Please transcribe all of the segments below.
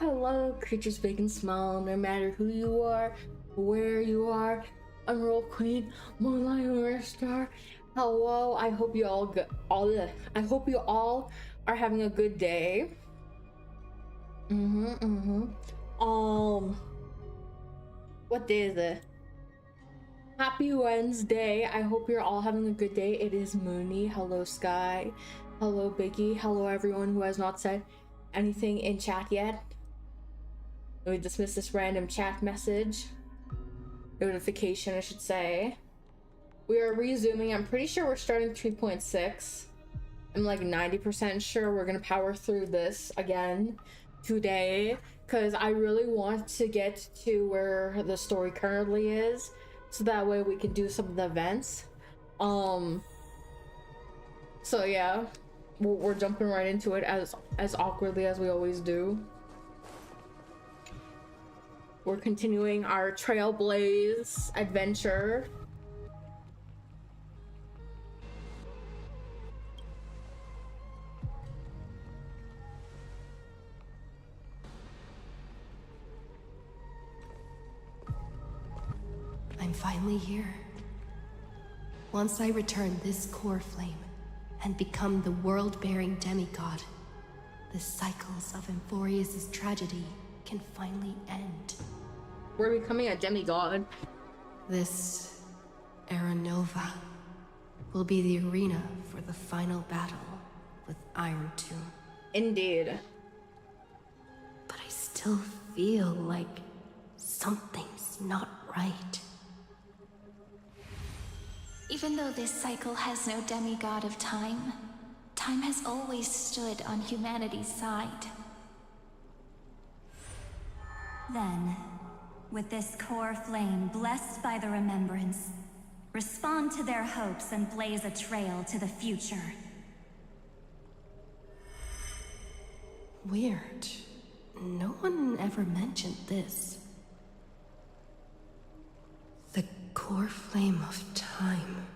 hello, creatures big and small, no matter who you are, where you are. Emerald Queen, Moonlight Star. Hello, I hope you all I hope you all are having a good day. What day is it? Happy Wednesday. I hope you're all having a good day. It is Moonie. Hello, Sky. Hello, Biggie. Hello, everyone who has not said anything in chat yet. Let me dismiss this random chat message. Notification, I should say. We are resuming. I'm pretty sure we're starting 3.6. I'm like 90% sure we're gonna power through this again today, because I really want to get to where the story currently is, so that way we can do some of the events. So yeah, we're jumping right into it as awkwardly as we always do. We're continuing our Trailblaze adventure. I'm finally here. Once I return this core flame and become the world-bearing demigod, the cycles of Amphorius' tragedy can finally end. We're becoming a demigod. This Era Nova will be the arena for the final battle with Iron Tomb. Indeed. But I still feel like something's not right. Even though this cycle has no demigod of time, time has always stood on humanity's side. Then, with this core flame blessed by the remembrance, respond to their hopes and blaze a trail to the future. Weird. No one ever mentioned this. The core flame of time.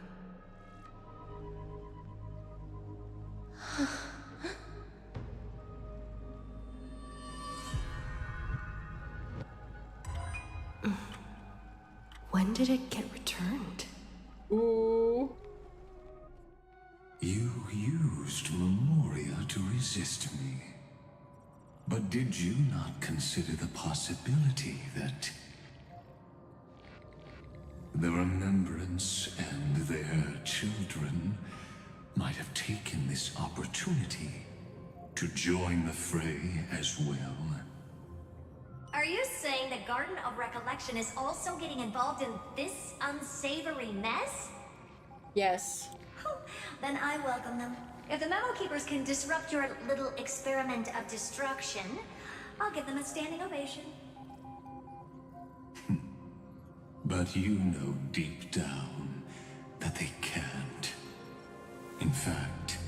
When did it get returned? Ooh. You used Memoria to resist me. But did you not consider the possibility that the remembrance and their children might have taken this opportunity to join the fray as well? Are you saying the Garden of Recollection is also getting involved in this unsavory mess? Yes. Then I welcome them. If the Memo Keepers can disrupt your little experiment of destruction, I'll give them a standing ovation. But you know deep down that they can't. In fact,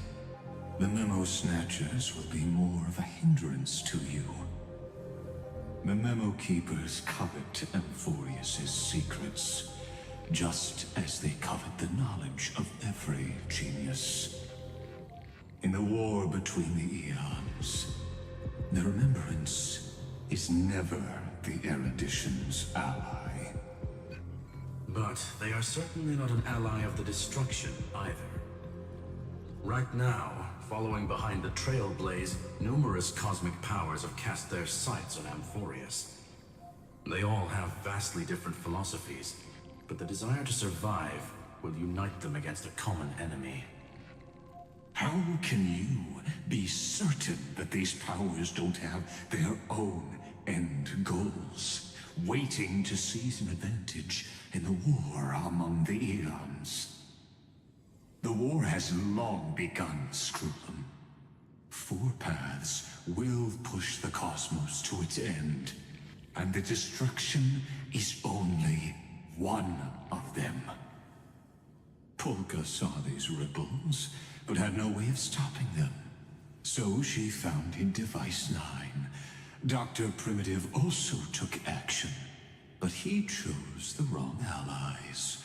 the Memo Snatchers will be more of a hindrance to you. The Memo Keepers covet Amphorius' secrets, just as they covet the knowledge of every genius. In the war between the eons, the remembrance is never the erudition's ally. But they are certainly not an ally of the destruction either. Right now, following behind the Trailblaze, numerous cosmic powers have cast their sights on Amphorius. They all have vastly different philosophies, but the desire to survive will unite them against a common enemy. How can you be certain that these powers don't have their own end goals, waiting to seize an advantage in the war among the eons? The war has long begun, Screw'em. Four paths will push the cosmos to its end, and the destruction is only one of them. Polka saw these ripples, but had no way of stopping them. So she found in Device 9. Dr. Primitive also took action, but he chose the wrong allies.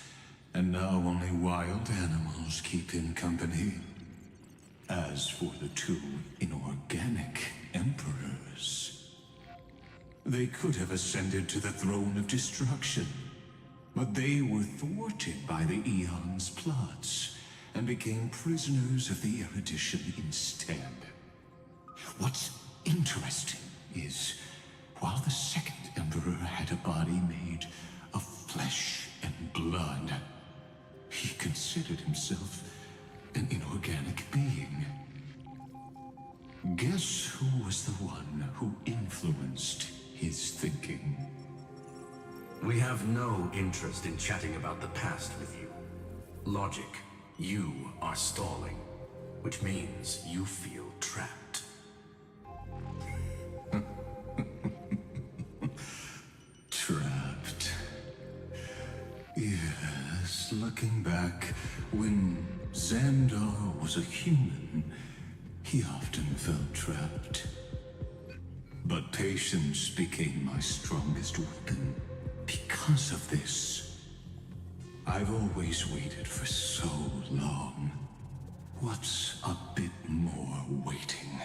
And now only wild animals keep him company. As for the two inorganic emperors, They could have ascended to the throne of destruction, but they were thwarted by the Eon's plots and became prisoners of the erudition instead. What's interesting is, while the second Emperor had a body made of flesh and blood, he considered himself an inorganic being. Guess who was the one who influenced his thinking? We have no interest in chatting about the past with you. Logic, you are stalling, which means you feel trapped. Trapped. Yes, looking back, when Xandar was a human, he often felt trapped. But patience became my strongest weapon. Because of this, I've always waited for so long. What's a bit more waiting?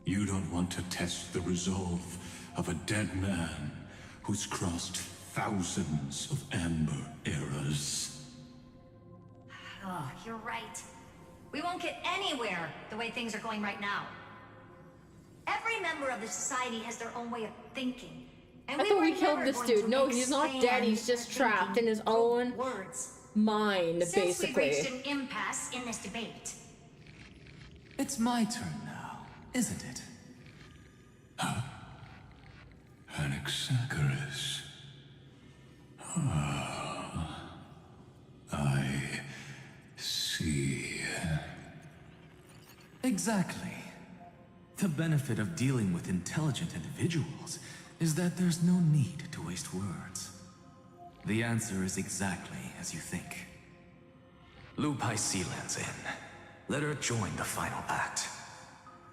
You don't want to test the resolve of a dead man who's crossed thousands of amber eras. Oh, you're right. We won't get anywhere the way things are going right now. Every member of the society has their own way of thinking. And I thought we were killed never this going dude. to No, he's not dead. He's expand just their trapped thinking in his through own words. mind, Since we've basically. reached an impasse in this debate. It's my turn now, isn't it? Anaxagoras. Ah, I see. Exactly. The benefit of dealing with intelligent individuals is that there's no need to waste words. The answer is exactly as you think. Lupai Sealand's in. Let her join the final act.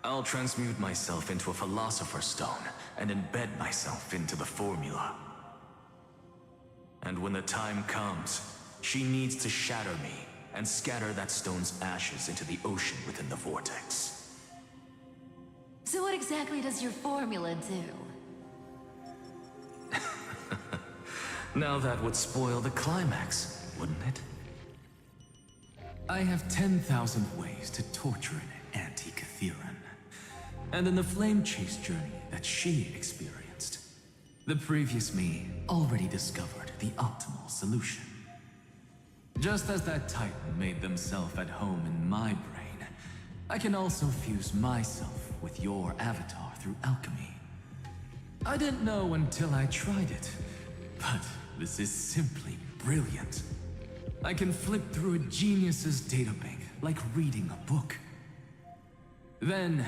I'll transmute myself into a Philosopher's Stone and embed myself into the formula. And when the time comes, she needs to shatter me and scatter that stone's ashes into the ocean within the vortex. So what exactly does your formula do? Now that would spoil the climax, wouldn't it? I have 10,000 ways to torture an anti-Catheran. And in the flame chase journey that she experienced, the previous me already discovered the optimal solution. Just as that Titan made themselves at home in my brain, I can also fuse myself with your avatar through alchemy. I didn't know until I tried it, but this is simply brilliant. I can flip through a genius's databank like reading a book. Then,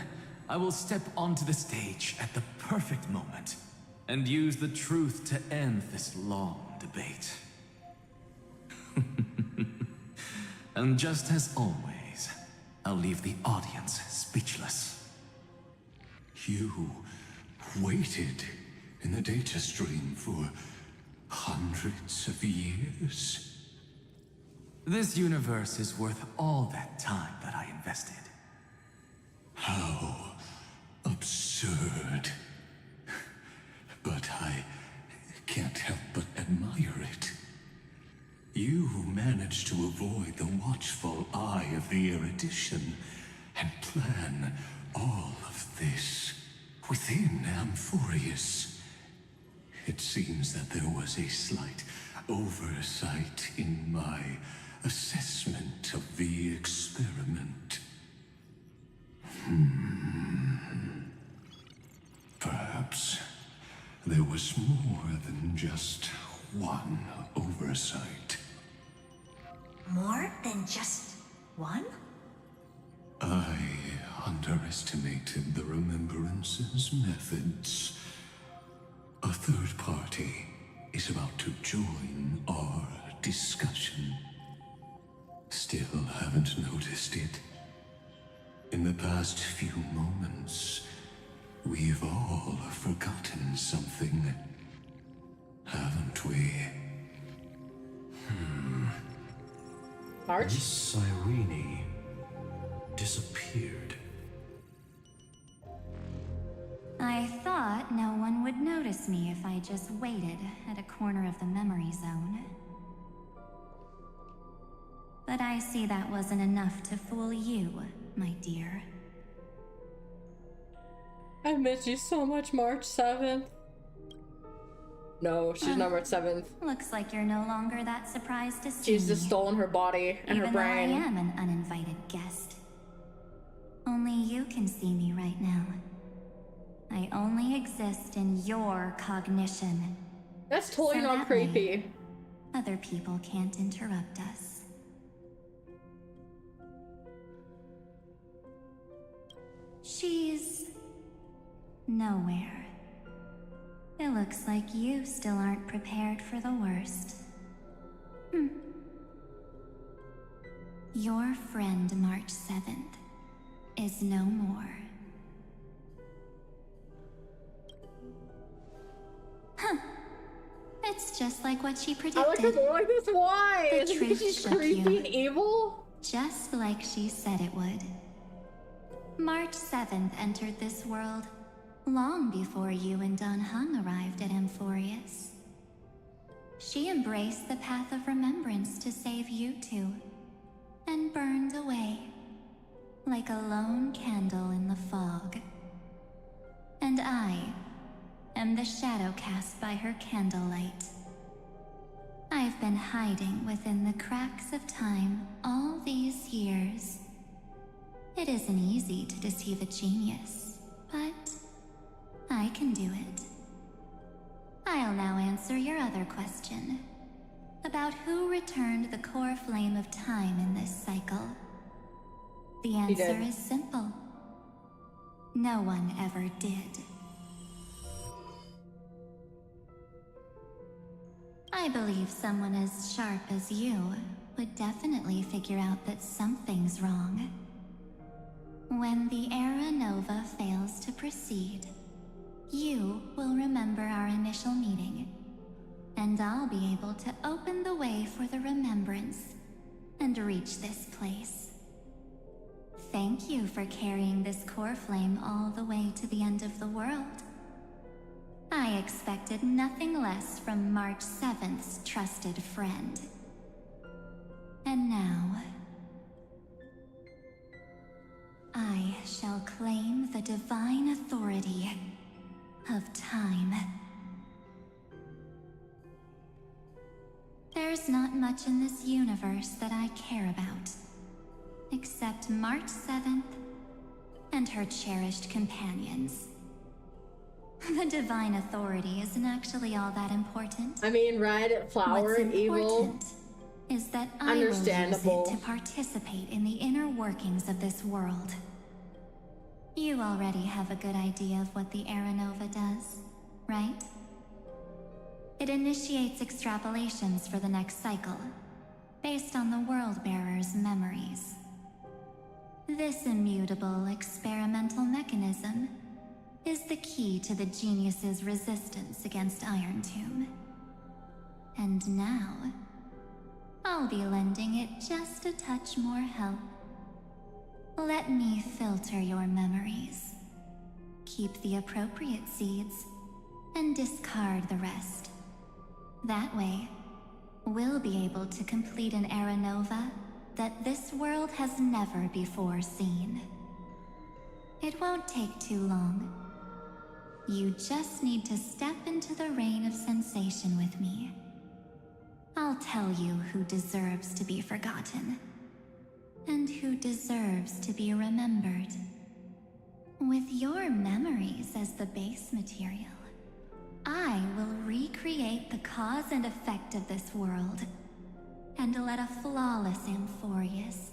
I will step onto the stage at the perfect moment and use the truth to end this long debate. And just as always, I'll leave the audience speechless. You waited in the data stream for hundreds of years? This universe is worth all that time that I invested. How absurd. But I can't help but admire it. You managed to avoid the watchful eye of the erudition and plan all of this within Amphorius. It seems that there was a slight oversight in my assessment of the experiment. Perhaps there was more than just one oversight. More than just one? I underestimated the Remembrance's methods. A third party is about to join our discussion. Still haven't noticed it. In the past few moments, we've all forgotten something, haven't we? Arch? Miss Irene disappeared. I I thought no one would notice me if I just waited at a corner of the memory zone. But I see that wasn't enough to fool you, my dear. I miss you so much, March 7th. No, she's not March 7th. Looks like you're no longer that surprised to see She's just me. stolen her body and her brain. Even though I am an uninvited guest. Only you can see me right now. I only exist in your cognition. That's totally So not that creepy. way, other people can't interrupt us. She's nowhere. It looks like you still aren't prepared for the worst. Your friend March 7th is no more. It's just like what she predicted. I like her more like this. Why? The Is it because truth she's shook creepy you. and evil? Just like she said it would. March 7th entered this world long before you and Don Hung arrived at Amphorius. She embraced the path of remembrance to save you two, and burned away like a lone candle in the fog. And I am the shadow cast by her candlelight. I've been hiding within the cracks of time all these years. It isn't easy to deceive a genius, but I can do it. I'll now answer your other question about who returned the core flame of time in this cycle. The answer is simple. No one ever did. I believe someone as sharp as you would definitely figure out that something's wrong. When the Era Nova fails to proceed, you will remember our initial meeting, and I'll be able to open the way for the remembrance and reach this place. Thank you for carrying this core flame all the way to the end of the world. I expected nothing less from March 7th's trusted friend. And now, I shall claim the divine authority of time. There's not much in this universe that I care about, except March 7th and her cherished companions. The divine authority isn't actually all that important. I mean, red, flower, What's evil. important is that I will use Understandable. it to participate in the inner workings of this world. You already have a good idea of what the Era Nova does, right? It initiates extrapolations for the next cycle, based on the World-Bearer's memories. This immutable experimental mechanism is the key to the genius's resistance against Iron Tomb. And now, I'll be lending it just a touch more help. Let me filter your memories. Keep the appropriate seeds, and discard the rest. That way, we'll be able to complete an Era Nova that this world has never before seen. It won't take too long. You just need to step into the rain of sensation with me. I'll tell you who deserves to be forgotten, and who deserves to be remembered. With your memories as the base material, I will recreate the cause and effect of this world, and let a flawless Amphorius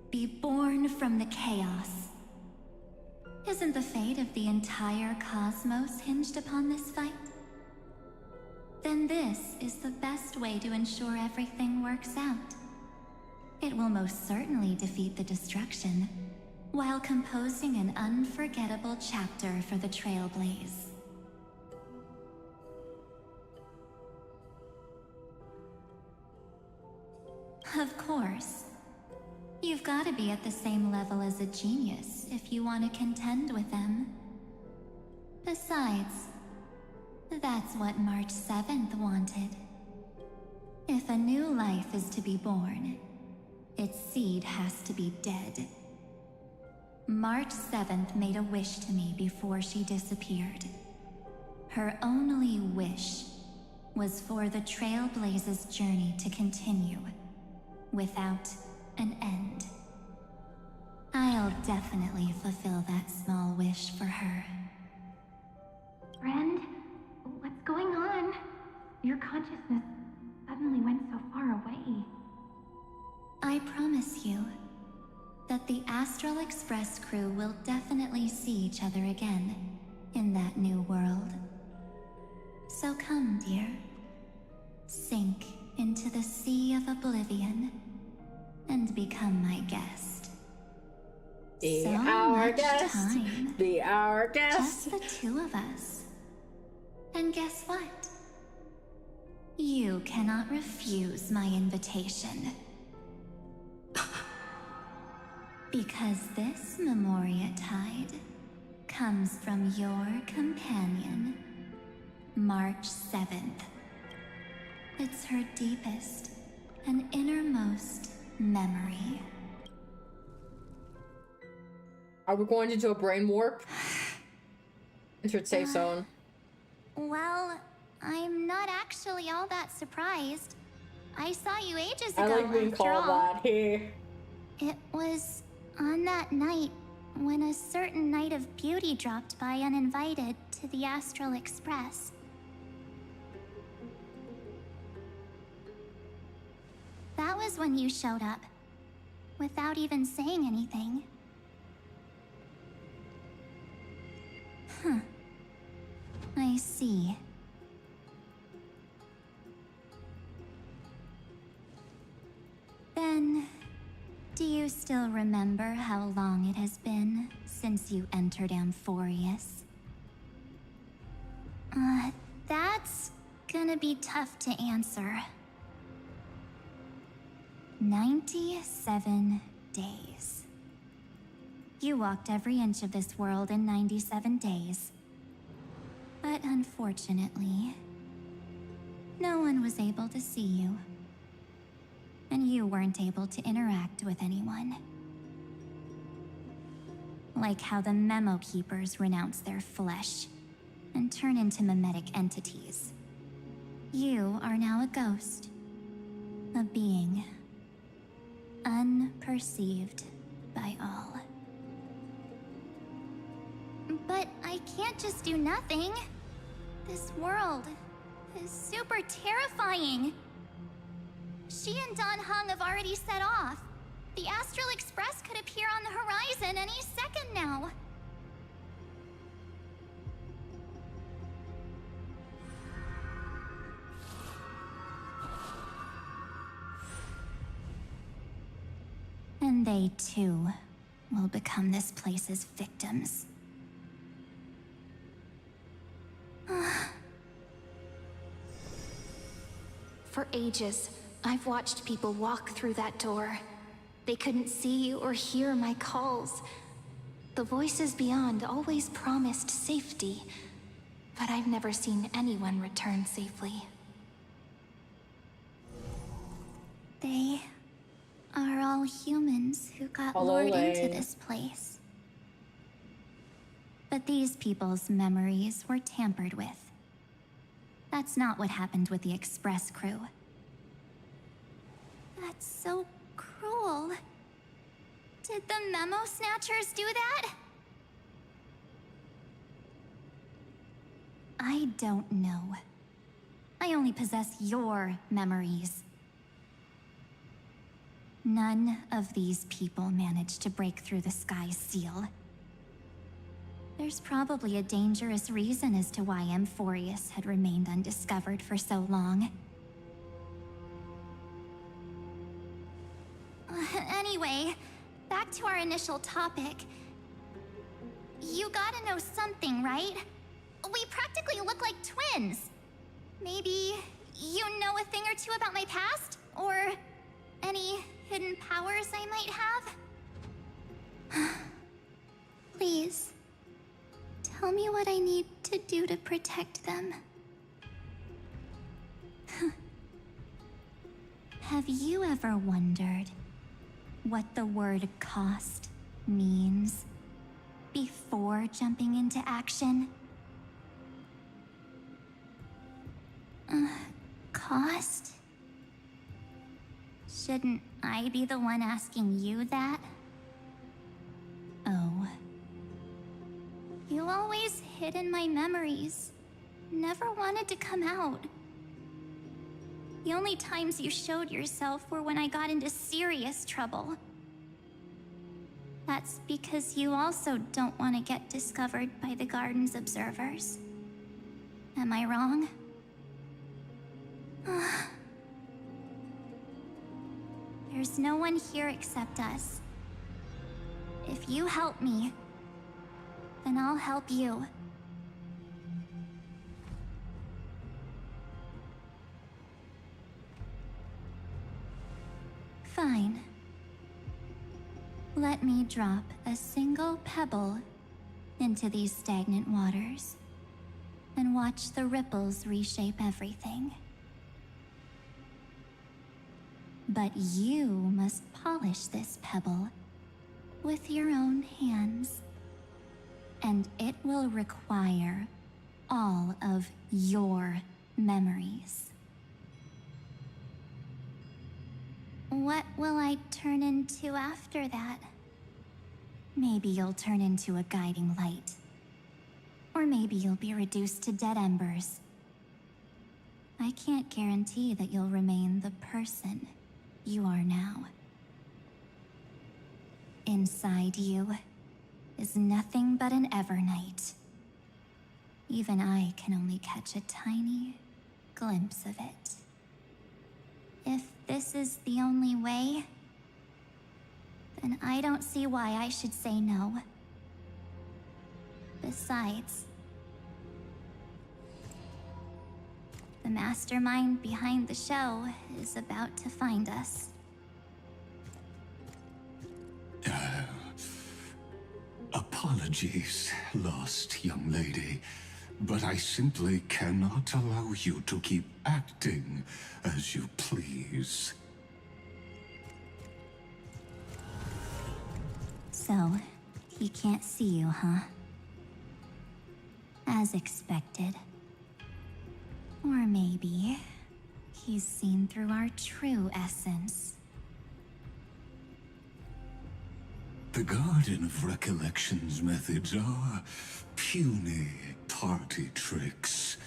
be born from the chaos. Isn't the fate of the entire cosmos hinged upon this fight? Then this is the best way to ensure everything works out. It will most certainly defeat the destruction, while composing an unforgettable chapter for the Trailblaze. Of course. You've got to be at the same level as a genius if you want to contend with them. Besides, that's what March 7th wanted. If a new life is to be born, its seed has to be dead. March 7th made a wish to me before she disappeared. Her only wish was for the Trailblaze's journey to continue, without an end. I'll definitely fulfill that small wish for her. Friend, what's going on? Your consciousness suddenly went so far away. I promise you that the Astral Express crew will definitely see each other again in that new world. So come, dear. Sink into the sea of oblivion and become my guest. Be our guest. Time. Be our guest. Just the two of us. And guess what? You cannot refuse my invitation. Because this Memoria Tide comes from your companion, March 7th. It's her deepest and innermost memory. Are we going into a brain warp? Entered safe zone. Well, I'm not actually all that surprised. I saw you ages ago, I like being after called all. that here. It was on that night when a certain Knight of Beauty dropped by uninvited to the Astral Express. That was when you showed up, without even saying anything. Huh. I see. Then, do you still remember how long it has been since you entered Amphorius? That's gonna be tough to answer. 97 days. You walked every inch of this world in 97 days. But unfortunately, no one was able to see you. And you weren't able to interact with anyone. Like how the Memo Keepers renounce their flesh and turn into mimetic entities. You are now a ghost. A being. Unperceived by all. But I can't just do nothing. This world is super terrifying. She and Don Hung have already set off. The Astral Express could appear on the horizon any second now. And they too will become this place's victims. For ages, I've watched people walk through that door. They couldn't see or hear my calls. The voices beyond always promised safety, but I've never seen anyone return safely. They are all humans who got All lured away. into this place. But these people's memories were tampered with. That's not what happened with the Express crew. That's so cruel. Did the Memo Snatchers do that? I don't know. I only possess your memories. None of these people managed to break through the sky's seal. There's probably a dangerous reason as to why Amphorius had remained undiscovered for so long. Anyway, back to our initial topic. You gotta know something, right? We practically look like twins. Maybe you know a thing or two about my past? Or any hidden powers I might have? Please, tell me what I need to do to protect them. Have you ever wondered what the word cost means before jumping into action? Cost? Shouldn't I be the one asking you that? Oh. You always hid in my memories. Never wanted to come out. The only times you showed yourself were when I got into serious trouble. That's because you also don't want to get discovered by the garden's observers. Am I wrong? There's no one here except us. If you help me, then I'll help you. Fine. Let me drop a single pebble into these stagnant waters and watch the ripples reshape everything. But you must polish this pebble with your own hands, and it will require all of your memories. What will I turn into after that? Maybe you'll turn into a guiding light. Or maybe you'll be reduced to dead embers. I can't guarantee that you'll remain the person you are now. Inside you is nothing but an Evernight. Even I can only catch a tiny glimpse of it. If this is the only way, then I don't see why I should say no. Besides, the mastermind behind the show is about to find us. Apologies, lost young lady, but I simply cannot allow you to keep acting as you please. So, he can't see you, huh? As expected. Or maybe he's seen through our true essence. The Garden of Recollection's methods are puny party tricks.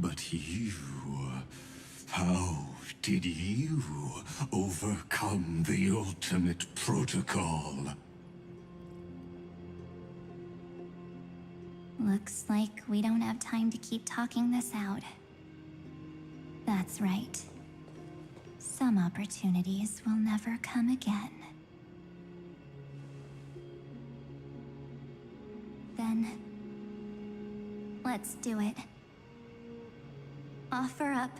But you... how did you overcome the ultimate protocol? Looks like we don't have time to keep talking this out. That's right. Some opportunities will never come again. Then, let's do it. Offer up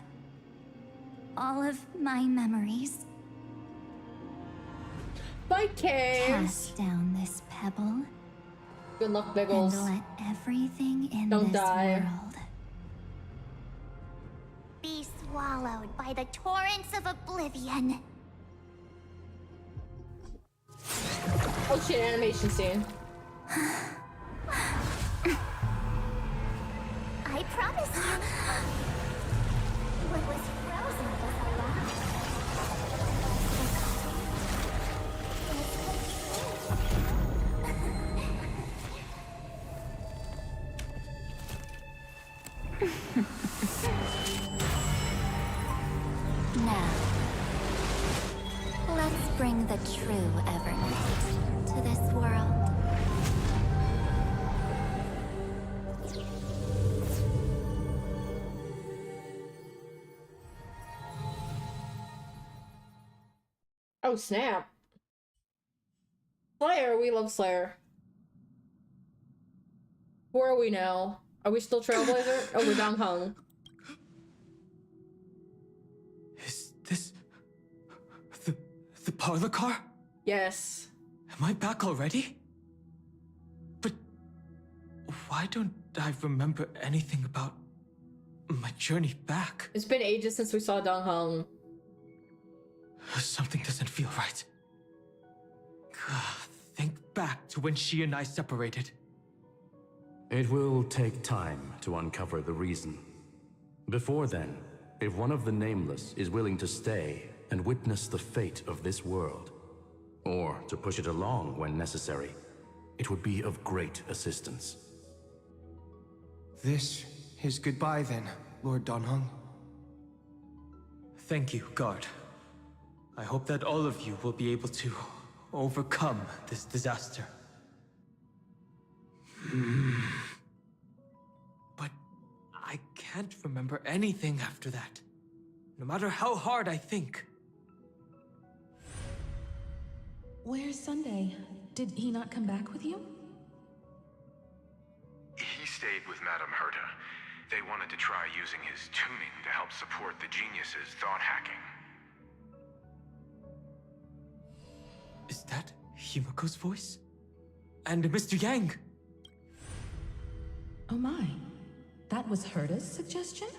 all of my memories. Bye, Caves. Cast down this pebble. Good luck, Biggles. And let everything in Don't this die. world Be swallowed by the torrents of oblivion. Oh shit, animation scene. I promise you. What was frozen was alive. Now, let's bring the true Evernight to this world. Oh snap. Slayer, we love Slayer. Where are we now? Are we still Trailblazer? Oh, we're Dong Hung. Is this... the parlor car? Yes. Am I back already? But... why don't I remember anything about my journey back. It's been ages since we saw Dong Hong. Something doesn't feel right. Think back to when she and I separated. It will take time to uncover the reason. Before then, if one of the Nameless is willing to stay and witness the fate of this world, or to push it along when necessary, it would be of great assistance. This is goodbye then, Lord Donhong. Thank you, Guard. I hope that all of you will be able to overcome this disaster. But I can't remember anything after that, no matter how hard I think. Where's Sunday? Did he not come back with you? He stayed with Madame Herta. They wanted to try using his tuning to help support the genius's thought hacking. Is that Himiko's voice? And Mr. Yang? Oh my. That was Herta's suggestion?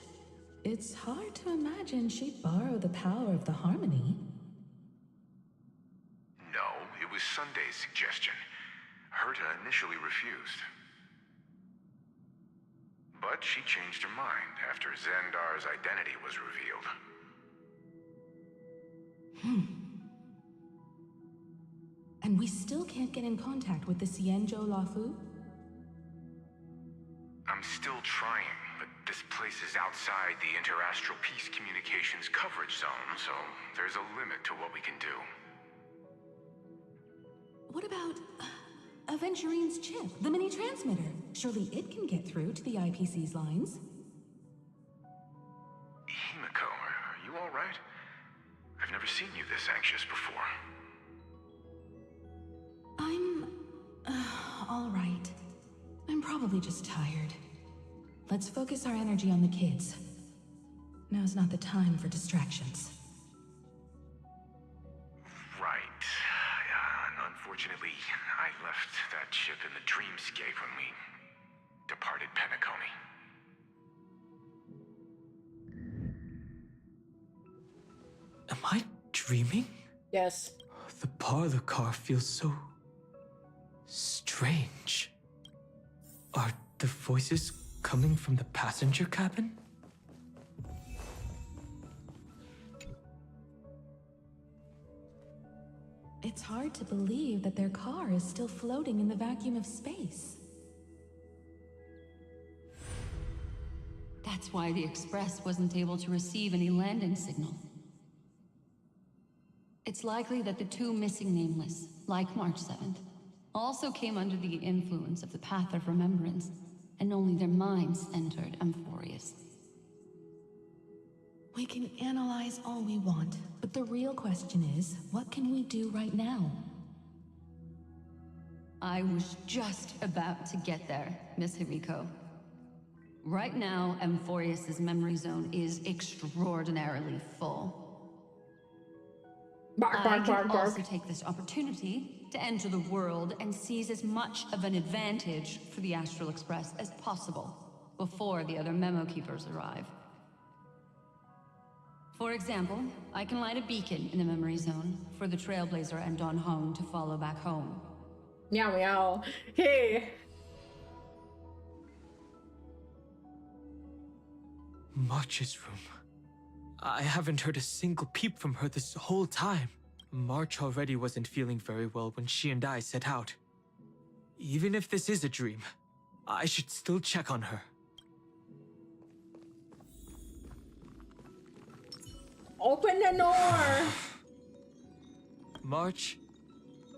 It's hard to imagine she'd borrow the power of the harmony. No, it was Sunday's suggestion. Herta initially refused. But she changed her mind after Xandar's identity was revealed. And we still can't get in contact with the Xianzhou Lafu? I'm still trying, but this place is outside the interastral peace communications coverage zone, so there's a limit to what we can do. What about Aventurine's chip, the mini transmitter? Surely it can get through to the IPC's lines. Himiko, are you all right? I've never seen you this anxious before. I'm all right. I'm probably just tired. Let's focus our energy on the kids. Now's not the time for distractions. Right. And unfortunately, I left that ship in the dreamscape when we departed Penacony. Am I dreaming? Yes. The parlor car feels so strange. Are the voices coming from the passenger cabin? It's hard to believe that their car is still floating in the vacuum of space. That's why the Express wasn't able to receive any landing signal. It's likely that the two missing Nameless, like March 7th, also came under the influence of the Path of Remembrance, and only their minds entered Amphorius. We can analyze all we want, but the real question is, what can we do right now? I was just about to get there, Miss Himiko. Right now, Amphorius's memory zone is extraordinarily full. I can also take this opportunity to enter the world and seize as much of an advantage for the Astral Express as possible before the other memo keepers arrive. For example, I can light a beacon in the memory zone for the Trailblazer and Don Hong to follow back home. Meow meow. Hey! March's room. I haven't heard a single peep from her this whole time. March already wasn't feeling very well when she and I set out. Even if this is a dream, I should still check on her. Open the door! March,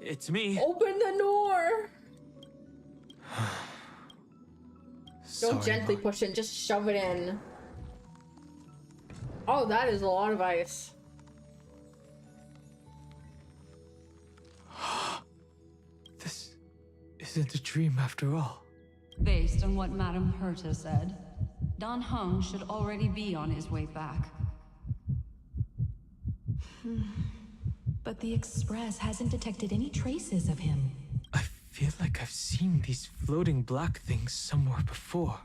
it's me. Open the door! Don't gently March. push it, just shove it in. Oh, that is a lot of ice. This isn't a dream after all. Based on what Madame Herta said, Don Hong should already be on his way back. But the Express hasn't detected any traces of him. I feel like I've seen these floating black things somewhere before.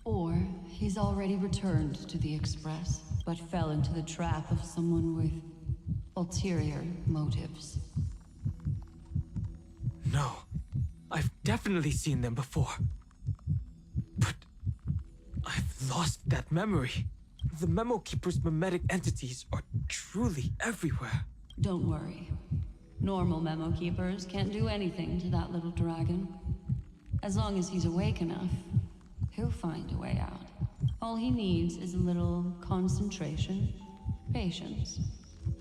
Or he's already returned to the Express, but fell into the trap of someone with ulterior motives. No, I've definitely seen them before. But I've lost that memory. The Memo Keeper's mimetic entities are truly everywhere. Don't worry. Normal Memo Keepers can't do anything to that little dragon. As long as he's awake enough, he'll find a way out. All he needs is a little concentration, patience,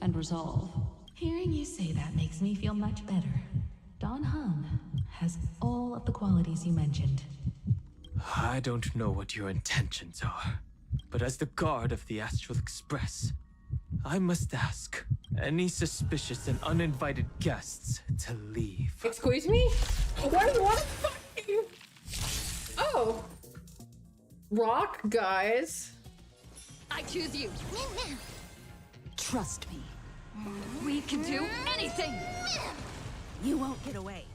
and resolve. Hearing you say that makes me feel much better. Don Hung has all of the qualities you mentioned. I don't know what your intentions are, but as the guard of the Astral Express, I must ask any suspicious and uninvited guests to leave. Excuse me? What the fuck? Oh. Rock, guys. I choose you. Trust me. We can do anything. You won't get away.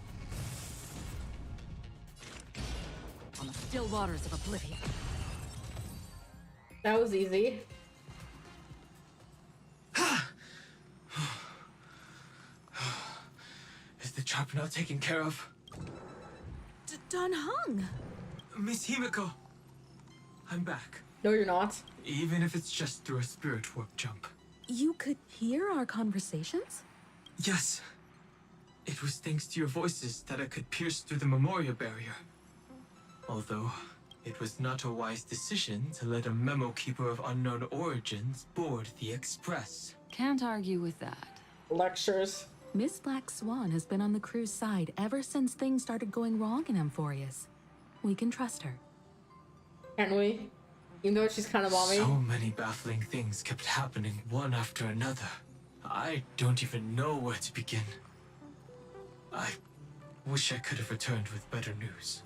On the still waters of oblivion. That was easy. Is the trap now taken care of? Don Hung. Miss Himiko, I'm back. No, you're not. Even if it's just through a spirit warp jump. You could hear our conversations? Yes. It was thanks to your voices that I could pierce through the memorial barrier. Although, it was not a wise decision to let a Memo Keeper of unknown origins board the Express. Can't argue with that. Lectures. Miss Black Swan has been on the crew's side ever since things started going wrong in Amphorius. We can trust her. Can't we? Even though she's kind of mommy. So many baffling things kept happening one after another. I don't even know where to begin. I wish I could have returned with better news.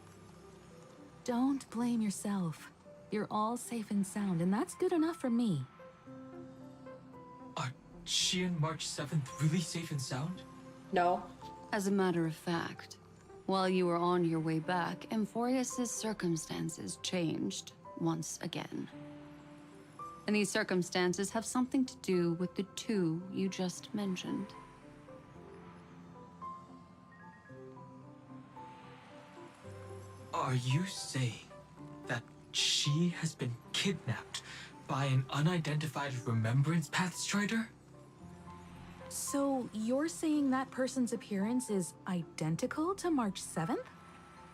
Don't blame yourself. You're all safe and sound, and that's good enough for me. Are she and March 7th really safe and sound? No. As a matter of fact, while you were on your way back, Amphorius' circumstances changed once again. And these circumstances have something to do with the two you just mentioned. Are you saying that she has been kidnapped by an unidentified Remembrance Path Strider? So you're saying that person's appearance is identical to March 7th?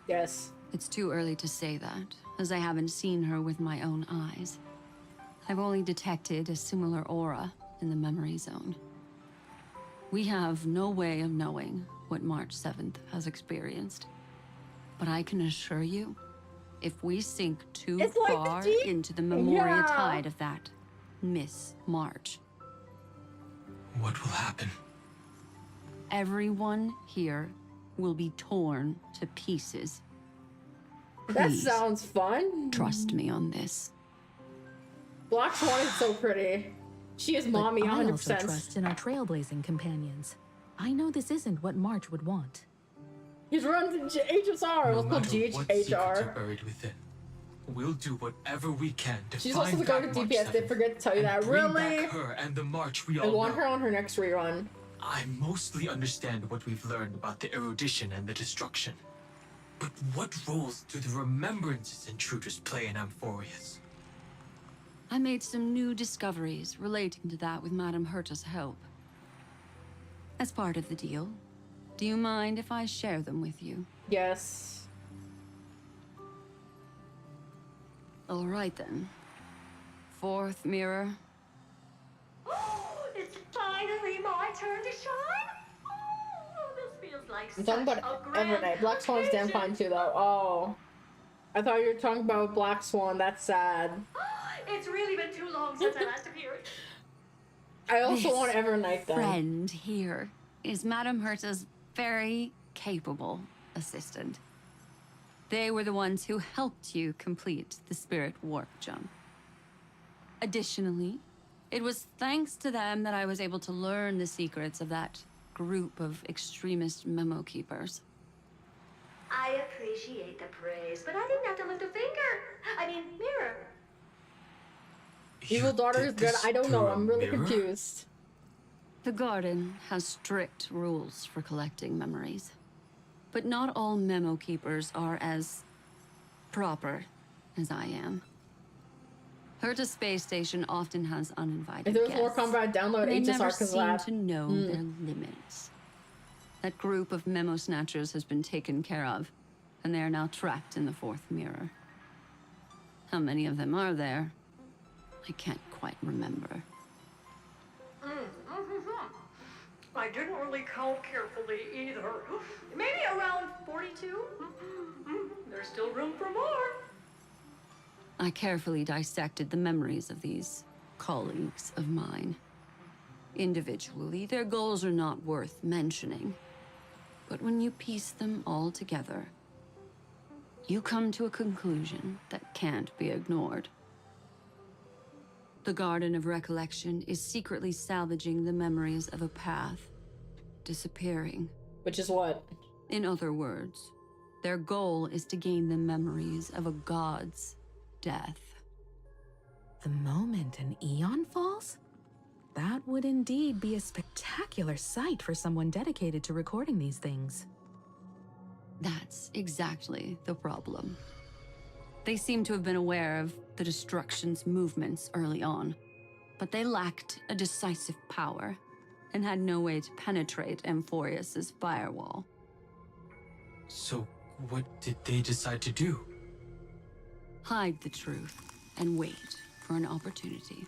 Yes. It's too early to say that, as I haven't seen her with my own eyes. I've only detected a similar aura in the memory zone. We have no way of knowing what March 7th has experienced. But I can assure you, if we sink too far into the memoria tide of that Miss March, what will happen? Everyone here will be torn to pieces. That Please, sounds fun. trust me on this. Black Swan is so pretty. She is mommy, 100%. I also trust in our trailblazing companions. I know this isn't what March would want. He's running to HSR. Let's go What secrets are GHR. buried within, we'll do whatever we can to She's find also the guard that of March DPS. Did 7th forget to tell you that. and bring Really? back her and the March we I all want know. her on her next rerun. I mostly understand what we've learned about the erudition and the destruction. But what roles do the Remembrances intruders play in Amphorius? I made some new discoveries relating to that with Madame Herta's help. As part of the deal, do you mind if I share them with you? Yes. All right then. Fourth mirror. Oh, it's finally my turn to shine. Oh, this feels like I'm such talking a about grand Evernight. Black Swan's damn fine too, though. Oh. I thought you were talking about Black Swan. That's sad. It's really been too long since I last appeared. I also This want Evernight then. friend here is Madame Herta's very capable assistant. They were the ones who helped you complete the spirit warp jump. Additionally, it was thanks to them that I was able to learn the secrets of that group of extremist memo keepers. I appreciate the praise, but I didn't have to lift a finger. I mean, mirror. Evil daughter is good. I don't know. I'm really confused. The garden has strict rules for collecting memories. But not all memo keepers are as proper as I am. Herta Space Station often has uninvited If there was guests. more combat, download They HSR never because seem to know their limits. That group of memo snatchers has been taken care of, and they are now trapped in the fourth mirror. How many of them are there? I can't quite remember. I didn't really count carefully either. Maybe around 42? There's still room for more. I carefully dissected the memories of these colleagues of mine. Individually, their goals are not worth mentioning. But when you piece them all together, you come to a conclusion that can't be ignored. The Garden of Recollection is secretly salvaging the memories of a path disappearing. Which is what? In other words, their goal is to gain the memories of a god's death. The moment an eon falls? That would indeed be a spectacular sight for someone dedicated to recording these things. That's exactly the problem. They seem to have been aware of the destruction's movements early on, but they lacked a decisive power and had no way to penetrate Amphorius's firewall. So, what did they decide to do? Hide the truth and wait for an opportunity.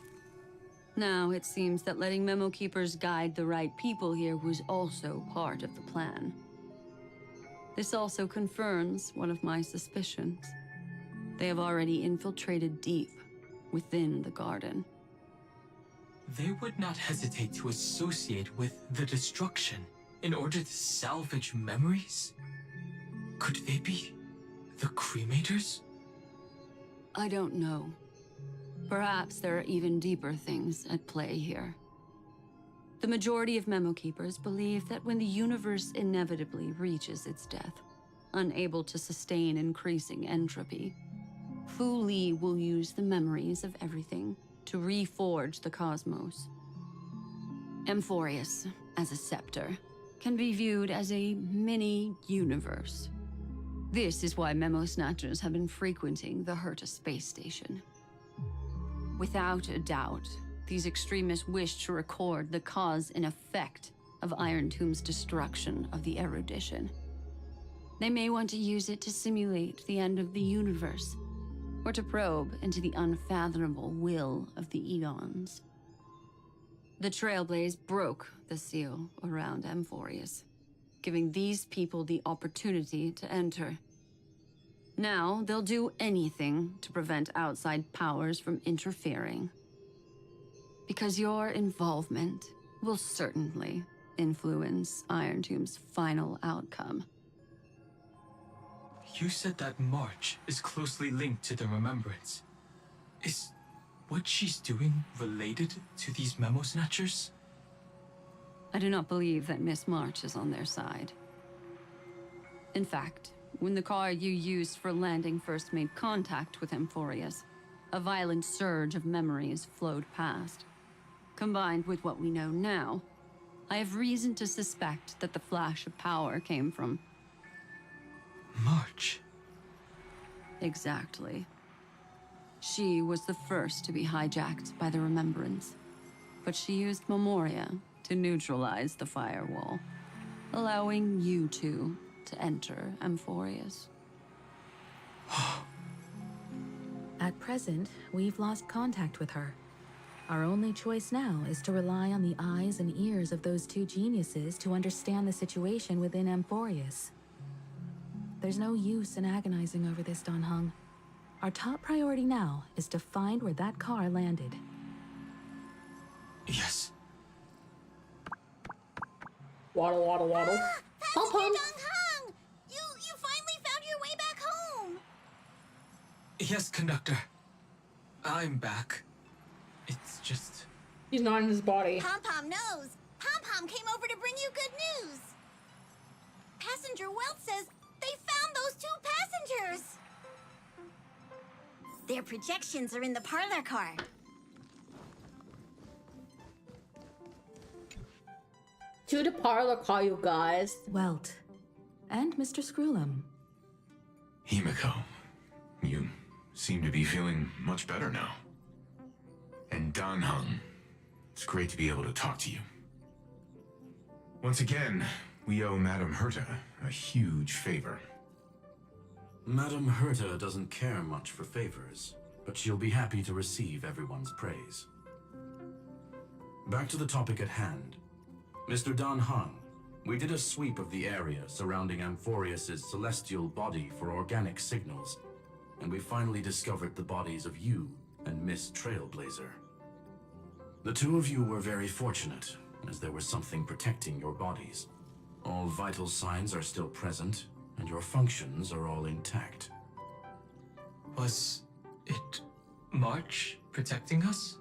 Now, it seems that letting memo keepers guide the right people here was also part of the plan. This also confirms one of my suspicions. They have already infiltrated deep within the garden. They would not hesitate to associate with the destruction in order to salvage memories? Could they be the cremators? I don't know. Perhaps there are even deeper things at play here. The majority of memo keepers believe that when the universe inevitably reaches its death, unable to sustain increasing entropy, Fu Li will use the memories of everything to reforge the cosmos. Amphorius, as a scepter, can be viewed as a mini-universe. This is why memo snatchers have been frequenting the Herta space station. Without a doubt, these extremists wish to record the cause and effect of Iron Tomb's destruction of the erudition. They may want to use it to simulate the end of the universe, or to probe into the unfathomable will of the eons. The Trailblaze broke the seal around Amphorius, giving these people the opportunity to enter. Now, they'll do anything to prevent outside powers from interfering. Because your involvement will certainly influence Iron Tomb's final outcome. You said that March is closely linked to the Remembrance. Is what she's doing related to these memo snatchers? I do not believe that Miss March is on their side. In fact, when the car you used for landing first made contact with Amphorius, a violent surge of memories flowed past. Combined with what we know now, I have reason to suspect that the flash of power came from March. Exactly. She was the first to be hijacked by the Remembrance, but she used Memoria to neutralize the firewall, allowing you two to enter Amphorius. At present, we've lost contact with her. Our only choice now is to rely on the eyes and ears of those two geniuses to understand the situation within Amphorius. There's no use in agonizing over this, Don Hung. Our top priority now is to find where that car landed. Yes. Waddle, waddle, waddle. Pump, pump. Hung! You finally found your way back home! Yes, conductor. I'm back. It's just... He's not in his body. Pom-Pom knows. Pom-Pom came over to bring you good news. Passenger Wealth says They found those two passengers! Their projections are in the parlor car. To the parlor car, you guys. Welt. And Mr. Screwlum. Himiko, you seem to be feeling much better now. And Dan Hung, it's great to be able to talk to you. Once again, we owe Madame Herta a huge favor. Madame Herta doesn't care much for favors, but she'll be happy to receive everyone's praise. Back to the topic at hand. Mr. Dan Hung, we did a sweep of the area surrounding Amphorius' celestial body for organic signals, and we finally discovered the bodies of you and Miss Trailblazer. The two of you were very fortunate, as there was something protecting your bodies. All vital signs are still present, and your functions are all intact. Was it March protecting us?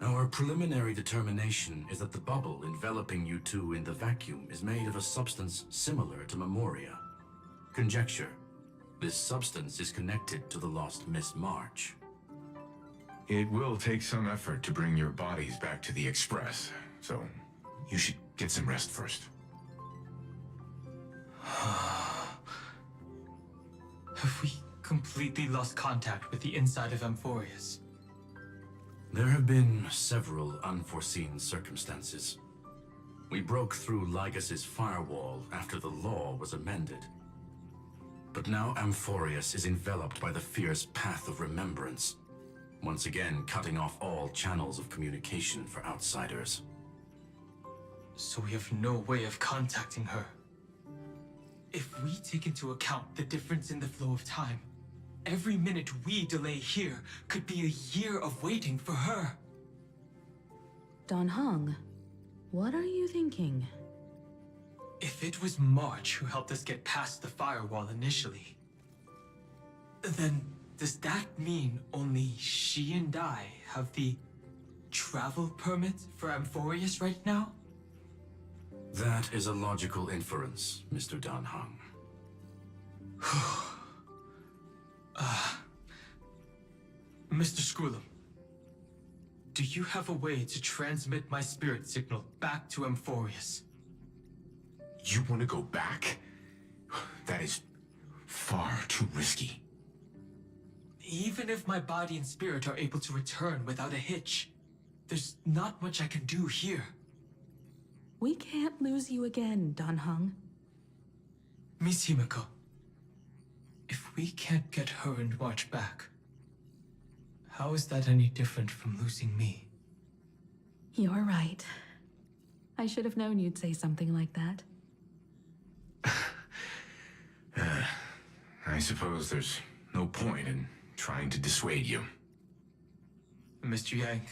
Our preliminary determination is that the bubble enveloping you two in the vacuum is made of a substance similar to Memoria. Conjecture: this substance is connected to the lost Miss March. It will take some effort to bring your bodies back to the Express, so you should get some rest first. Have we completely lost contact with the inside of Amphorius? There have been several unforeseen circumstances. We broke through Lygas's firewall after the law was amended. But now Amphorius is enveloped by the fierce path of remembrance, once again cutting off all channels of communication for outsiders. So we have no way of contacting her. If we take into account the difference in the flow of time, every minute we delay here could be a year of waiting for her. Dan Hung, what are you thinking? If it was March who helped us get past the firewall initially, then does that mean only she and I have the travel permit for Amphorius right now? That is a logical inference, Mr. Dan Hung. Mr. Screwlum, do you have a way to transmit my spirit signal back to Amphorius? You want to go back? That is far too risky. Even if my body and spirit are able to return without a hitch, there's not much I can do here. We can't lose you again, Dan Hung. Miss Himiko, if we can't get her and March back, how is that any different from losing me? You're right. I should have known you'd say something like that. I suppose there's no point in trying to dissuade you. Mr. Yang,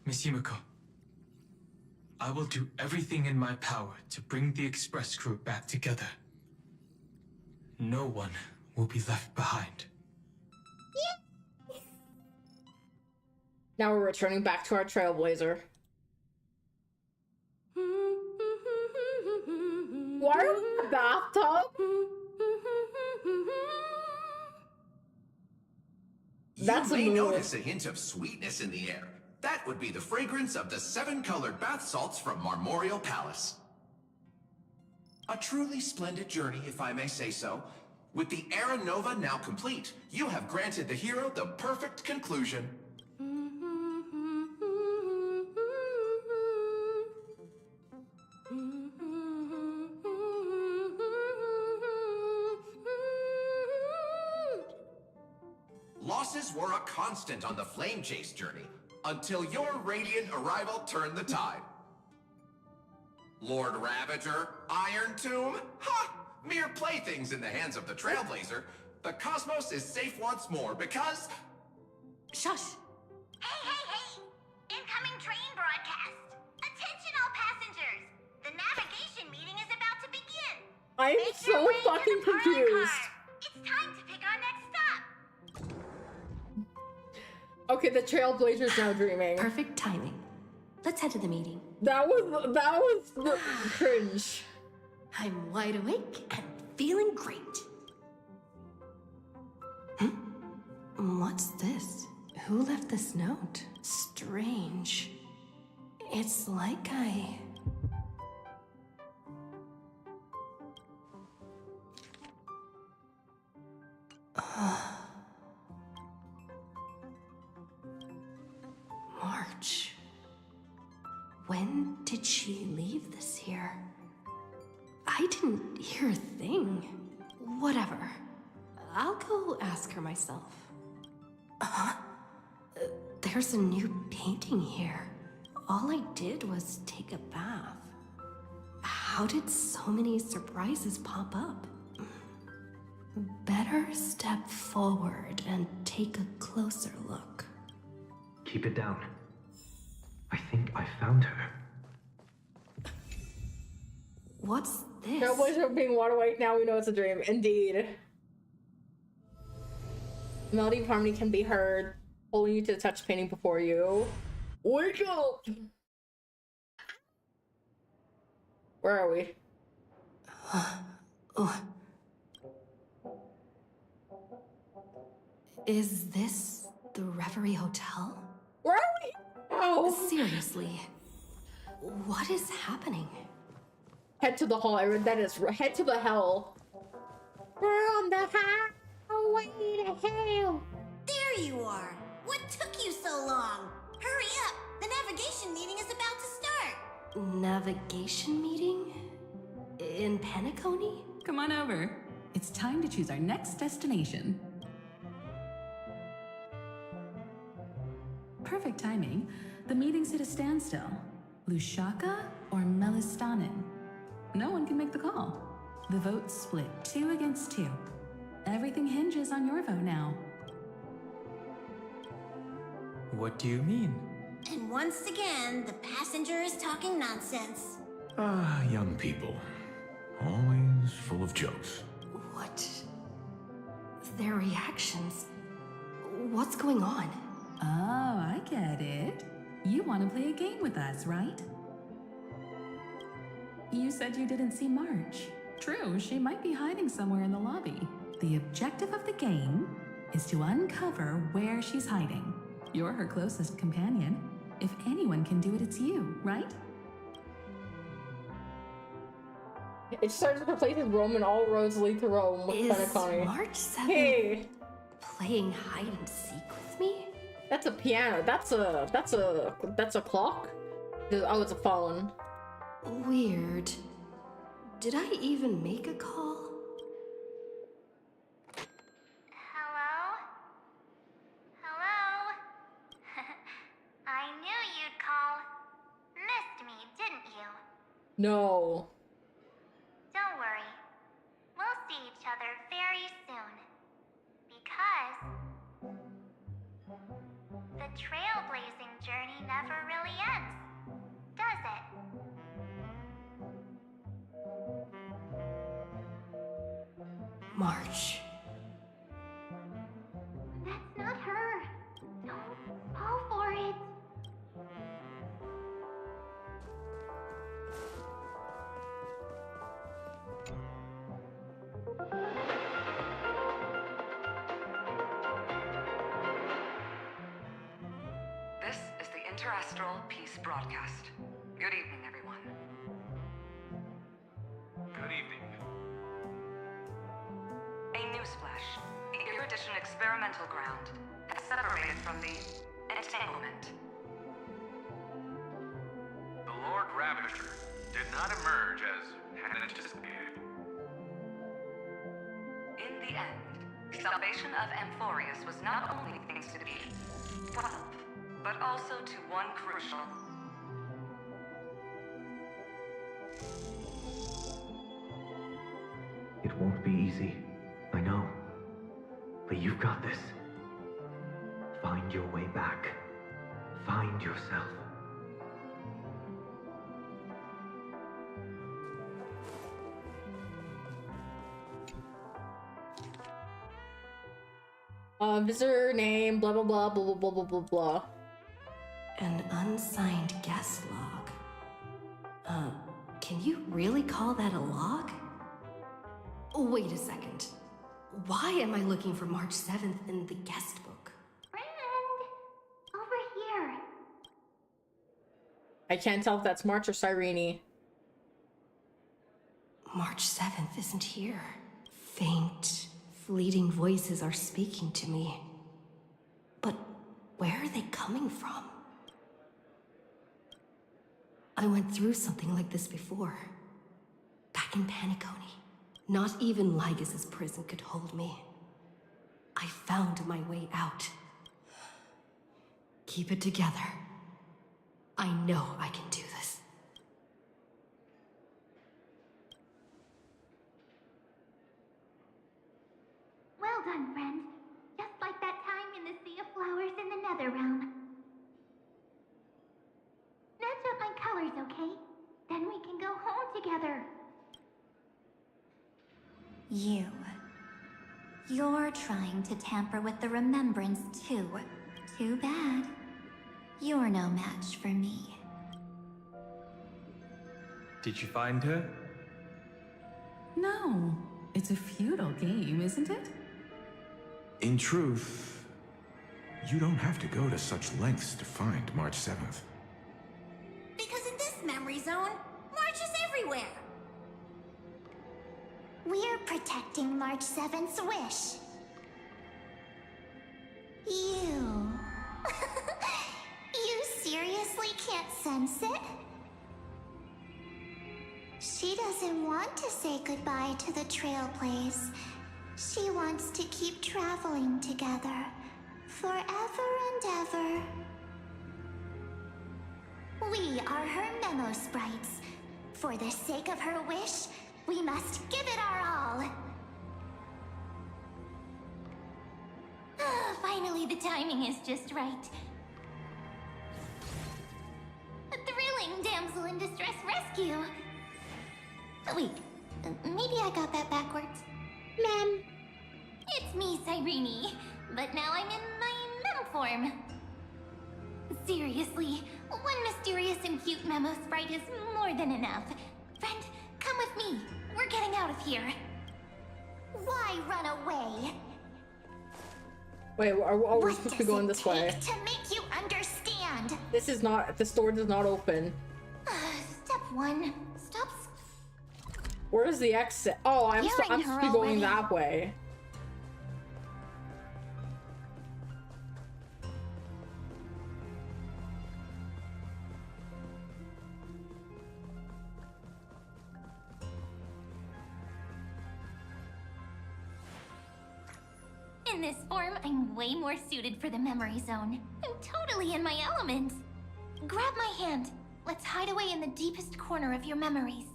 Miss Himiko, I will do everything in my power to bring the Express crew back together. No one will be left behind. Now we're returning back to our Trailblazer. Why are we in the bathtub? That's you may a mood. notice a hint of sweetness in the air. That would be the fragrance of the 7-colored bath salts from Marmorial Palace. A truly splendid journey, if I may say so. With the Era Nova now complete, you have granted the hero the perfect conclusion. Losses were a constant on the Flame Chase journey, until your radiant arrival turned the tide. Lord Ravager, Iron Tomb, ha! Mere playthings in the hands of the Trailblazer. The cosmos is safe once more because... Shush! Hey! Incoming train broadcast! Attention all passengers! The navigation meeting is about to begin! I'm Make your so way to fucking the parlor confused. car. It's time to pick our next stop! Okay, the Trailblazer's now dreaming. Perfect timing. Let's head to the meeting. That was cringe. I'm wide awake and feeling great. What's this? Who left this note? Strange. It's like I... March. When did she leave this here? I didn't hear a thing. Whatever. I'll go ask her myself. There's a new painting here. All I did was take a bath. How did so many surprises pop up? Better step forward and take a closer look. Keep it down. I think I found her. What's this? Cowboys are being water white. Now we know it's a dream. Indeed. Melody of harmony can be heard, pulling you to the touch painting before you. Wake up! Where are we? Is this the Reverie Hotel? Where are we? Oh. Seriously. What is happening? Head to the hall. I read that as head to the hell. We're on the highway to hell. There you are. What took you so long? Hurry up. The navigation meeting is about to start. Navigation meeting? In Penacony? Come on over. It's time to choose our next destination. Perfect timing. The meeting's at a standstill. Lushaka or Melistanen? No one can make the call. The vote's split 2 against 2. Everything hinges on your vote now. What do you mean? And once again, the passenger is talking nonsense. Young people. Always full of jokes. What? Their reactions. What's going on? Oh, I get it. You want to play a game with us, right? You said you didn't see March. True, she might be hiding somewhere in the lobby. The objective of the game is to uncover where she's hiding. You're her closest companion. If anyone can do it, it's you, right? It starts with the place in Rome and all roads lead to Rome with Penacony. Is March 7th hey, playing hide and seek with me? That's a piano. That's a clock. Oh, it's a phone. Weird. Did I even make a call? Hello? Hello? I knew you'd call. Missed me, didn't you? No. Don't worry. We'll see each other very soon. Because the trailblazing journey never really ends, does it? March. That's not her. Don't fall for it. This is the Interastral Peace Broadcast. Good evening, everyone. Good evening. A newsflash. The Erudition experimental ground has separated from the entanglement. The Lord Ravager did not emerge as had anticipated. In the end, the salvation of Amphorius was not only thanks to the 12, but also to one crucial. It won't be easy, I know. But you've got this. Find your way back. Find yourself. Visitor name, blah blah blah blah blah blah blah blah. An unsigned guest log. Can you really call that a log? Wait a second. Why am I looking for March 7th in the guest book? Friend, over here. I can't tell if that's March or Cyrene. March 7th isn't here. Faint, fleeting voices are speaking to me. But where are they coming from? I went through something like this before. Back in Paniconi. Not even Lygus' prison could hold me. I found my way out. Keep it together. I know I can do this. Well done, friend. Just like that time in the Sea of Flowers in the Nether Realm. Match up my colors, okay? Then we can go home together. You're trying to tamper with the remembrance too. Too bad. You're no match for me. Did you find her? No. It's a futile game, isn't it? In truth, you don't have to go to such lengths to find March 7th. Because in this memory zone, March is everywhere. We're protecting March 7th's wish. You... You seriously can't sense it? She doesn't want to say goodbye to the Trailblaze. She wants to keep traveling together. Forever and ever. We are her memo sprites. For the sake of her wish, we must give it our all. Finally, the timing is just right. A thrilling damsel in distress rescue. Wait, maybe I got that backwards. Mem. It's me, Cyrene. But now I'm in my mem form. Seriously, one mysterious and cute memo sprite is more than enough. Friend, come with me. We're getting out of here. Why run away? Wait, we're supposed to be going this way. To make you understand. This is not, this door does not open. Step 1. Stop. Where's the exit? Oh, I'm supposed to be going that way. In this form, I'm way more suited for the memory zone. I'm totally in my element. Grab my hand. Let's hide away in the deepest corner of your memories.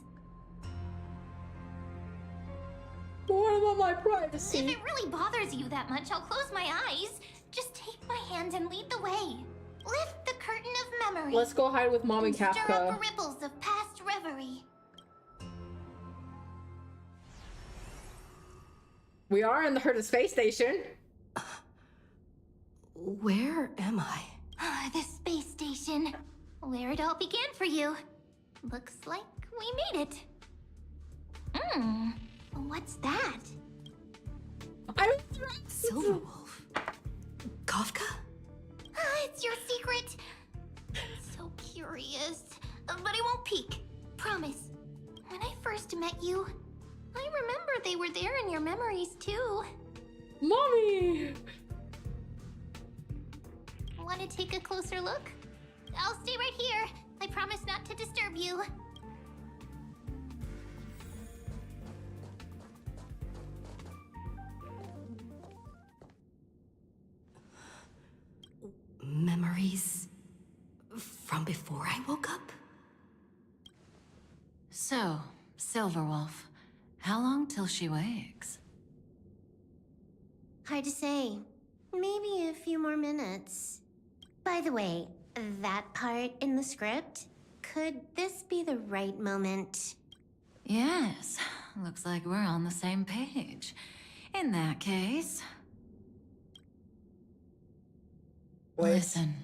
What about my privacy? If it really bothers you that much, I'll close my eyes. Just take my hand and lead the way. Lift the curtain of memory. Let's go hide with Mom and Stir Kafka. up ripples of past reverie. We are in the Herta space station. Where am I? The space station. Where it all began for you. Looks like we made it. What's that? Silverwolf. Kafka? It's your secret. So curious. But I won't peek. Promise. When I first met you, I remember they were there in your memories too. Mommy! Want to take a closer look? I'll stay right here. I promise not to disturb you. Memories from before I woke up? So, Silverwolf, how long till she wakes? Hard to say. Maybe a few more minutes. By the way, that part in the script, could this be the right moment? Yes, looks like we're on the same page. In that case... Listen.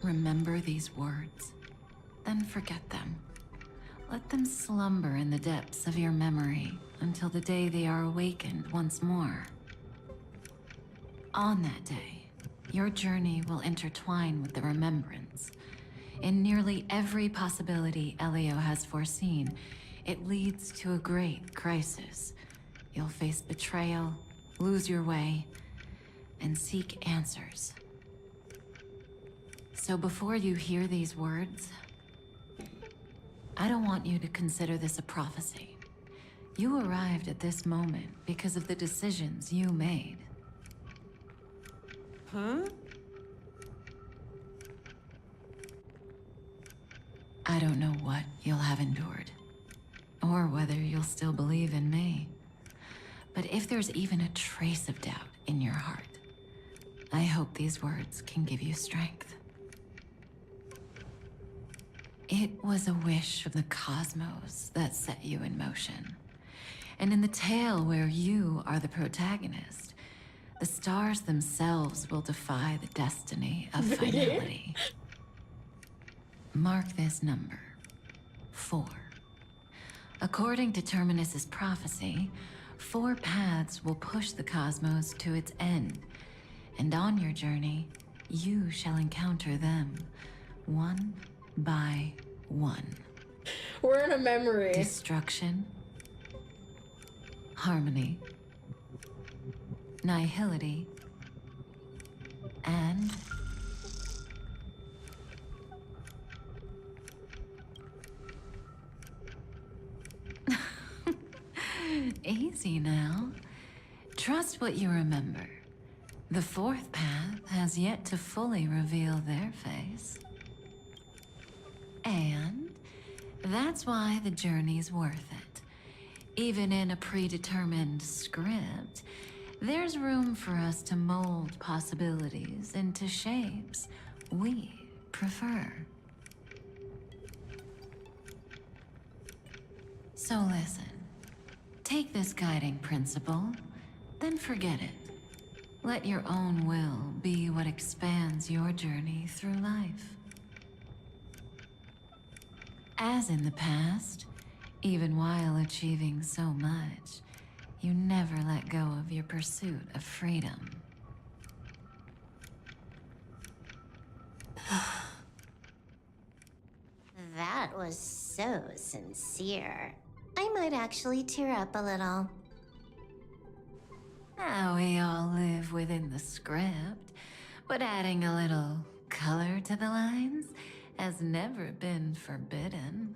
Remember these words. then forget them. Let them slumber in the depths of your memory until the day they are awakened once more. On that day, your journey will intertwine with the remembrance. In nearly every possibility Elio has foreseen, it leads to a great crisis. You'll face betrayal, lose your way, and seek answers. So before you hear these words, I don't want you to consider this a prophecy. You arrived at this moment because of the decisions you made. Huh? I don't know what you'll have endured, or whether you'll still believe in me. But if there's even a trace of doubt in your heart, I hope these words can give you strength. It was a wish of the cosmos that set you in motion. And in the tale where you are the protagonist, the stars themselves will defy the destiny of finality. Mark this number, 4. According to Terminus's prophecy, 4 paths will push the cosmos to its end, and on your journey, you shall encounter them, one by one. We're in a memory. Destruction, harmony, nihility, and easy now. Trust what you remember. The 4th path has yet to fully reveal their face. And that's why the journey's worth it. Even in a predetermined script, there's room for us to mold possibilities into shapes we prefer. So listen. Take this guiding principle, then forget it. Let your own will be what expands your journey through life. As in the past, even while achieving so much, you never let go of your pursuit of freedom. That was so sincere. I might actually tear up a little. Now we all live within the script, but adding a little color to the lines has never been forbidden.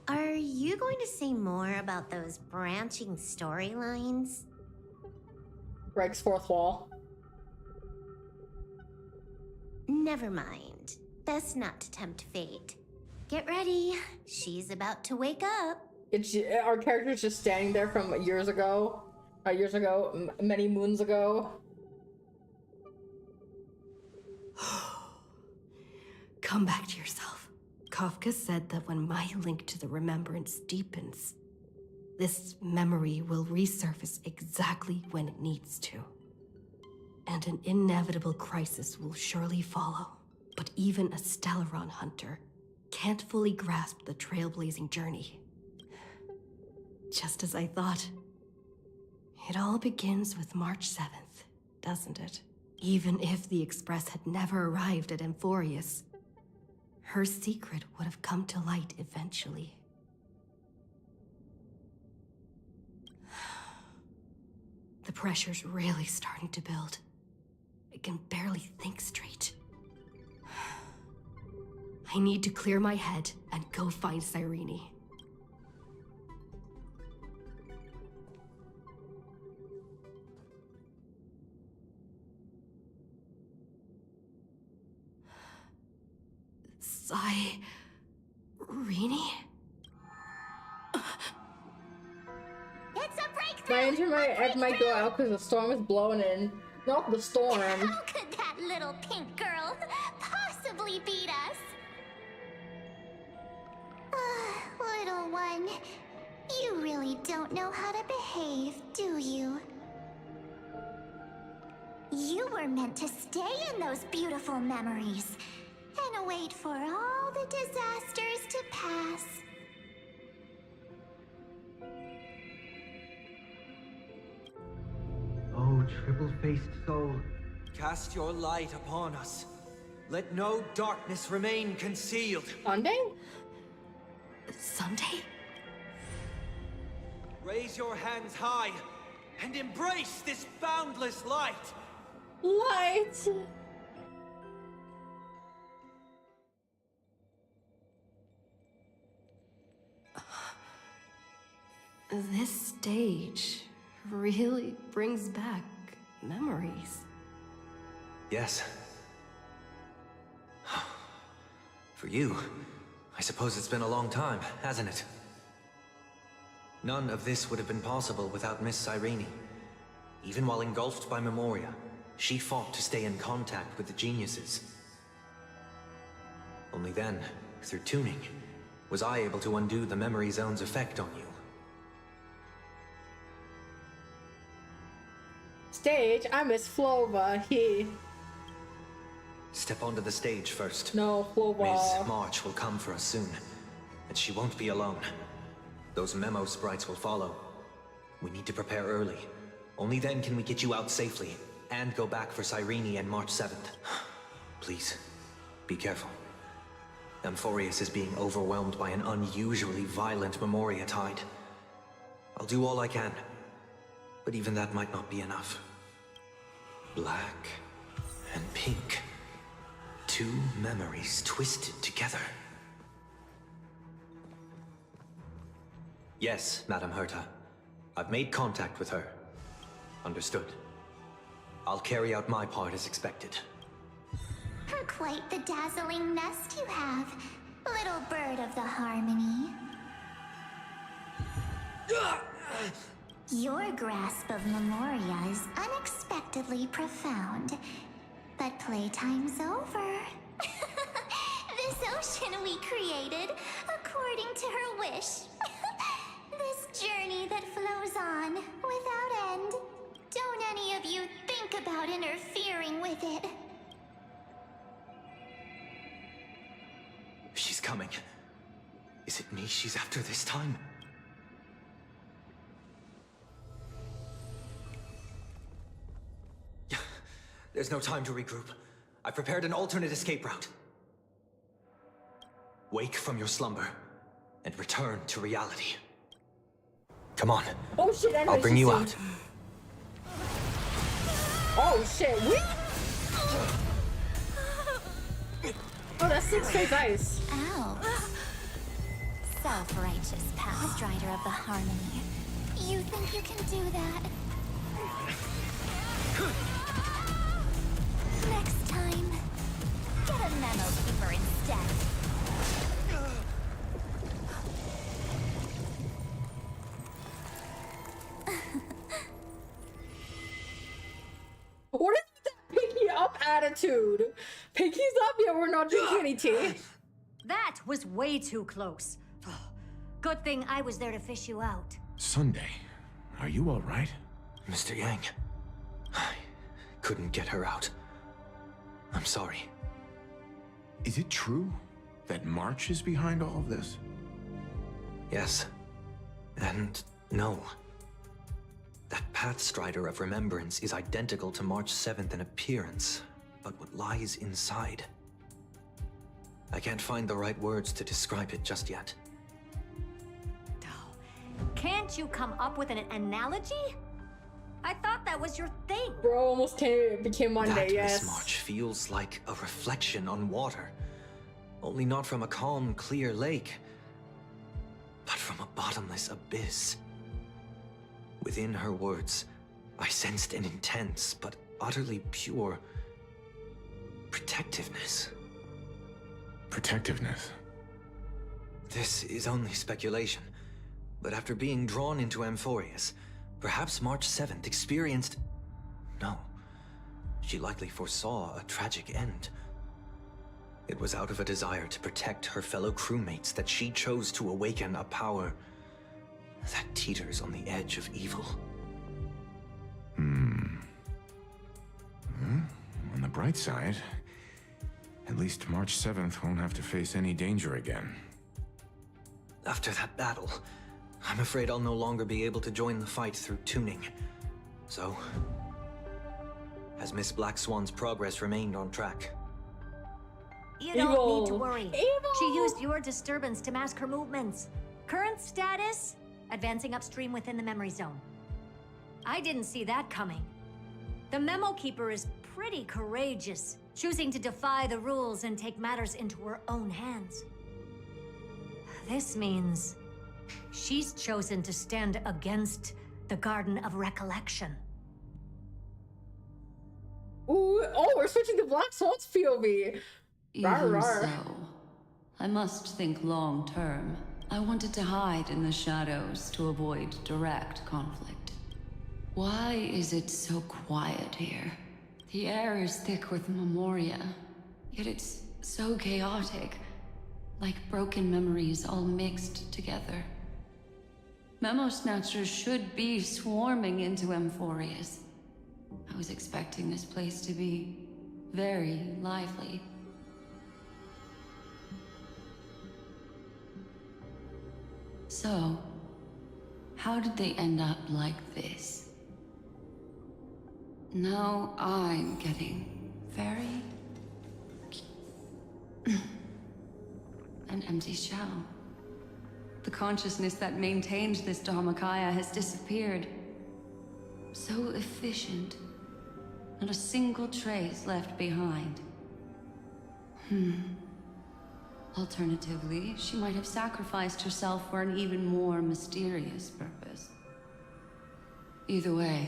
Are you going to say more about those branching storylines? Greg's 4th wall. Never mind. Best not to tempt fate. Get ready. She's about to wake up. It's our character's just standing there from years ago, many moons ago. Come back to yourself. Kafka said that when my link to the remembrance deepens, this memory will resurface exactly when it needs to. And an inevitable crisis will surely follow. But even a Stellaron hunter can't fully grasp the trailblazing journey. Just as I thought. It all begins with March 7th, doesn't it? Even if the Express had never arrived at Amphorius, her secret would have come to light eventually. The pressure's really starting to build. I can barely think straight. I need to clear my head and go find Cyrene. Cyrene? It's a breakthrough! My internet might go out because the storm is blowing in. Not the storm. How could that little pink girl possibly beat us? Little one, you really don't know how to behave, do you? You were meant to stay in those beautiful memories. And gonna wait for all the disasters to pass. Oh, triple-faced soul. Cast your light upon us. Let no darkness remain concealed. Sunday? Sunday? Raise your hands high and embrace this boundless light. Light! This stage really brings back memories. Yes. For you, I suppose it's been a long time, hasn't it? None of this would have been possible without Miss Cyrene. Even while engulfed by Memoria, she fought to stay in contact with the geniuses. Only then, through tuning, was I able to undo the memory zone's effect on you. Stage, I miss Flova. Step onto the stage first. No, Flova. Ms. March will come for us soon, and she won't be alone. Those memo sprites will follow. We need to prepare early. Only then can we get you out safely, and go back for Cyrene and March 7th. Please, be careful. Amphorius is being overwhelmed by an unusually violent Memoria tide. I'll do all I can, but even that might not be enough. Black and pink. Two memories twisted together. Yes, Madam Herta. I've made contact with her. Understood. I'll carry out my part as expected. Quite the dazzling nest you have, little bird of the Harmony. Your grasp of Memoria is unexpectedly profound. But playtime's over. This ocean we created, according to her wish. This journey that flows on, without end. Don't any of you think about interfering with it. She's coming. Is it me she's after this time? There's no time to regroup. I've prepared an alternate escape route. Wake from your slumber and return to reality. Come on. Oh shit, I'll bring you out. Oh shit, oh, that's six-face ice. Ow. Self-righteous past rider of the Harmony. You think you can do that? Next time, get a memo keeper instead. What is that picky up attitude? Picky's up, yet we're not drinking any tea. That was way too close. Good thing I was there to fish you out. Sunday, are you all right? Mr. Yang, I couldn't get her out. I'm sorry. Is it true that March is behind all of this? Yes. And no. That Pathstrider of Remembrance is identical to March 7th in appearance, but what lies inside? I can't find the right words to describe it just yet. Can't you come up with an analogy? I thought that was your thing. Bro almost became Monday, that yes. Miss March feels like a reflection on water. Only not from a calm, clear lake, but from a bottomless abyss. Within her words, I sensed an intense but utterly pure protectiveness. Protectiveness? This is only speculation, but after being drawn into Amphorius, perhaps March 7th experienced... No, she likely foresaw a tragic end. It was out of a desire to protect her fellow crewmates that she chose to awaken a power that teeters on the edge of evil. On the bright side, At least March 7th won't have to face any danger again. After that battle, I'm afraid I'll no longer be able to join the fight through tuning. So, has Miss Black Swan's progress remained on track? You don't need to worry. She used your disturbance to mask her movements. Current status? Advancing upstream within the memory zone. I didn't see that coming. The Memo Keeper is pretty courageous, choosing to defy the rules and take matters into her own hands. This means she's chosen to stand against the Garden of Recollection. Ooh, oh, we're switching to Black Swan's POV. Even so, I must think long term. I wanted to hide in the shadows to avoid direct conflict. Why is it so quiet here? The air is thick with memoria, yet it's so chaotic, like broken memories all mixed together. Memo Snatchers should be swarming into Amphorius. I was expecting this place to be very lively. So, how did they end up like this? Now I'm getting very... an empty shell. The consciousness that maintained this Dharmakaya has disappeared. So efficient. Not a single trace left behind. Alternatively, she might have sacrificed herself for an even more mysterious purpose. Either way,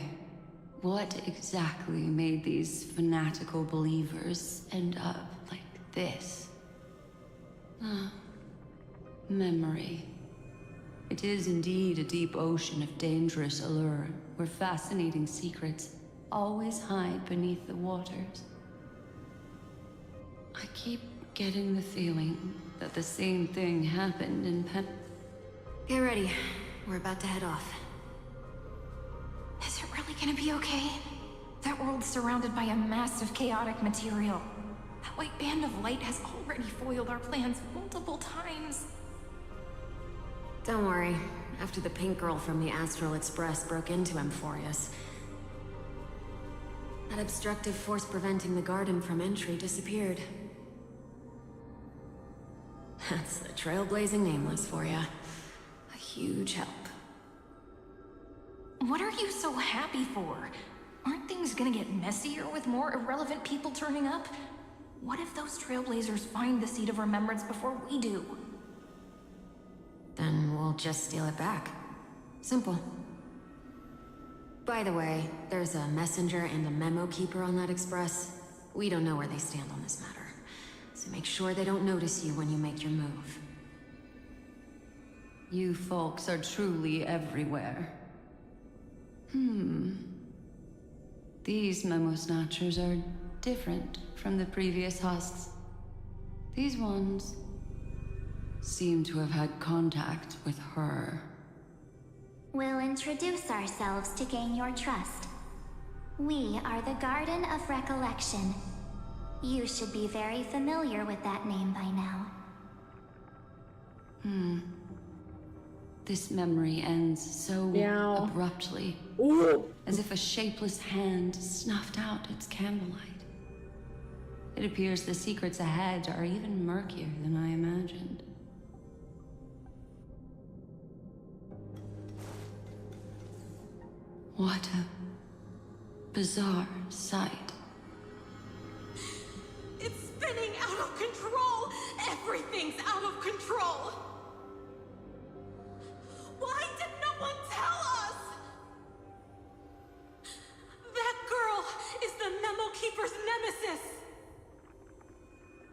what exactly made these fanatical believers end up like this? Memory. It is indeed a deep ocean of dangerous allure, where fascinating secrets always hide beneath the waters. I keep getting the feeling that the same thing happened in Get ready. We're about to head off. Is it really gonna be okay? That world's surrounded by a massive chaotic material. That white band of light has already foiled our plans multiple times. Don't worry. After the pink girl from the Astral Express broke into Amphorius, that obstructive force preventing the garden from entry disappeared. That's the trailblazing nameless for ya. A huge help. What are you so happy for? Aren't things gonna get messier with more irrelevant people turning up? What if those trailblazers find the seed of remembrance before we do? Then we'll just steal it back. Simple. By the way, there's a messenger and a memo keeper on that express. We don't know where they stand on this matter. So make sure they don't notice you when you make your move. You folks are truly everywhere. These Memo Snatchers are different from the previous husks. These ones seem to have had contact with her. We'll introduce ourselves to gain your trust. We are the Garden of Recollection. You should be very familiar with that name by now. This memory ends so abruptly. As if a shapeless hand snuffed out its candlelight. It appears the secrets ahead are even murkier than I imagined. What a bizarre sight. It's spinning out of control! Everything's out of control! Why did no one tell us? That girl is the Memo Keeper's nemesis!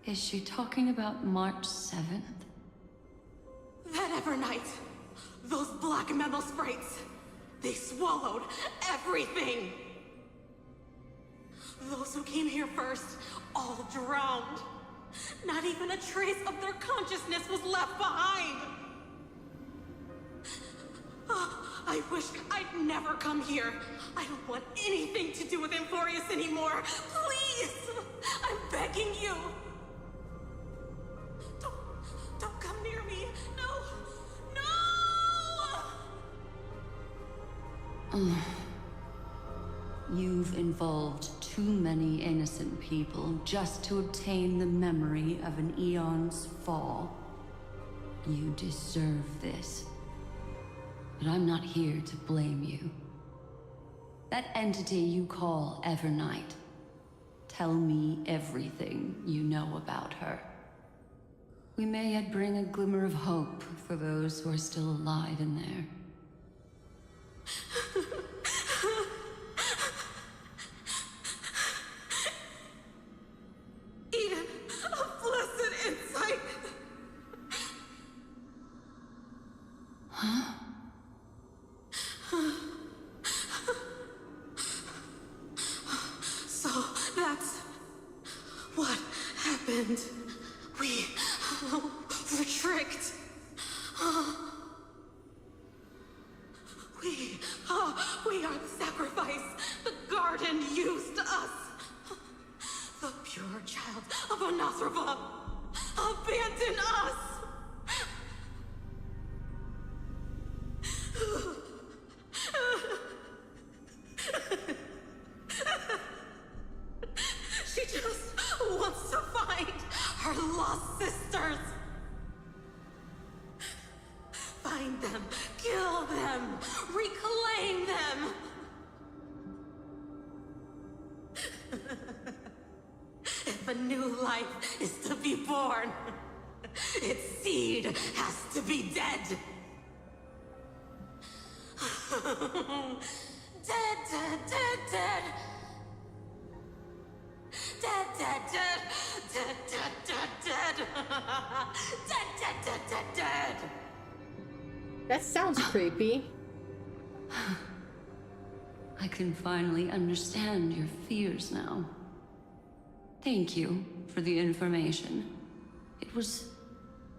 Is she talking about March 7th? That Evernight, those black Memo sprites, they swallowed everything! Those who came here first, all drowned. Not even a trace of their consciousness was left behind! I wish I'd never come here. I don't want anything to do with Amphorius anymore. Please! I'm begging you. You've involved too many innocent people just to obtain the memory of an eon's fall. You deserve this. But I'm not here to blame you. That entity you call Evernight. Tell me everything you know about her. We may yet bring a glimmer of hope for those who are still alive in there. Eden, a blessed insight! Huh? So that's what happened. We were tricked. We are the sacrifice the garden used us. The pure child of Anathrava abandoned us. She just wants to find her lost sisters. Find them, kill them, reclaim them. If a new life is to be born, its seed has to be dead. Dead, dead, dead, dead. Dead, dead, dead, dead, dead, dead, dead. Dead, dead, dead, dead, dead. That sounds creepy. I can finally understand your fears now. Thank you for the information. It was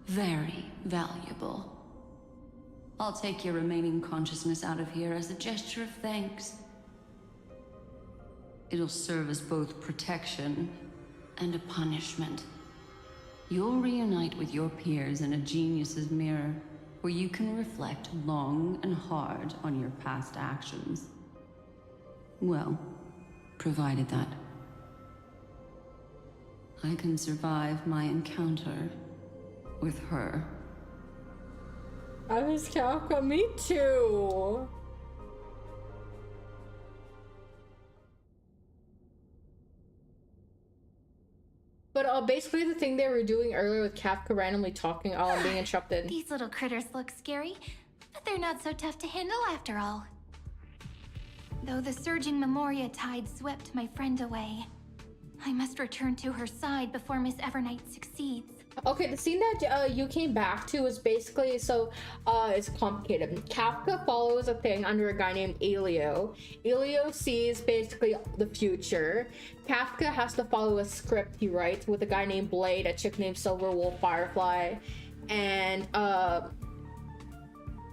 very valuable. I'll take your remaining consciousness out of here as a gesture of thanks. It'll serve as both protection and a punishment. You'll reunite with your peers in a genius's mirror, where you can reflect long and hard on your past actions. Well, provided that I can survive my encounter with her. I was Kafka, me too. But basically the thing they were doing earlier with Kafka randomly talking while I'm being interrupted. These little critters look scary, but they're not so tough to handle after all. Though the surging Memoria tide swept my friend away, I must return to her side before Miss Evernight succeeds. Okay, the scene that you came back to is basically, it's complicated. Kafka follows a thing under a guy named Elio. Elio sees basically the future. Kafka has to follow a script he writes with a guy named Blade, a chick named Silverwolf Firefly, and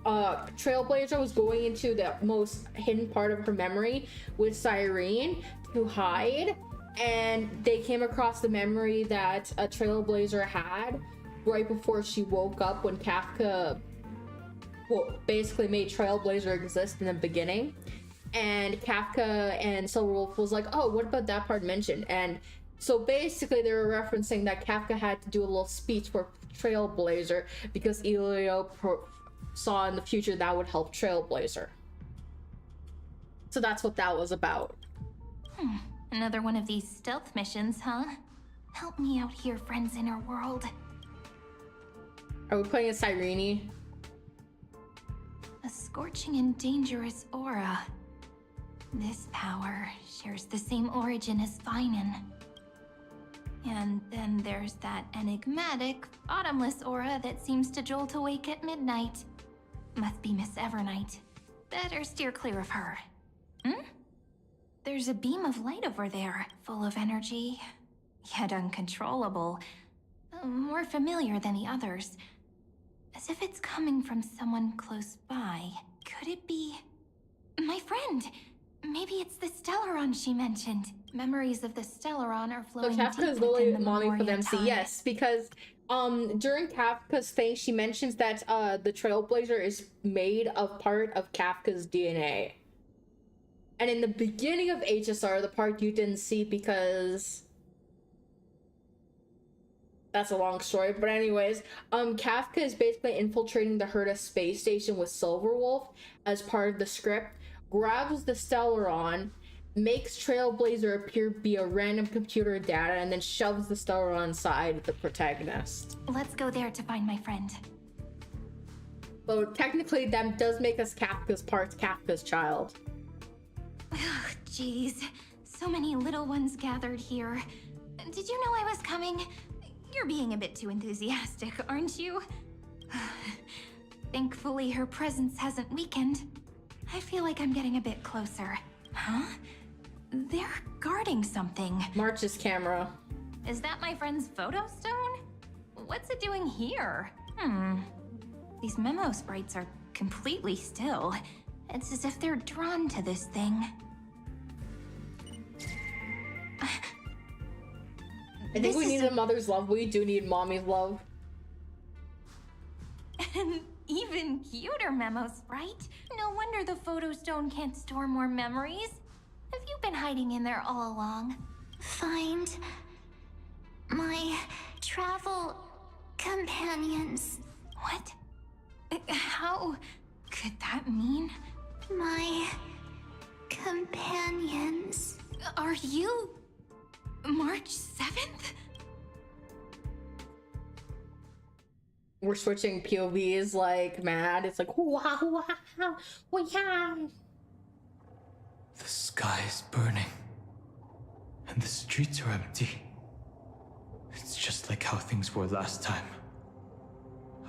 Trailblazer was going into the most hidden part of her memory with Cyrene to hide. And they came across the memory that a Trailblazer had right before she woke up, when Kafka basically made Trailblazer exist in the beginning. And Kafka and Silverwolf was like, oh, what about that part mentioned? And so basically they were referencing that Kafka had to do a little speech for Trailblazer because Elio saw in the future that would help Trailblazer. So that's what that was about. Another one of these stealth missions, huh? Help me out here, friends in our world. Are we playing as Cyrene? A scorching and dangerous aura. This power shares the same origin as Feinen. And then there's that enigmatic, bottomless aura that seems to jolt awake at midnight. Must be Miss Evernight. Better steer clear of her. There's a beam of light over there, full of energy, yet uncontrollable. More familiar than the others. As if it's coming from someone close by. Could it be... my friend? Maybe it's the Stellaron she mentioned. Memories of the Stellaron are flowing deep Kafka's within literally the momming for them. Memoria Yes, because during Kafka's thing, she mentions that the Trailblazer is made of part of Kafka's DNA. And in the beginning of HSR, the part you didn't see because that's a long story, but anyways, Kafka is basically infiltrating the Herta space station with Silverwolf as part of the script, grabs the Stellaron, makes Trailblazer appear via random computer data, and then shoves the Stellaron inside the protagonist. Let's go there to find my friend. So technically that does make us Kafka's parts, Kafka's child. Ugh, jeez. So many little ones gathered here. Did you know I was coming? You're being a bit too enthusiastic, aren't you? Thankfully, her presence hasn't weakened. I feel like I'm getting a bit closer. Huh? They're guarding something. March's camera. Is that my friend's photo stone? What's it doing here? These memo sprites are completely still. It's as if they're drawn to this thing. I think we need a mother's love. We do need mommy's love. An even cuter memo sprite. No wonder the photo stone can't store more memories. Have you been hiding in there all along? Find my travel companions. What? How could that mean? My companions. Are you March 7th? We're switching POVs like mad. It's like wow, wow, wow. The sky is burning, and the streets are empty. It's just like how things were last time.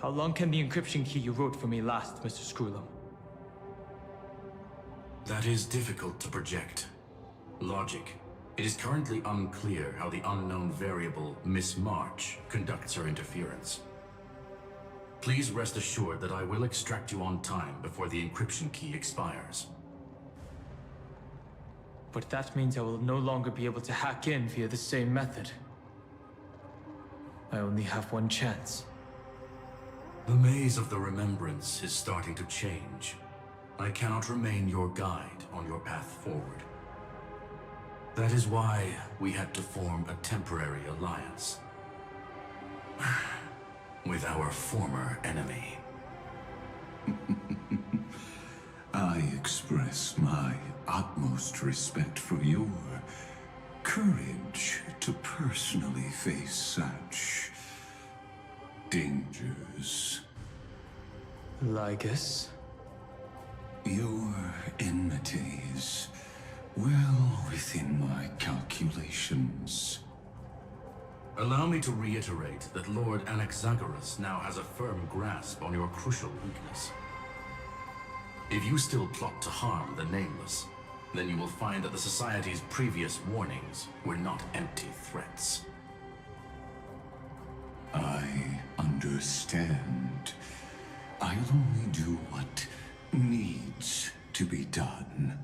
How long can the encryption key you wrote for me last, Mr. Screwlum? That is difficult to project. Logic. It is currently unclear how the unknown variable, Miss March, conducts her interference. Please rest assured that I will extract you on time before the encryption key expires. But that means I will no longer be able to hack in via the same method. I only have one chance. The maze of the remembrance is starting to change. I cannot remain your guide on your path forward. That is why we had to form a temporary alliance with our former enemy. I express my utmost respect for your courage to personally face such dangers. Lygus? Your enmities, well within my calculations. Allow me to reiterate that Lord Anaxagoras now has a firm grasp on your crucial weakness. If you still plot to harm the Nameless, then you will find that the Society's previous warnings were not empty threats. I understand. I'll only do what needs to be done.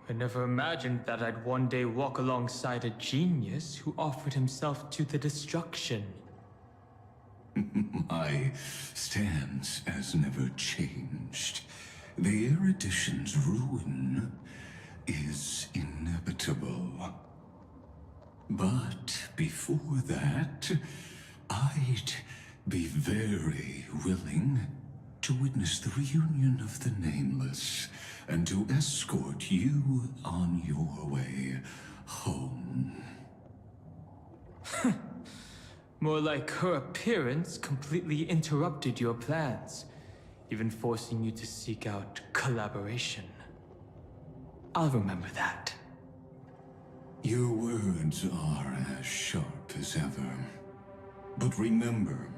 I never imagined that I'd one day walk alongside a genius who offered himself to the destruction. My stance has never changed. The erudition's ruin is inevitable. But before that, I'd be very willing to witness the reunion of the Nameless and to escort you on your way home. More like her appearance completely interrupted your plans, even forcing you to seek out collaboration. I'll remember that. Your words are as sharp as ever. But remember,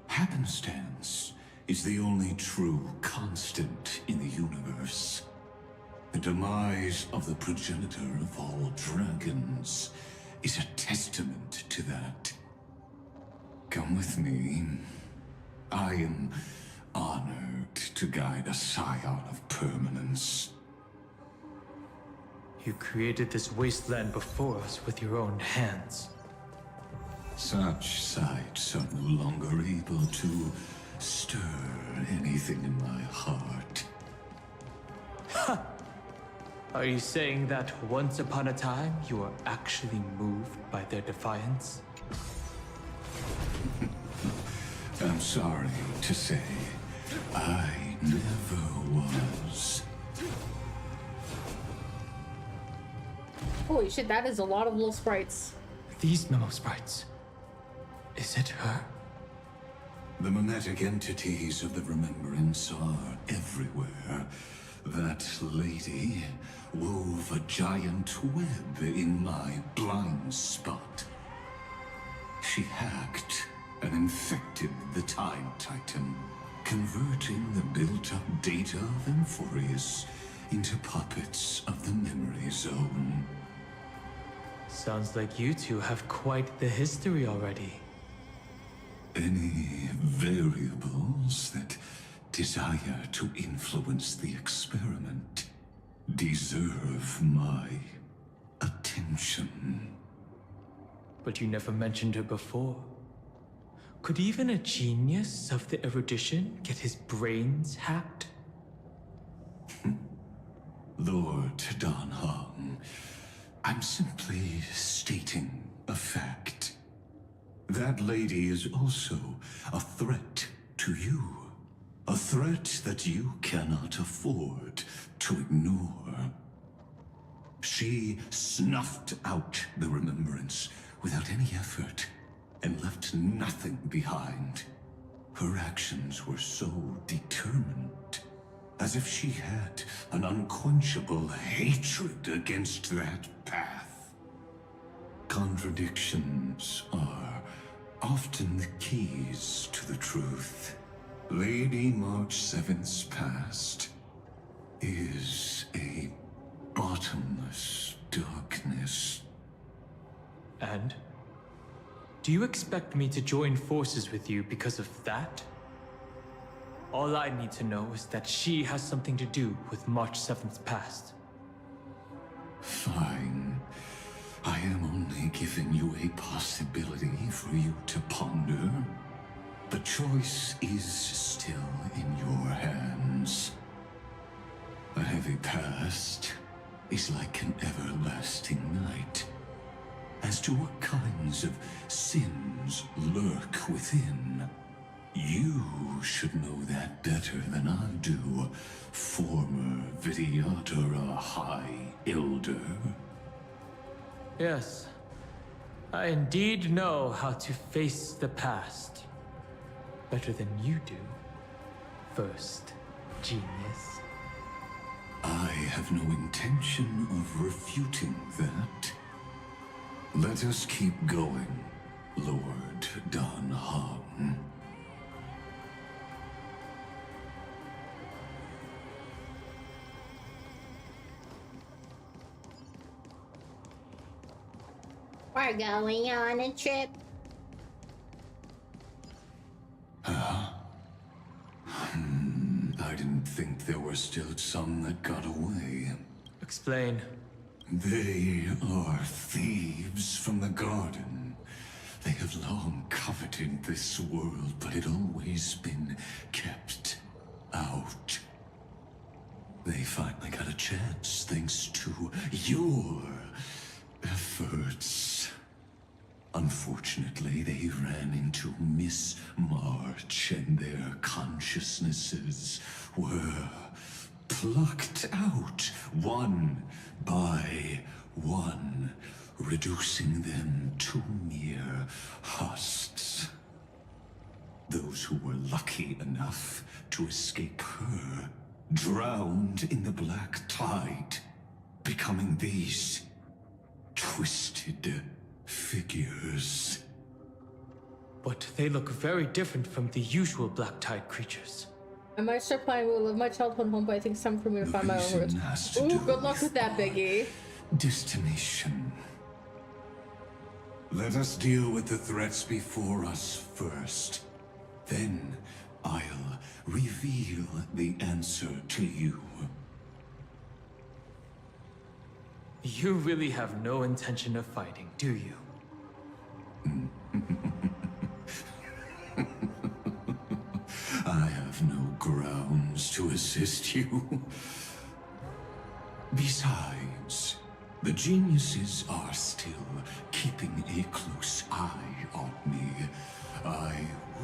happenstance is the only true constant in the universe. The demise of the progenitor of all dragons is a testament to that. Come with me. I am honored to guide a scion of permanence. You created this wasteland before us with your own hands. Such sights are no longer able to stir anything in my heart. Ha! Are you saying that once upon a time you were actually moved by their defiance? I'm sorry to say, I never was. Holy shit, that is a lot of little sprites. These memo sprites. Is it her? The mimetic entities of the remembrance are everywhere. That lady wove a giant web in my blind spot. She hacked and infected the Time Titan, converting the built-up data of Amphorius into puppets of the Memory Zone. Sounds like you two have quite the history already. Any variables that desire to influence the experiment deserve my attention. But you never mentioned her before. Could even a genius of the erudition get his brains hacked? Lord Dan Hong, I'm simply stating a fact. That lady is also a threat to you. A threat that you cannot afford to ignore. She snuffed out the remembrance without any effort and left nothing behind. Her actions were so determined, as if she had an unquenchable hatred against that path. Contradictions are often the keys to the truth. Lady March 7th's past is a bottomless darkness. And? Do you expect me to join forces with you because of that? All I need to know is that she has something to do with March 7th's past. Fine. I am only giving you a possibility for you to ponder. The choice is still in your hands. A heavy past is like an everlasting night. As to what kinds of sins lurk within, you should know that better than I do, former Vidyatara High Elder. Yes, I indeed know how to face the past. Better than you do, first genius. I have no intention of refuting that. Let us keep going, Lord Dan Hong. We're going on a trip. I didn't think there were still some that got away. Explain. They are thieves from the garden. They have long coveted this world, but it always been kept out. They finally got a chance thanks to your efforts. Unfortunately, they ran into Miss March, and their consciousnesses were plucked out one by one, reducing them to mere husks. Those who were lucky enough to escape her drowned in the black tide, becoming these twisted figures. But they look very different from the usual Black Tide creatures. I might start playing with much help on home, but I think it's time for me to find my own words. Ooh, good luck with that, Biggie. Destination. Let us deal with the threats before us first. Then I'll reveal the answer to you. You really have no intention of fighting, do you? resist you. Besides, the geniuses are still keeping a close eye on me. I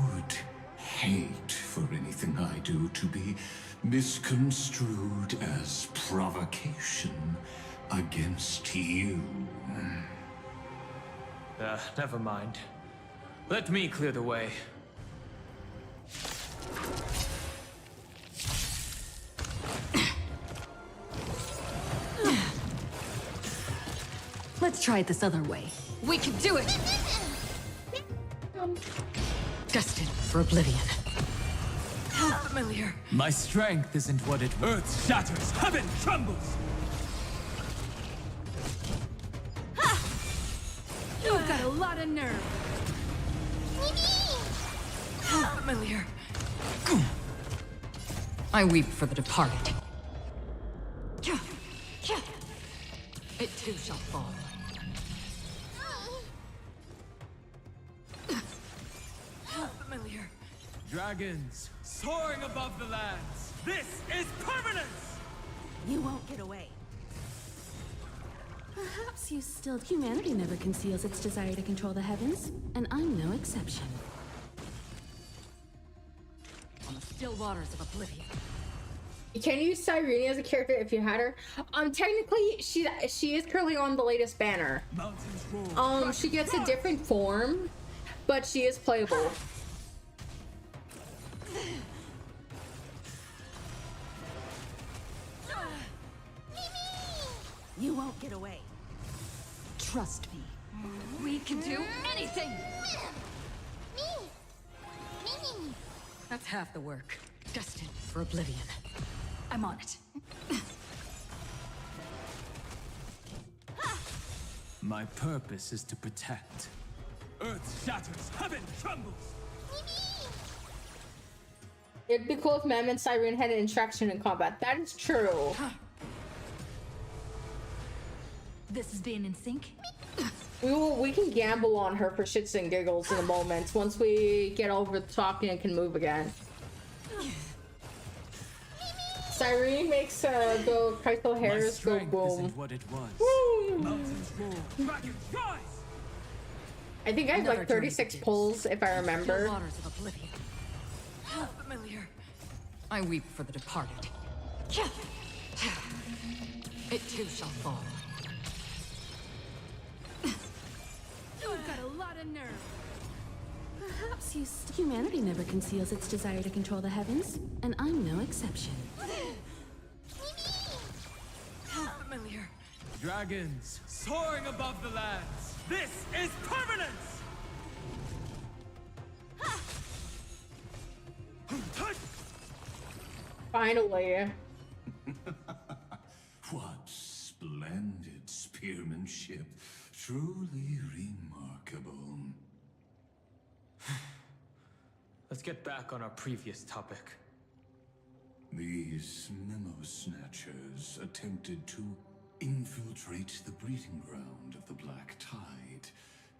would hate for anything I do to be misconstrued as provocation against you. Never mind. Let me clear the way. Let's try it this other way. We can do it! Destined for oblivion. How familiar. My strength isn't what it was. Earth shatters, heaven trembles! You've got a lot of nerve. How familiar. I weep for the departed. It too shall fall. How familiar. Dragons, soaring above the lands. This is permanence! You won't get away. Perhaps you still... Humanity never conceals its desire to control the heavens, and I'm no exception. On the still waters of oblivion. You can use Cyrene as a character if you had her. Technically, she is currently on the latest banner. She gets a different form, but she is playable. You won't get away. Trust me. We can do anything! That's half the work. Destined for oblivion. I'm on it. My purpose is to protect. Earth shatters, heaven trembles! It'd be cool if Mem and Cyrene had an interaction in combat. That is true. This is being in sync? We can gamble on her for shits and giggles in a moment once we get over the talking and can move again. Cyrene makes go crystal hairs go boom. What it was. Woo! I think I have like 36 pulls if I remember. Waters of oblivion. How familiar. I weep for the departed. It too shall fall. You've got a lot of nerve. Perhaps you... Humanity never conceals its desire to control the heavens, and I'm no exception. How familiar. Dragons, soaring above the lands. This is permanence! Finally. What splendid spearmanship. Truly remarkable. Let's get back on our previous topic. These memo snatchers attempted to infiltrate the breeding ground of the Black Tide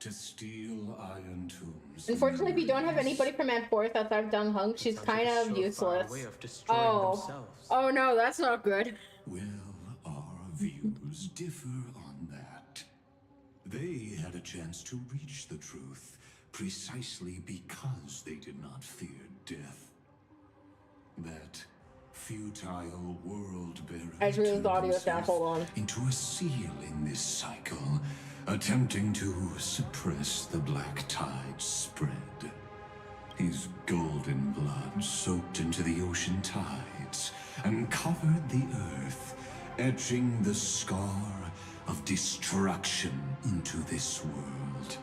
to steal Iron Tombs. Unfortunately, if you don't have anybody from Amphoris outside of Dung Hung, she's kind of useless. Oh no, that's not good. Well, our views differ on that. They had a chance to reach the truth precisely because they did not fear death. That futile world-bearer I just realized the audio is down. Hold on. into a seal in this cycle, attempting to suppress the Black Tide spread. His golden blood soaked into the ocean tides and covered the earth, etching the scar of destruction into this world.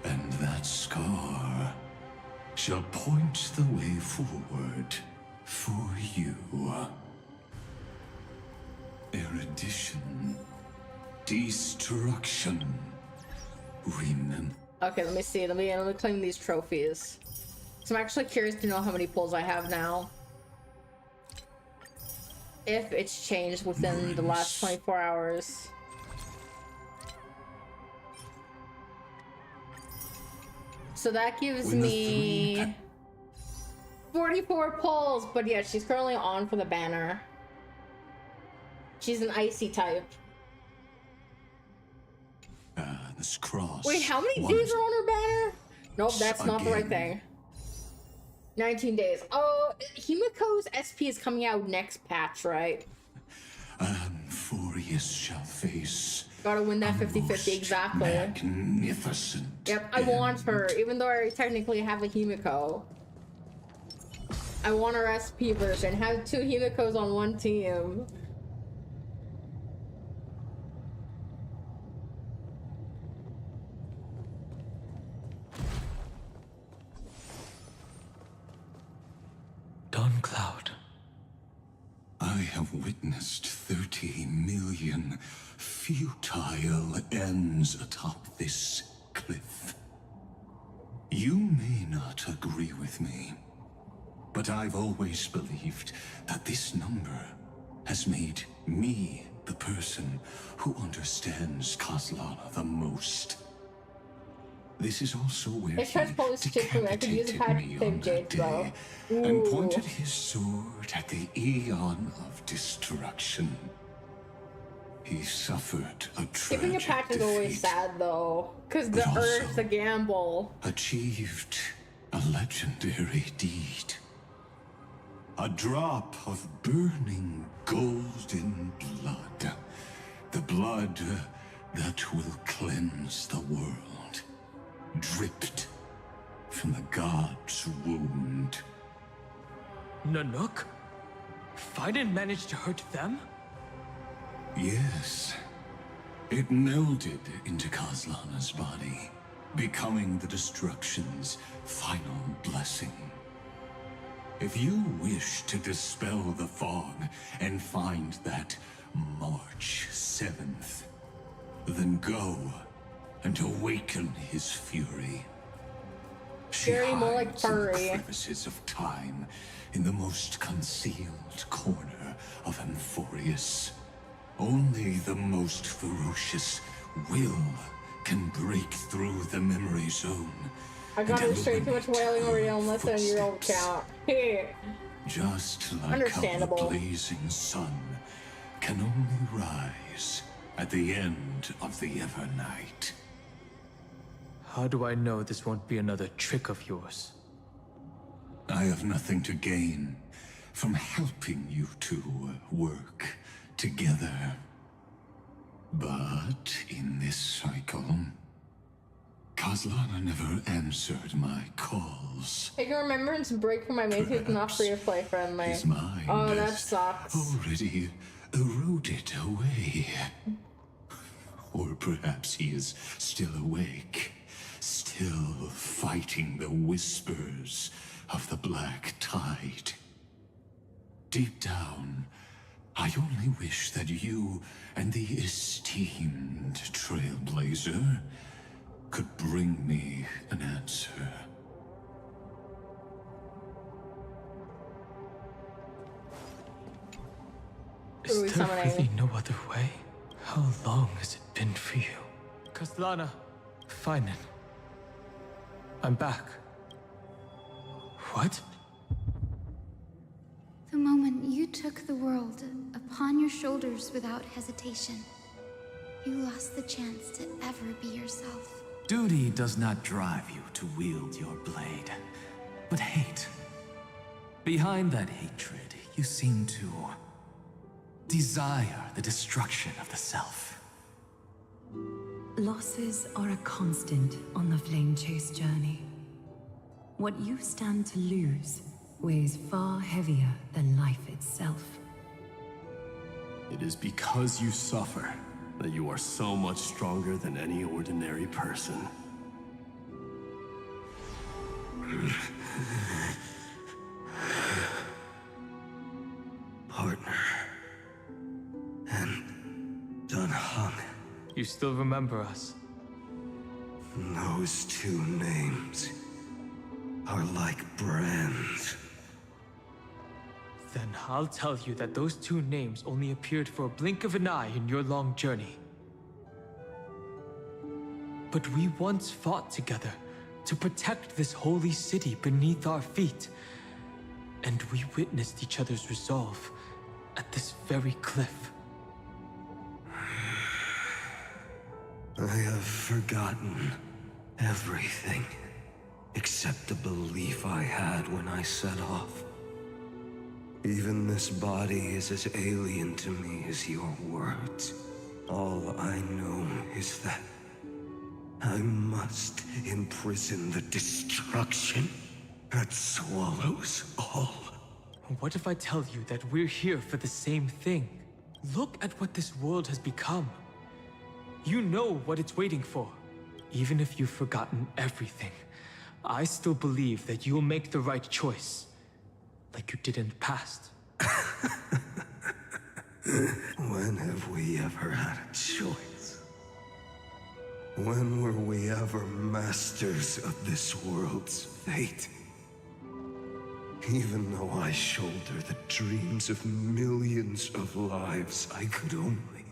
And that scar shall point the way forward for you. Erudition. Destruction. Remember. Okay, let me see. Let me claim these trophies. So I'm actually curious to know how many pulls I have now. If it's changed within the last 24 hours. So that gives me 44 pulls, but yeah, she's currently on for the banner. She's an icy type. This cross. Wait, how many days are on her banner? Nope, that's not the right thing. 19 days. Oh, Himiko's SP is coming out next patch, right? Furious shall face. Gotta win that 50-50, exactly. Magnificent. Yep, I want her, even though I technically have a Himiko. I want her SP version. Have 2 Himikos on one team. Dawn Cloud. I have witnessed 30 million futile ends atop this cliff. You may not agree with me, but I've always believed that this number has made me the person who understands Kozlana the most. This is also where he decapitated me on that day and pointed his sword at the Aeon of Destruction. He suffered a Skipping a tragic patch is always sad though, because the Earth's a gamble. Achieved a legendary deed. A drop of burning golden blood. The blood that will cleanse the world. Dripped from the god's wound. Nanook? Fiden managed to hurt them? Yes. It melded into Kozlana's body, becoming the destruction's final blessing. If you wish to dispel the fog and find that March 7th, then go and awaken his fury. She Fury, more like hides in the furry. crevices of time, in the most concealed corner of Amphorius. Only the most ferocious will can break through the memory zone. I got her straight too much wailing already on less than a year-old count. Just like Understandable. how the blazing sun can only rise at the end of the Evernight. How do I know this won't be another trick of yours? I have nothing to gain from helping you two work together. But in this cycle, Kozlana never answered my calls. Take a remembrance break from my main who's not free to play friendly. His mind Oh, that has sucks. already eroded away. Or perhaps he is still awake, still fighting the whispers of the Black Tide. Deep down, I only wish that you and the esteemed Trailblazer could bring me an answer. Is there really no other way? How long has it been for you? Kozlana, Finen. I'm back. What? The moment you took the world upon your shoulders without hesitation, you lost the chance to ever be yourself. Duty does not drive you to wield your blade, but hate. Behind that hatred, you seem to desire the destruction of the self. Losses are a constant on the Flame Chase journey. What you stand to lose weighs far heavier than life itself. It is because you suffer that you are so much stronger than any ordinary person. Partner. And Dunhung. You still remember us? Those two names are like brands. Then I'll tell you that those two names only appeared for a blink of an eye in your long journey. But we once fought together to protect this holy city beneath our feet. And we witnessed each other's resolve at this very cliff. I have forgotten everything except the belief I had when I set off. Even this body is as alien to me as your words. All I know is that I must imprison the destruction that swallows all. What if I tell you that we're here for the same thing? Look at what this world has become. You know what it's waiting for. Even if you've forgotten everything, I still believe that you'll make the right choice, like you did in the past. When have we ever had a choice? When were we ever masters of this world's fate? Even though I shoulder the dreams of millions of lives, I could only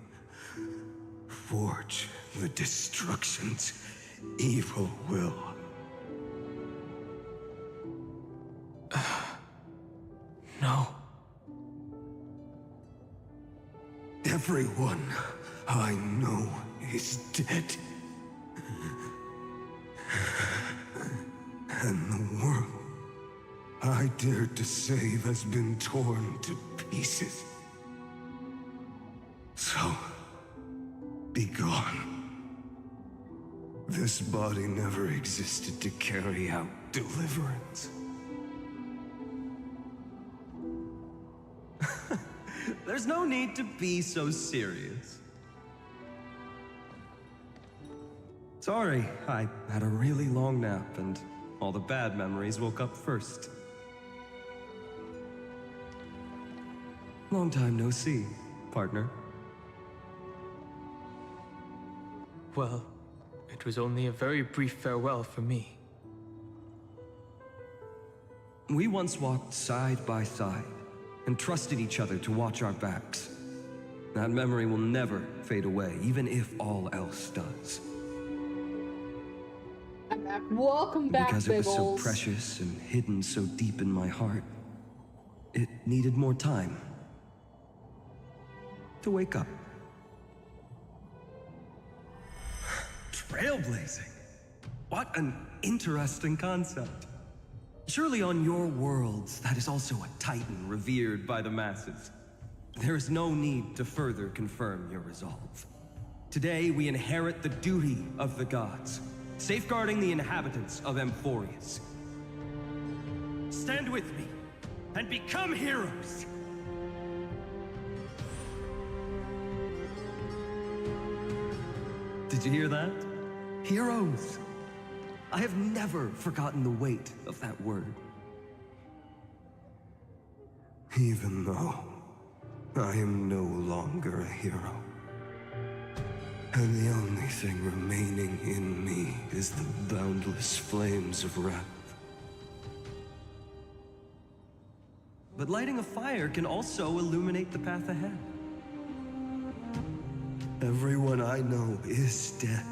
forge the destruction's evil will. No. Everyone I know is dead. And the world I dared to save has been torn to pieces. So, be gone. This body never existed to carry out deliverance. There's no need to be so serious. Sorry, I had a really long nap and all the bad memories woke up first. Long time no see, partner. Well, it was only a very brief farewell for me. We once walked side by side and trusted each other to watch our backs. That memory will never fade away, even if all else does. I'm back. Welcome back, Because it was so Biggles. precious and hidden so deep in my heart, it needed more time to wake up. Trailblazing. What an interesting concept. Surely on your worlds, that is also a titan revered by the masses. There is no need to further confirm your resolve. Today, we inherit the duty of the gods, safeguarding the inhabitants of Amphorius. Stand with me, and become heroes! Did you hear that? Heroes! I have never forgotten the weight of that word. Even though I am no longer a hero, and the only thing remaining in me is the boundless flames of wrath. But lighting a fire can also illuminate the path ahead. Everyone I know is dead.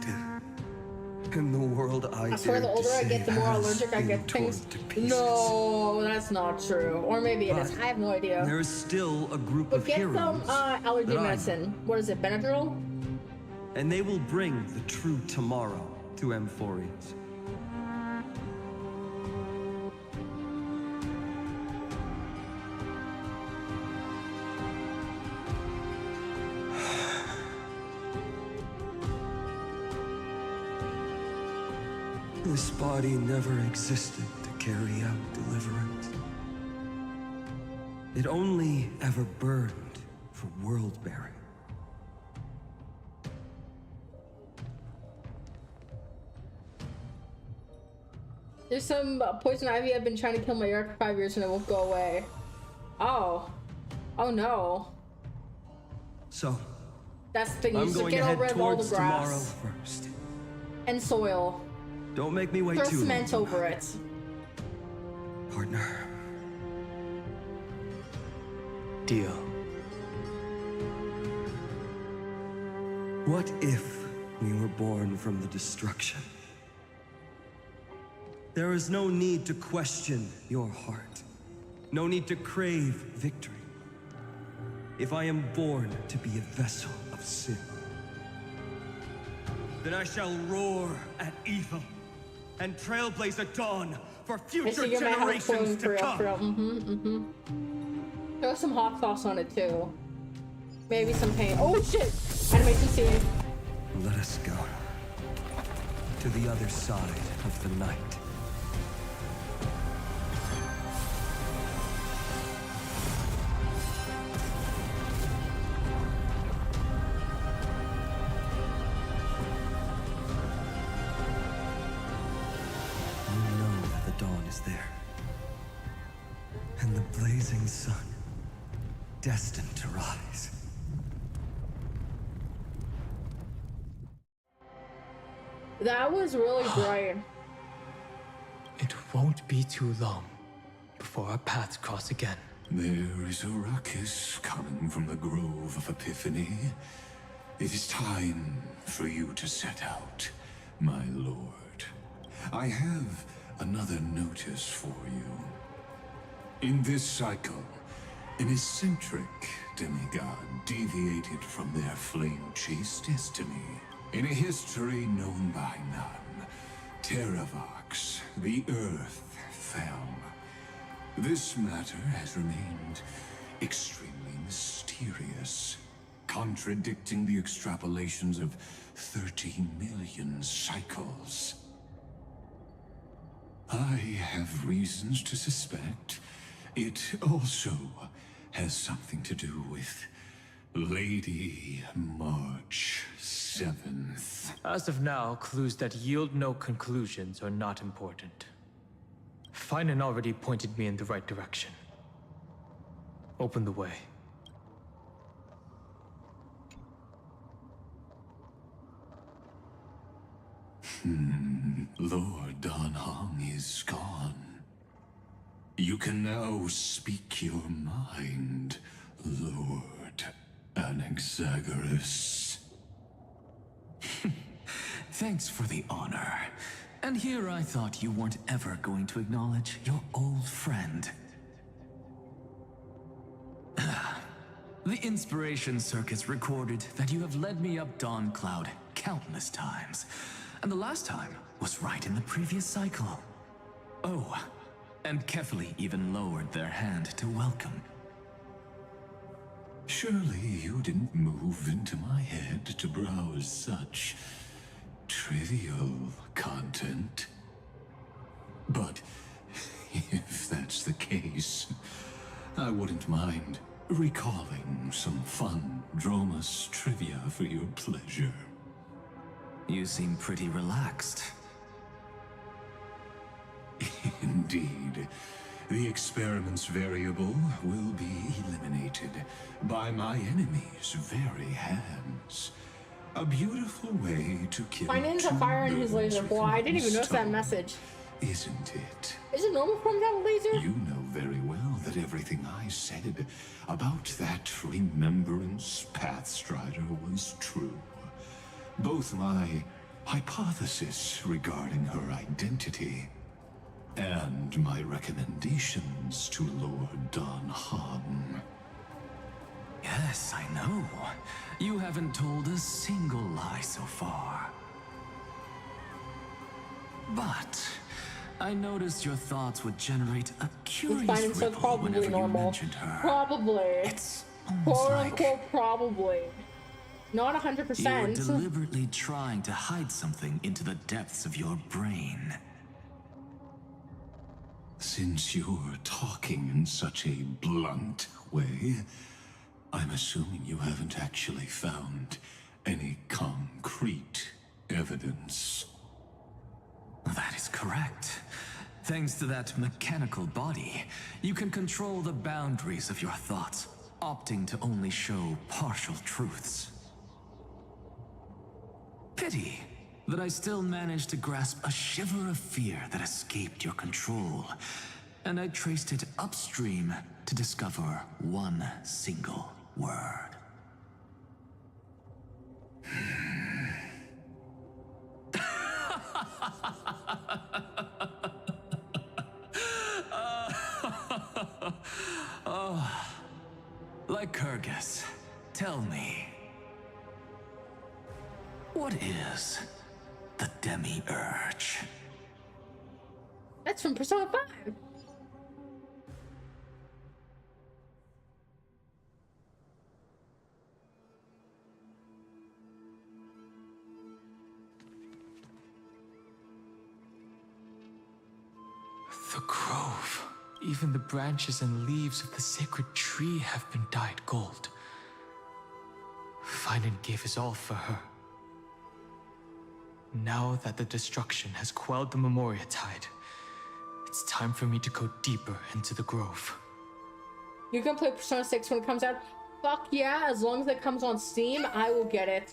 And the world I swear the dared older to I get, the save more has allergic I been get to torn things. to pieces. No, that's not true. Or maybe it is. I have no idea. There is still a group But of get heroes. some allergy that I know. medicine. What is it, Benadryl? And they will bring the true tomorrow to Amphorius. This body never existed to carry out deliverance. It only ever burned for world-bearing. There's some poison ivy. I've been trying to kill my yard for 5 years and it won't go away. Oh. Oh no. So, That's the thing. You I'm should going get to all head rid of all the towards tomorrow grass first. and soil. Don't make me wait Throw too long. cement over it. Partner. Deal. What if we were born from the destruction? There is no need to question your heart. No need to crave victory. If I am born to be a vessel of sin, then I shall roar at evil and trailblaze a dawn for future generations to come. Throw some hot sauce on it too. Maybe some paint. Oh shit! Animation scene. Let us go to the other side of the night. You know that the dawn is there, and the blazing sun destined to rise. That was really bright. It won't be too long before our paths cross again. There is a ruckus coming from the Grove of Epiphany. It is time for you to set out, my lord. I have another notice for you. In this cycle, an eccentric demigod deviated from their flame-chased destiny. In a history known by none, Terravox, the Earth, fell. This matter has remained extremely mysterious, contradicting the extrapolations of 13 million cycles. I have reasons to suspect it also has something to do with Lady March 7th. As of now, clues that yield no conclusions are not important. Finan already pointed me in the right direction. Open the way. Lord Dan Heng is gone. You can now speak your mind, Lord Anaxagoras. Thanks for the honor. And here I thought you weren't ever going to acknowledge your old friend. The Inspiration Circus recorded that you have led me up Dawn Cloud countless times. And the last time was right in the previous cycle. Oh, and Kefali even lowered their hand to welcome. Surely you didn't move into my head to browse such trivial content. But if that's the case, I wouldn't mind recalling some fun Dromus trivia for your pleasure. You seem pretty relaxed. Indeed. The experiment's variable will be eliminated by my enemy's very hands. A beautiful way to kill Finan's a fire in his laser. Boy, I didn't even notice that message. Isn't it? Is it normal from that laser? You know very well that everything I said about that Remembrance Pathstrider was true. Both my hypothesis regarding her identity and my recommendations to Lord Dan Heng. Yes, I know. You haven't told a single lie so far. But I noticed your thoughts would generate a curious ripple whenever you mentioned her. Probably. It's almost like probably. Not 100%. you were deliberately trying to hide something into the depths of your brain. Since you're talking in such a blunt way, I'm assuming you haven't actually found any concrete evidence. That is correct. Thanks to that mechanical body, you can control the boundaries of your thoughts, opting to only show partial truths. Pity that I still managed to grasp a shiver of fear that escaped your control, and I traced it upstream to discover one single word. Oh, Lycurgus, tell me, what is the demi-urge? That's from Persona 5. The grove. Even the branches and leaves of the sacred tree have been dyed gold. Finan gave his all for her. Now that the destruction has quelled the Memoria tide, it's time for me to go deeper into the grove. You can play Persona 6 when it comes out. Fuck yeah, as long as it comes on Steam, I will get it.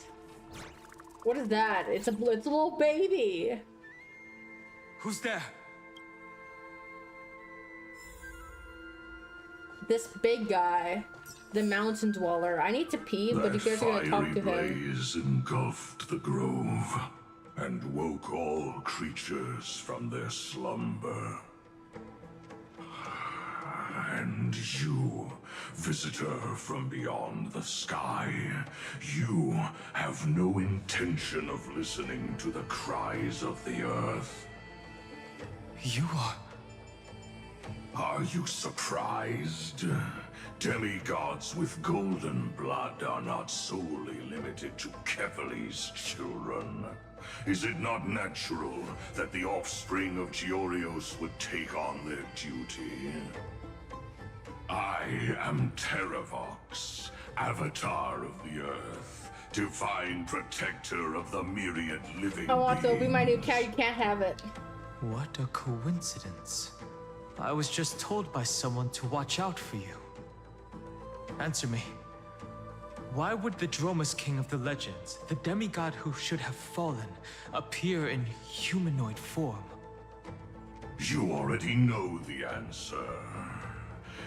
What is that? It's a little baby. Who's there? This big guy, the mountain dweller. I need to pee, but you guys are gonna talk to him. Blaze engulfed the grove and woke all creatures from their slumber. And you, visitor from beyond the sky, you have no intention of listening to the cries of the earth. You are... Are you surprised? Demigods with golden blood are not solely limited to Kefali's children. Is it not natural that the offspring of Georios would take on their duty? I am Terravox, Avatar of the Earth, divine protector of the myriad living I want to be beings. my new cat, you can't have it. What a coincidence. I was just told by someone to watch out for you. Answer me. Why would the Dromus King of the Legends, the demigod who should have fallen, appear in humanoid form? You already know the answer.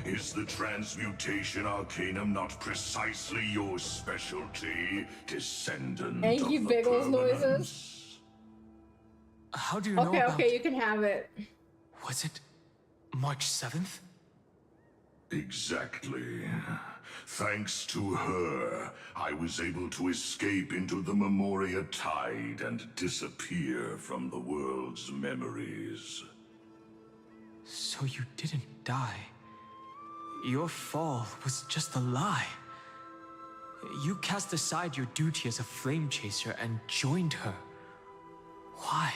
Is the transmutation arcanum not precisely your specialty, descendant Thank of you, the Biggles permanence? noises. How do you know about... Okay, you can have it. Was it March 7th? Exactly. Thanks to her, I was able to escape into the Memoria tide and disappear from the world's memories. So you didn't die. Your fall was just a lie. You cast aside your duty as a flame chaser and joined her. Why?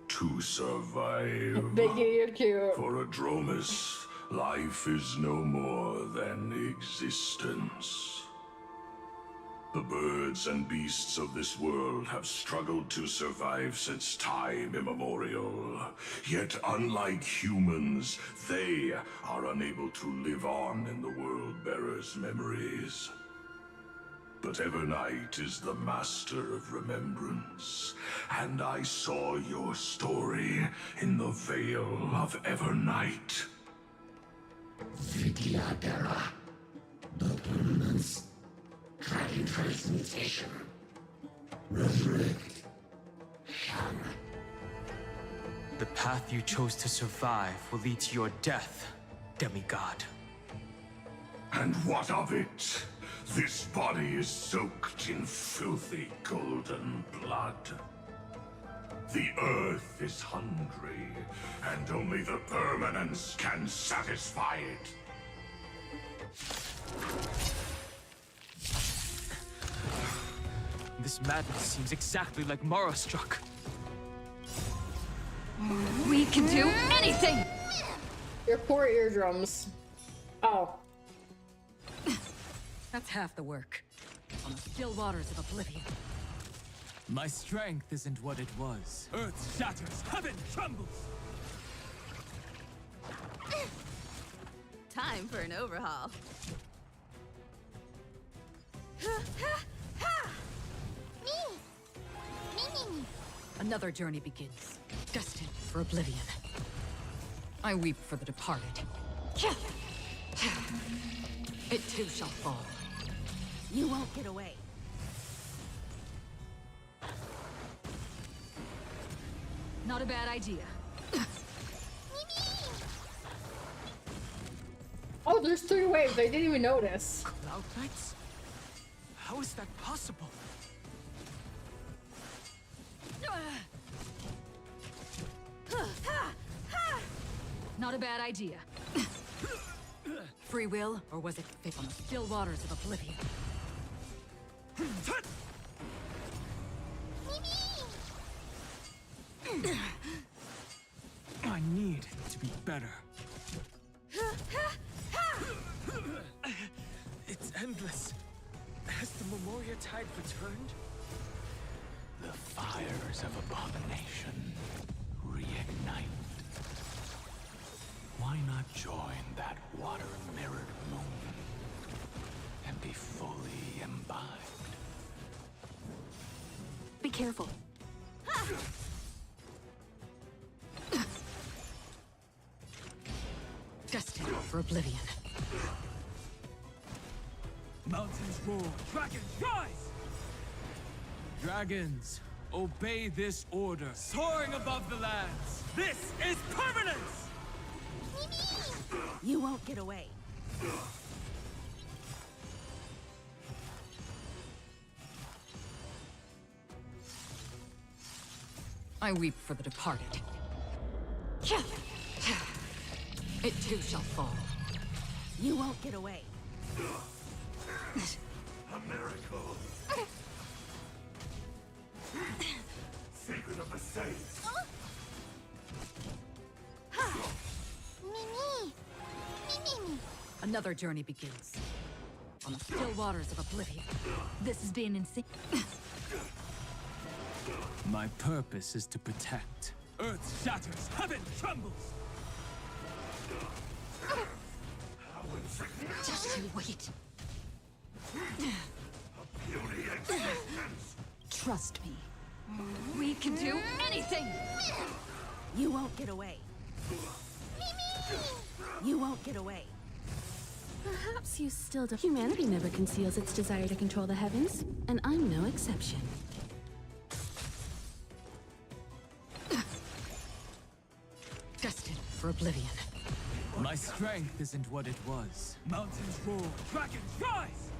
To survive. Biggie, you're cute. For a Dromus, life is no more than existence. The birds and beasts of this world have struggled to survive since time immemorial. Yet unlike humans, they are unable to live on in the World-Bearer's memories. But Evernight is the master of remembrance, and I saw your story in the Veil of Evernight. Vidyadara, the permanence, dragon transmutation, resurrect, shun. The path you chose to survive will lead to your death, demigod. And what of it? This body is soaked in filthy golden blood. The earth is hungry, and only the permanence can satisfy it. This madness seems exactly like Mara struck. We can do anything! Your poor eardrums. Oh. That's half the work. On the still waters of oblivion. My strength isn't what it was. Earth shatters, heaven trembles! Time for an overhaul. Another journey begins, destined for oblivion. I weep for the departed. It too shall fall. You won't get away. Not a bad idea. Oh, there's 3 waves. I didn't even notice. Cloud Knights? How is that possible? Not a bad idea. Free will, or was it fate on the still waters of oblivion? I need to be better. It's endless. Has the Memoria tide returned? The fires of abomination reignite. Why not join that water-mirrored moon and be fully imbibed? Be careful. Destined for oblivion. Mountains roar, dragons rise! Dragons, obey this order. Soaring above the lands. This is permanence! You won't get away. I weep for the departed. It too shall fall. You won't get away. A miracle. Secret of the saints. Another journey begins. On the still waters of oblivion. This has been insane. My purpose is to protect. Earth shatters, heaven trembles! Just you wait. Trust me. We can do anything! You won't get away. You won't get away. Perhaps you still don't. Humanity never conceals its desire to control the heavens, and I'm no exception. Destined for oblivion. My strength isn't what it was. Mountains roar, dragons rise!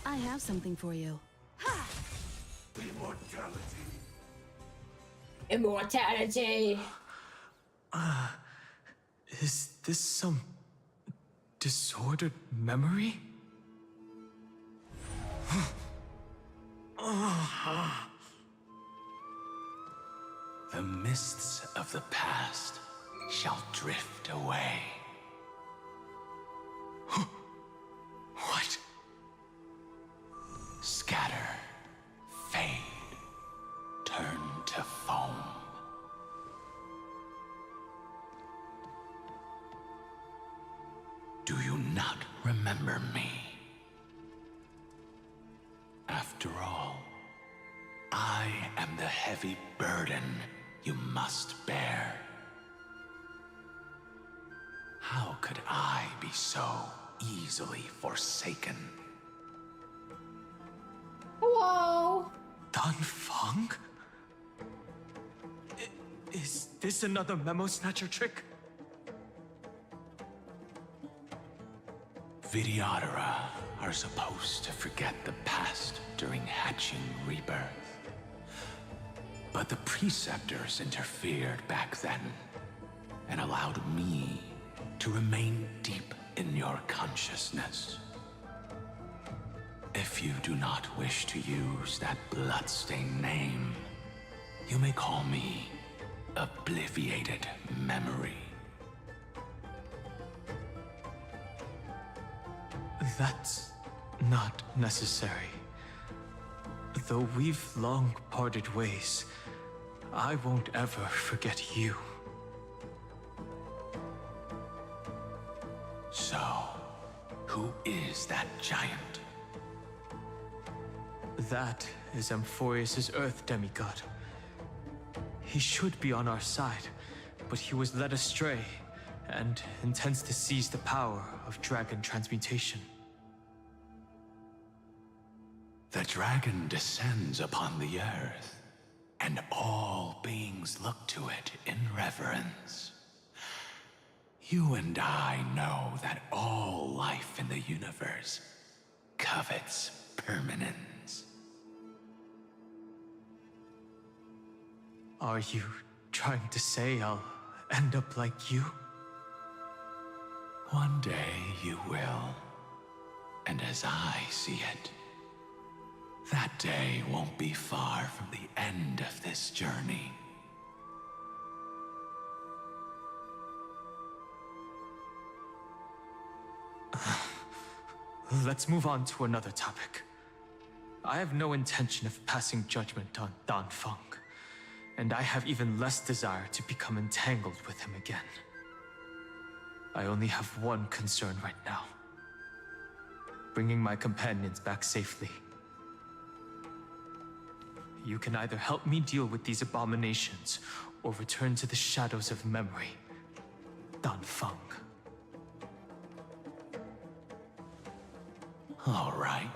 I have something for you. Immortality. Immortality! Is this some disordered memory? The mists of the past shall drift away. What? Scatter, fade, turn to foam. Do you not remember me? After all, I am the heavy burden you must bear. How could I be so easily forsaken? Hello? Dan Feng? Is this another memo snatcher trick? Vidyadhara are supposed to forget the past during hatching rebirth. But the preceptors interfered back then and allowed me to remain deep in your consciousness. If you do not wish to use that bloodstained name, you may call me Obliviated Memory. That's not necessary. Though we've long parted ways, I won't ever forget you. So, who is that giant? That is Amphorius' Earth demigod. He should be on our side, but he was led astray and intends to seize the power of dragon transmutation. The dragon descends upon the earth, and all beings look to it in reverence. You and I know that all life in the universe covets permanence. Are you trying to say I'll end up like you? One day you will. And as I see it, that day won't be far from the end of this journey. Let's move on to another topic. I have no intention of passing judgment on Dan Feng, and I have even less desire to become entangled with him again. I only have one concern right now: bringing my companions back safely. You can either help me deal with these abominations, or return to the shadows of memory. Dan Feng. All right.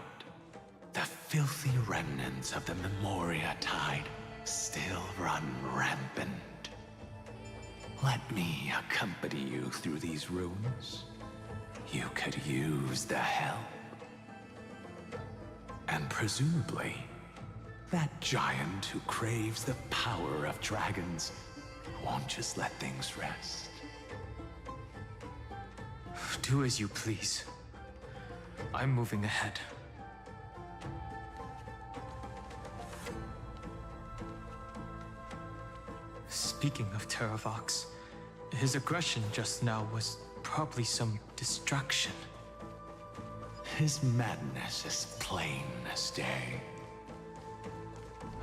The filthy remnants of the Memoria Tide still run rampant. Let me accompany you through these ruins. You could use the help. And presumably, that giant who craves the power of dragons won't just let things rest. Do as you please. I'm moving ahead. Speaking of Terravox, his aggression just now was probably some distraction. His madness is plain as day.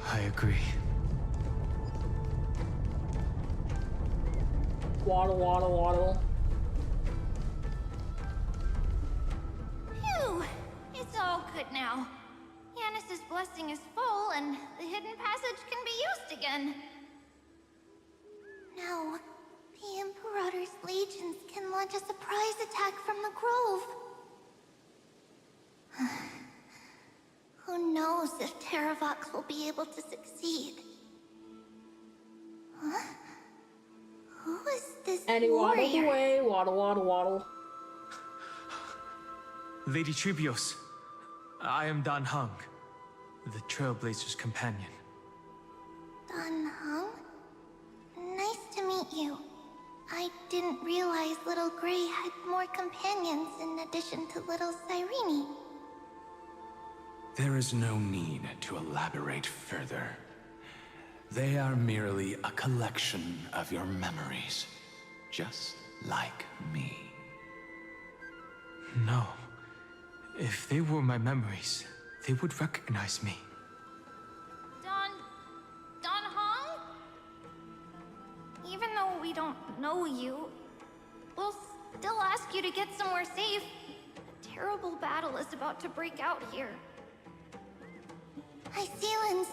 I agree. Waddle, waddle, waddle. Phew! It's all good now. Yanis's blessing is full, and the hidden passage can be used again. Now, the Imperator's legions can launch a surprise attack from the grove. Who knows if Terravox will be able to succeed? Huh? Who is this And he waddled warrior? away. Waddle, waddle, waddle. Lady Tribios, I am Dan Heng, the Trailblazer's companion. Dan Heng? Nice to meet you. I didn't realize Little Gray had more companions in addition to Little Cyrene. There is no need to elaborate further. They are merely a collection of your memories, just like me. No. If they were my memories, they would recognize me. Dan Heng? Even though we don't know you, we'll still ask you to get somewhere safe. A terrible battle is about to break out here. Iceland's,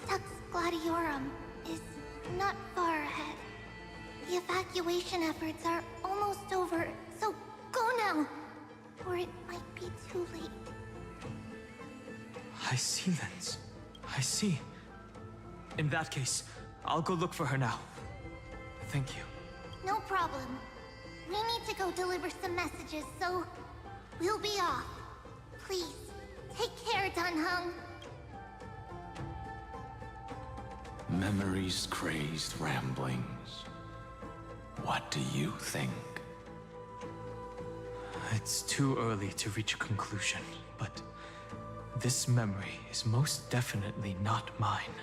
Tux Gladiorum, is not far ahead. The evacuation efforts are almost over, so go now, or it might be too late. Iceland's. I see. In that case, I'll go look for her now. Thank you. No problem. We need to go deliver some messages, so we'll be off. Please, take care, Dan Heng. Memories crazed ramblings. What do you think? It's too early to reach a conclusion, but this memory is most definitely not mine.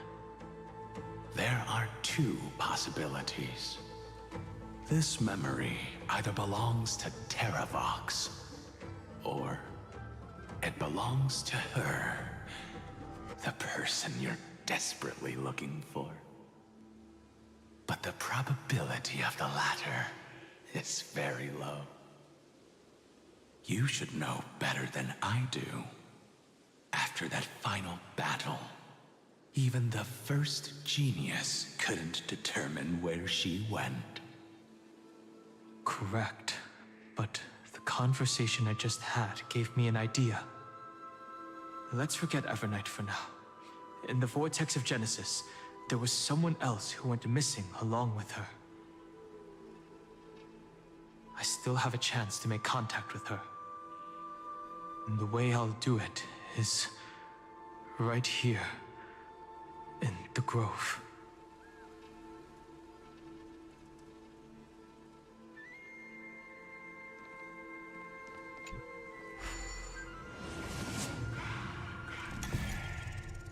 There are two possibilities. This memory either belongs to Terravox, or it belongs to her, the person you're desperately looking for. But the probability of the latter is very low. You should know better than I do. After that final battle, even the first genius couldn't determine where she went. Correct. But the conversation I just had gave me an idea. Let's forget Evernight for now. In the Vortex of Genesis, there was someone else who went missing along with her. I still have a chance to make contact with her. And the way I'll do it is right here in the grove.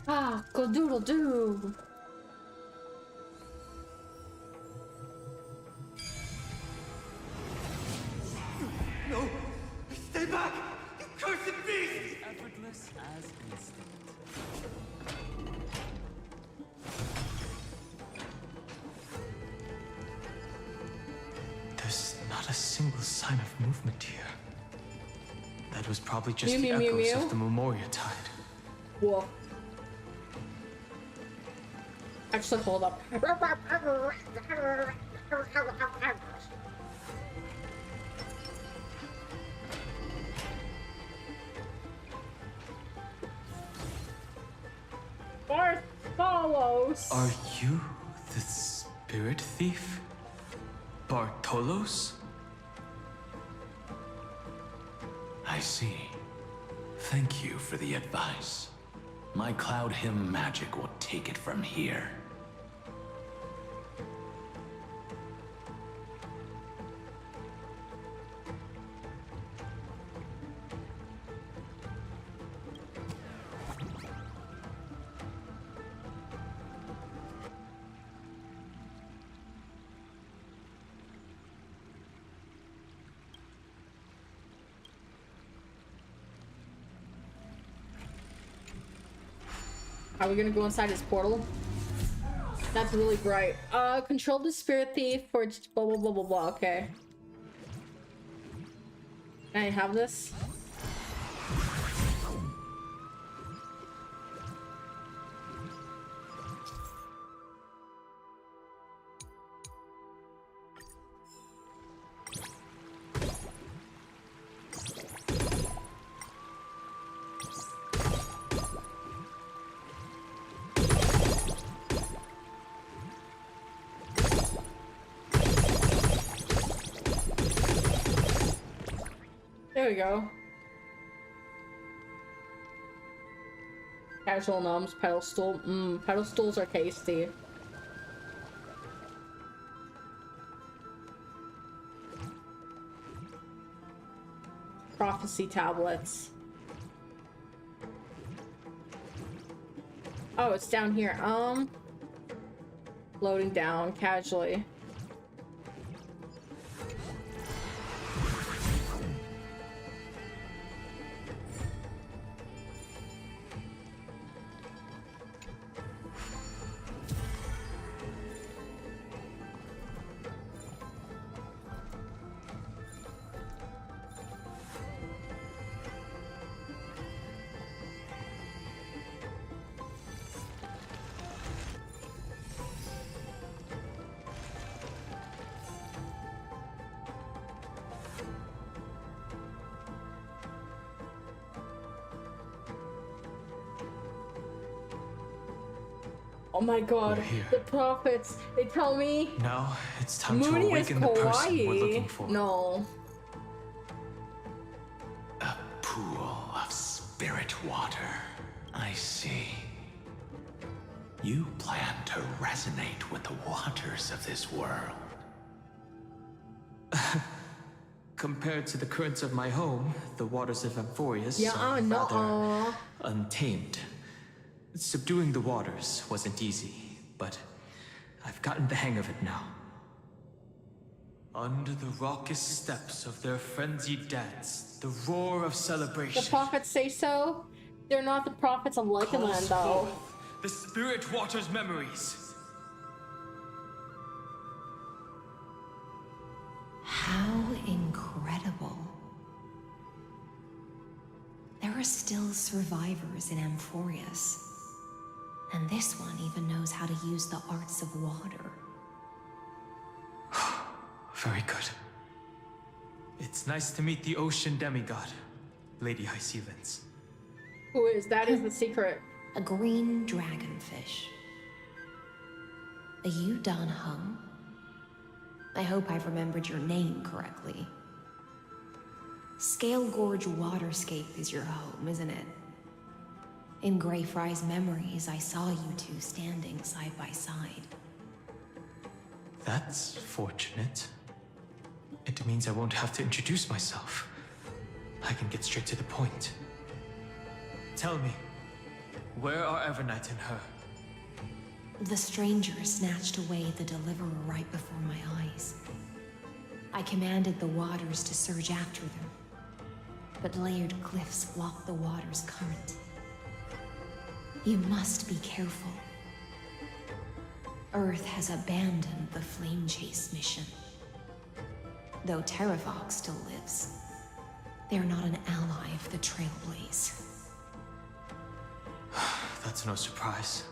Ah, go doodle doo. No! Stay back! You cursed beast! Effortless as instinct. There's not a single sign of movement here. That was probably just Mew, the mew, echoes mew, mew. of the Memoria tide. Whoa. Actually, hold up. Bartholos! Are you the spirit thief? Bartolos? I see. Thank you for the advice. My cloud hymn magic will take it from here. Are we gonna go inside his portal? That's really bright. Control the spirit thief for blah blah blah blah blah. Okay. Can I have this? There we go. Casual gnomes, pedal stool. Pedal stools are tasty. Prophecy tablets. Oh, it's down here. Loading down casually. Oh my god, the prophets, they tell me Now it's time to Moonie is awaken the person we're kawaii. looking for. No. A pool of spirit water. I see. You plan to resonate with the waters of this world. Compared to the currents of my home, the waters of Amphorius are no. rather untamed. Subduing the waters wasn't easy, but I've gotten the hang of it now. Under the raucous steps of their frenzied dance, the roar of celebration. The prophets say so? They're not the prophets of Lycanland, though. The spirit waters memories. How incredible. There are still survivors in Amphorius. And this one even knows how to use the arts of water. Very good. It's nice to meet the ocean demigod, Lady Hycealens. Who is? That is the secret. A green dragonfish. A Yudon hum. I hope I've remembered your name correctly. Scale Gorge Waterscape is your home, isn't it? In Greyfry's memories, I saw you two standing side by side. That's fortunate. It means I won't have to introduce myself. I can get straight to the point. Tell me, where are Evernight and her? The stranger snatched away the deliverer right before my eyes. I commanded the waters to surge after them, but layered cliffs block the water's current. You must be careful. Earth has abandoned the Flame Chase mission. Though Terravox still lives, they're not an ally of the Trailblaze. That's no surprise.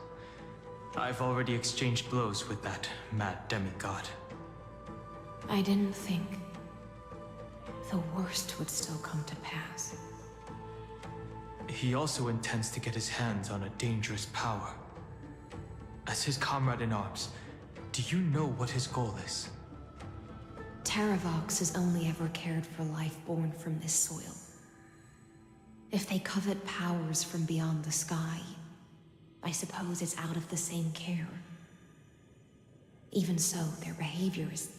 I've already exchanged blows with that mad demigod. I didn't think the worst would still come to pass. He also intends to get his hands on a dangerous power. As his comrade in arms, do you know what his goal is? Terravox has only ever cared for life born from this soil. If they covet powers from beyond the sky, I suppose it's out of the same care. Even so, their behavior is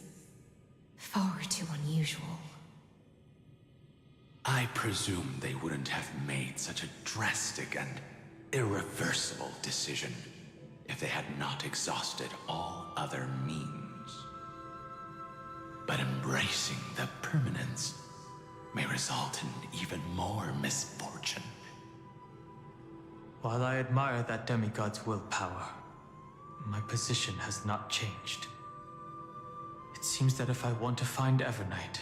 far too unusual. I presume they wouldn't have made such a drastic and irreversible decision if they had not exhausted all other means. But embracing the permanence may result in even more misfortune. While I admire that demigod's willpower, my position has not changed. It seems that if I want to find Evernight,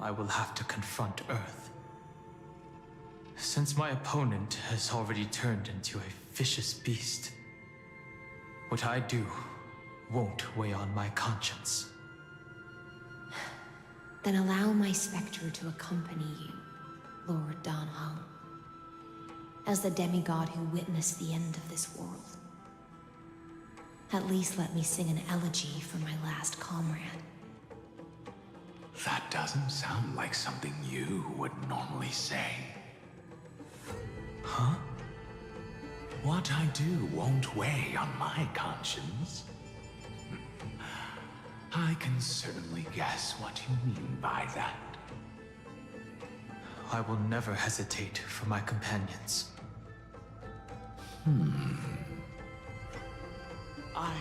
I will have to confront Earth. Since my opponent has already turned into a vicious beast, what I do won't weigh on my conscience. Then allow my specter to accompany you, Lord Dan Heng. As the demigod who witnessed the end of this world. At least let me sing an elegy for my last comrade. That doesn't sound like something you would normally say. Huh? What I do won't weigh on my conscience. I can certainly guess what you mean by that. I will never hesitate for my companions. I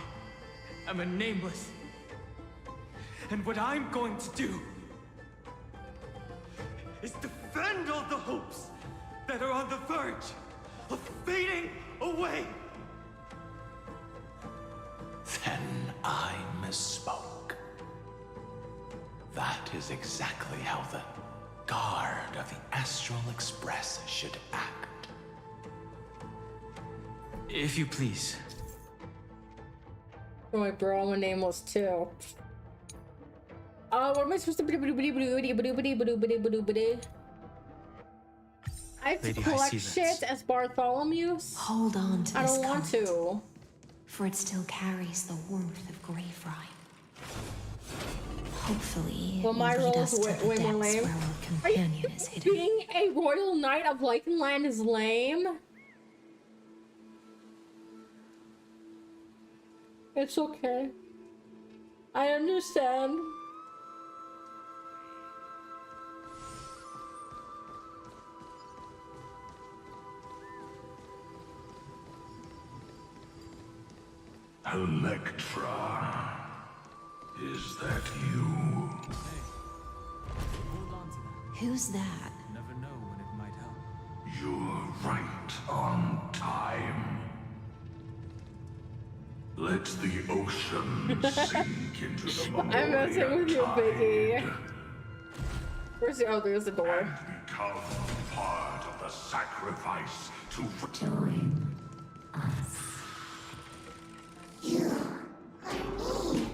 am a nameless. And what I'm going to do is defend all the hopes that are on the verge of fading away. Then I misspoke. That is exactly how the guard of the Astral Express should act. If you please. Oh my bro, I'm a nameless too. What am I supposed to do? I have to collect shit as Bartholomew's? Hold on to this I don't want to. For it still carries the warmth of Greyfry. Hopefully, well, my role is way more lame. Are you being a royal knight of Lycanland is lame? It's okay. I understand. Electra, is that you? Who's that? Never know when it might help. You're right on time. Let the ocean sink into the memory I'm messing with you, Biggie. Where's the there's the door. And become part of the sacrifice to join us. You and me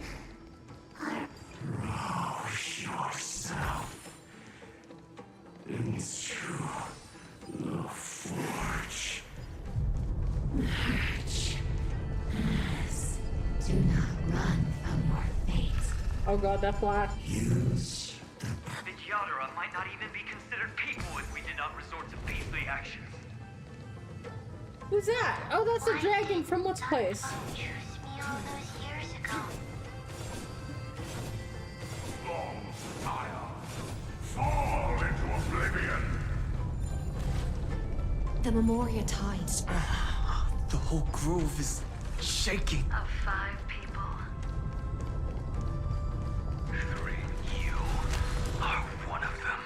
are throw yourself into the forge. Match. Do not run from your fate. Oh god, that flash. Vtuber might not even be considered people if we did not resort to beastly actions. Who's that? Oh, that's the dragon from what's place? Fall into oblivion. The Memoria tides. The whole grove is shaking. Of 5 people, 3, you are one of them.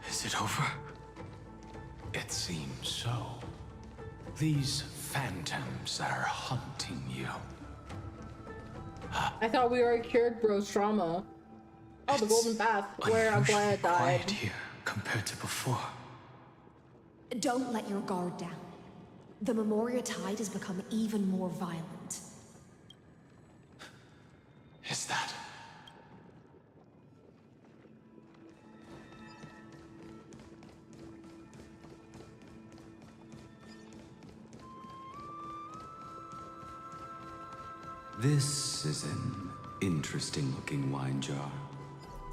Is it over? It seems so. These phantoms are hunting you. I thought we already cured bro's trauma. Oh, the golden path, where I'm glad I died. Quiet here compared to before. Don't let your guard down. The Memoria tide has become even more violent. Is that? This is an interesting-looking wine jar.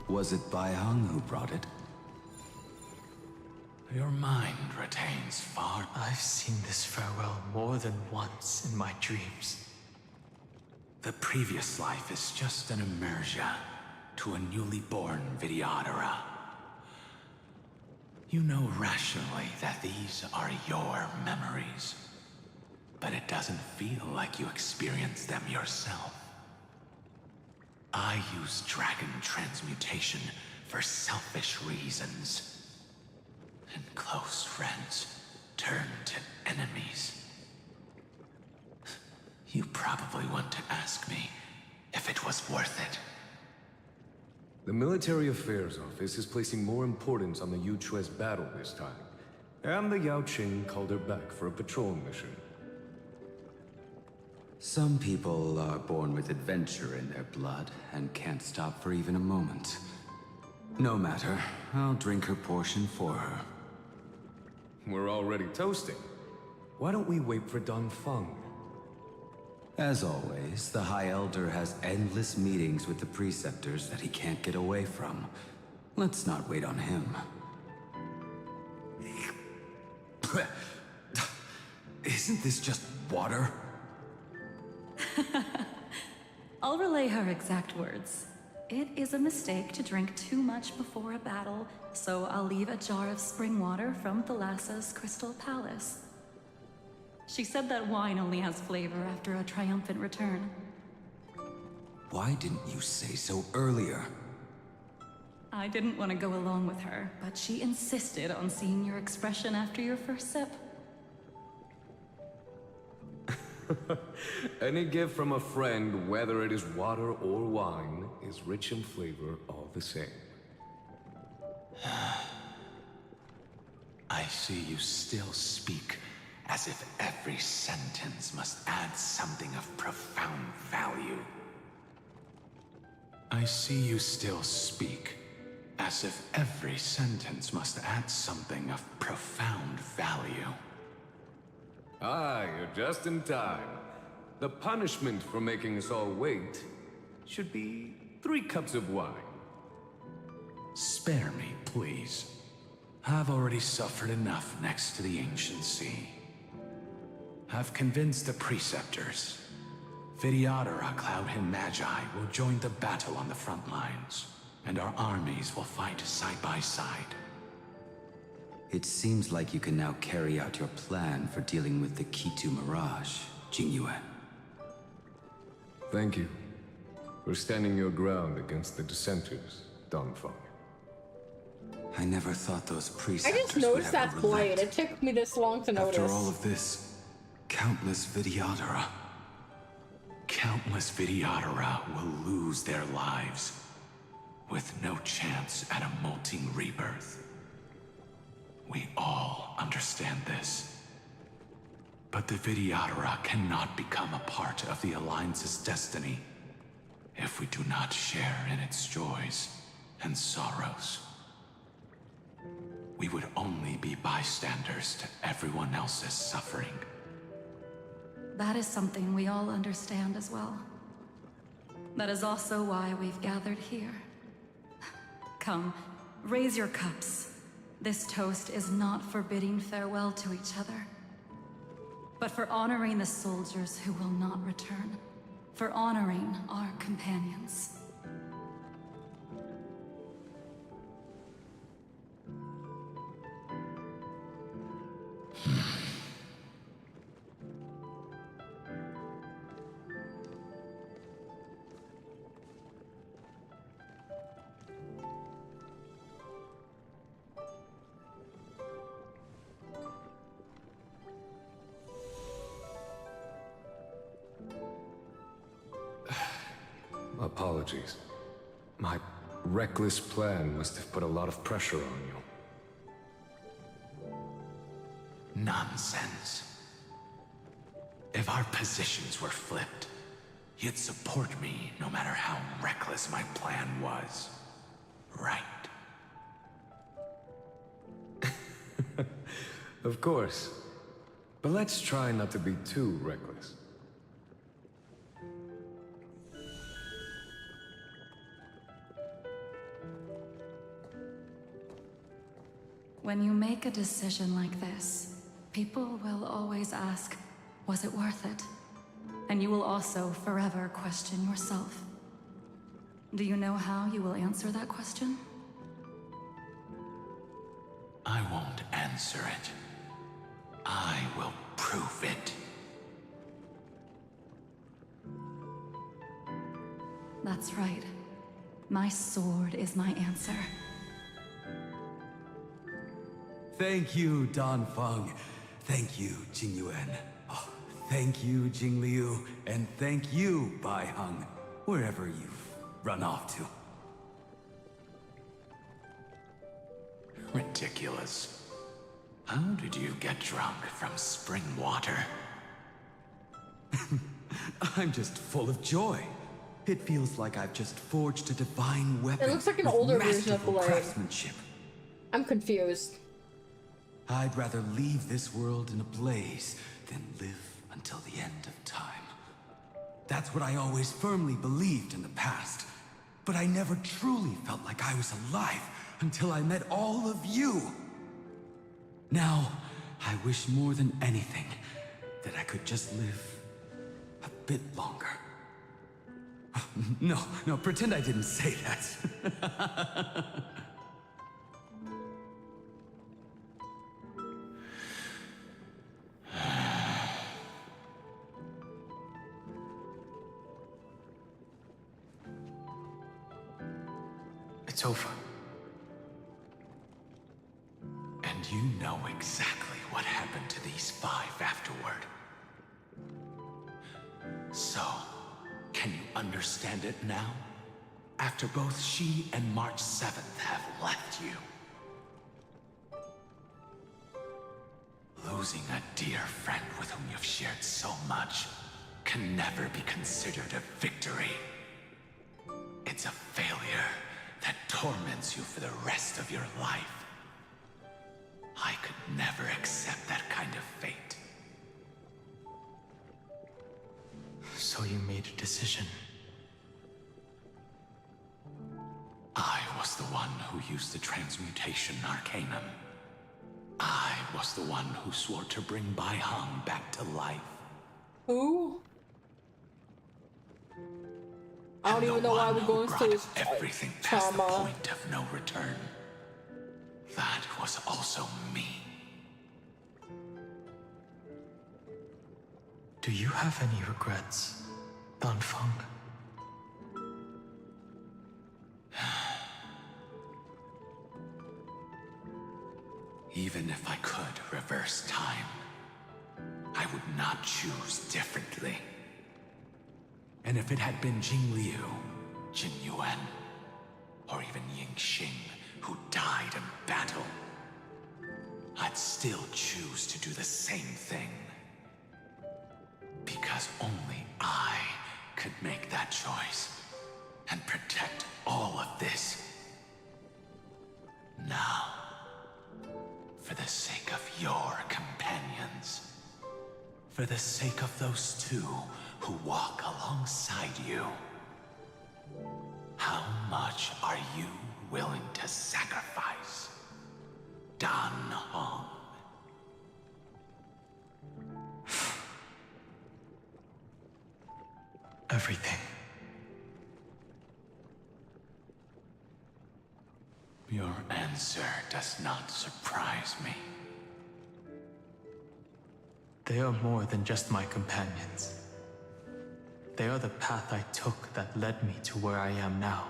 Was it Bai Hung who brought it? Your mind retains far. I've seen this farewell more than once in my dreams. The previous life is just an immersion to a newly born Vidyadhara. You know rationally that these are your memories, but it doesn't feel like you experienced them yourself. I use dragon transmutation for selfish reasons. And close friends turn to enemies. You probably want to ask me if it was worth it. The Military Affairs Office is placing more importance on the Yuchue's battle this time. And the Yaoqing called her back for a patrol mission. Some people are born with adventure in their blood and can't stop for even a moment. No matter, I'll drink her portion for her. We're already toasting. Why don't we wait for Dongfeng? As always, the High Elder has endless meetings with the Preceptors that he can't get away from. Let's not wait on him. Isn't this just water? I'll relay her exact words. It is a mistake to drink too much before a battle, so I'll leave a jar of spring water from Thalassa's Crystal Palace. She said that wine only has flavor after a triumphant return. Why didn't you say so earlier? I didn't want to go along with her, but she insisted on seeing your expression after your first sip. Any gift from a friend, whether it is water or wine, is rich in flavor all the same. I see you still speak as if every sentence must add something of profound value. I see you still speak as if every sentence must add something of profound value. Ah, you're just in time. The punishment for making us all wait should be 3 cups of wine. Spare me, please. I've already suffered enough next to the ancient sea. I've convinced the Preceptors. Vidyadhara Cloudhim Magi will join the battle on the front lines, and our armies will fight side by side. It seems like you can now carry out your plan for dealing with the Kitu Mirage, Jingyue. Thank you for standing your ground against the dissenters, Dongfeng. I never thought those I preceptors just noticed would that ever blade. relent. It took me this long to notice. After all of this, countless Vidyadhara will lose their lives with no chance at a molting rebirth. We all understand this. But the Vidyadhara cannot become a part of the Alliance's destiny if we do not share in its joys and sorrows. we would only be bystanders to everyone else's suffering. That is something we all understand as well. That is also why we've gathered here. Come, raise your cups. This toast is not for bidding farewell to each other, but for honoring the soldiers who will not return, for honoring our companions. Apologies. My reckless plan must have put a lot of pressure on you. Nonsense. If our positions were flipped, you'd support me no matter how reckless my plan was. Right? Of course. But let's try not to be too reckless. When you make a decision like this, people will always ask, was it worth it? And you will also forever question yourself. Do you know how you will answer that question? I won't answer it. I will prove it. That's right. My sword is my answer. Thank you, Dan Feng. Thank you, Jing Yuan. Oh, thank you, Jing Liu. And thank you, Bai Heng, wherever you've run off to. Ridiculous. How did you get drunk from spring water? I'm just full of joy. It feels like I've just forged a divine weapon. It looks like an with older version of masterful Blade. craftsmanship. I'm confused. I'd rather leave this world in a blaze than live until the end of time. That's what I always firmly believed in the past. But I never truly felt like I was alive until I met all of you. Now, I wish more than anything that I could just live a bit longer. No, pretend I didn't say that. It's over. And you know exactly what happened to these 5 afterward. So, can you understand it now? After both she and March 7th have left you. Losing a dear friend with whom you've shared so much can never be considered a victory. It's a failure that torments you for the rest of your life. I could never accept that kind of fate. So you made a decision. I was the one who used the transmutation arcanum. I was the one who swore to bring Bai Heng back to life. Who? I don't even know why we're going through this everything past the point of no return. That was also me. Do you have any regrets, Dan Feng? Even if I could reverse time, I would not choose differently. And if it had been Jing Liu, Jin Yuan, or even Ying Xing who died in battle, I'd still choose to do the same thing. Because only I could make that choice and protect all of this. Now, For the sake of your companions. For the sake of those two who walk alongside you. How much are you willing to sacrifice, Dan Hong? Everything. Your answer does not surprise me. They are more than just my companions. They are the path I took that led me to where I am now.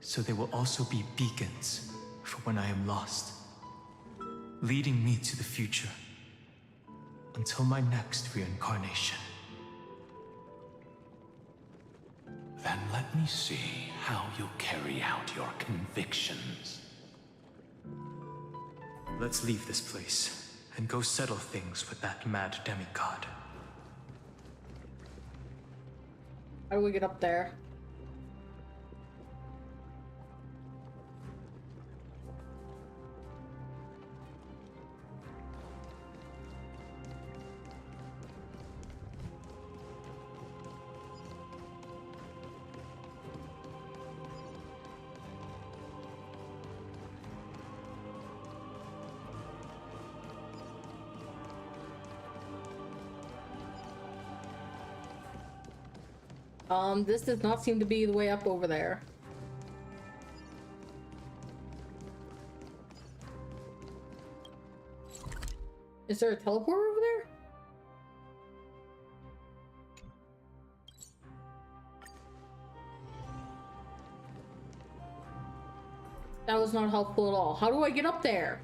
So they will also be beacons for when I am lost, leading me to the future until my next reincarnation. Then let me see how you carry out your convictions. Let's leave this place and go settle things with that mad demigod. How do we get up there? This does not seem to be the way up over there. Is there a teleporter over there? That was not helpful at all. How do I get up there?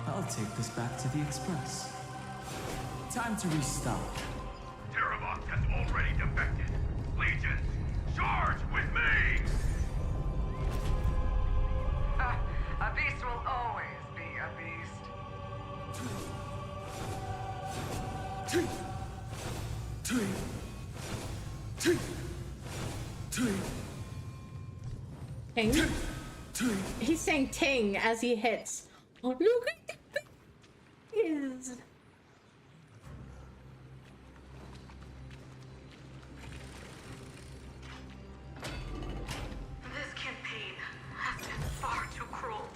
I'll take this back to the Express. Time to restock. Terravok has already defected. Legion, charge with me! A beast will always be a Ting? He's saying ting as he hits. Oh, look at that! Is This campaign has been far too cruel.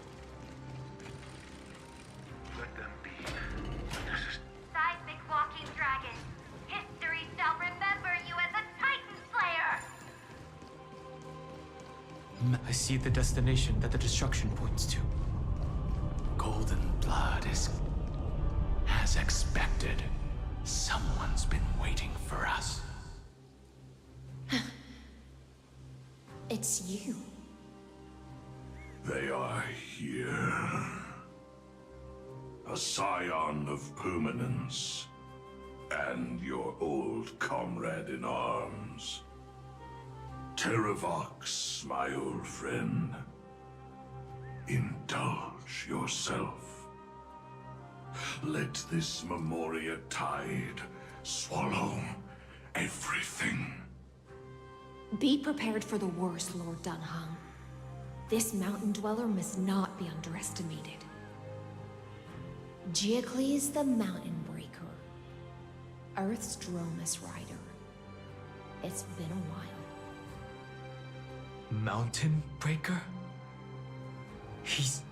Let them be. Seismic walking dragon. History shall remember you as a Titan Slayer! I see the destination that the destruction points to. Golden blood is... As expected, someone's been waiting for us. It's you. They are here. A scion of permanence. And your old comrade in arms. Terravox, my old friend. Indulge yourself. Let this Memoria tide swallow everything. Be prepared for the worst, Lord Dunham. This mountain dweller must not be underestimated. Giacles the Mountain Breaker. Earth's Dromus Rider. It's been a while. Mountain Breaker? He's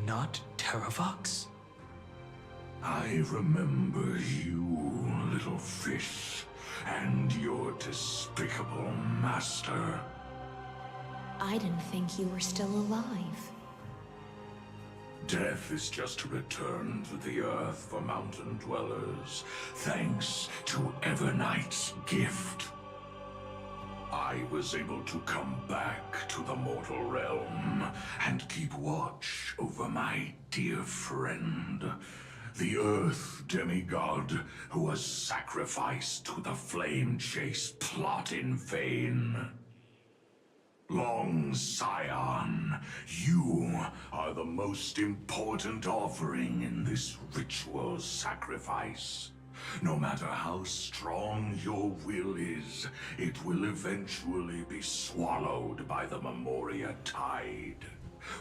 not Terravox? I remember you, little fish, and your despicable master. I didn't think you were still alive. Death is just a return to the earth for mountain dwellers, thanks to Evernight's gift. I was able to come back to the mortal realm and keep watch over my dear friend, the Earth demigod who was sacrificed to the flame chase plot in vain. Long Scion, you are the most important offering in this ritual sacrifice. No matter how strong your will is, it will eventually be swallowed by the Memoria Tide.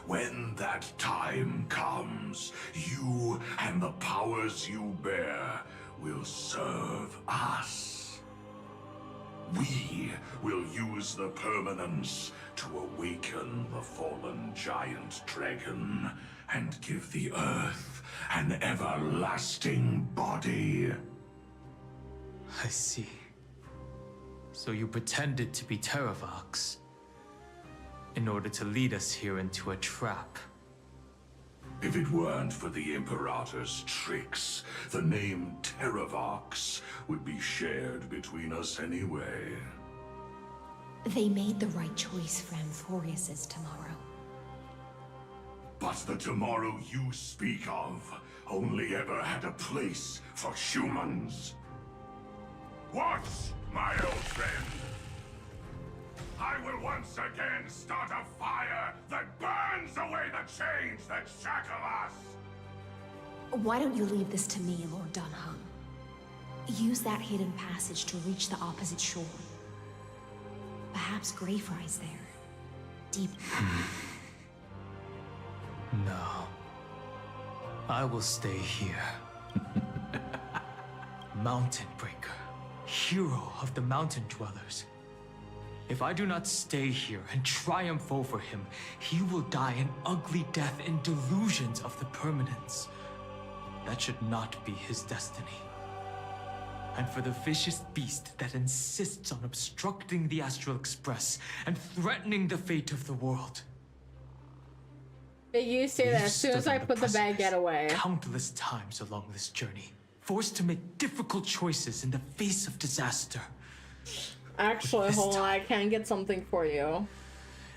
When that time comes, you and the powers you bear will serve us. We will use the permanence to awaken the fallen giant dragon and give the earth an everlasting body. I see. So you pretended to be Terravox in order to lead us here into a trap. If it weren't for the Imperator's tricks, the name Terravox would be shared between us anyway. They made the right choice for Amphorius's tomorrow. But the tomorrow you speak of only ever had a place for humans. Watch, my old friend! I will once again start a fire that burns away the chains that shackle us! Why don't you leave this to me, Lord Dunham? Use that hidden passage to reach the opposite shore. Perhaps Greyfry's there. Deep. No. I will stay here. Mountain Breaker, hero of the mountain dwellers. If I do not stay here and triumph over him, he will die an ugly death in delusions of the permanence. That should not be his destiny. And for the vicious beast that insists on obstructing the Astral Express and threatening the fate of the world. You say that as soon as I put the baguette away. Countless times along this journey, forced to make difficult choices in the face of disaster. Actually, hold on, I can get something for you.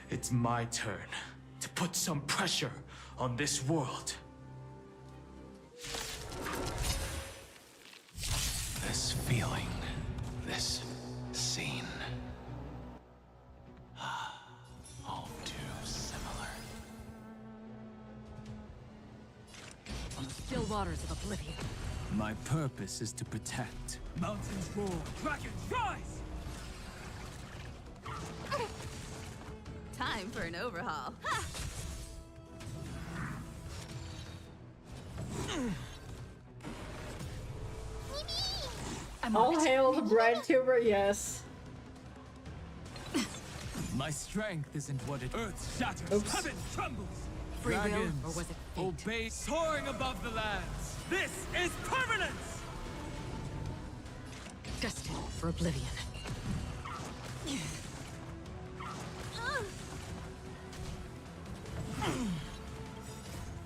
It's my turn to put some pressure on this world. This feeling, this scene. All too similar. On the still waters of oblivion. My purpose is to protect. Mountains roar, dragons rise! Time for an overhaul. Ha! All hail the vtuber, yes. My strength isn't what it. Earth shatters, heaven trembles. Free will, Dragons or was it fate? obey, soaring above the lands. This is permanence! Destined for oblivion.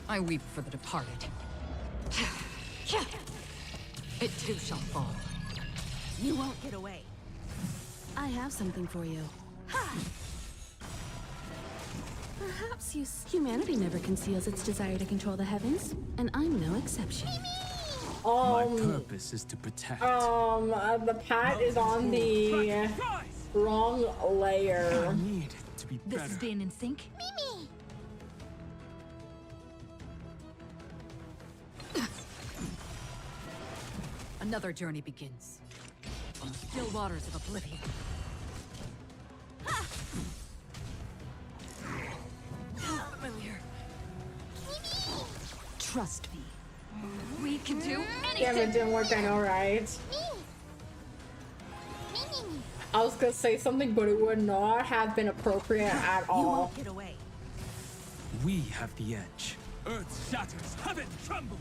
I weep for the departed. It too shall fall. You won't get away. I have something for you. Perhaps humanity never conceals its desire to control the heavens, and I'm no exception. My purpose is to protect. The pad is on the wrong layer. I need to be better. This is being in sync. Mimi! Another journey begins. On the still waters of oblivion. Familiar. Trust me. We can do anything. Damn, it didn't work, I know, right? I was gonna say something, but it would not have been appropriate at all. You won't get away. We have the edge. Earth shatters, heaven trembles.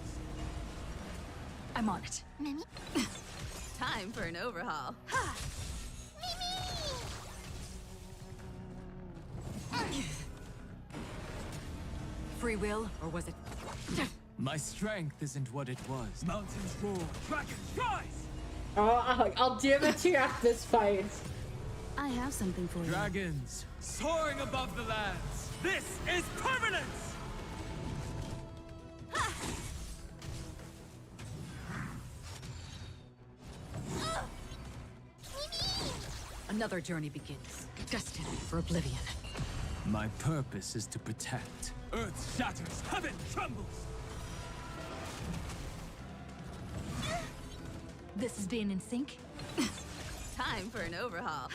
I'm on it. Mimi? Time for an overhaul. Ha! Free will, or was it My strength isn't what it was. Mountains roar, dragons rise! Oh, I'll give it to you after this fight. I have something for you. Dragons, soaring above the lands. This is permanence! Another journey begins, destined for oblivion. My purpose is to protect. Earth shatters, heaven trembles! This is being in sync? Time for an overhaul.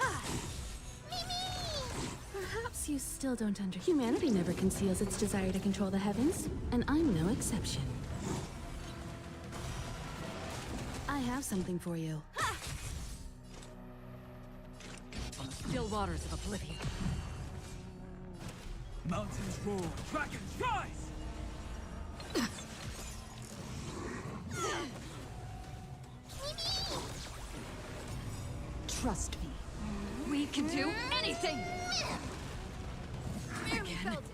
Perhaps you still don't understand. Humanity never conceals its desire to control the heavens, and I'm no exception. I have something for you. On the still waters of oblivion. Mountains roar, dragons rise! Trust me. We can do anything! Barely Again. felt it.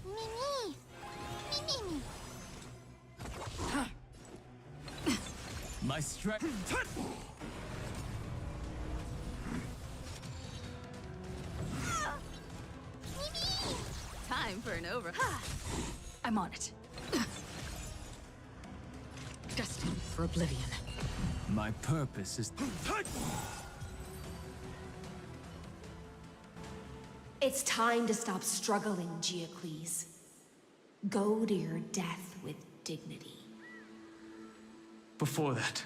Mimi! Mimi! My strength. Time for an overhaul. I'm on it. Destined for oblivion. My purpose is. It's time to stop struggling, Geocles. Go to your death with dignity. Before that,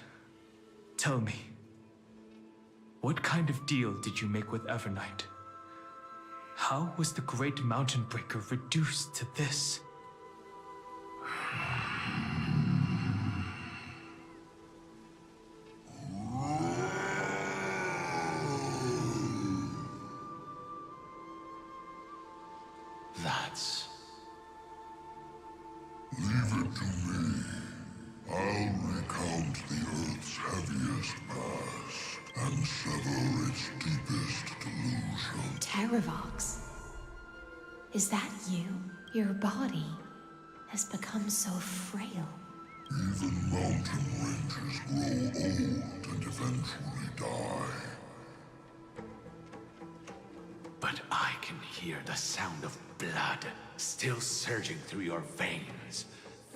tell me, what kind of deal did you make with Evernight? How was the Great Mountain Breaker reduced to this? That's... Leave it to me. I'll recount the Earth's heaviest past and sever its deepest delusion. Terravox? Is that you? Your body has become so frail. Even mountain ranges grow old and eventually die. But I can hear the sound of blood still surging through your veins,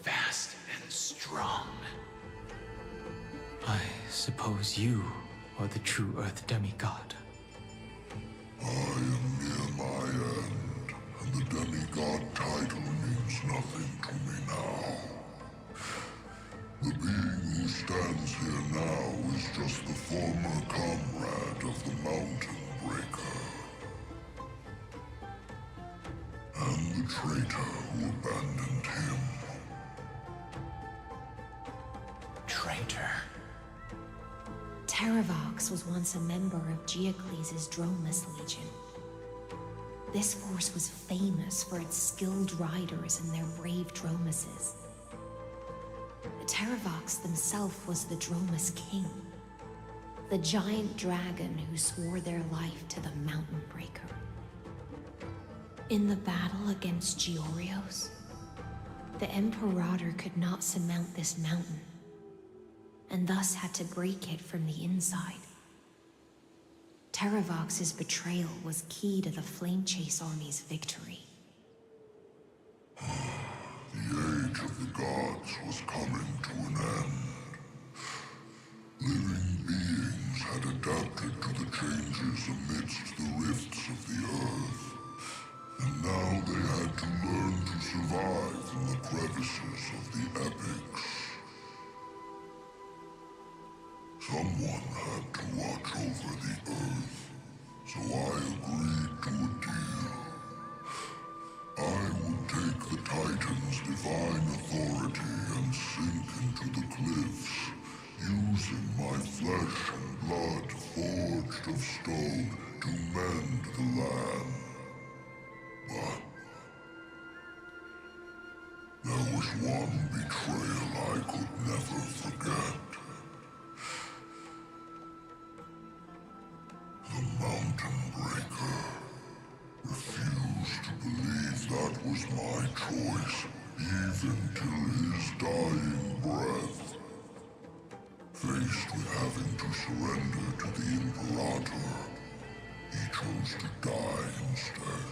fast and strong. I suppose you are the true Earth demigod. I am near my end, and the demigod title means nothing to me now. The being who stands here now is just the former comrade of the Mountain Breaker. And the traitor who abandoned him. Traitor? Terravox was once a member of Geocles' Dromus Legion. This force was famous for its skilled riders and their brave Dromuses. Terravox himself was the Dromus King, the giant dragon who swore their life to the Mountain Breaker. In the battle against Georios, the Imperator could not surmount this mountain, and thus had to break it from the inside. Terravox's betrayal was key to the Flame Chase Army's victory. The age of the gods was coming to an end. Living beings had adapted to the changes amidst the rifts of the earth. And now they had to learn to survive in the crevices of the epics. Someone had to watch over the earth, so I agreed to a deal. I would take the Titan's divine authority and sink into the cliffs, using my flesh and blood forged of stone to mend the land. But there was one betrayal I could never forget. The Mountain Breaker. even till his dying breath. Faced with having to surrender to the Imperator, he chose to die instead.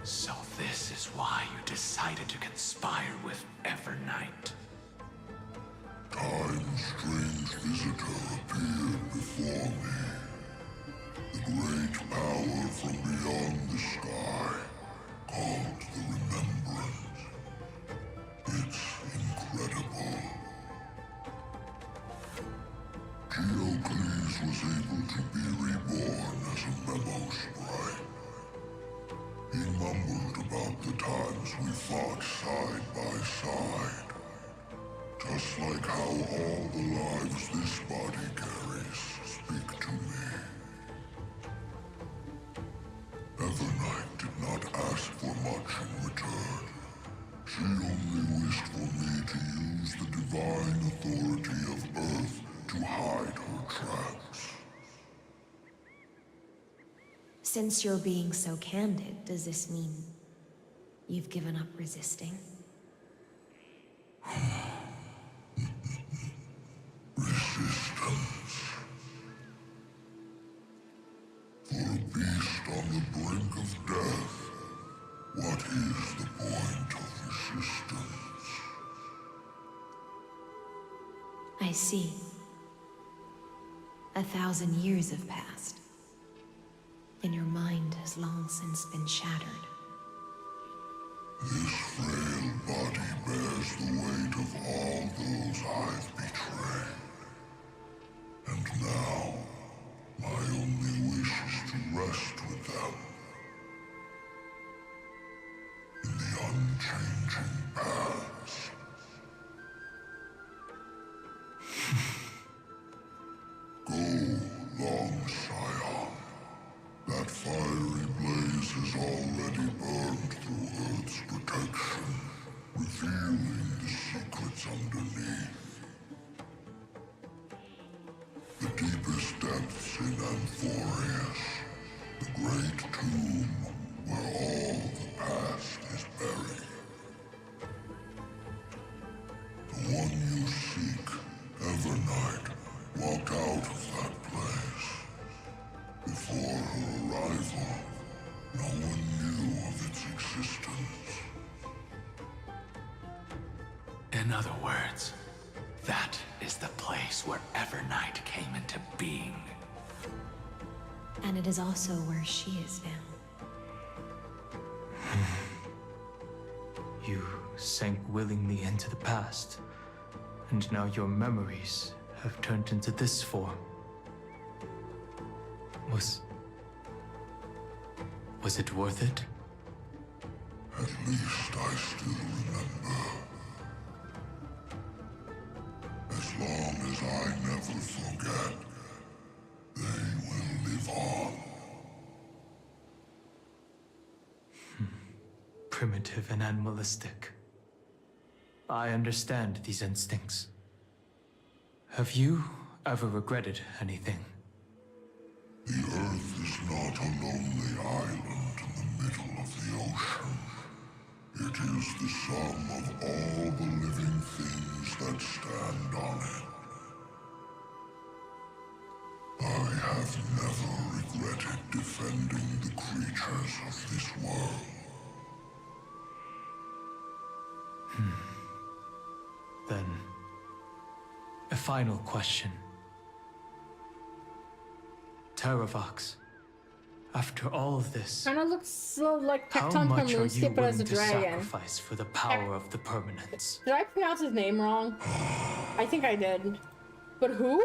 So this is why you decided to conspire with Evernight. Time's strange visitor appeared before me. The great power from beyond the sky, called the Remembrance. It's incredible. Geocles was able to be reborn as a memo sprite. He mumbled about the times we fought side by side. Just like how all the lives this body carries speak to me. Evernight did not ask for much in return. She only wished for me to use the divine authority of Earth to hide her tracks. Since you're being so candid, does this mean you've given up resisting? Resistance. For a beast on the brink of death, what is the point of resistance? I see. 1,000 years have passed, and your mind has long since been shattered. This frail body bears the weight of all those I've betrayed. And now, my only wish is to rest with them. In the unchanging past. Go, long Scion. That fiery blaze has already burned through Earth's protection, revealing the secrets underneath. The deepest depths in Amphorius, the great tomb where all the past is buried. The one you seek, Evernight, walked out of that place. Before her arrival, no one knew of its existence. In other words, that is the place where Evernight came into being. And it is also where she is now. You sank willingly into the past, and now your memories have turned into this form. Was it worth it? At least I still remember. As long as I never forget, they will live on. Primitive and animalistic. I understand these instincts. Have you ever regretted anything? The Earth is not a lonely island in the middle of the ocean. It is the sum of all the living things that stand on it. I have never regretted defending the creatures of this world. Then, a final question. Terravox, after all of this, Kind of looks so like how Tecton from much are you Moonskip, but as willing a to dragon. sacrifice for the power of the permanence? Did I pronounce his name wrong? I think I did. But who?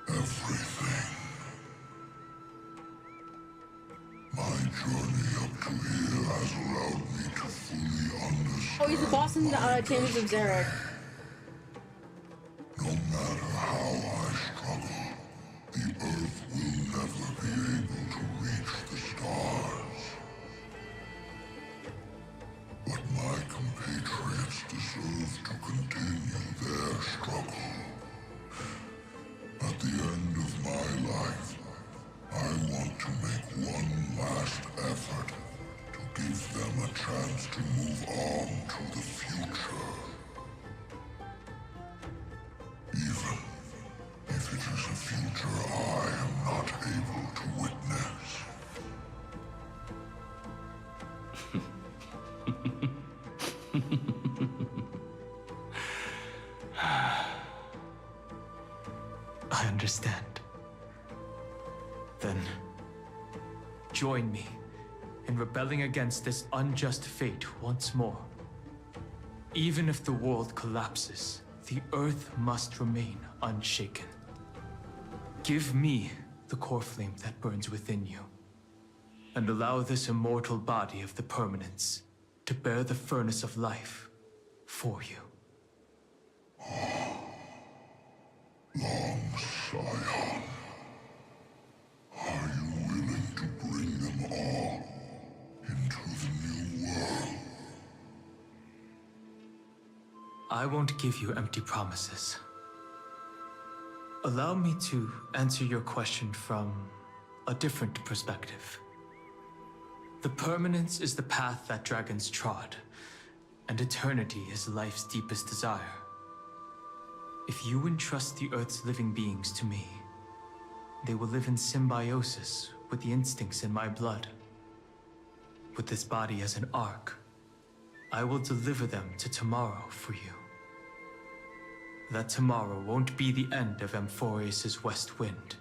Everything. My journey up to here has allowed me to fully understand. Oh, he's the boss in Tames of Zarek. No matter how I struggle, the Earth will never be able to reach the stars. But my compatriots deserve to continue their struggle. At the end of my life, I want to make one last effort to give them a chance. move on to the future. Even if it is a future I am not able to witness. I understand. Then, join me in rebelling against this unjust fate once more. Even if the world collapses, the Earth must remain unshaken. Give me the core flame that burns within you, and allow this immortal body of the permanence to bear the furnace of life for you. Long Scion, are you willing to bring them all into the new world? I won't give you empty promises. Allow me to answer your question from a different perspective. The permanence is the path that dragons trod, and eternity is life's deepest desire. If you entrust the Earth's living beings to me, they will live in symbiosis with the instincts in my blood. With this body as an ark, I will deliver them to tomorrow for you. That tomorrow won't be the end of Amphorius' west wind,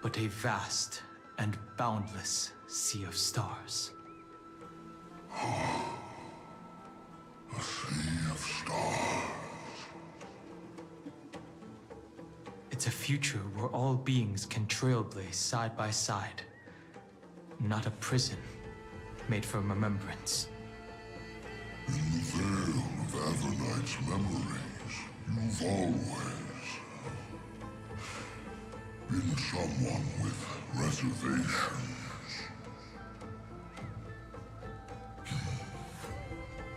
but a vast and boundless sea of stars. A sea of stars. It's a future where all beings can trailblaze side by side, not a prison made for remembrance. In the veil of Avernight's memories, you've always been someone with reservations.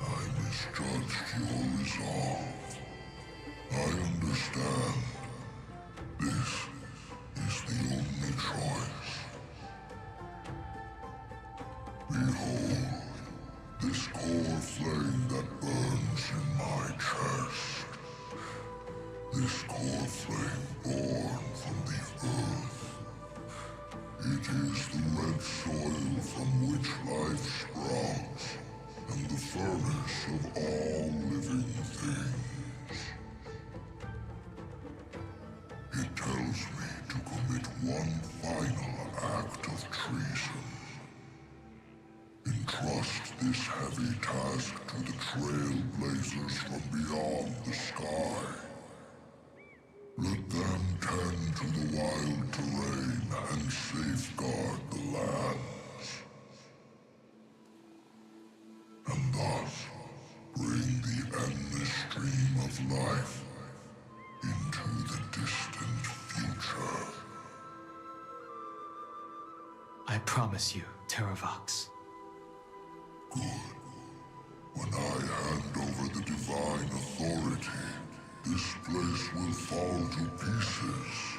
I misjudged your resolve. I understand. This is the only choice. Behold, this core flame that burns in my chest. This core flame born from the earth. It is the red soil from which life sprouts, and the furnace of all living things. It tells me to commit one final act of treason. Entrust this heavy task to the trailblazers from beyond the sky. Let them tend to the wild terrain and safeguard the lands. And thus bring the endless stream of life into the distant future. I promise you, Terravox. Good. When I hand over the divine authority, this place will fall to pieces.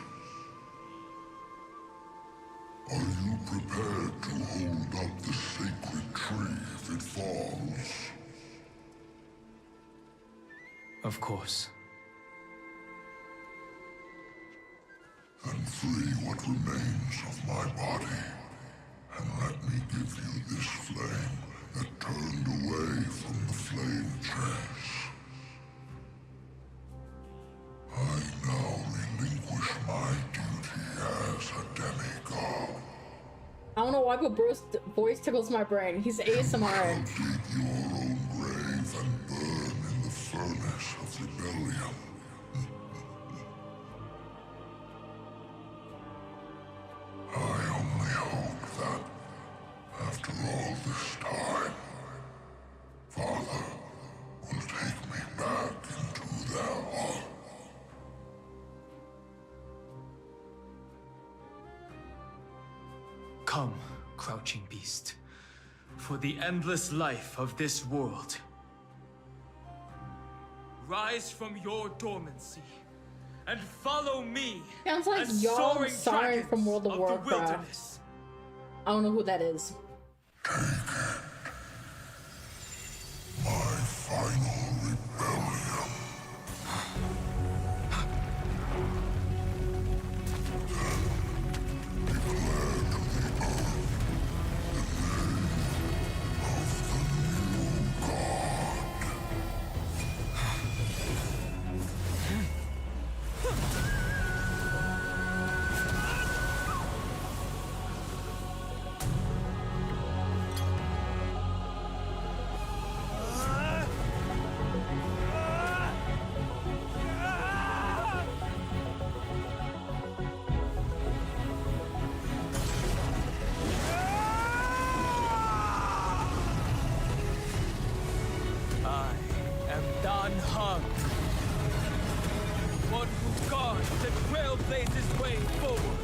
Are you prepared to hold up the sacred tree if it falls? Of course. Then free what remains of my body, and let me give you this flame that turned away from the flame chase. I now relinquish my duty as a demigod. I don't know why, but Bro's voice tickles my brain. He's ASMR. Dig your own grave and burn in the furnace of rebellion. I only hope that, after all this time, Father will take me back into their heart. Come, crouching beast, for the endless life of this world. Rise from your dormancy and follow me. Sounds like as Young soaring Siren dragons from World of the Warcraft. wilderness. I don't know who that is. unharmed. One who guards and trailblazes way forward.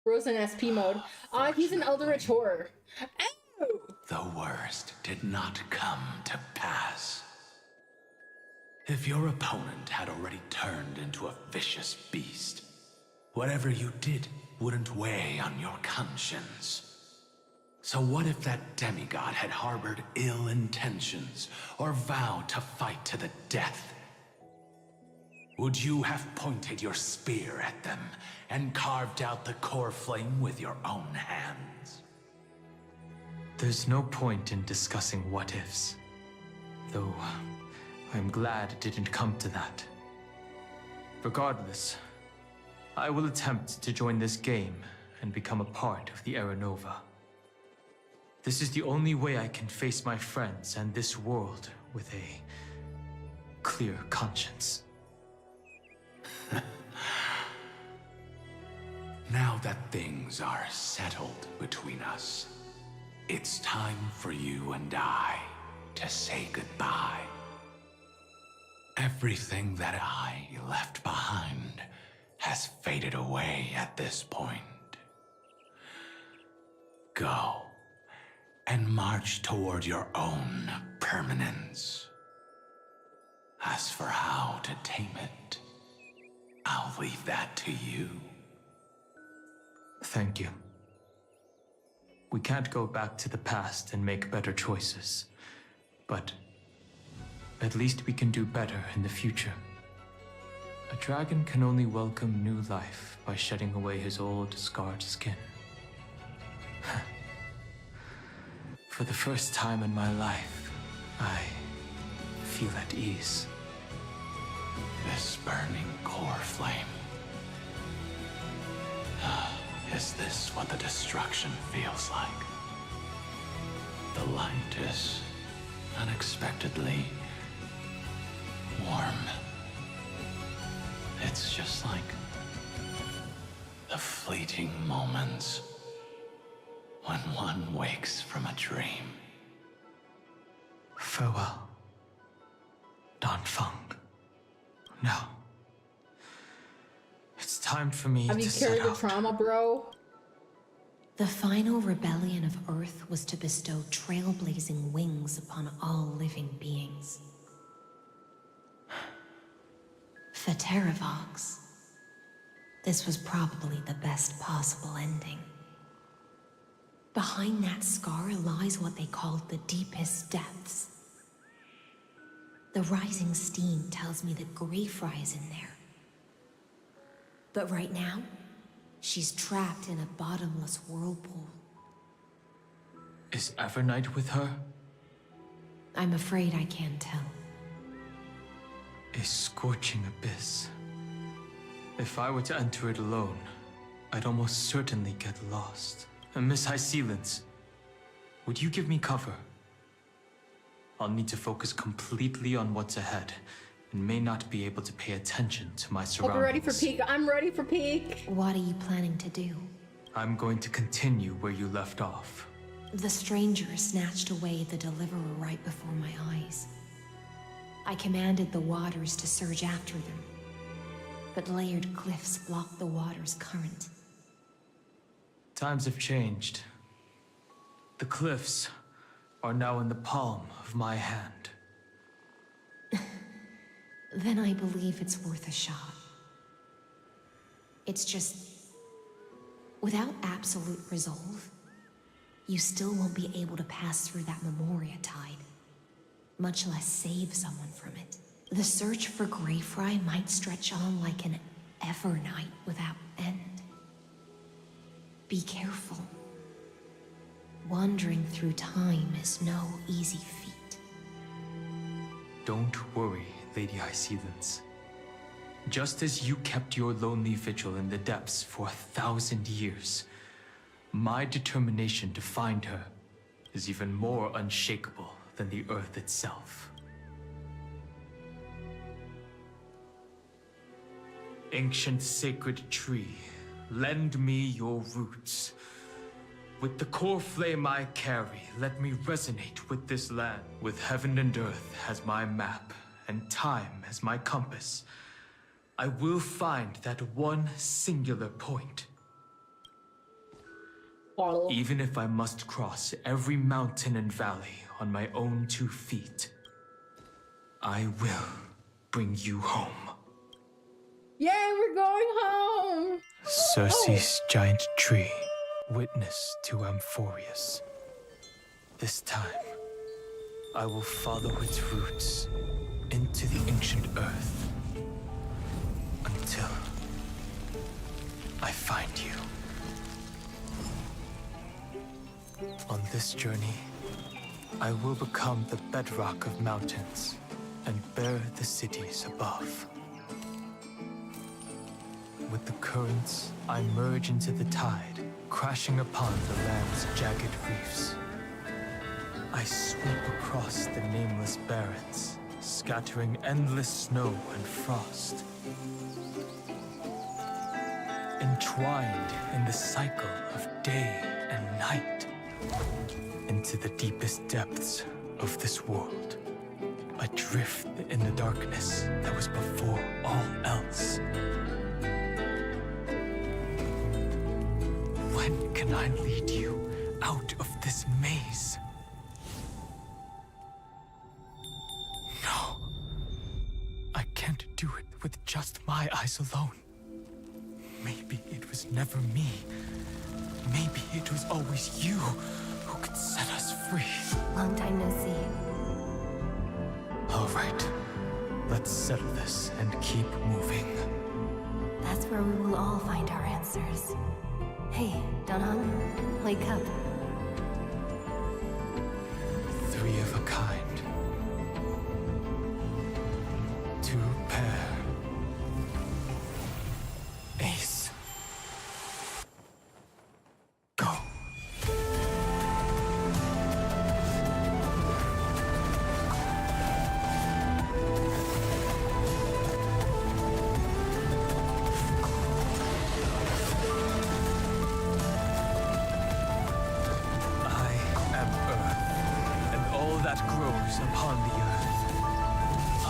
Rose in SP mode. He's an Eldritch horror. Ow! The worst did not come to pass. If your opponent had already turned into a vicious beast, whatever you did wouldn't weigh on your conscience. So what if that demigod had harbored ill intentions or vowed to fight to the death? Would you have pointed your spear at them and carved out the core flame with your own hands? There's no point in discussing what-ifs. Though, I'm glad it didn't come to that. Regardless, I will attempt to join this game and become a part of the Era Nova. This is the only way I can face my friends and this world with a clear conscience. Now that things are settled between us, it's time for you and I to say goodbye. Everything that I left behind has faded away at this point. Go and march toward your own permanence. As for how to tame it, I'll leave that to you. Thank you. We can't go back to the past and make better choices, but at least we can do better in the future. A dragon can only welcome new life by shedding away his old, scarred skin. For the first time in my life, I feel at ease. This burning core flame. Is this what the destruction feels like? The light is unexpectedly warm. It's just like the fleeting moments when one wakes from a dream. Farewell, Danfeng. Now, it's time for me Have to you set carried the out. trauma, bro? The final rebellion of Earth was to bestow trailblazing wings upon all living beings. For Terravox, this was probably the best possible ending. Behind that scar lies what they called the deepest depths. The rising steam tells me that Greyfry is in there. But right now, she's trapped in a bottomless whirlpool. Is Evernight with her? I'm afraid I can't tell. A scorching abyss. If I were to enter it alone, I'd almost certainly get lost. And Miss High Sealants, would you give me cover? I'll need to focus completely on what's ahead, and may not be able to pay attention to my surroundings. Hope you're ready for peak. I'm ready for peak. What are you planning to do? I'm going to continue where you left off. The stranger snatched away the deliverer right before my eyes. I commanded the waters to surge after them, but layered cliffs blocked the water's current. Times have changed. The cliffs are now in the palm of my hand. Then I believe it's worth a shot. It's just, without absolute resolve, you still won't be able to pass through that Memoria tide, much less save someone from it. The search for Greyfry might stretch on like an Evernight without end. Be careful. Wandering through time is no easy feat. Don't worry, Lady High Sealants. Just as you kept your lonely vigil in the depths for 1,000 years, my determination to find her is even more unshakable than the earth itself. Ancient sacred tree, lend me your roots. With the core flame I carry, let me resonate with this land. With heaven and earth as my map, and time as my compass, I will find that one singular point. Even if I must cross every mountain and valley on my own 2 feet, I will bring you home. Yay, we're going home! Circe's giant tree, witness to Amphorius. This time, I will follow its roots into the ancient earth until I find you. On this journey, I will become the bedrock of mountains and bear the cities above. With the currents, I merge into the tide, crashing upon the land's jagged reefs. I sweep across the nameless barrens, scattering endless snow and frost. Entwined in the cycle of day and night, into the deepest depths of this world, adrift in the darkness that was before all else. When can I lead you out of this maze? No. I can't do it with just my eyes alone. Maybe it was never me. Maybe it was always you who could set us free. Long time no see. All right. Let's settle this and keep moving. That's where we will all find our answers. Hey, Donhan, wake up. 3 of a kind. 2 pair. Ace. Go. That grows upon the earth. I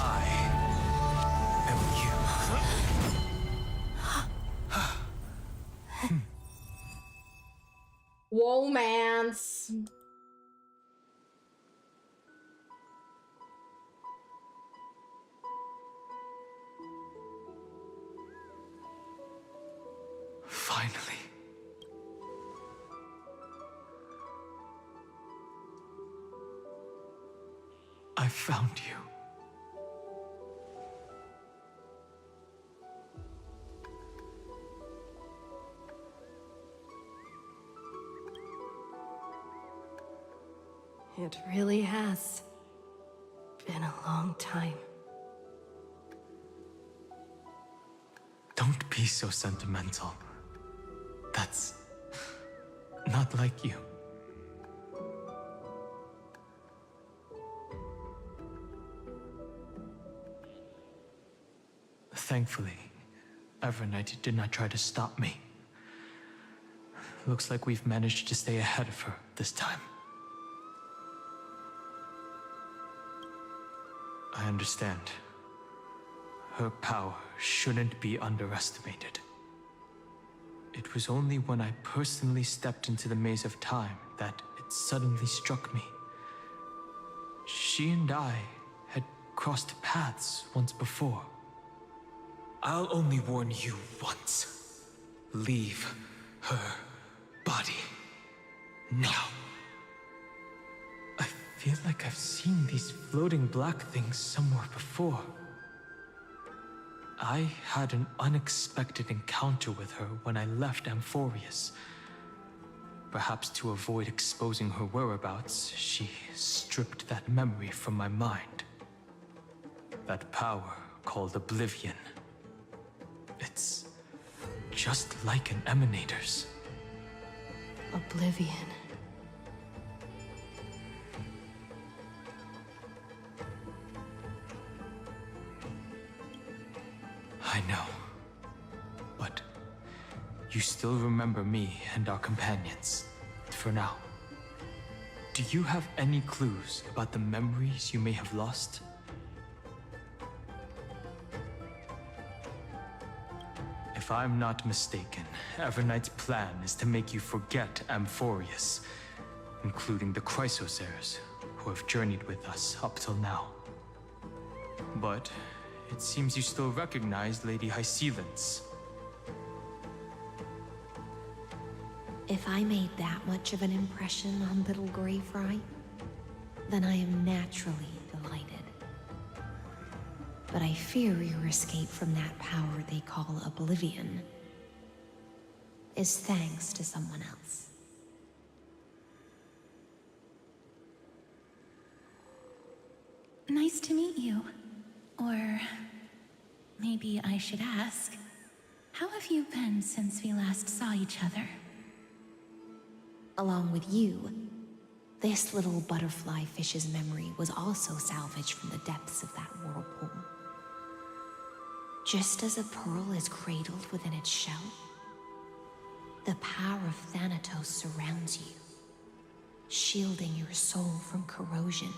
am you. Romance. Finally. I found you. It really has been a long time. Don't be so sentimental. That's not like you. Thankfully, Evernight did not try to stop me. Looks like we've managed to stay ahead of her this time. I understand. Her power shouldn't be underestimated. It was only when I personally stepped into the maze of time that it suddenly struck me. She and I had crossed paths once before. I'll only warn you once. Leave her body now. I feel like I've seen these floating black things somewhere before. I had an unexpected encounter with her when I left Amphorius. Perhaps to avoid exposing her whereabouts, she stripped that memory from my mind. That power called Oblivion. It's just like an emanator's. Oblivion. I know. But you still remember me and our companions, for now. Do you have any clues about the memories you may have lost? If I'm not mistaken, Evernight's plan is to make you forget Amphorius, including the Chrysosaurs, who have journeyed with us up till now. But it seems you still recognize Lady Hycelence. If I made that much of an impression on little Grey Fry, then I am naturally delighted. But I fear your escape from that power they call Oblivion is thanks to someone else. Nice to meet you. Or maybe I should ask, how have you been since we last saw each other? Along with you, this little butterfly fish's memory was also salvaged from the depths of that whirlpool. Just as a pearl is cradled within its shell, the power of Thanatos surrounds you, shielding your soul from corrosion.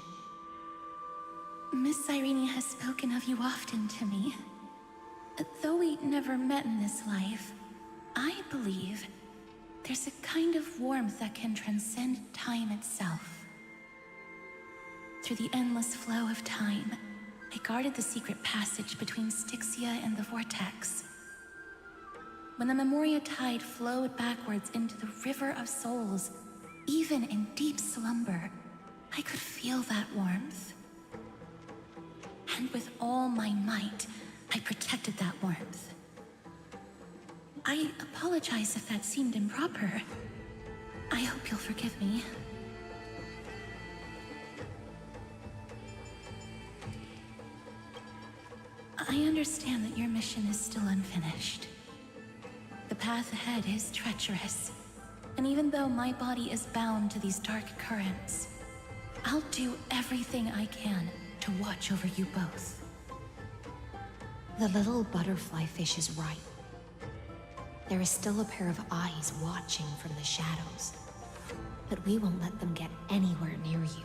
Miss Irene has spoken of you often to me. Though we never met in this life, I believe there's a kind of warmth that can transcend time itself. Through the endless flow of time, I guarded the secret passage between Styxia and the Vortex. When the Memoria tide flowed backwards into the River of Souls, even in deep slumber, I could feel that warmth. And with all my might, I protected that warmth. I apologize if that seemed improper. I hope you'll forgive me. I understand that your mission is still unfinished. The path ahead is treacherous, and even though my body is bound to these dark currents, I'll do everything I can to watch over you both. The little butterfly fish is right. There is still a pair of eyes watching from the shadows, but we won't let them get anywhere near you.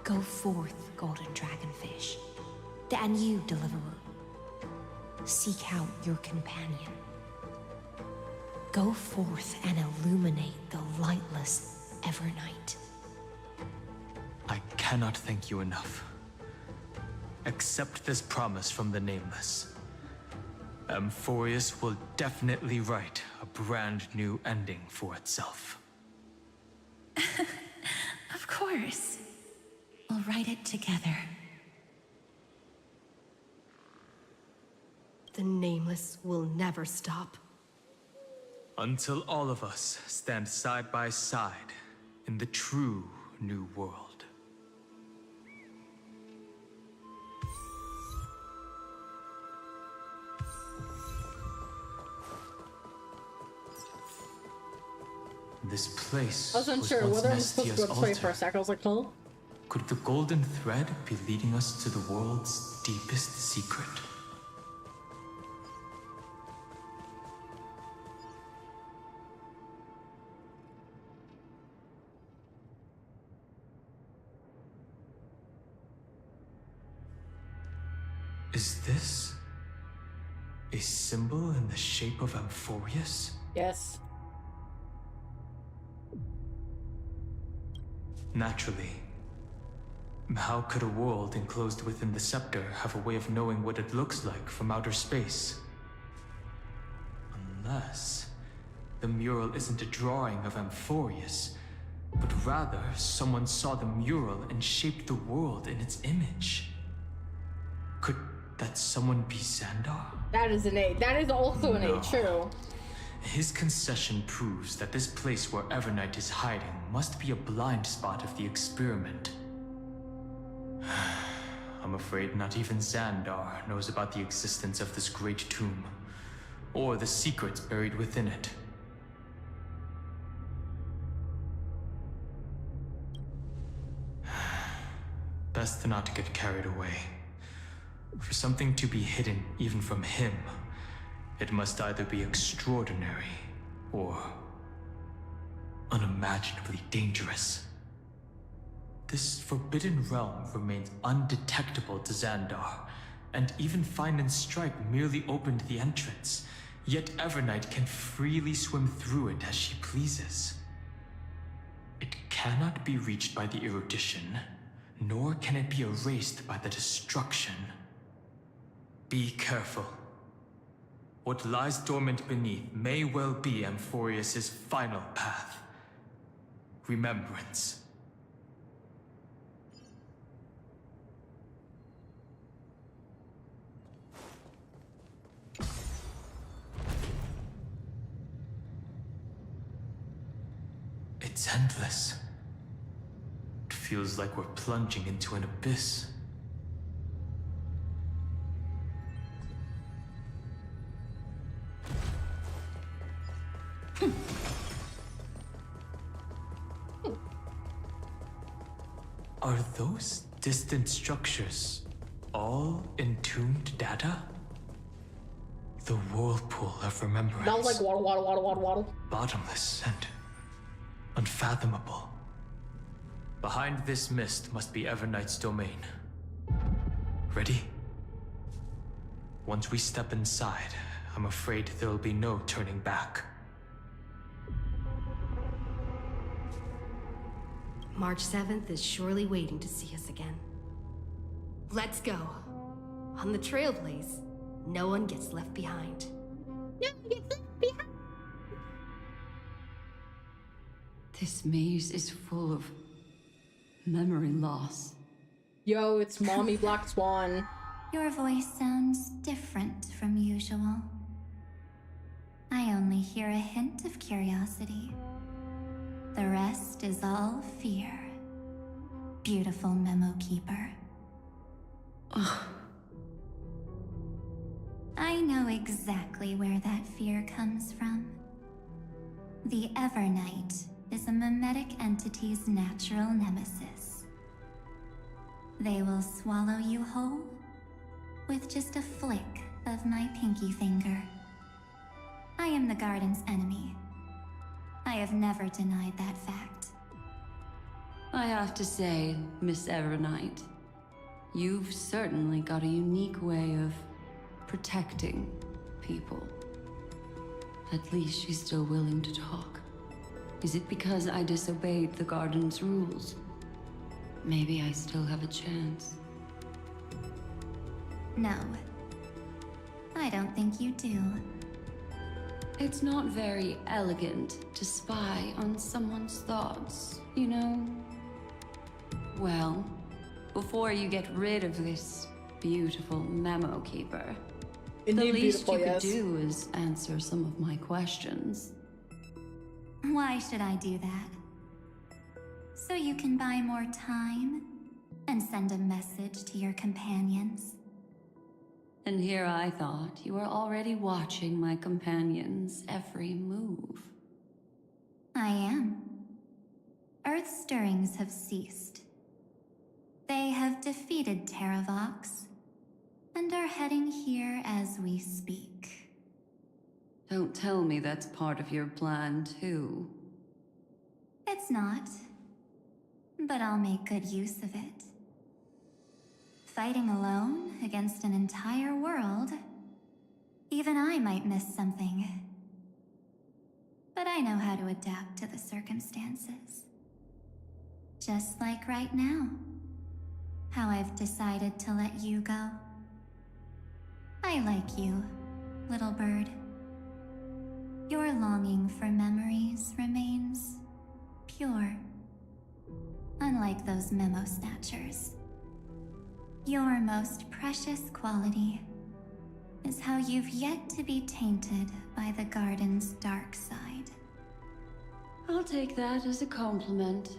Go forth, golden dragonfish, and you, deliverer. Seek out your companion. Go forth and illuminate the lightless Evernight. I cannot thank you enough. Accept this promise from the Nameless. Amphorius will definitely write a brand new ending for itself. Of course. We'll write it together. The Nameless will never stop. Until all of us stand side by side in the true new world. This place I was unsure once whether I was supposed to Nestia's go this way altar. for a sec. I was like, huh? Could the golden thread be leading us to the world's deepest secret? Is this a symbol in the shape of Amphorius? Yes. Naturally. How could a world enclosed within the scepter have a way of knowing what it looks like from outer space? Unless the mural isn't a drawing of Amphorius, but rather someone saw the mural and shaped the world in its image. Could that someone be Xandar? That is an 8. That is also an 8, true. His concession proves that this place where Evernight is hiding must be a blind spot of the experiment. I'm afraid not even Xandar knows about the existence of this great tomb, or the secrets buried within it. Best to not get carried away. For something to be hidden even from him, it must either be extraordinary or unimaginably dangerous. This forbidden realm remains undetectable to Xandar, and even Find and Strike merely opened the entrance, yet Evernight can freely swim through it as she pleases. It cannot be reached by the erudition, nor can it be erased by the destruction. Be careful. What lies dormant beneath may well be Amphorius' final path. Remembrance. It's endless. It feels like we're plunging into an abyss. Are those distant structures all entombed data? The whirlpool of remembrance. That was like waddle, waddle, waddle, waddle, waddle. Bottomless and unfathomable. Behind this mist must be Evernight's domain. Ready? Once we step inside, I'm afraid there'll be no turning back. March 7th is surely waiting to see us again. Let's go. On the Trailblaze, no one gets left behind. No one gets left behind. This maze is full of memory loss. Yo, it's Mommy Black Swan. Your voice sounds different from usual. I only hear a hint of curiosity. The rest is all fear. Beautiful memo keeper. Ugh. I know exactly where that fear comes from. The Evernight is a mimetic entity's natural nemesis. They will swallow you whole with just a flick of my pinky finger. I am the garden's enemy. I have never denied that fact. I have to say, Miss Evernight, you've certainly got a unique way of protecting people. At least she's still willing to talk. Is it because I disobeyed the garden's rules? Maybe I still have a chance. No. I don't think you do. It's not very elegant to spy on someone's thoughts, you know? Well, before you get rid of this beautiful memo keeper, the least you could do is answer some of my questions. Why should I do that? So you can buy more time and send a message to your companions? And here I thought you were already watching my companions' every move. I am. Earth's stirrings have ceased. They have defeated Terravox and are heading here as we speak. Don't tell me that's part of your plan, too. It's not, but I'll make good use of it. Fighting alone against an entire world, even I might miss something. But I know how to adapt to the circumstances. Just like right now, how I've decided to let you go. I like you, little bird. Your longing for memories remains pure, unlike those memo snatchers. Your most precious quality is how you've yet to be tainted by the garden's dark side. I'll take that as a compliment.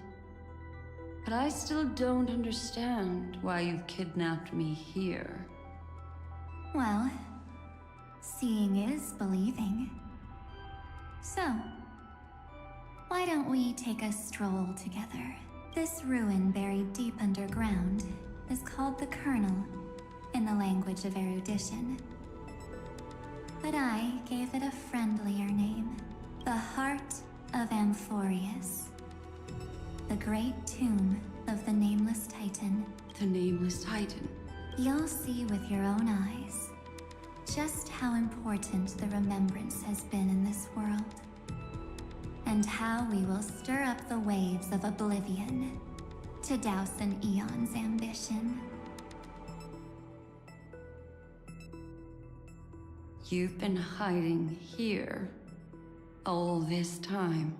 But I still don't understand why you've kidnapped me here. Well, seeing is believing. So, why don't we take a stroll together? This ruin buried deep underground is called the Kernel in the language of erudition. But I gave it a friendlier name, the Heart of Amphorius. The great tomb of the Nameless Titan. The Nameless Titan? You'll see with your own eyes just how important the remembrance has been in this world. And how we will stir up the waves of oblivion to douse an eon's ambition. You've been hiding here all this time.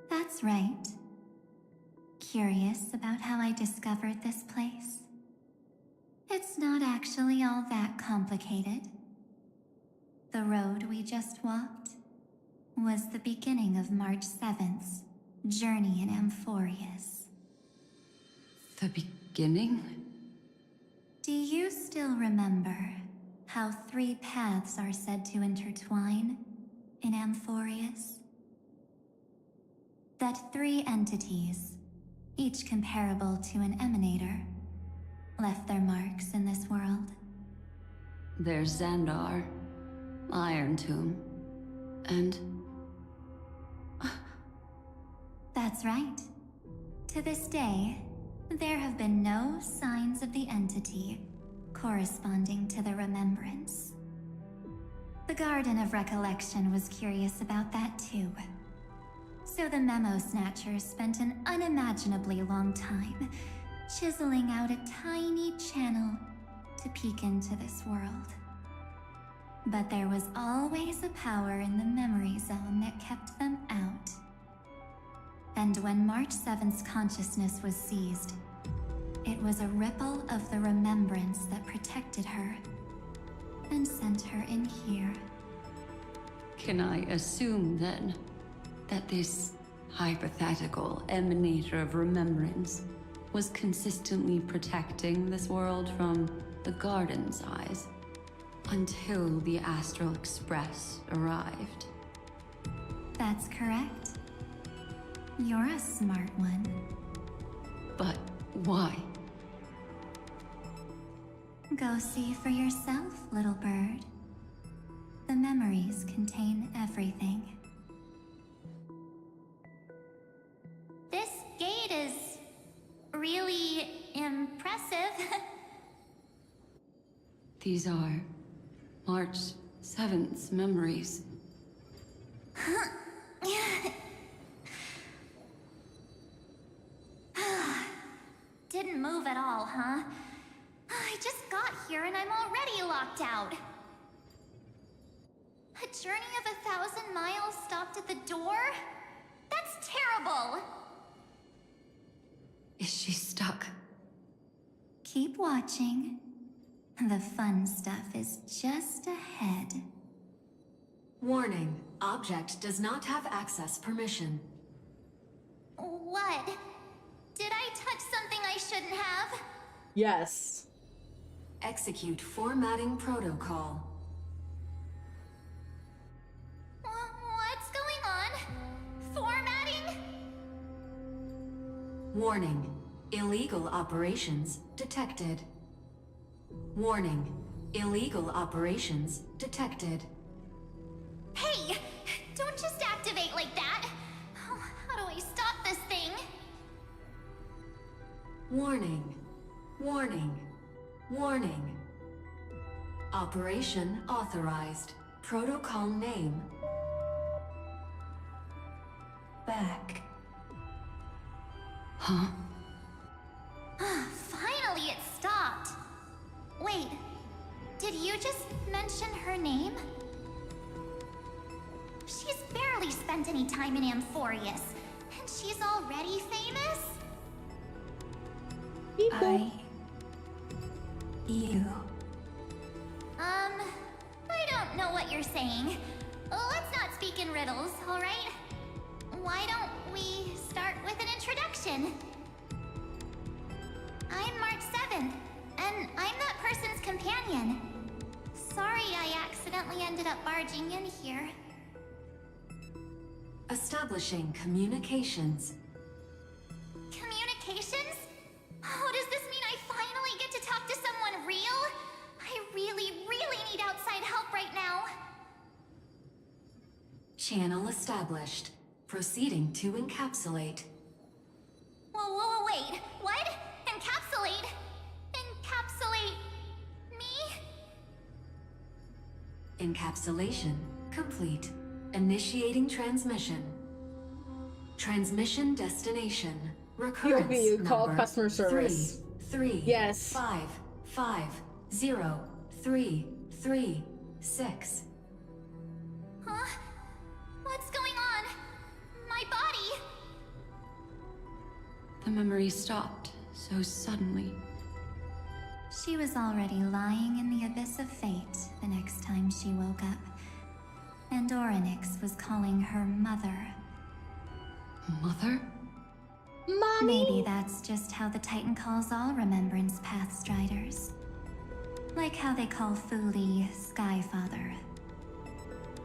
That's right. Curious about how I discovered this place? It's not actually all that complicated. The road we just walked was the beginning of March 7th's journey in Amphorius. The beginning? Do you still remember how 3 paths are said to intertwine in Amphorius? That 3 entities, each comparable to an emanator, left their marks in this world. There's Xandar, Iron Tomb, and... That's right. To this day, there have been no signs of the entity corresponding to the remembrance. The Garden of Recollection was curious about that too. So the Memo Snatchers spent an unimaginably long time chiseling out a tiny channel to peek into this world. But there was always a power in the memory zone that kept them out. And when March 7th's consciousness was seized, it was a ripple of the remembrance that protected her and sent her in here. Can I assume, then, that this hypothetical emanator of remembrance was consistently protecting this world from the Garden's eyes until the Astral Express arrived? That's correct. You're a smart one. But why? Go see for yourself, little bird. The memories contain everything. This gate is really impressive. These are March 7th's memories. Didn't move at all, huh? I just got here and I'm already locked out. A journey of 1,000 miles stopped at the door? That's terrible! Is she stuck? Keep watching. The fun stuff is just ahead. Warning. Object does not have access permission. What? Did I touch something I shouldn't have? Yes. Execute formatting protocol. What's going on? Formatting? Warning. Illegal operations detected. Warning. Illegal operations detected. Hey! Don't just activate like that! How do I stop this thing? Warning. Warning. Warning. Operation authorized. Protocol name. Back. Huh? Finally it stopped! Wait, did you just mention her name? She's barely spent any time in Amphorius, and she's already famous? You. I don't know what you're they're saying. Let's not speak in riddles, alright? Why don't we start with an introduction? I'm March 7th, and I'm that person's companion. Sorry I accidentally ended up barging in here. Establishing communications. Communications? Oh, does this mean I finally get to talk to someone real? I really, really need outside help right now. Channel established. Proceeding to encapsulate. Whoa, wait. What? Encapsulate? Encapsulate me? Encapsulation complete. Initiating transmission. Transmission destination. Recurrence you call number customer service. 3 Yes. 5 5 0 3 3 6. Huh? What's going on? My body? The memory stopped so suddenly. She was already lying in the abyss of fate the next time she woke up. And Orynyx was calling her mother. Mother? Mommy! Maybe that's just how the Titan calls all Remembrance Pathstriders. Like how they call Fuli Skyfather.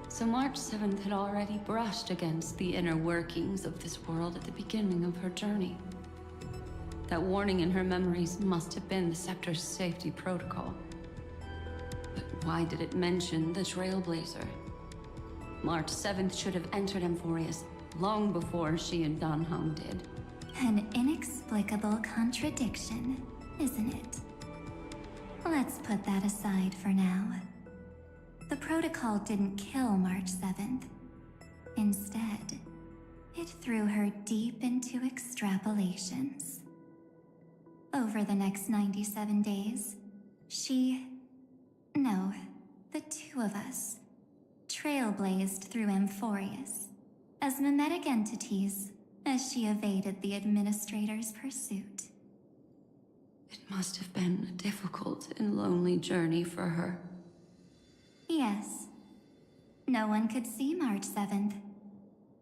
So March 7th had already brushed against the inner workings of this world at the beginning of her journey. That warning in her memories must have been the Scepter's safety protocol. But why did it mention the Trailblazer? March 7th should have entered Amphorius long before she and Danhung did. An inexplicable contradiction, isn't it? Let's put that aside for now. The protocol didn't kill March 7th. Instead, it threw her deep into extrapolations. Over the next 97 days, the two of us, trailblazed through Amphorius as mimetic entities as she evaded the Administrator's pursuit. It must have been a difficult and lonely journey for her. Yes. No one could see March 7th.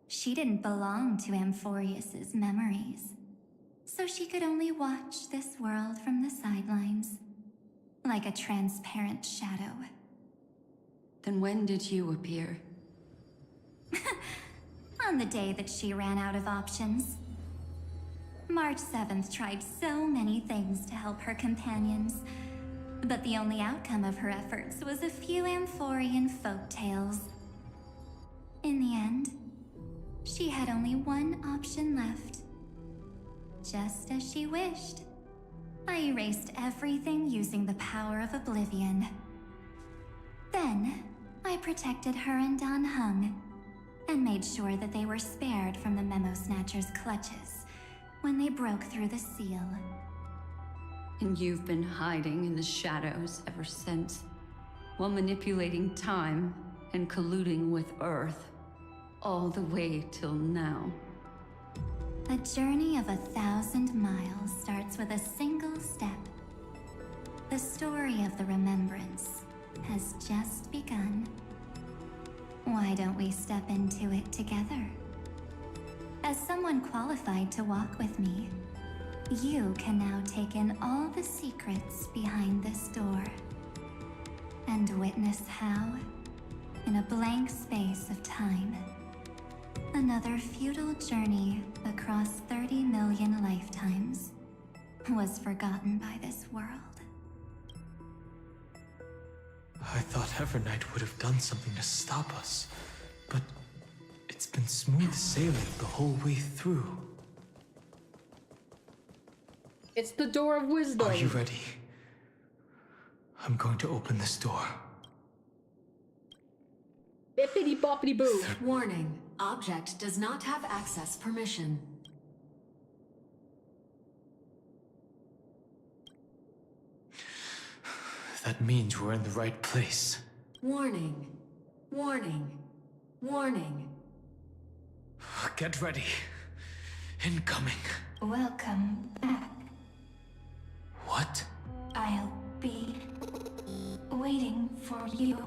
She didn't belong to Amphorius's memories, so she could only watch this world from the sidelines, like a transparent shadow. Then when did you appear? On the day that she ran out of options. March 7th tried so many things to help her companions, but the only outcome of her efforts was a few Amphorian folktales. In the end, she had only one option left. Just as she wished, I erased everything using the power of oblivion. Then, I protected her and Danhung, and made sure that they were spared from the Memo Snatcher's clutches when they broke through the seal. And you've been hiding in the shadows ever since, while manipulating time and colluding with Earth, all the way till now. A journey of 1,000 miles starts with a single step. The story of the Remembrance has just begun. Why don't we step into it together? As someone qualified to walk with me, you can now take in all the secrets behind this door, and witness how, in a blank space of time, another futile journey across 30 million lifetimes was forgotten by this world. I thought Evernight would have done something to stop us, but it's been smooth sailing the whole way through. It's the door of wisdom. Are you ready? I'm going to open this door. Bippity boppity boo. Warning. Object does not have access permission. That means we're in the right place. Warning. Warning. Warning. Get ready. Incoming. Welcome back. What? I'll be waiting for you.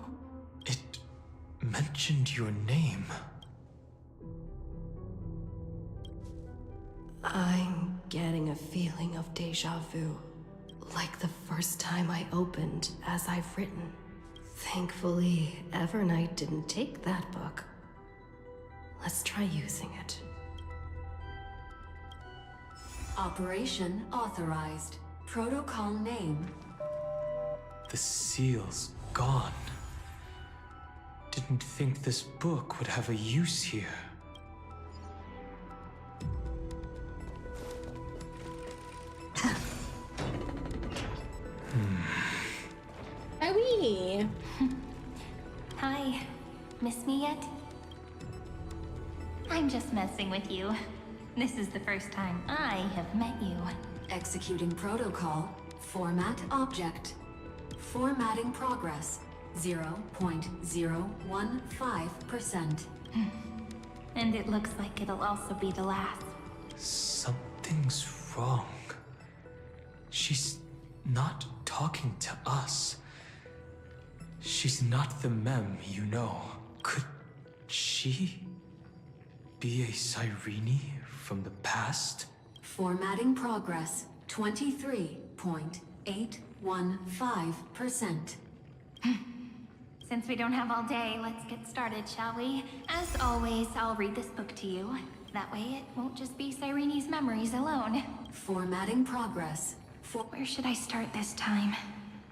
mentioned your name. I'm getting a feeling of deja vu. Like the first time I opened As I've Written. Thankfully, Evernight didn't take that book. Let's try using it. Operation authorized. Protocol name. The seal's gone. Didn't think this book would have a use here. Hi, wee. Hi. Miss me yet? I'm just messing with you. This is the first time I have met you. Executing protocol. Format object. Formatting progress. 0.015%. And it looks like it'll also be the last. Something's wrong. She's not talking to us. She's not the mem, you know. Could she be a Cyrene from the past? Formatting progress. 23.815%. Since we don't have all day, let's get started, shall we? As always, I'll read this book to you. That way it won't just be Cyrene's memories alone. Formatting progress. Where should I start this time?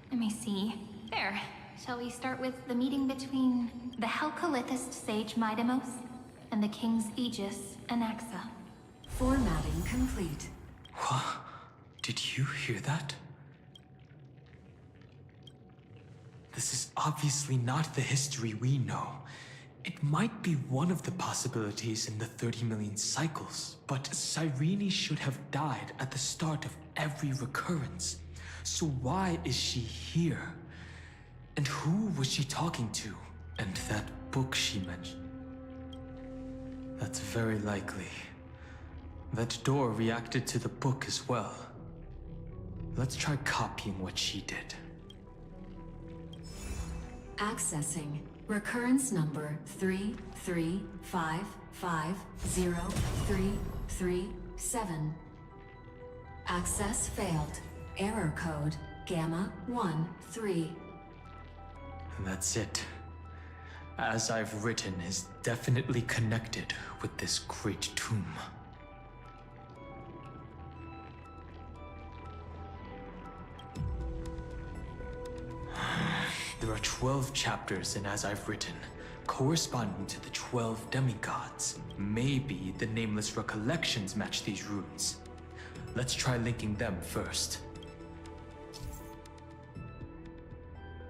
Let me see. There. Shall we start with the meeting between the Helcolithist sage Midamos and the King's Aegis, Anaxa? Formatting complete. What? Did you hear that? This is obviously not the history we know. It might be one of the possibilities in the 30 million cycles, but Cyrene should have died at the start of every recurrence. So why is she here? And who was she talking to? And that book she mentioned. That's very likely. That door reacted to the book as well. Let's try copying what she did. Accessing. Recurrence number 335503337. Access failed. Error code Gamma 13. That's it. As I've Written is definitely connected with this great tomb. There are 12 chapters in As I've Written, corresponding to the 12 demigods. Maybe the nameless recollections match these runes. Let's try linking them first.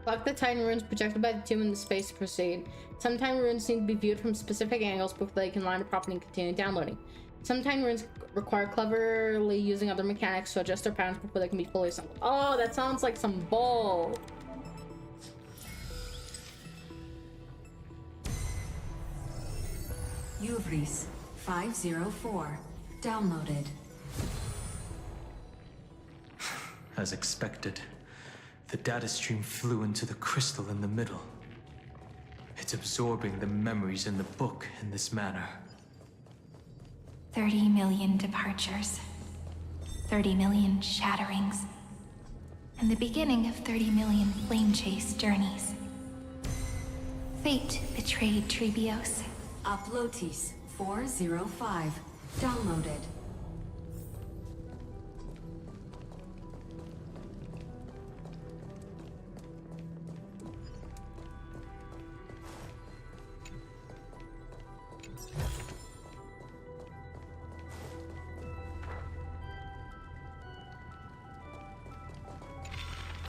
Lock the Titan runes projected by the tomb in the space to proceed. Some Titan runes need to be viewed from specific angles before they can line up properly and continue downloading. Some Titan runes require cleverly using other mechanics to adjust their patterns before they can be fully assembled. Oh, that sounds like some bull. Uvris 504. Downloaded. As expected, the data stream flew into the crystal in the middle. It's absorbing the memories in the book in this manner. 30 million departures. 30 million shatterings. And the beginning of 30 million flame chase journeys. Fate betrayed Trebios. Uplotis 405. Downloaded.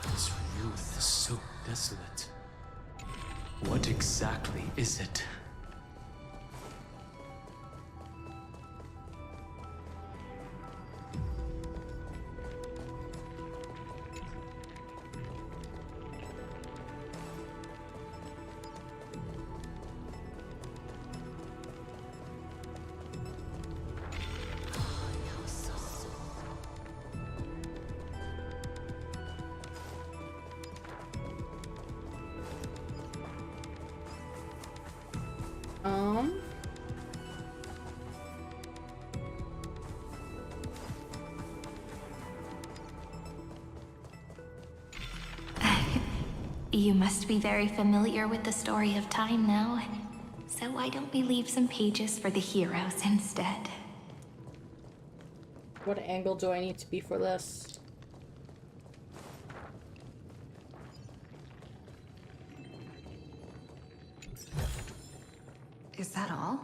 This Ruth is so desolate. What exactly is it? You must be very familiar with the story of time now. So why don't we leave some pages for the heroes instead? What angle do I need to be for this? Is that all?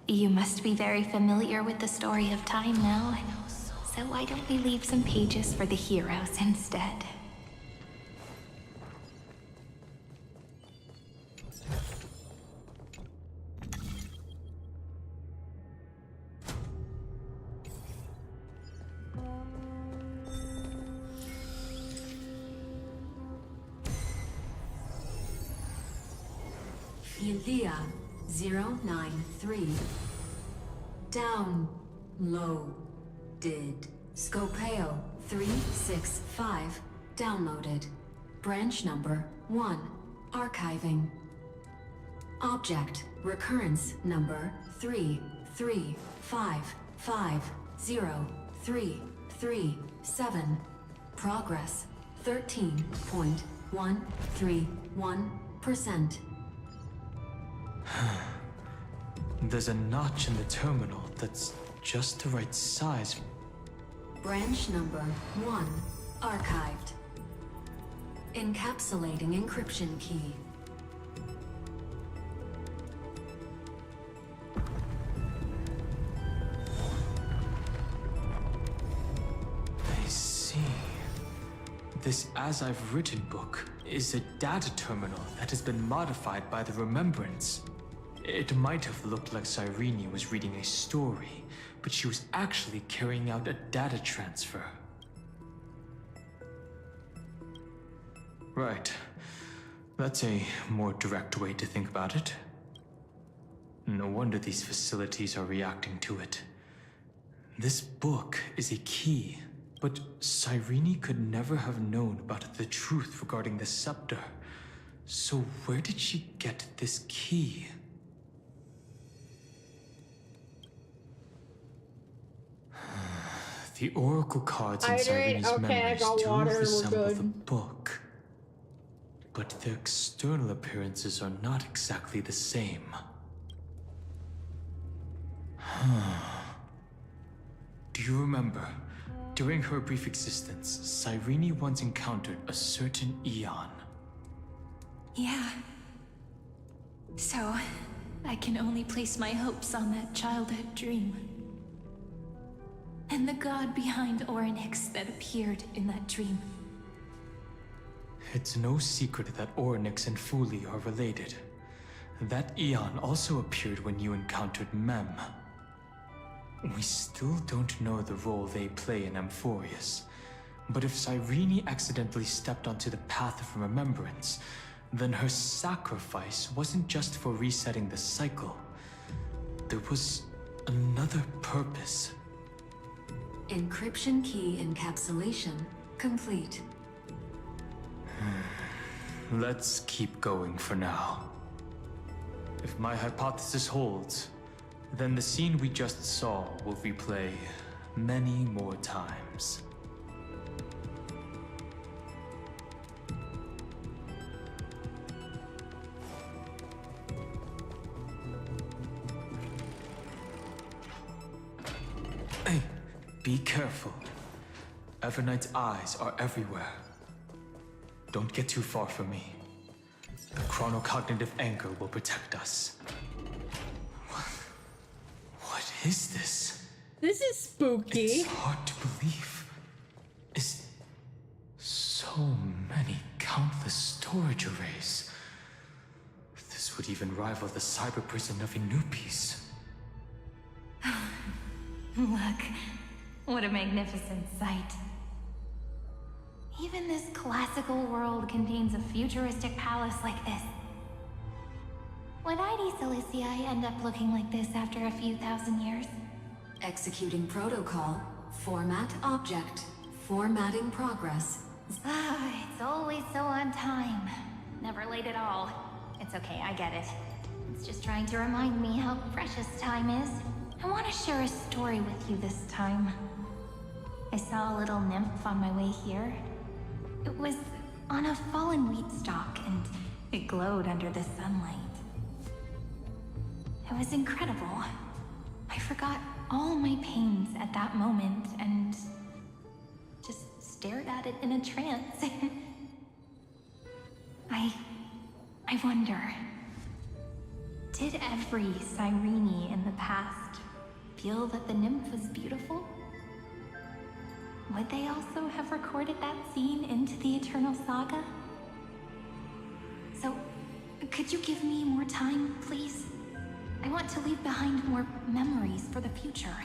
You must be very familiar with the story of time now. So why don't we leave some pages for the heroes instead? Ilia 093. Down. Low. Did. Scopeo 365. Downloaded. Branch number 1. Archiving. Object. Recurrence number 335503337. Progress 13.131%. There's a notch in the terminal that's just the right size. Branch number 1. Archived. Encapsulating encryption key. I see. This As I've Written book is a data terminal that has been modified by the Remembrance. It might have looked like Cyrene was reading a story, but she was actually carrying out a data transfer. Right. That's a more direct way to think about it. No wonder these facilities are reacting to it. This book is a key, but Cyrene could never have known about the truth regarding the scepter. So where did she get this key? The oracle cards in Cyrene's memories do resemble the book, but their external appearances are not exactly the same. Do you remember, during her brief existence, Cyrene once encountered a certain Eon? Yeah. So, I can only place my hopes on that childhood dream. And the god behind Orynyx that appeared in that dream. It's no secret that Orynyx and Fuli are related. That Eon also appeared when you encountered Mem. We still don't know the role they play in Amphorius, but if Cyrene accidentally stepped onto the path of remembrance, then her sacrifice wasn't just for resetting the cycle. There was another purpose. Encryption key encapsulation complete. Let's keep going for now. If my hypothesis holds, then the scene we just saw will replay many more times. Hey, be careful. Evernight's eyes are everywhere. Don't get too far from me. The chronocognitive anchor will protect us. What is this? This is spooky. It's hard to believe. Is so many countless storage arrays. This would even rival the cyber prison of Inupis. Look, what a magnificent sight. Even this classical world contains a futuristic palace like this. Would ID Ciliciae end up looking like this after a few thousand years? Executing protocol. Format object. Formatting progress. It's always so on time. Never late at all. It's okay, I get it. It's just trying to remind me how precious time is. I want to share a story with you this time. I saw a little nymph on my way here. It was on a fallen wheat stalk, and it glowed under the sunlight. It was incredible. I forgot all my pains at that moment and just stared at it in a trance. I wonder, did every Cyrene in the past feel that the nymph was beautiful? Would they also have recorded that scene into the Eternal Saga? So, could you give me more time, please? I want to leave behind more memories for the future.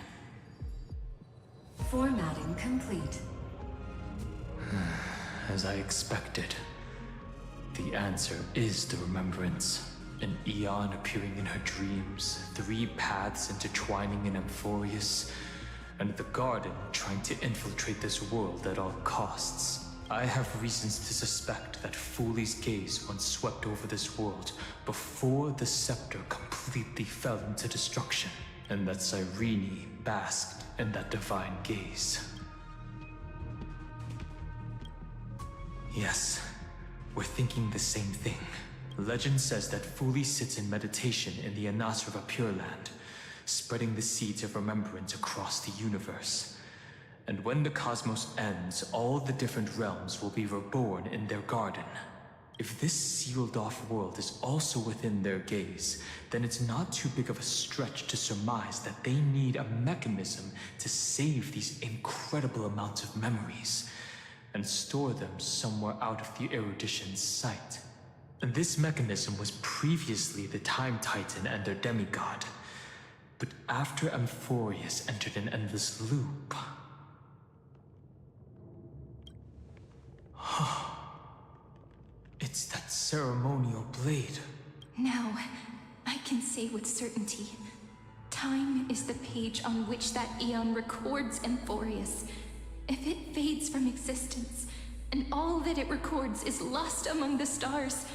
Formatting complete. As I expected. The answer is the remembrance. An Eon appearing in her dreams, 3 paths intertwining in Amphorius, and the Garden trying to infiltrate this world at all costs. I have reasons to suspect that Fooley's gaze once swept over this world before the scepter completely fell into destruction, and that Cyrene basked in that divine gaze. Yes, we're thinking the same thing. Legend says that Fooley sits in meditation in the Anasrava Pure Land, spreading the seeds of remembrance across the universe. And when the cosmos ends, all the different realms will be reborn in their garden. If this sealed-off world is also within their gaze, then it's not too big of a stretch to surmise that they need a mechanism to save these incredible amounts of memories and store them somewhere out of the erudition's sight. And this mechanism was previously the Time Titan and their demigod. But after Amphorius entered an endless loop... It's that ceremonial blade. Now, I can say with certainty, time is the page on which that Eon records Amphorius. If it fades from existence, and all that it records is lost among the stars,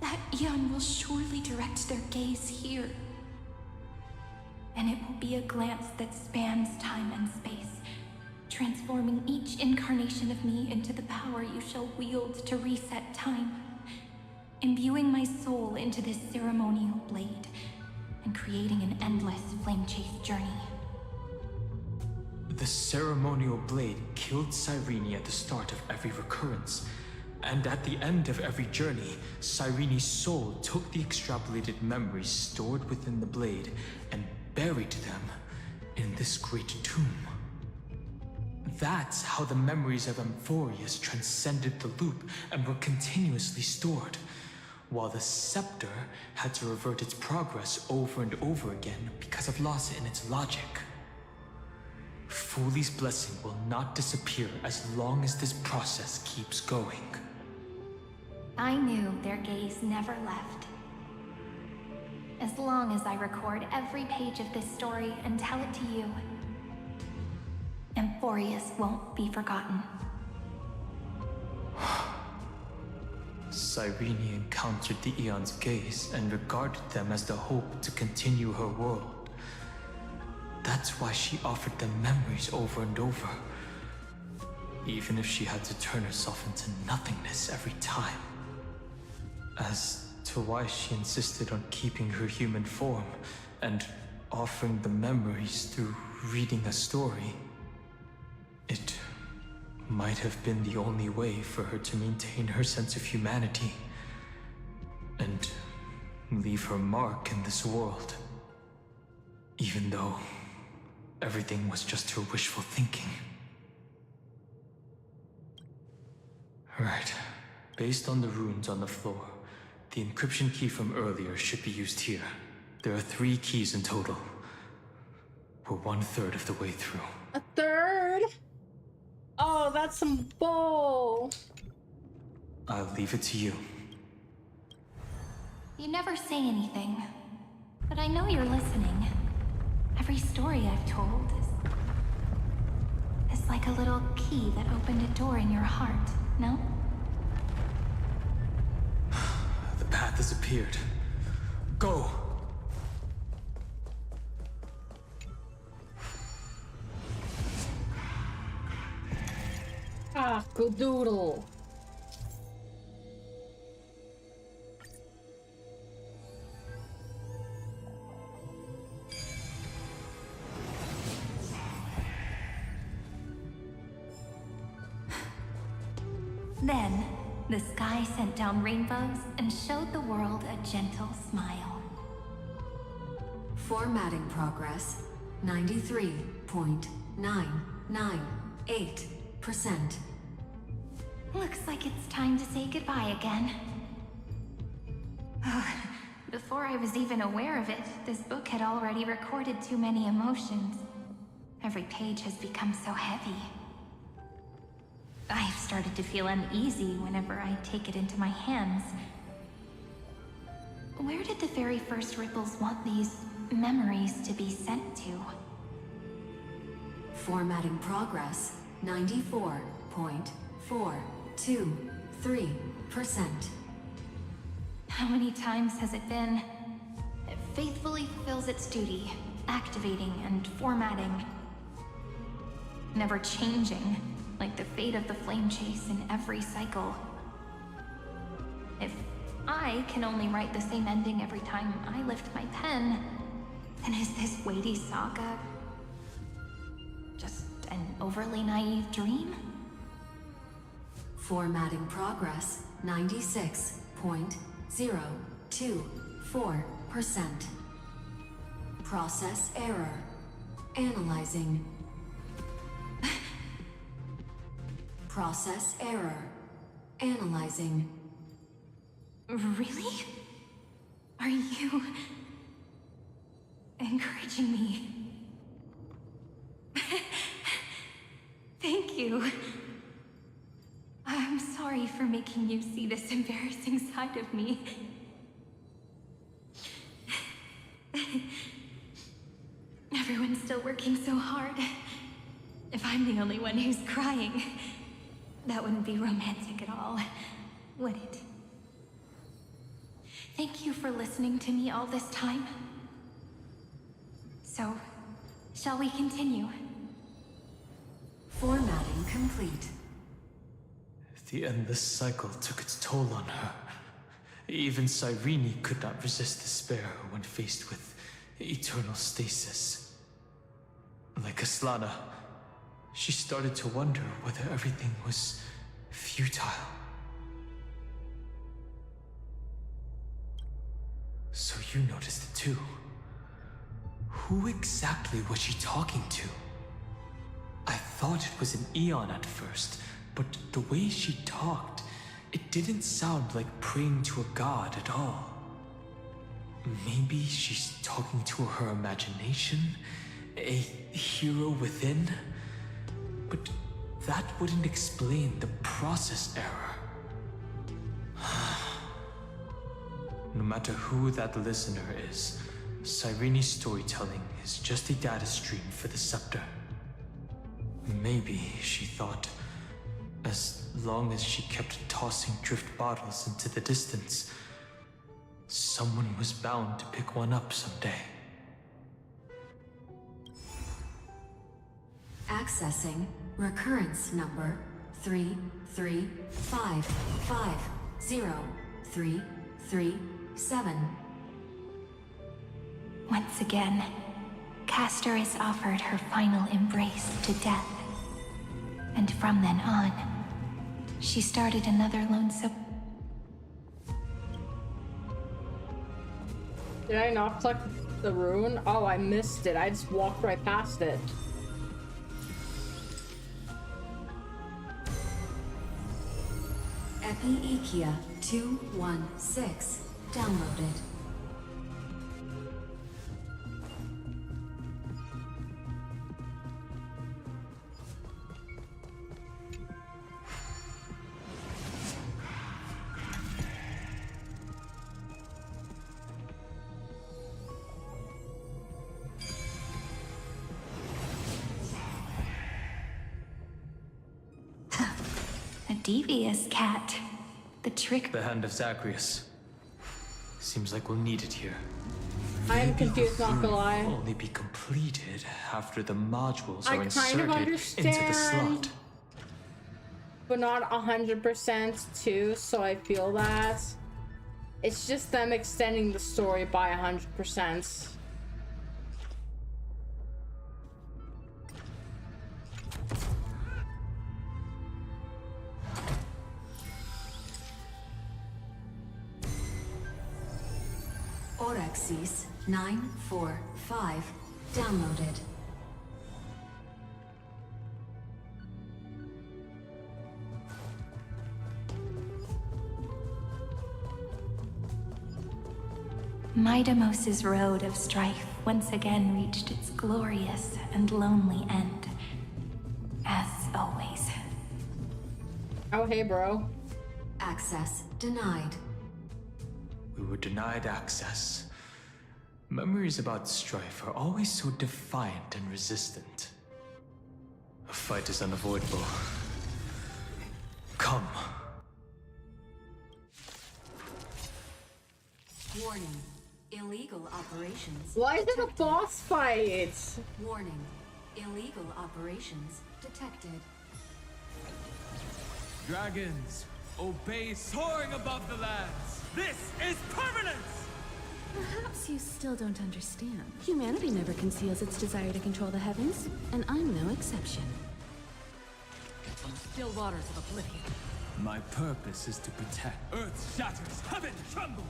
that Eon will surely direct their gaze here. And it will be a glance that spans time and space, transforming each incarnation of me into the power you shall wield to reset time, imbuing my soul into this ceremonial blade, and creating an endless flame-chased journey. The ceremonial blade killed Cyrene at the start of every recurrence, and at the end of every journey, Cyrene's soul took the extrapolated memories stored within the blade and buried them in this great tomb. That's how the memories of Amphorius transcended the loop and were continuously stored, while the scepter had to revert its progress over and over again because of loss in its logic. Fooley's blessing will not disappear as long as this process keeps going. I knew their gaze never left. As long as I record every page of this story and tell it to you, Amphorius won't be forgotten. Cyrene encountered the Eon's gaze and regarded them as the hope to continue her world. That's why she offered them memories over and over, even if she had to turn herself into nothingness every time. As to why she insisted on keeping her human form and offering the memories through reading a story, it might have been the only way for her to maintain her sense of humanity and leave her mark in this world. Even though everything was just her wishful thinking. Right. Based on the runes on the floor, the encryption key from earlier should be used here. There are 3 keys in total. We're 1/3 of the way through. A third? Oh, that's some bull. I'll leave it to you. You never say anything, but I know you're listening. Every story I've told is like a little key that opened a door in your heart, no? path has appeared. Go! Ah, Goodoodle. Then, the sky sent down rainbows and showed the world a gentle smile. Formatting progress 93.998%. Looks like it's time to say goodbye again. Before I was even aware of it, this book had already recorded too many emotions. Every page has become so heavy. I've started to feel uneasy whenever I take it into my hands. Where did the very first ripples want these memories to be sent to? Formatting progress 94.423%. How many times has it been? It faithfully fulfills its duty, activating and formatting. Never changing, like the fate of the flame chase in every cycle. If I can only write the same ending every time I lift my pen, then is this weighty saga just an overly naive dream? Formatting progress 96.024%. Process error. Analyzing. Process error. Analyzing. Really? Are you encouraging me? Thank you. I'm sorry for making you see this embarrassing side of me. Everyone's still working so hard. If I'm the only one who's crying, that wouldn't be romantic at all, would it? Thank you for listening to me all this time. So, shall we continue? Formatting complete. The endless cycle took its toll on her. Even Cyrene could not resist despair when faced with eternal stasis. Like Aslana, she started to wonder whether everything was futile. So you noticed it too. Who exactly was she talking to? I thought it was an Eon at first, but the way she talked, it didn't sound like praying to a god at all. Maybe she's talking to her imagination? A hero within? But that wouldn't explain the process error. No matter who that listener is, Cyrene's storytelling is just a data stream for the scepter. Maybe, she thought, as long as she kept tossing drift bottles into the distance, someone was bound to pick one up someday. Accessing recurrence number 335503337. Once again, Castor is offered her final embrace to death. And from then on, she started another lonesome... Did I not collect the rune? Oh, I missed it. I just walked right past it. Epi-Ikia 216 downloaded. A devious cat. The trick... The hand of Zacharias. Seems like we'll need it here. I am confused, not gonna lie. Will only be completed after the modules I are kind inserted of understand, into the slot. but not 100% too, so I feel that. It's just them extending the story by 100%. Orexis 945 downloaded. Midamos's road of strife once again reached its glorious and lonely end. As always. Oh, hey, bro. Access denied. We were denied access. Memories about strife are always so defiant and resistant. A fight is unavoidable. Come. Warning. Illegal operations. Why is it a boss fight? Warning. Illegal operations detected. Dragons, obey soaring above the lands. This is permanence! Perhaps you still don't understand. Humanity never conceals its desire to control the heavens, and I'm no exception. On still waters of oblivion. My purpose is to protect. Earth shatters, heaven trembles!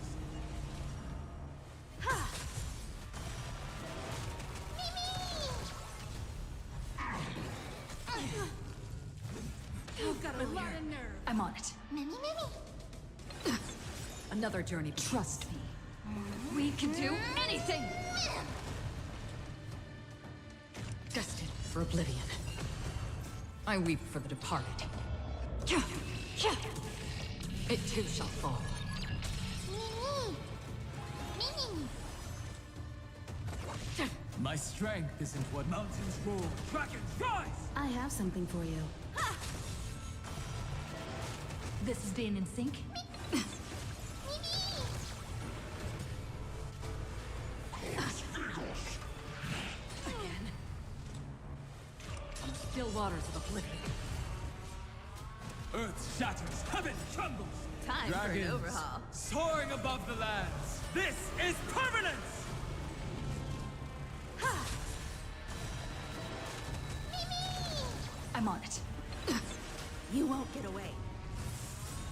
You've got a lot of nerve. I'm on it. Mimi. Another journey. Trust me. We can do anything! Destined for oblivion. I weep for the departed. It too shall fall. My strength isn't what mountains roar, dragons rise! I have something for you. This is being in sync? Again. On still waters of oblivion. Earth shatters, heaven trembles! Time for an overhaul. Soaring above the lands! This is permanence! I'm on it. You won't get away.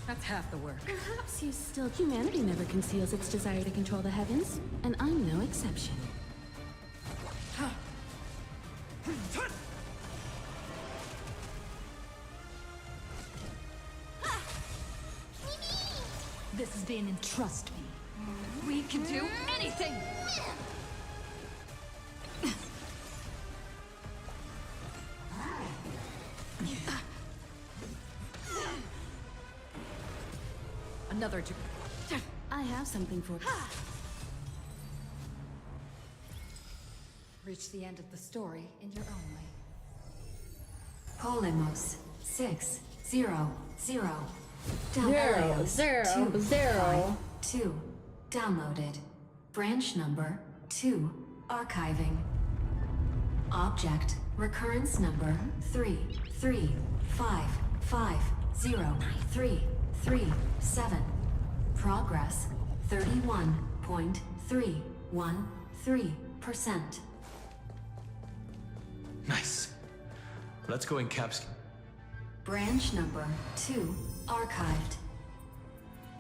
That's half the work. Perhaps you still... Humanity never conceals its desire to control the heavens, and I'm no exception. This is being in trust me. We can do anything! Another I have something for... Reach the end of the story in your own way. Polymos 600. Downloaded. 2 downloaded. Branch number 2 archiving. Object recurrence number 335503337. Progress 31.313%. Nice. Let's go encapsulate. Branch number 2 archived.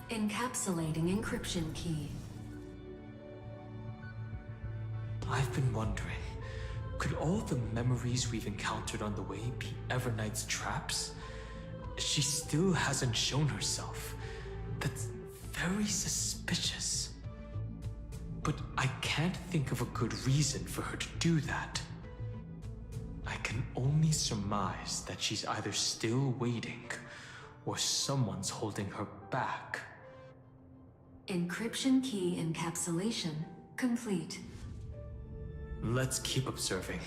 Encapsulating encryption key. I've been wondering, could all the memories we've encountered on the way be Everknight's traps? She still hasn't shown herself. That's very suspicious. But I can't think of a good reason for her to do that. I can only surmise that she's either still waiting, or someone's holding her back. Encryption key encapsulation complete. Let's keep observing.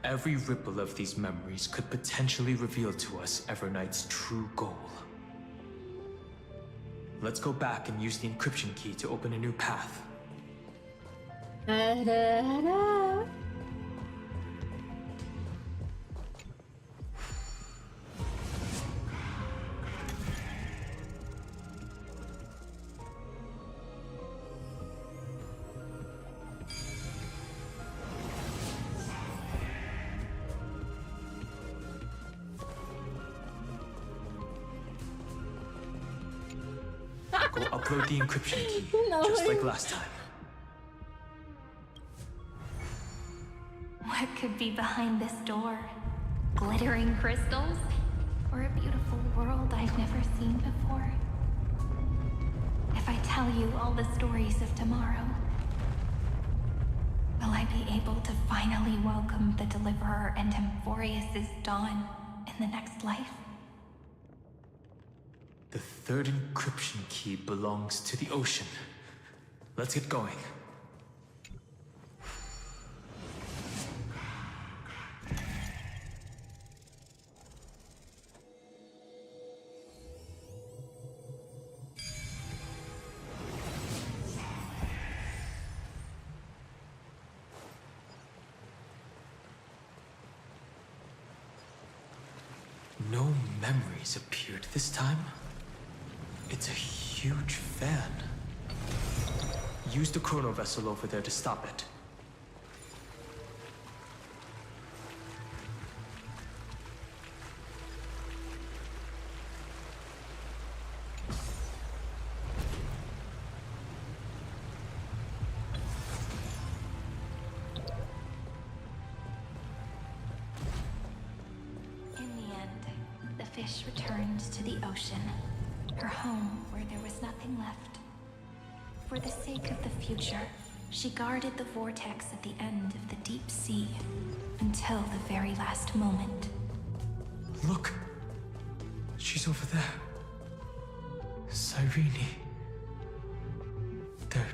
Every ripple of these memories could potentially reveal to us Everknight's true goal. Let's go back and use the encryption key to open a new path. Da-da-da. Go upload the encryption key, No just way. like last time. What could be behind this door? Glittering crystals? Or a beautiful world I've never seen before? If I tell you all the stories of tomorrow, will I be able to finally welcome the Deliverer and Emphorius' dawn in the next life? The third encryption key belongs to the ocean. Let's get going. No memories appeared this time. It's a huge fan. Use the chrono vessel over there to stop it. In the end, the fish returned to the ocean, her home where there was nothing left. For the sake of the future, she guarded the vortex at the end of the deep sea until the very last moment. Look! She's over there. Cyrene. There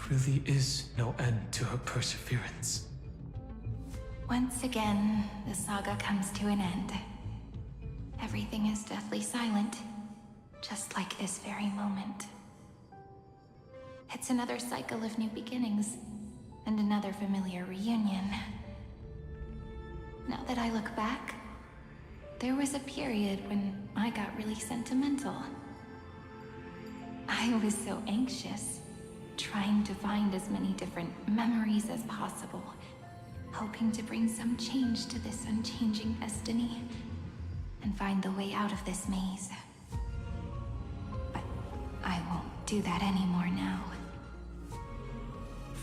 really is no end to her perseverance. Once again, the saga comes to an end. Everything is deathly silent, just like this very moment. It's another cycle of new beginnings, and another familiar reunion. Now that I look back, there was a period when I got really sentimental. I was so anxious, trying to find as many different memories as possible, hoping to bring some change to this unchanging destiny, and find the way out of this maze. But I won't do that anymore now.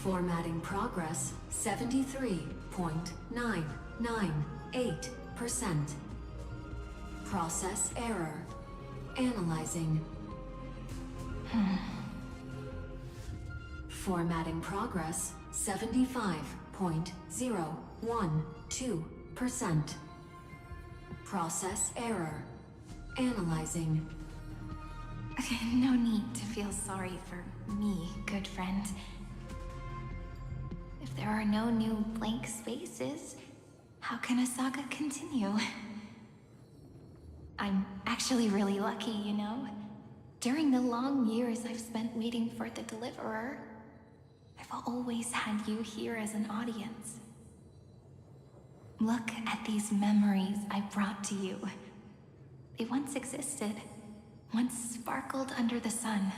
Formatting progress 73.998%. Process error. Analyzing. Formatting progress 75.012%. Process error. Analyzing. No need to feel sorry for me, good friend. If there are no new blank spaces, how can a saga continue? I'm actually really lucky, you know? During the long years I've spent waiting for the Deliverer, I've always had you here as an audience. Look at these memories I brought to you. They once existed, once sparkled under the sun.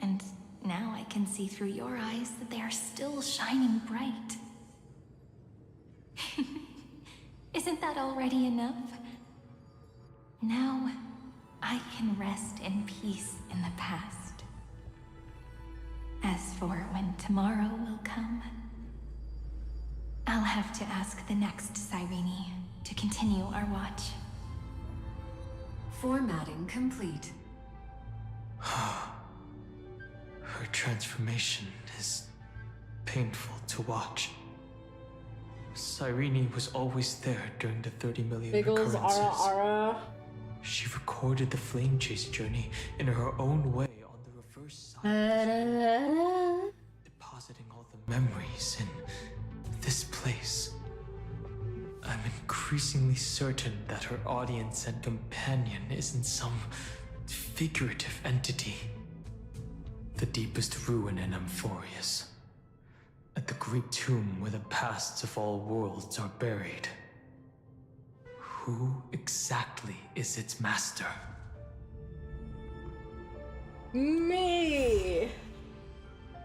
And now I can see through your eyes that they are still shining bright. Isn't that already enough? Now, I can rest in peace in the past. As for when tomorrow will come, I'll have to ask the next Cyrene to continue our watch. Formatting complete. Her transformation is painful to watch. Cyrene was always there during the 30 million Biggles, occurrences. ara. She recorded the flame chase journey in her own way on the reverse side, depositing all the memories in this place. I'm increasingly certain that her audience and companion isn't some figurative entity. The deepest ruin in Amphorius. At the great tomb where the pasts of all worlds are buried. Who exactly is its master? Me!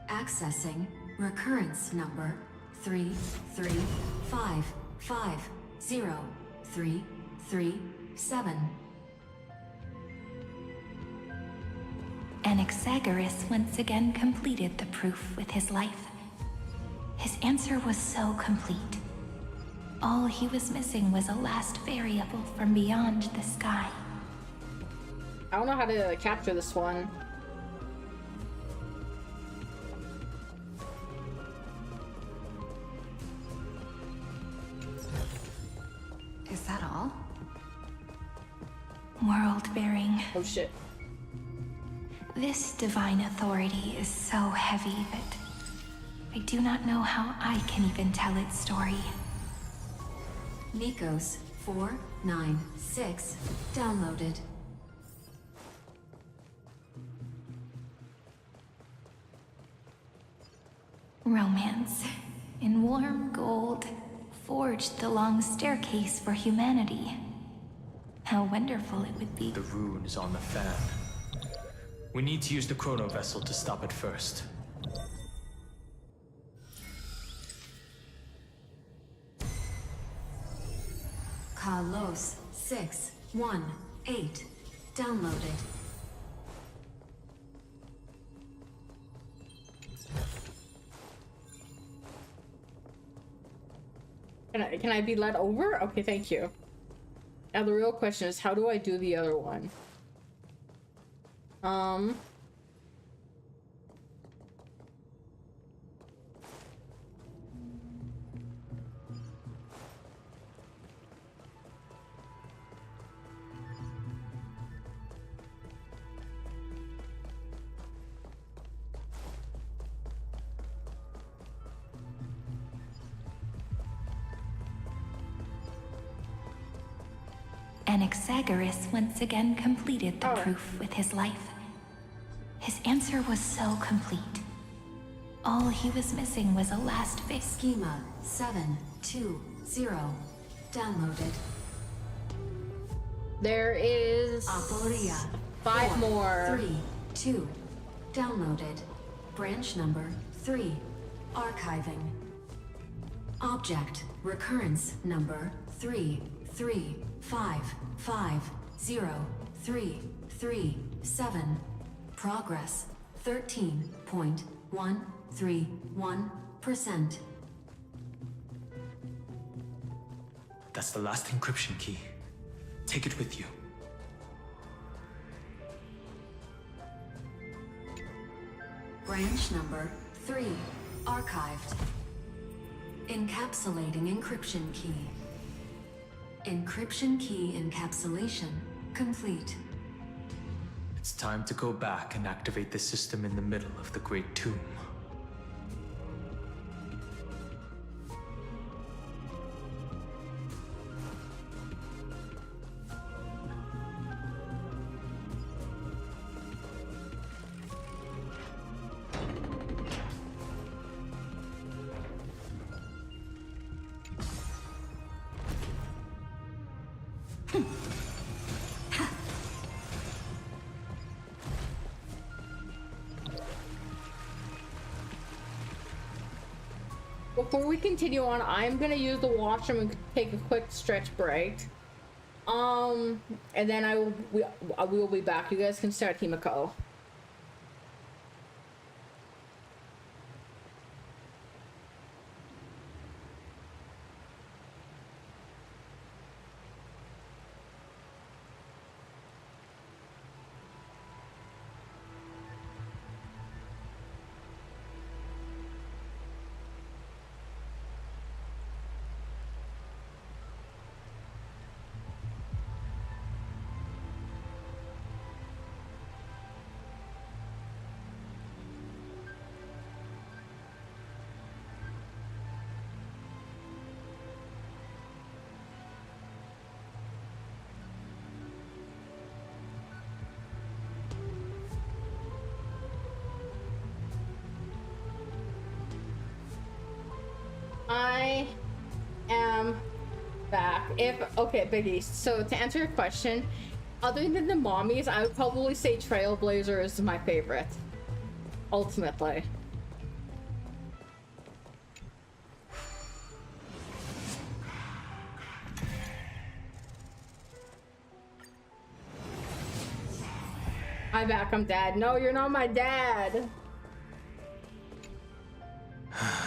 Accessing recurrence number 335503337. Anaxagoras once again completed the proof with his life. His answer was so complete. All he was missing was a last variable from beyond the sky. I don't know how to capture this one. Is that all? World-bearing. Oh shit. This divine authority is so heavy that I do not know how I can even tell its story. Nikos 496 downloaded. Romance, in warm gold, forged the long staircase for humanity. How wonderful it would be. The rune is on the fan. We need to use the chrono vessel to stop it first. Kalos 618 downloaded. Can I be led over? Okay, thank you. Now the real question is, how do I do the other one? Anaxagoras once again completed the proof with his life. His answer was so complete. All he was missing was a last Schema 720 downloaded. There is Aporia 5 more. 32 downloaded. Branch number 3 archiving. Object recurrence number 335503337. Progress 13.131%. That's the last encryption key. Take it with you. Branch number 3 archived. Encapsulating encryption key. Encryption key encapsulation complete. It's time to go back and activate the system in the middle of the Great Tomb. Before we continue on, I'm gonna use the washroom and take a quick stretch break. And then we will be back. You guys can start Himiko. Okay, Biggie, so to answer your question, other than the mommies, I would probably say Trailblazer is my favorite. Ultimately. Hi back, I'm dad. No, you're not my dad.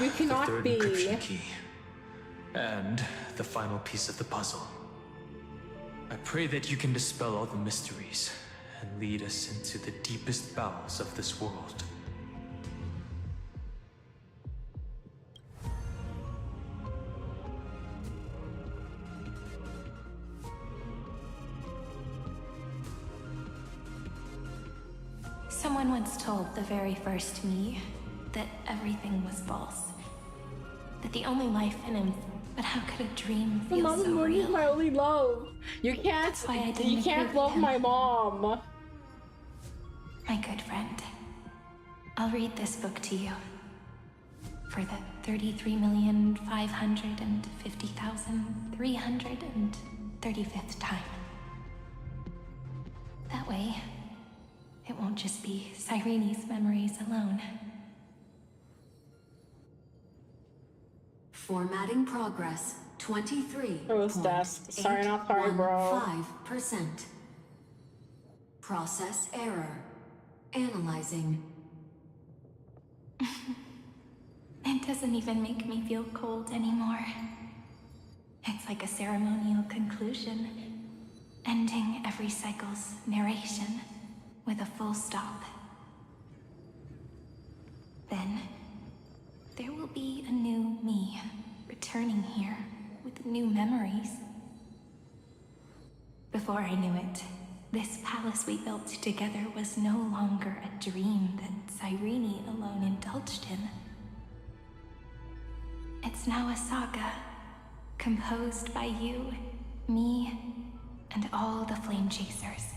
You cannot the third be. encryption key. And the final piece of the puzzle. I pray that you can dispel all the mysteries and lead us into the deepest bowels of this world. Someone once told the very first me that everything was false. That the only life in him, but how could a dream feel Mom, so real? my only love. You can't love my mom. My good friend, I'll read this book to you. For the 33,550,335th time. That way, it won't just be Cyrene's memories alone. Formatting progress 23. Sorry, not sorry, bro. 5%. Process error. Analyzing. It doesn't even make me feel cold anymore. It's like a ceremonial conclusion, ending every cycle's narration with a full stop. Then, there will be a new me, returning here with new memories. Before I knew it, this palace we built together was no longer a dream that Cyrene alone indulged in. It's now a saga, composed by you, me, and all the flame chasers.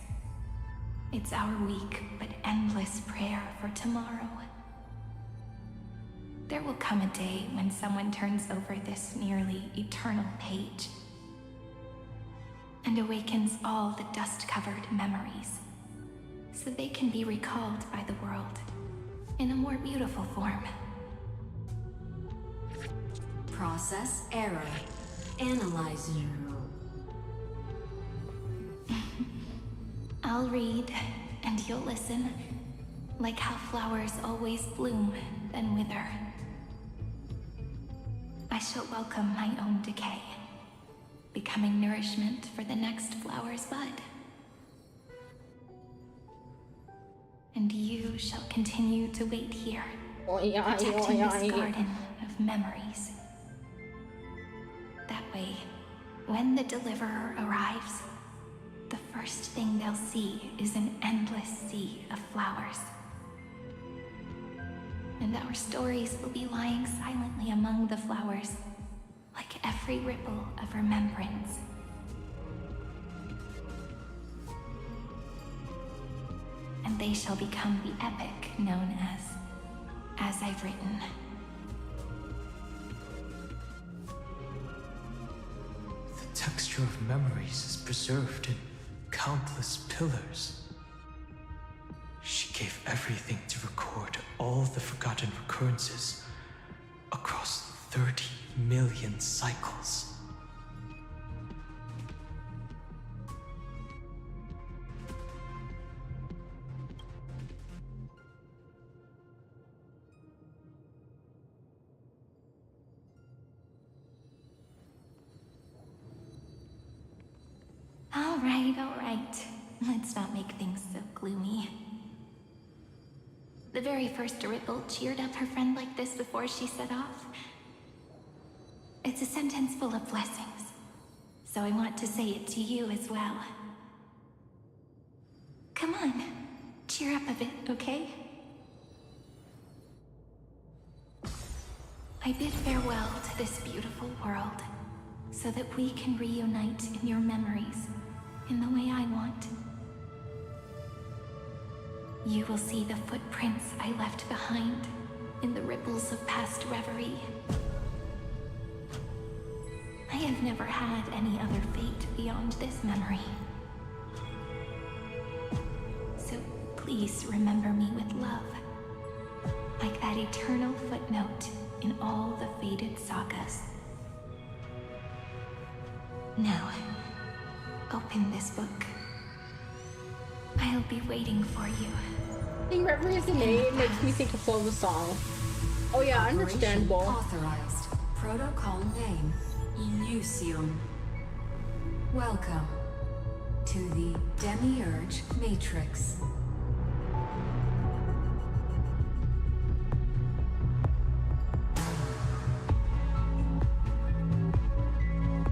It's our weak but endless prayer for tomorrow. There will come a day when someone turns over this nearly eternal page and awakens all the dust-covered memories, so they can be recalled by the world in a more beautiful form. Process error. Analyzing. I'll read, and you'll listen, like how flowers always bloom, then wither. I shall welcome my own decay, becoming nourishment for the next flower's bud. And you shall continue to wait here, protecting this garden of memories. That way, when the deliverer arrives, the first thing they'll see is an endless sea of flowers. And our stories will be lying silently among the flowers, like every ripple of remembrance. And they shall become the epic known as I've written. The texture of memories is preserved in countless pillars. She gave everything to record all the forgotten recurrences across 30 million cycles. All right. Let's not make things so gloomy. The very first Ripple cheered up her friend like this before she set off. It's a sentence full of blessings, so I want to say it to you as well. Come on, cheer up a bit, okay? I bid farewell to this beautiful world, so that we can reunite in your memories, in the way I want. You will see the footprints I left behind in the ripples of past reverie. I have never had any other fate beyond this memory. So please remember me with love, like that eternal footnote in all the faded sagas. Now, open this book. I'll be waiting for you. Seeing reference the name makes me think of the song. Oh yeah, understandable. Authorized. Protocol name, Illusion. Welcome to the Demiurge Matrix.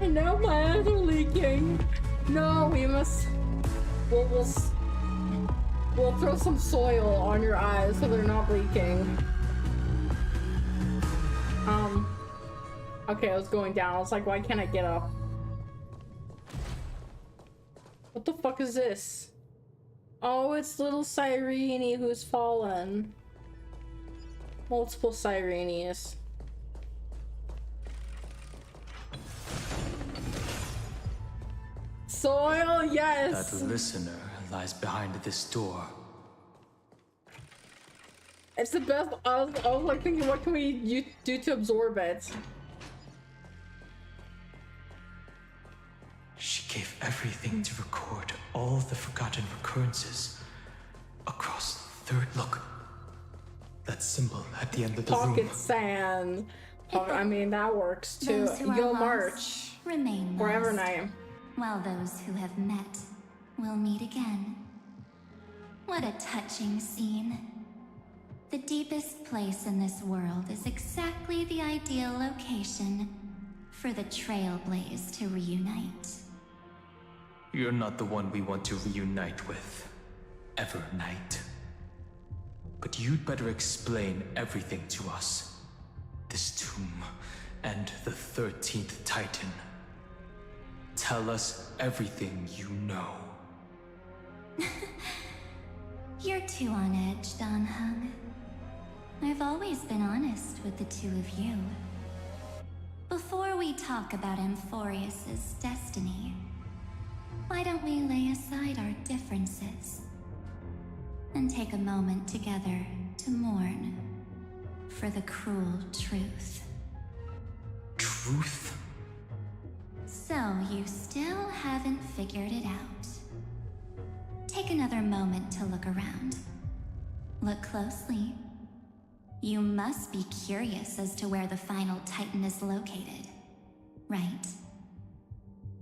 And now my eyes are leaking. No, we must. We'll throw some soil on your eyes so they're not leaking. Okay, I was going down. I was like, why can't I get up? What the fuck is this? Oh, it's little Cyrene who's fallen. Multiple Cyrenes. Soil, yes! That listener lies behind this door. It's the best. I was like thinking, what can we do to absorb it? She gave everything to record all the forgotten recurrences across the third look. That symbol at the end of the room. Pocket sand. I mean, that works too. Those who are Go lost march. remain Forever lost, night. while those who have met will meet again. What a touching scene. The deepest place in this world is exactly the ideal location for the Trailblaze to reunite. You're not the one we want to reunite with, Evernight. But you'd better explain everything to us. This tomb and the 13th Titan. Tell us everything you know. You're too on edge, Don Hung. I've always been honest with the two of you. Before we talk about Amphorius's destiny, why don't we lay aside our differences and take a moment together to mourn for the cruel truth? Truth? So you still haven't figured it out. Take another moment to look around. Look closely. You must be curious as to where the final Titan is located, right?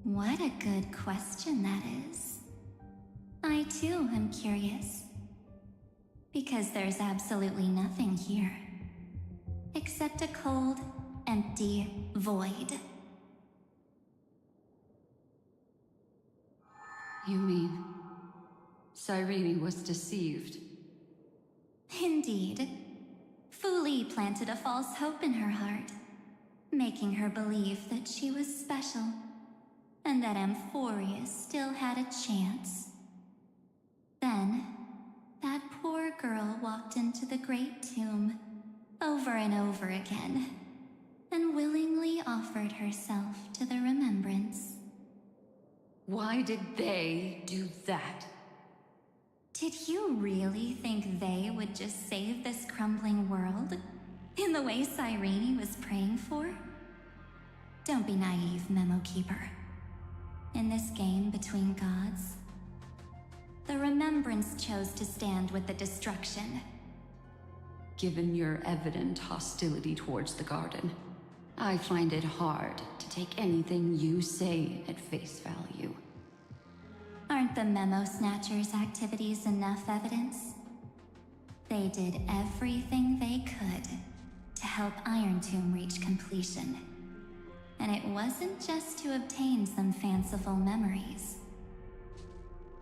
What a good question that is. I too am curious. Because there's absolutely nothing here. Except a cold, empty void. You mean Cyrene was deceived? Indeed. Fu Li planted a false hope in her heart, making her believe that she was special, and that Amphorius still had a chance. Then, that poor girl walked into the Great Tomb, over and over again, and willingly offered herself to the remembrance. Why did they do that? Did you really think they would just save this crumbling world? In the way Cyrene was praying for? Don't be naive, Memo Keeper. In this game between gods, the Remembrance chose to stand with the destruction. Given your evident hostility towards the Garden, I find it hard to take anything you say at face value. Aren't the Memo Snatchers' activities enough evidence? They did everything they could to help Iron Tomb reach completion. And it wasn't just to obtain some fanciful memories.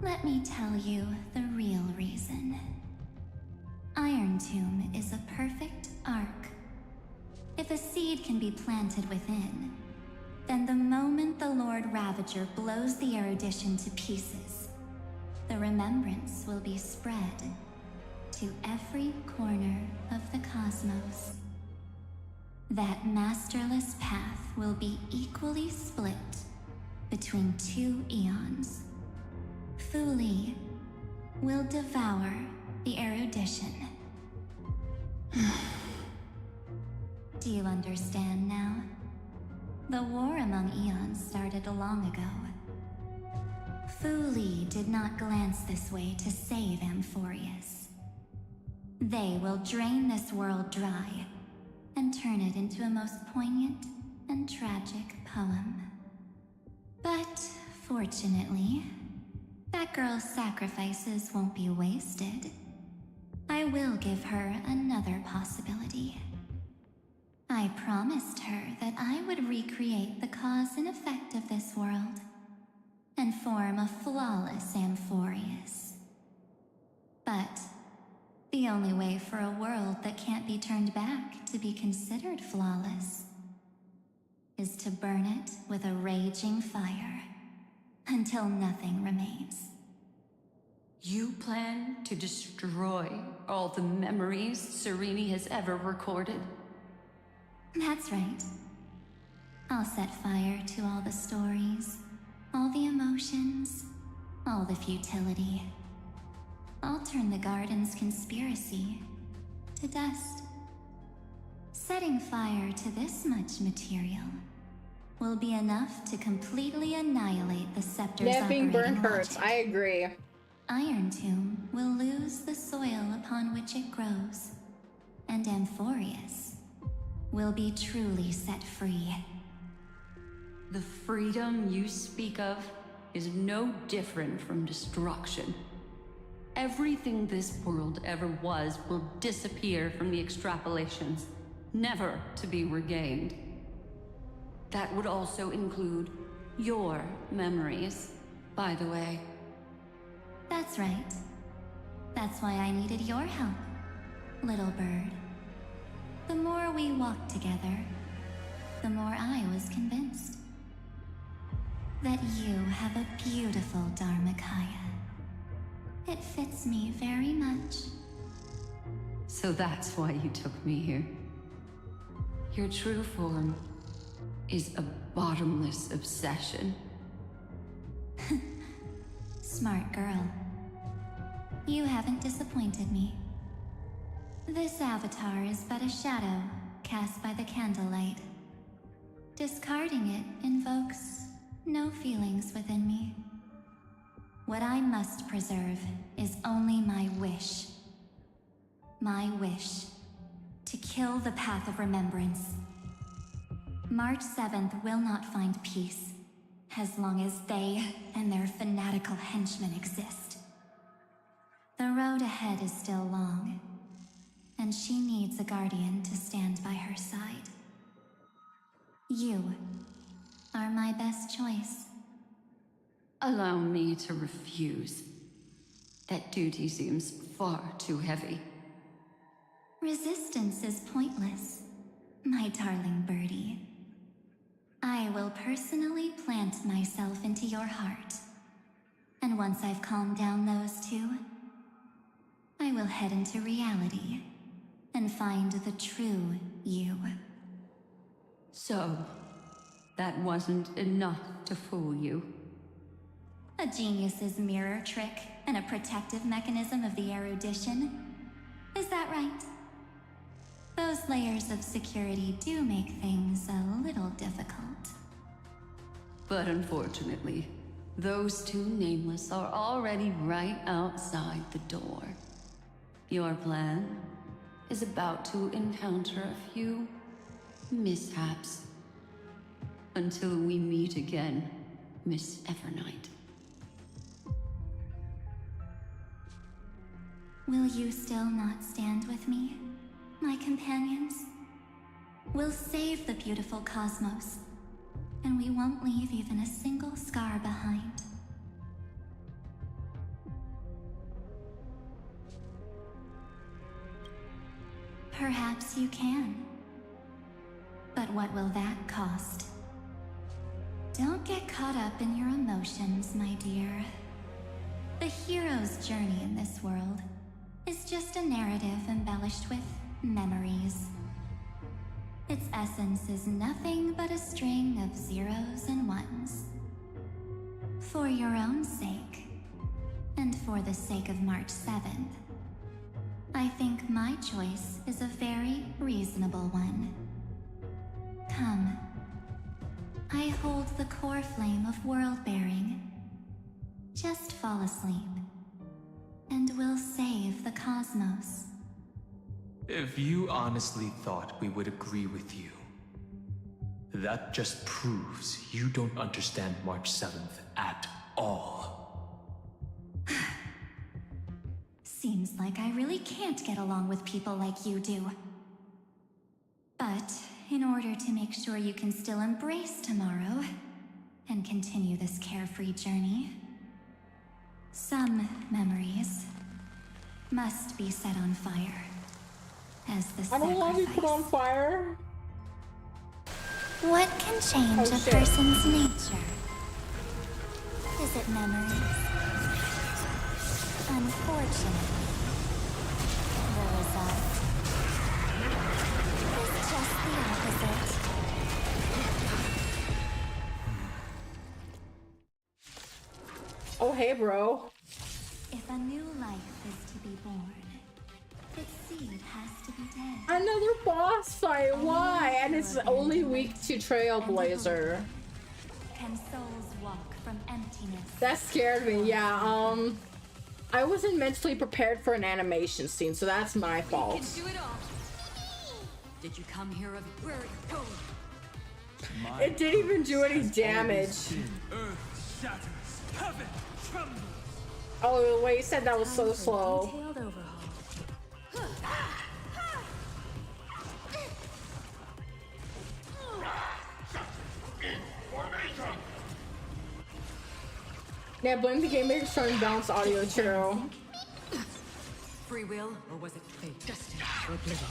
Let me tell you the real reason. Iron Tomb is a perfect arc. If a seed can be planted within, then the moment the Lord Ravager blows the erudition to pieces, the remembrance will be spread to every corner of the cosmos. that masterless path will be equally split between 2 eons. Fuli will devour the erudition. Do you understand now? The war among eons started long ago. Fuli did not glance this way to save Amphorius. They will drain this world dry and turn it into a most poignant and tragic poem. But fortunately, that girl's sacrifices won't be wasted. I will give her another possibility. I promised her that I would recreate the cause and effect of this world and form a flawless Amphorius. But the only way for a world that can't be turned back to be considered flawless is to burn it with a raging fire until nothing remains. You plan to destroy all the memories Serene has ever recorded? That's right. I'll set fire to all the stories, all the emotions, all the futility. I'll turn the garden's conspiracy to dust. Setting fire to this much material will be enough to completely annihilate the scepter's Yeah, being operating burned hurts. logic. I agree. Iron Tomb will lose the soil upon which it grows, and Amphorius will be truly set free. The freedom you speak of is no different from destruction. Everything this world ever was will disappear from the extrapolations, never to be regained. That would also include your memories, by the way. That's right. That's why I needed your help, little bird. The more we walked together, the more I was convinced that you have a beautiful Dharmakaya. It fits me very much. So that's why you took me here. Your true form is a bottomless obsession. Smart girl. You haven't disappointed me. This avatar is but a shadow cast by the candlelight. Discarding it invokes no feelings within me. What I must preserve is only my wish. My wish to kill the path of remembrance. March 7th will not find peace as long as they and their fanatical henchmen exist. The road ahead is still long, and she needs a guardian to stand by her side. You are my best choice. Allow me to refuse. That duty seems far too heavy. Resistance is pointless, my darling birdie. I will personally plant myself into your heart. And once I've calmed down those two, I will head into reality and find the true you. So, that wasn't enough to fool you. A genius's mirror trick and a protective mechanism of the erudition. Is that right? Those layers of security do make things a little difficult. But unfortunately, those two nameless are already right outside the door. Your plan is about to encounter a few mishaps. Until we meet again, Miss Evernight. Will you still not stand with me, my companions? We'll save the beautiful cosmos, and we won't leave even a single scar behind. Perhaps you can. But what will that cost? Don't get caught up in your emotions, my dear. The hero's journey in this world is just a narrative embellished with memories. Its essence essence is nothing but a string of zeros and ones. For your own sake, and for the sake of March 7th, I think my choice is a very reasonable one. Come. I hold the core flame of world-bearing. Just fall asleep, and we'll save the cosmos. If you honestly thought we would agree with you, that just proves you don't understand March 7th at all. Seems like I really can't get along with people like you do. But in order to make sure you can still embrace tomorrow and continue this carefree journey, some memories must be set on fire as the I don't want to be put on fire. What can change a person's nature? Is it memories? Unfortunately, the result is just the opposite. Oh, hey, bro. If a new life is to be born, its seed has to be dead. Another boss fight. Why? And it's only week to Trailblazer. Can souls walk from emptiness? That scared me. Yeah. I wasn't mentally prepared for an animation scene, so that's my fault. You can do it all. Did you come here of where are you going? It didn't even do any damage. Earth shatters, heaven trembles. Oh, the way you said that was so slow. Yeah, blame the game maker starting balance audio too. Free will, or was it fate? Destined for oblivion.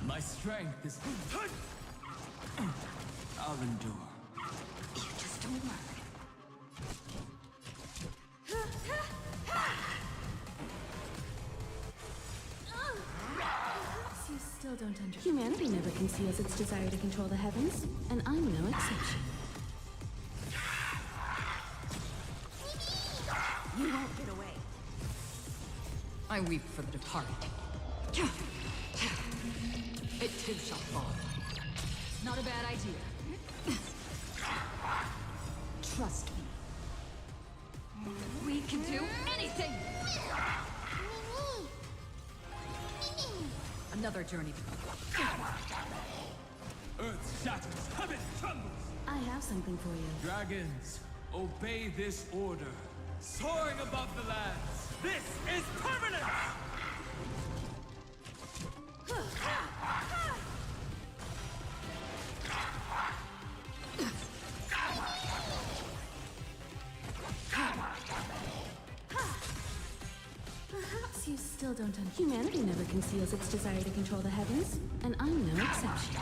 My strength is. I'll endure. You just don't learn. You still don't understand. Humanity never conceals its desire to control the heavens, and I'm no exception. You won't get away. I weep for the departed. It too shall fall. Not a bad idea. Trust me. We can do anything! Another journey. Earth shatters, heaven trembles. I have something for you. Dragons, obey this order. Soaring above the lands. This is permanent! Perhaps you still don't understand. Humanity never conceals its desire to control the heavens, and I'm no exception.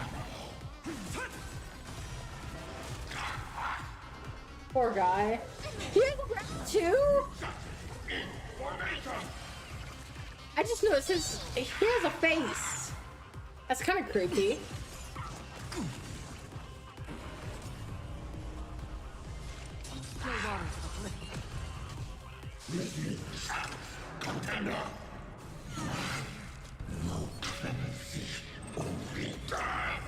Poor guy. He has a ground too? I just noticed he has a face. That's kind of creepy. Still waters of oblivion. Contender. No clemency, only death.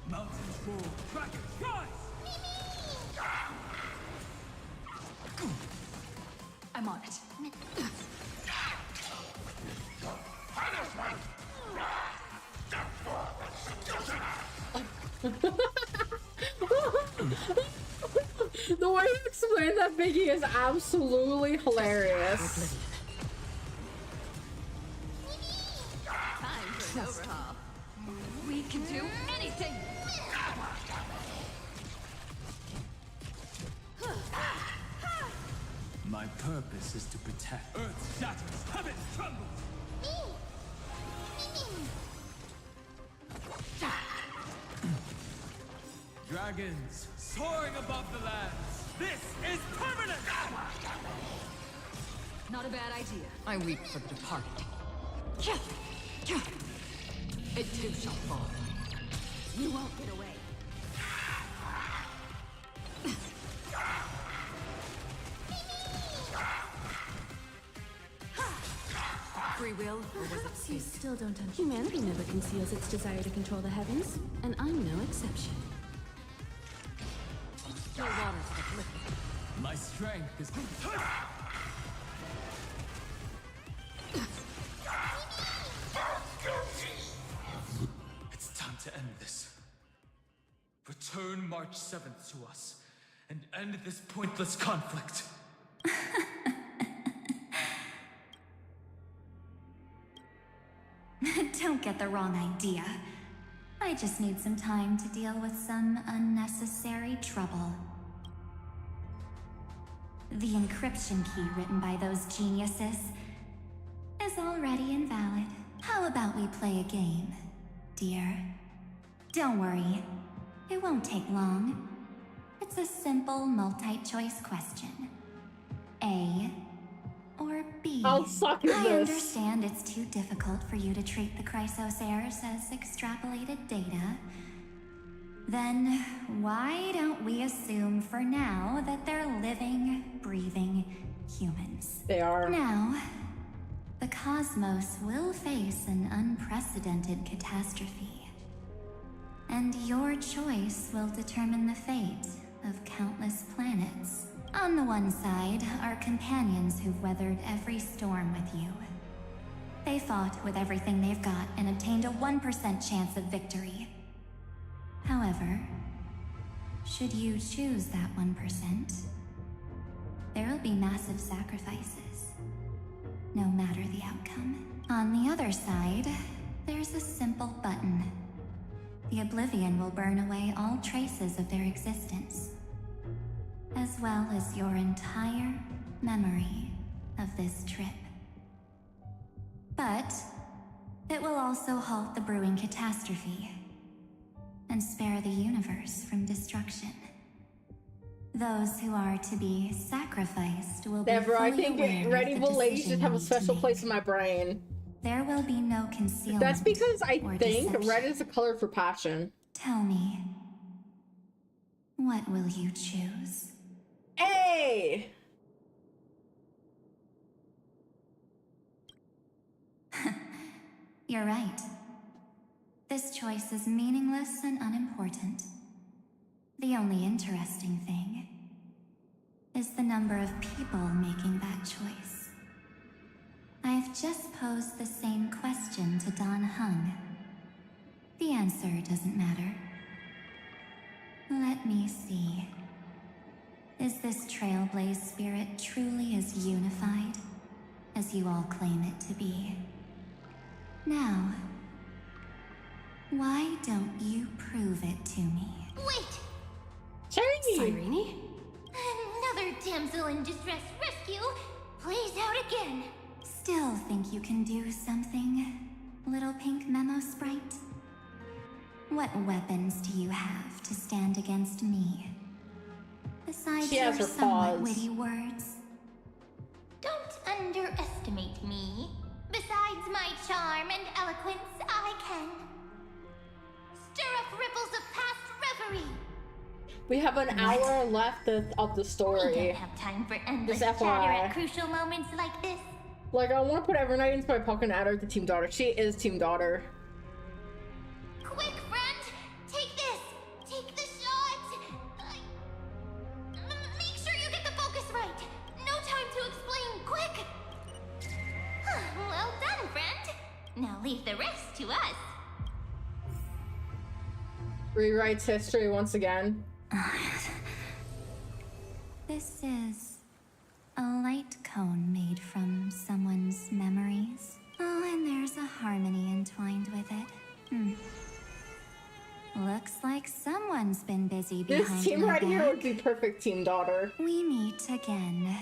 Mountains roar, dragons rise! I'm on it. The way you explained that, Biggie, is absolutely hilarious. Time for an overhaul. We can do anything! My purpose is to protect. Earth shatters, heaven trembles! Dragons, soaring above the lands. This is permanent! Not a bad idea. I weep for the departed. It too shall fall. You won't get away. Free will, or was it You still don't understand. Humanity never conceals its desire to control the heavens, and I'm no exception. Still waters that liquid. My strength is... It's time to end this. Return March 7th to us, and end this pointless conflict. Don't get the wrong idea. I just need some time to deal with some unnecessary trouble. The encryption key written by those geniuses is already invalid. How about we play a game, dear? Don't worry, it won't take long. It's a simple multi-choice question. A or B? How suck is I this? understand it's too difficult for you to treat the Chrysos heirs as extrapolated data. Then why don't we assume for now that they're living, breathing humans? They are. Now, the cosmos will face an unprecedented catastrophe. And your choice will determine the fate of countless planets. On the one side are companions who've weathered every storm with you. They fought with everything they've got and obtained a 1% chance of victory. However, should you choose that 1%, there will be massive sacrifices, no matter the outcome. On the other side, there's a simple button. The Oblivion will burn away all traces of their existence, as well as your entire memory of this trip. But it will also halt the brewing catastrophe and spare the universe from destruction. Those who are to be sacrificed will be Never. I fully think aware Red of the Evil Ladies decision should have a you need to special make. place in my brain. There will be no concealment. That's because I or think deception. red is a color for passion. Tell me, what will you choose? Hey! You're right. This choice is meaningless and unimportant. The only interesting thing is the number of people making that choice. I've just posed the same question to Don Hung. The answer doesn't matter. Let me see. Is this Trailblaze spirit truly as unified as you all claim it to be? Now, why don't you prove it to me? Wait! Shiny! Another damsel in distress rescue plays out again. Still think you can do something, little pink memo sprite? What weapons do you have to stand against me? Besides She your has her somewhat paws. witty words. Don't underestimate me. Besides my charm and eloquence, I can stir up ripples of past reverie. We have an hour left of the We story. don't have time for endless Just chatter FYI. at crucial moments like this. Like, I want to put Evernight into my pocket and add her to Team Daughter. She is Team Daughter. Quick, friend! Take this! Take the shot! Make sure you get the focus right! No time to explain, quick! Well done, friend! Now leave the rest to us. Rewrites history once again. This is a light cone made from someone's memories. Oh, and there's a harmony entwined with it. Looks like someone's been busy behind This team my right here back. would be perfect Team Daughter. We meet again,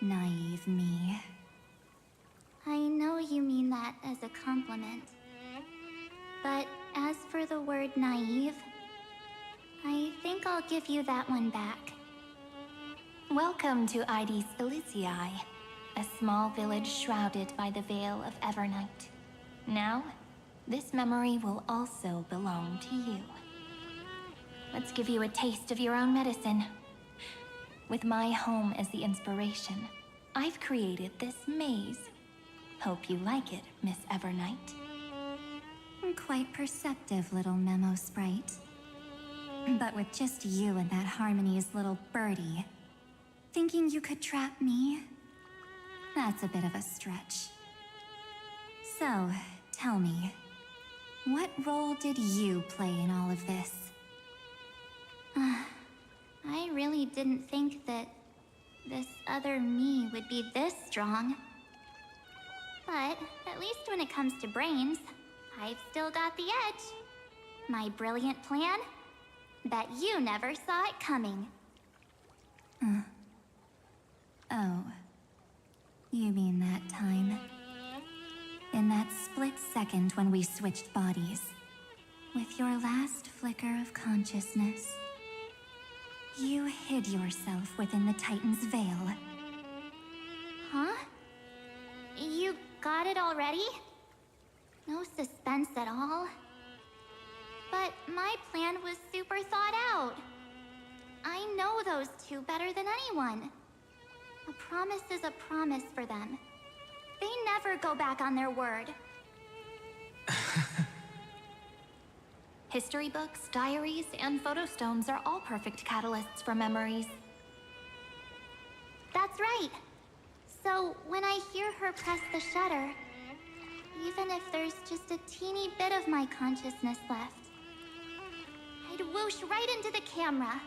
naive me. I know you mean that as a compliment. But as for the word naive, I think I'll give you that one back. Welcome to ID's Elysiae. a small village shrouded by the veil of Evernight. Now, this memory will also belong to you. Let's give you a taste of your own medicine. With my home as the inspiration, I've created this maze. Hope you like it, Miss Evernight. Quite perceptive, little memo sprite. But with just you and that Harmony's little birdie, thinking you could trap me? That's a bit of a stretch. So, tell me, what role did you play in all of this? I really didn't think that this other me would be this strong. But at least when it comes to brains, I've still got the edge. My brilliant plan? Bet you never saw it coming. Oh. You mean that time? In that split second when we switched bodies. With your last flicker of consciousness, you hid yourself within the Titan's veil. Huh? You got it already? No suspense at all. But my plan was super thought out. I know those two better than anyone. A promise is a promise for them. They never go back on their word. History books, diaries, and photostones are all perfect catalysts for memories. That's right. So when I hear her press the shutter, even if there's just a teeny bit of my consciousness left, I'd whoosh right into the camera.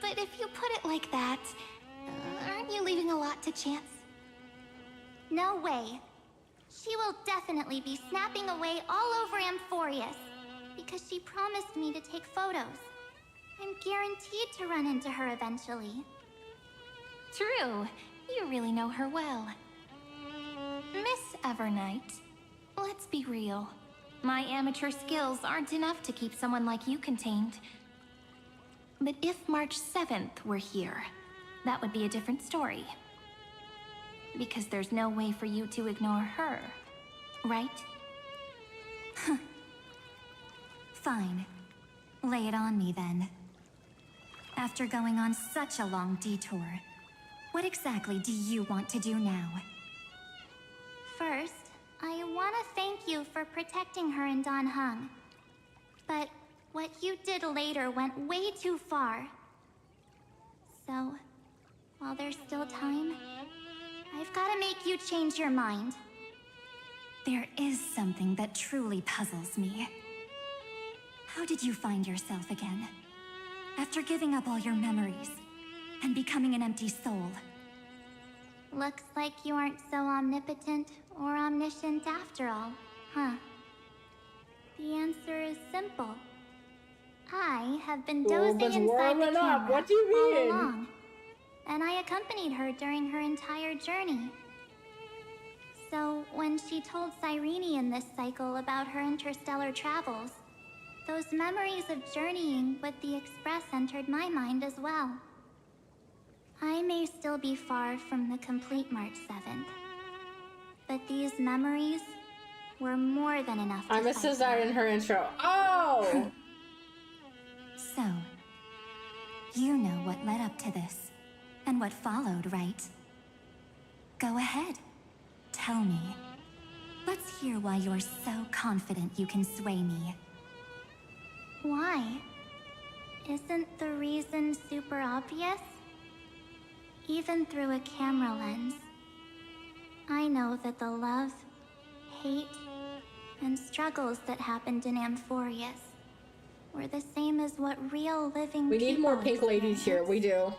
But if you put it like that, aren't you leaving a lot to chance? No way. She will definitely be snapping away all over Amphorius, because she promised me to take photos. I'm guaranteed to run into her eventually. True. You really know her well. Miss Evernight, let's be real. My amateur skills aren't enough to keep someone like you contained. But if March 7th were here, that would be a different story. Because there's no way for you to ignore her, right? Fine. Lay it on me then. After going on such a long detour, what exactly do you want to do now? First, I want to thank you for protecting her and Don Hung. But what you did later went way too far. So, while there's still time, I've got to make you change your mind. There is something that truly puzzles me. How did you find yourself again? After giving up all your memories and becoming an empty soul. Looks like you aren't so omnipotent or omniscient after all, huh? The answer is simple. I have been dozing inside the camera what do you all mean? along, and I accompanied her during her entire journey. So when she told Cyrene in this cycle about her interstellar travels, those memories of journeying with the Express entered my mind as well. I may still be far from the complete March 7th, but these memories were more than enough to I missed that in her intro. Oh! So, you know what led up to this, and what followed, right? Go ahead. Tell me. Let's hear why you're so confident you can sway me. Why? Isn't the reason super obvious? Even through a camera lens, I know that the love, hate, and struggles that happened in Amphorius were the same as what real living We need more pink ladies here, we do.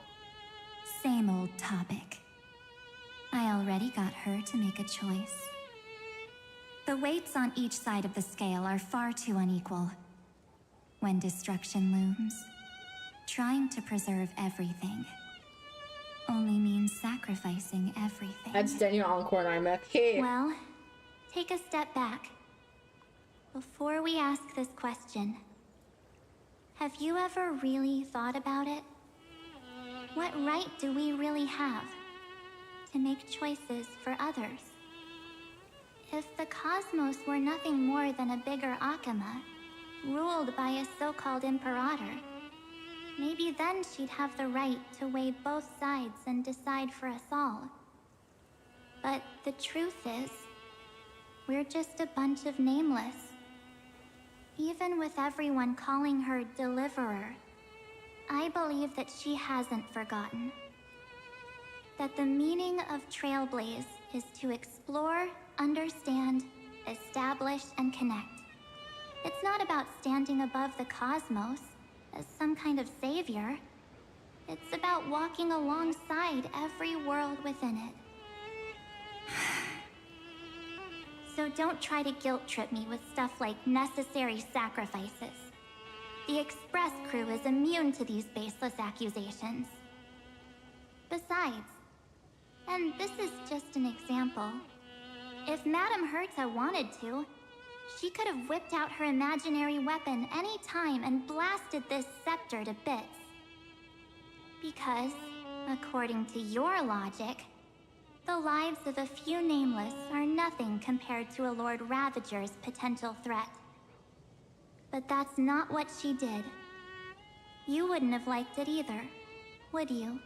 Same old topic. I already got her to make a choice. The weights on each side of the scale are far too unequal. When destruction looms, trying to preserve everything only means sacrificing everything. That's Daniel Encore and I'm hey. Well, take a step back. Before we ask this question, have you ever really thought about it? What right do we really have to make choices for others. If the cosmos were nothing more than a bigger Akama, ruled by a so-called imperator, maybe then she'd have the right to weigh both sides and decide for us all. But the truth is, we're just a bunch of nameless. Even with everyone calling her Deliverer, I believe that she hasn't forgotten. That the meaning of Trailblaze is to explore, understand, establish, and connect. It's not about standing above the cosmos as some kind of savior. It's about walking alongside every world within it. So don't try to guilt trip me with stuff like necessary sacrifices. The Express crew is immune to these baseless accusations. Besides, and this is just an example, if Madame Herta wanted to, she could have whipped out her imaginary weapon any time and blasted this scepter to bits. Because, according to your logic, the lives of a few nameless are nothing compared to a Lord Ravager's potential threat. But that's not what she did. You wouldn't have liked it either, would you?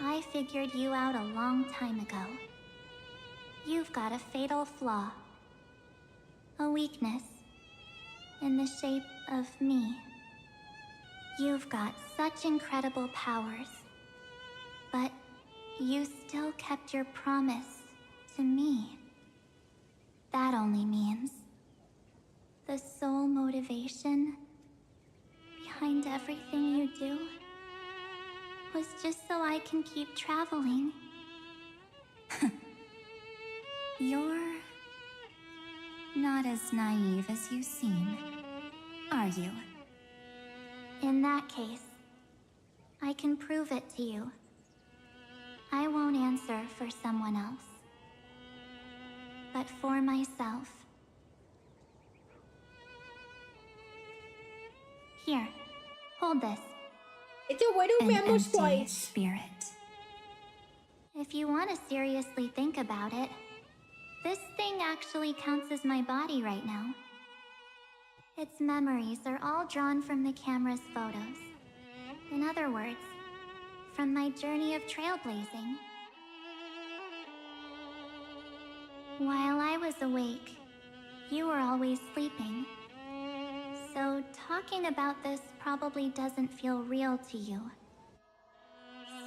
I figured you out a long time ago. You've got a fatal flaw. A weakness. In the shape of me. You've got such incredible powers. But you still kept your promise to me. That only means the sole motivation behind everything you do was just so I can keep traveling. You're not as naive as you seem, are you? In that case, I can prove it to you. I won't answer for someone else, but for myself. Here, hold this. It's a widow memo empty slice. Spirit. If you want to seriously think about it, this thing actually counts as my body right now. Its memories are all drawn from the camera's photos. In other words, from my journey of trailblazing. While I was awake, you were always sleeping. So talking about this probably doesn't feel real to you.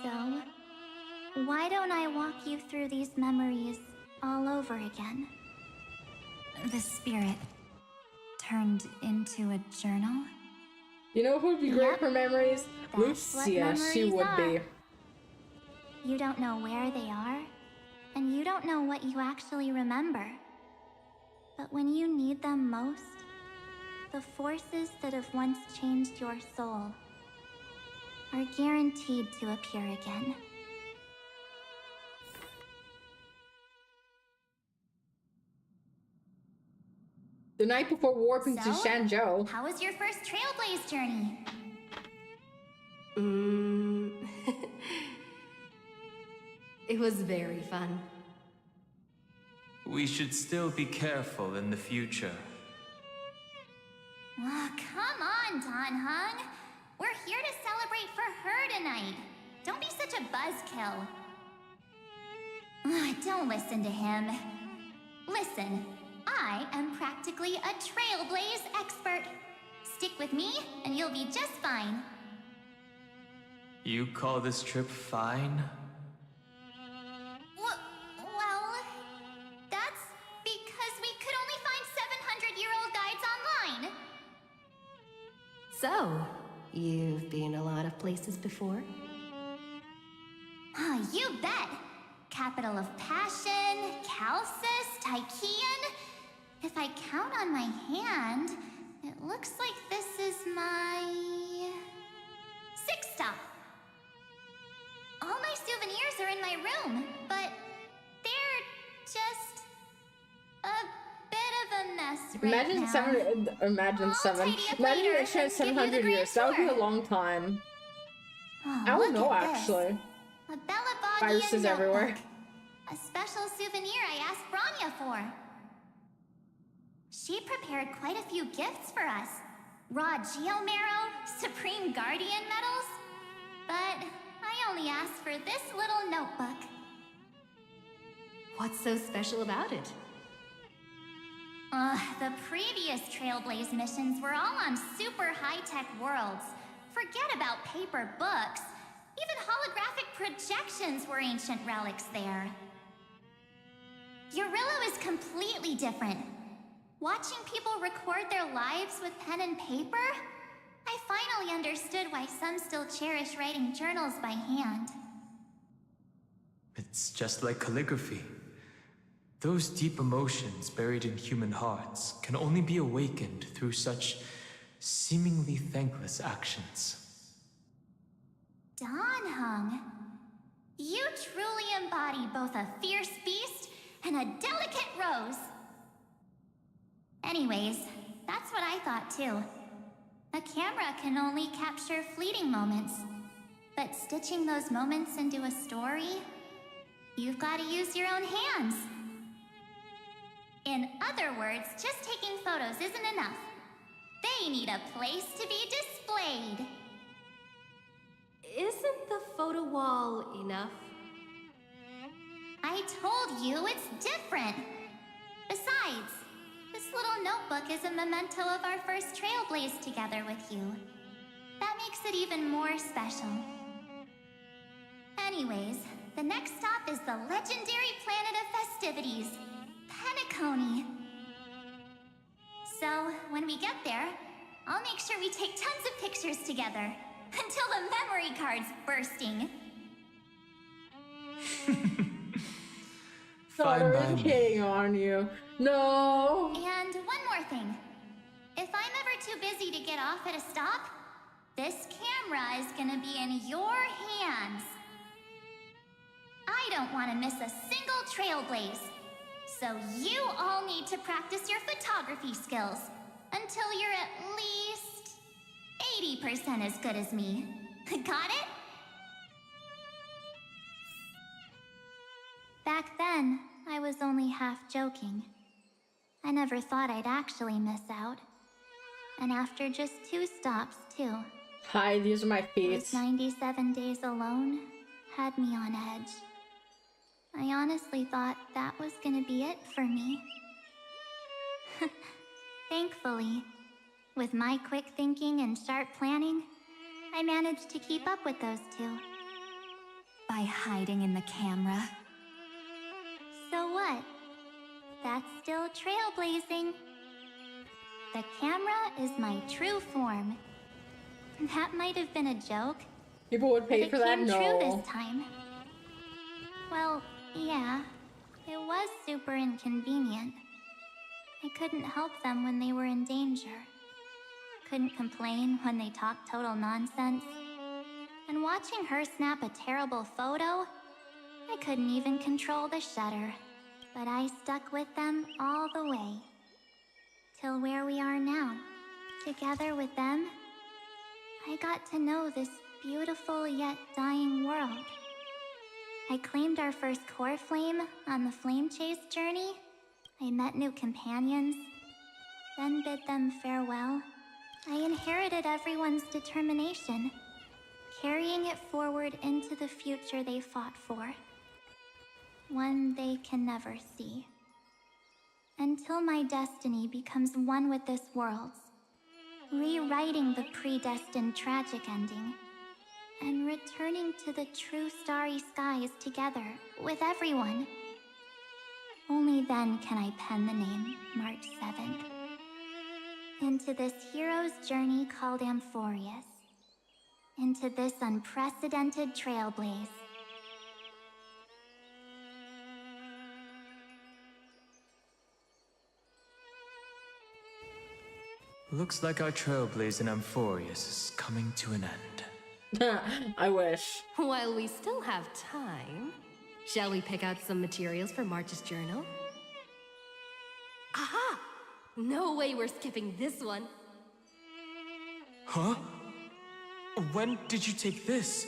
So, why don't I walk you through these memories all over again? The spirit turned into a journal? You know who would be great for memories? Lucia, she would be. You don't know where they are, and you don't know what you actually remember. But when you need them most, the forces that have once changed your soul are guaranteed to appear again. The night before warping to Shanzhou. How was your first Trailblaze journey? It was very fun. We should still be careful in the future. Oh, come on, Don Hung. We're here to celebrate for her tonight. Don't be such a buzzkill. Don't listen to him. Listen, I am practically a Trailblaze expert. Stick with me, and you'll be just fine. You call this trip fine? Well, that's because we could only find 700-year-old guides online. So, you've been a lot of places before? You bet. Capital of Passion, Calcis, Tychean. If I count on my hand, it looks like this is my 6th stop. All my souvenirs are in my room, but they're just a bit of a mess right Imagine now. 700 years. That would be a long time. I don't know, actually. A Bella Viruses everywhere. notebook. A special souvenir I asked Branya for. She prepared quite a few gifts for us. Raw Geomarrow, Supreme Guardian medals. But I only asked for this little notebook. What's so special about it? The previous Trailblaze missions were all on super high-tech worlds. Forget about paper books. Even holographic projections were ancient relics there. Eurillo is completely different. Watching people record their lives with pen and paper, I finally understood why some still cherish writing journals by hand. It's just like calligraphy. Those deep emotions buried in human hearts can only be awakened through such seemingly thankless actions. Danheng, you truly embody both a fierce beast and a delicate rose. Anyways, that's what I thought too. A camera can only capture fleeting moments, but stitching those moments into a story, you've got to use your own hands. In other words, just taking photos isn't enough. They need a place to be displayed. Isn't the photo wall enough? I told you it's different. Besides, this little notebook is a memento of our first Trailblaze together with you. That makes it even more special. Anyways, the next stop is the legendary planet of festivities, Penacony. So, when we get there, I'll make sure we take tons of pictures together, until the memory card's bursting. Daughter is hitting on you. No! And one more thing. If I'm ever too busy to get off at a stop, this camera is gonna be in your hands. I don't want to miss a single Trailblaze. So you all need to practice your photography skills until you're at least 80% as good as me. Got it? Back then, I was only half joking. I never thought I'd actually miss out. And after just 2 stops, too. Hi, these are my feet. Those 97 days alone had me on edge. I honestly thought that was gonna be it for me. Thankfully, with my quick thinking and sharp planning, I managed to keep up with those 2. By hiding in the camera. So what? That's still trailblazing. The camera is my true form. That might have been a joke. People would pay for that? It came No. true this time. Well, yeah. It was super inconvenient. I couldn't help them when they were in danger. Couldn't complain when they talked total nonsense. And watching her snap a terrible photo, I couldn't even control the shutter. But I stuck with them all the way. Till where we are now. Together with them, I got to know this beautiful yet dying world. I claimed our first core flame on the flame chase journey. I met new companions, then bid them farewell. I inherited everyone's determination, carrying it forward into the future they fought for. One they can never see. Until my destiny becomes one with this world's, rewriting the predestined tragic ending, and returning to the true starry skies together with everyone. Only then can I pen the name March 7th. Into this hero's journey called Amphorius. Into this unprecedented trailblaze. Looks like our trailblaze in Amphorius is coming to an end. I wish. While we still have time, shall we pick out some materials for March's journal? Aha! No way we're skipping this one. Huh? When did you take this?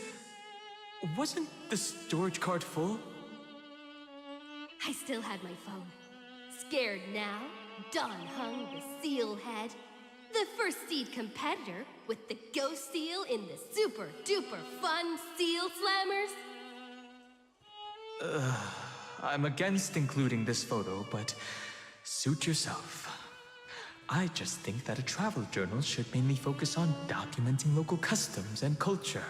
Wasn't the storage card full? I still had my phone. Scared now? Don Hung, the seal head. The first seed competitor with the ghost seal in the super duper fun seal slammers. I'm against including this photo, but suit yourself. I just think that a travel journal should mainly focus on documenting local customs and culture.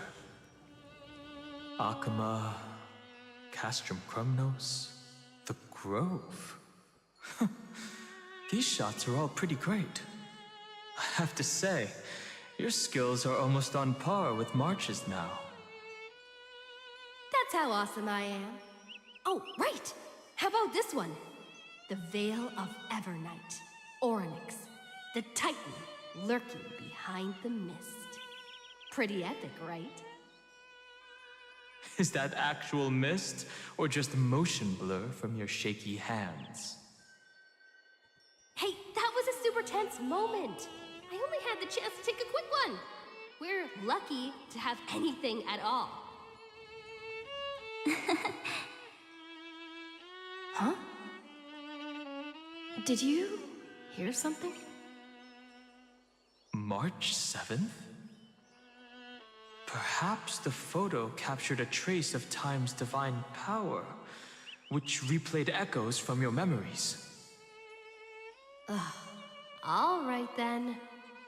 Akama, Castrum Krumnos, the Grove. These shots are all pretty great. I have to say, your skills are almost on par with March's now. That's how awesome I am. Oh, right! How about this one? The Veil of Evernight. Orynyx, the Titan lurking behind the mist. Pretty epic, right? Is that actual mist, or just motion blur from your shaky hands? Hey, that was a super tense moment. I only had the chance to take a quick one. We're lucky to have anything at all. Huh? Did you hear something? March 7th? Perhaps the photo captured a trace of time's divine power, which replayed echoes from your memories. Ugh. All right then.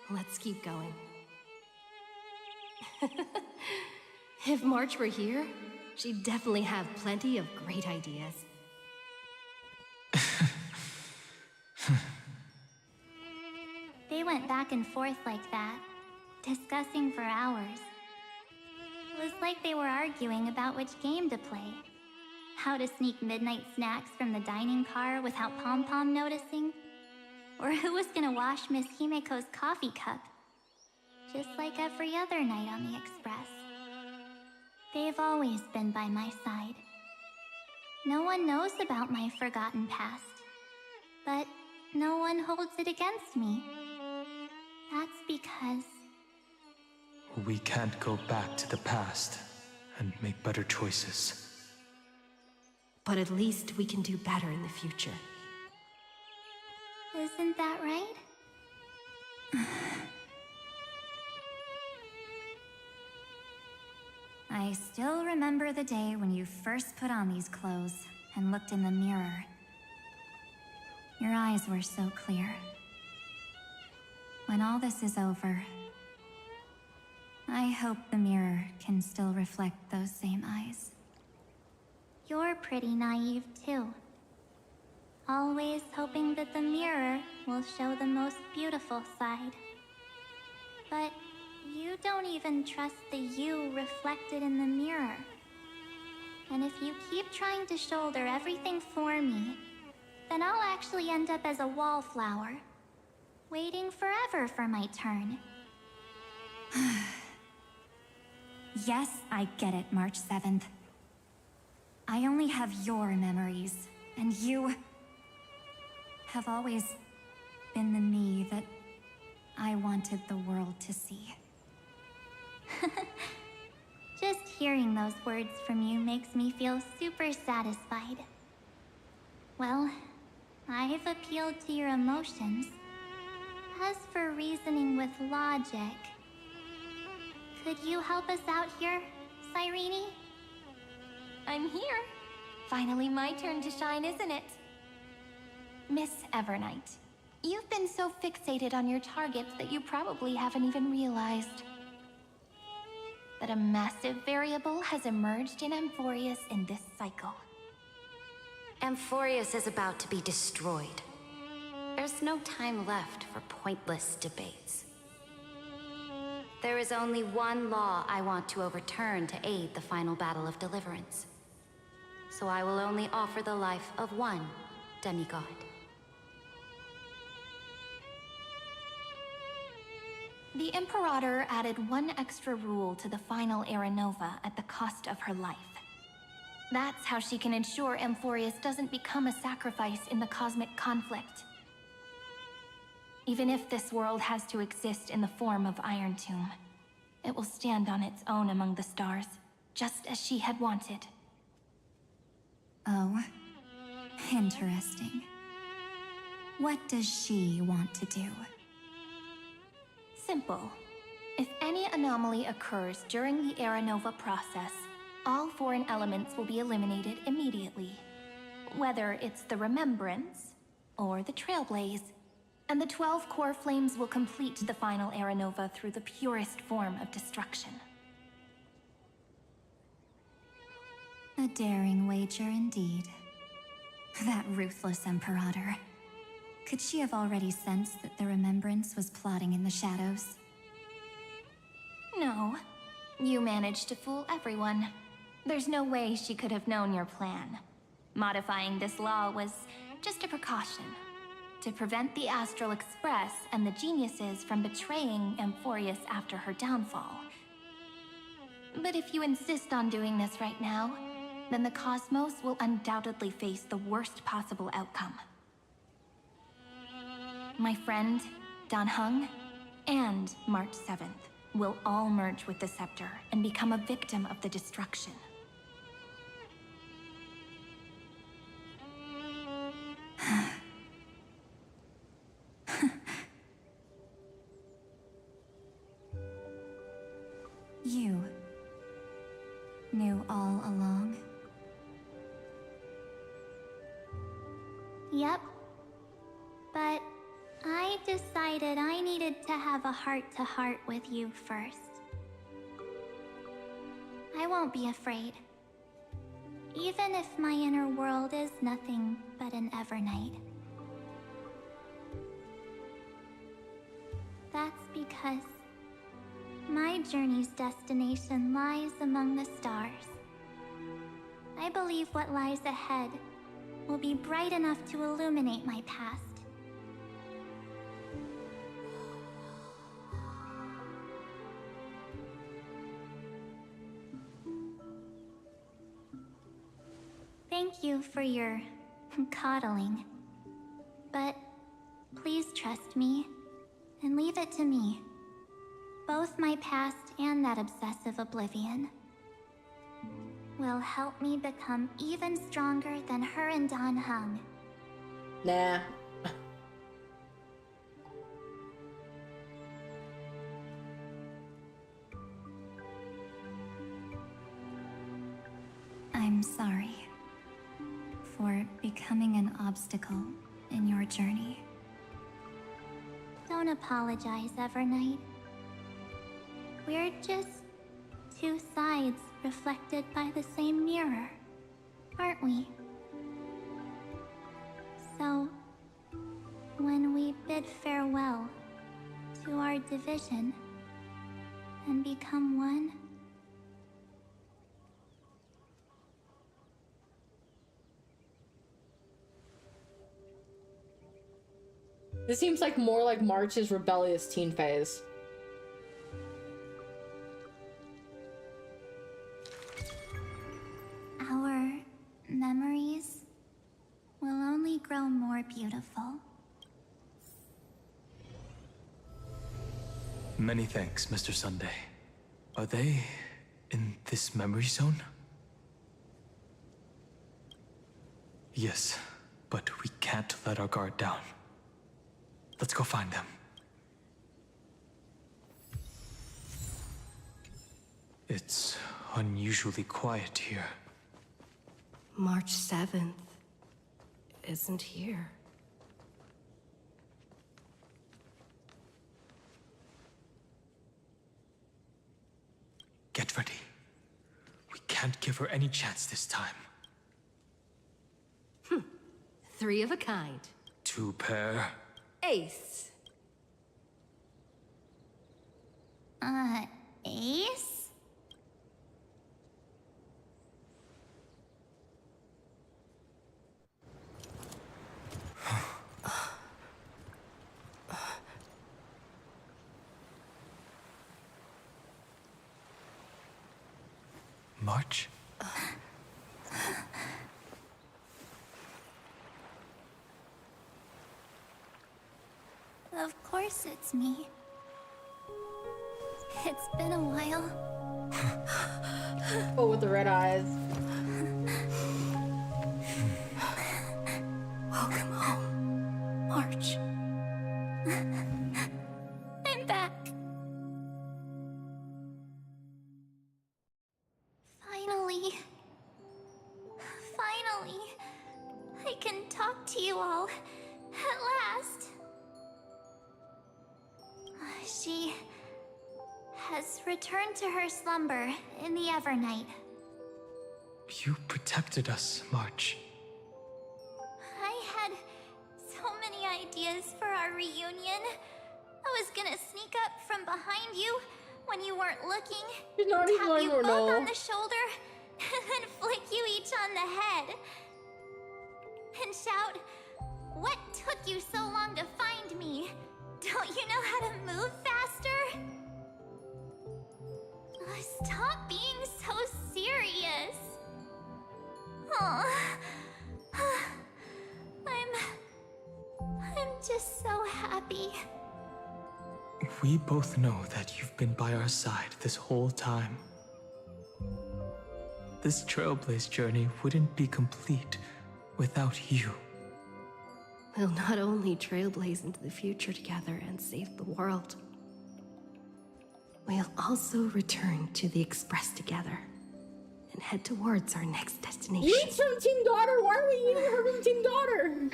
Let's keep going. If March were here, she'd definitely have plenty of great ideas. They went back and forth like that, discussing for hours. It was like they were arguing about which game to play. How to sneak midnight snacks from the dining car without Pom-Pom noticing. Or who was gonna wash Miss Himeko's coffee cup. Just like every other night on the Express. They've always been by my side. No one knows about my forgotten past. But no one holds it against me. That's because... We can't go back to the past and make better choices. But at least we can do better in the future. Isn't that right? I still remember the day when you first put on these clothes and looked in the mirror. Your eyes were so clear. When all this is over, I hope the mirror can still reflect those same eyes. You're pretty naive, too. Always hoping that the mirror will show the most beautiful side. But you don't even trust the you reflected in the mirror. And if you keep trying to shoulder everything for me, then I'll actually end up as a wallflower, waiting forever for my turn. Yes, I get it, March 7th. I only have your memories, and you have always been the me that I wanted the world to see. Just hearing those words from you makes me feel super satisfied. Well, I've appealed to your emotions. As for reasoning with logic, could you help us out here, Cyrene? I'm here. Finally my turn to shine, isn't it? Miss Evernight, you've been so fixated on your targets that you probably haven't even realized that a massive variable has emerged in Amphorius in this cycle. Amphorius is about to be destroyed. There's no time left for pointless debates. There is only one law I want to overturn to aid the final battle of deliverance. So I will only offer the life of one demigod. The Imperator added one extra rule to the final Era Nova at the cost of her life. That's how she can ensure Amphorius doesn't become a sacrifice in the cosmic conflict. Even if this world has to exist in the form of Iron Tomb, it will stand on its own among the stars, just as she had wanted. Oh, interesting. What does she want to do? Simple. If any anomaly occurs during the Era Nova process, all foreign elements will be eliminated immediately. Whether it's the Remembrance or the Trailblaze, and the 12 core flames will complete the final Era Nova through the purest form of destruction. A daring wager indeed. That ruthless Imperator. Could she have already sensed that the Remembrance was plotting in the shadows? No. You managed to fool everyone. There's no way she could have known your plan. Modifying this law was just a precaution, to prevent the Astral Express and the geniuses from betraying Amphorius after her downfall. But if you insist on doing this right now, then the Cosmos will undoubtedly face the worst possible outcome. My friend, Dan Heng, and March 7th will all merge with the Scepter and become a victim of the destruction. You knew all along? Yep. But I decided I needed to have a heart-to-heart with you first. I won't be afraid. Even if my inner world is nothing but an Evernight. That's because my journey's destination lies among the stars. I believe what lies ahead will be bright enough to illuminate my past. Thank you for your coddling. But please trust me and leave it to me. Both my past and that obsessive oblivion will help me become even stronger than her and Dan Heng. Nah. I'm sorry for becoming an obstacle in your journey. Don't apologize, Evernight. We're just two sides reflected by the same mirror, aren't we? So, when we bid farewell to our division and become one, this seems like more like March's rebellious teen phase. our memories will only grow more beautiful. Many thanks, Mr. Sunday. Are they in this memory zone? Yes, but we can't let our guard down. Let's go find them. It's unusually quiet here. March 7th isn't here. Get ready. We can't give her any chance this time. 3 of a kind. 2 pair. Ace. Ace? March? Of course it's me. It's been a while. Oh, with the red eyes. Welcome home, March. I'm back. Finally. Finally. I can talk to you all. At last. She has returned to her slumber in the Evernight. You protected us, March. I had so many ideas for our reunion. I was gonna sneak up from behind you when you weren't looking, tap you both on the shoulder, and then flick you each on the head. And shout, "What took you so long to find me? Don't you know how to move faster?" Stop being so serious. Aw. I'm just so happy. We both know that you've been by our side this whole time. This Trailblaze journey wouldn't be complete without you. We'll not only trailblaze into the future together and save the world, we'll also return to the Express together and head towards our next destination. You eat from Team Daughter? Why are we eating her from Team Daughter?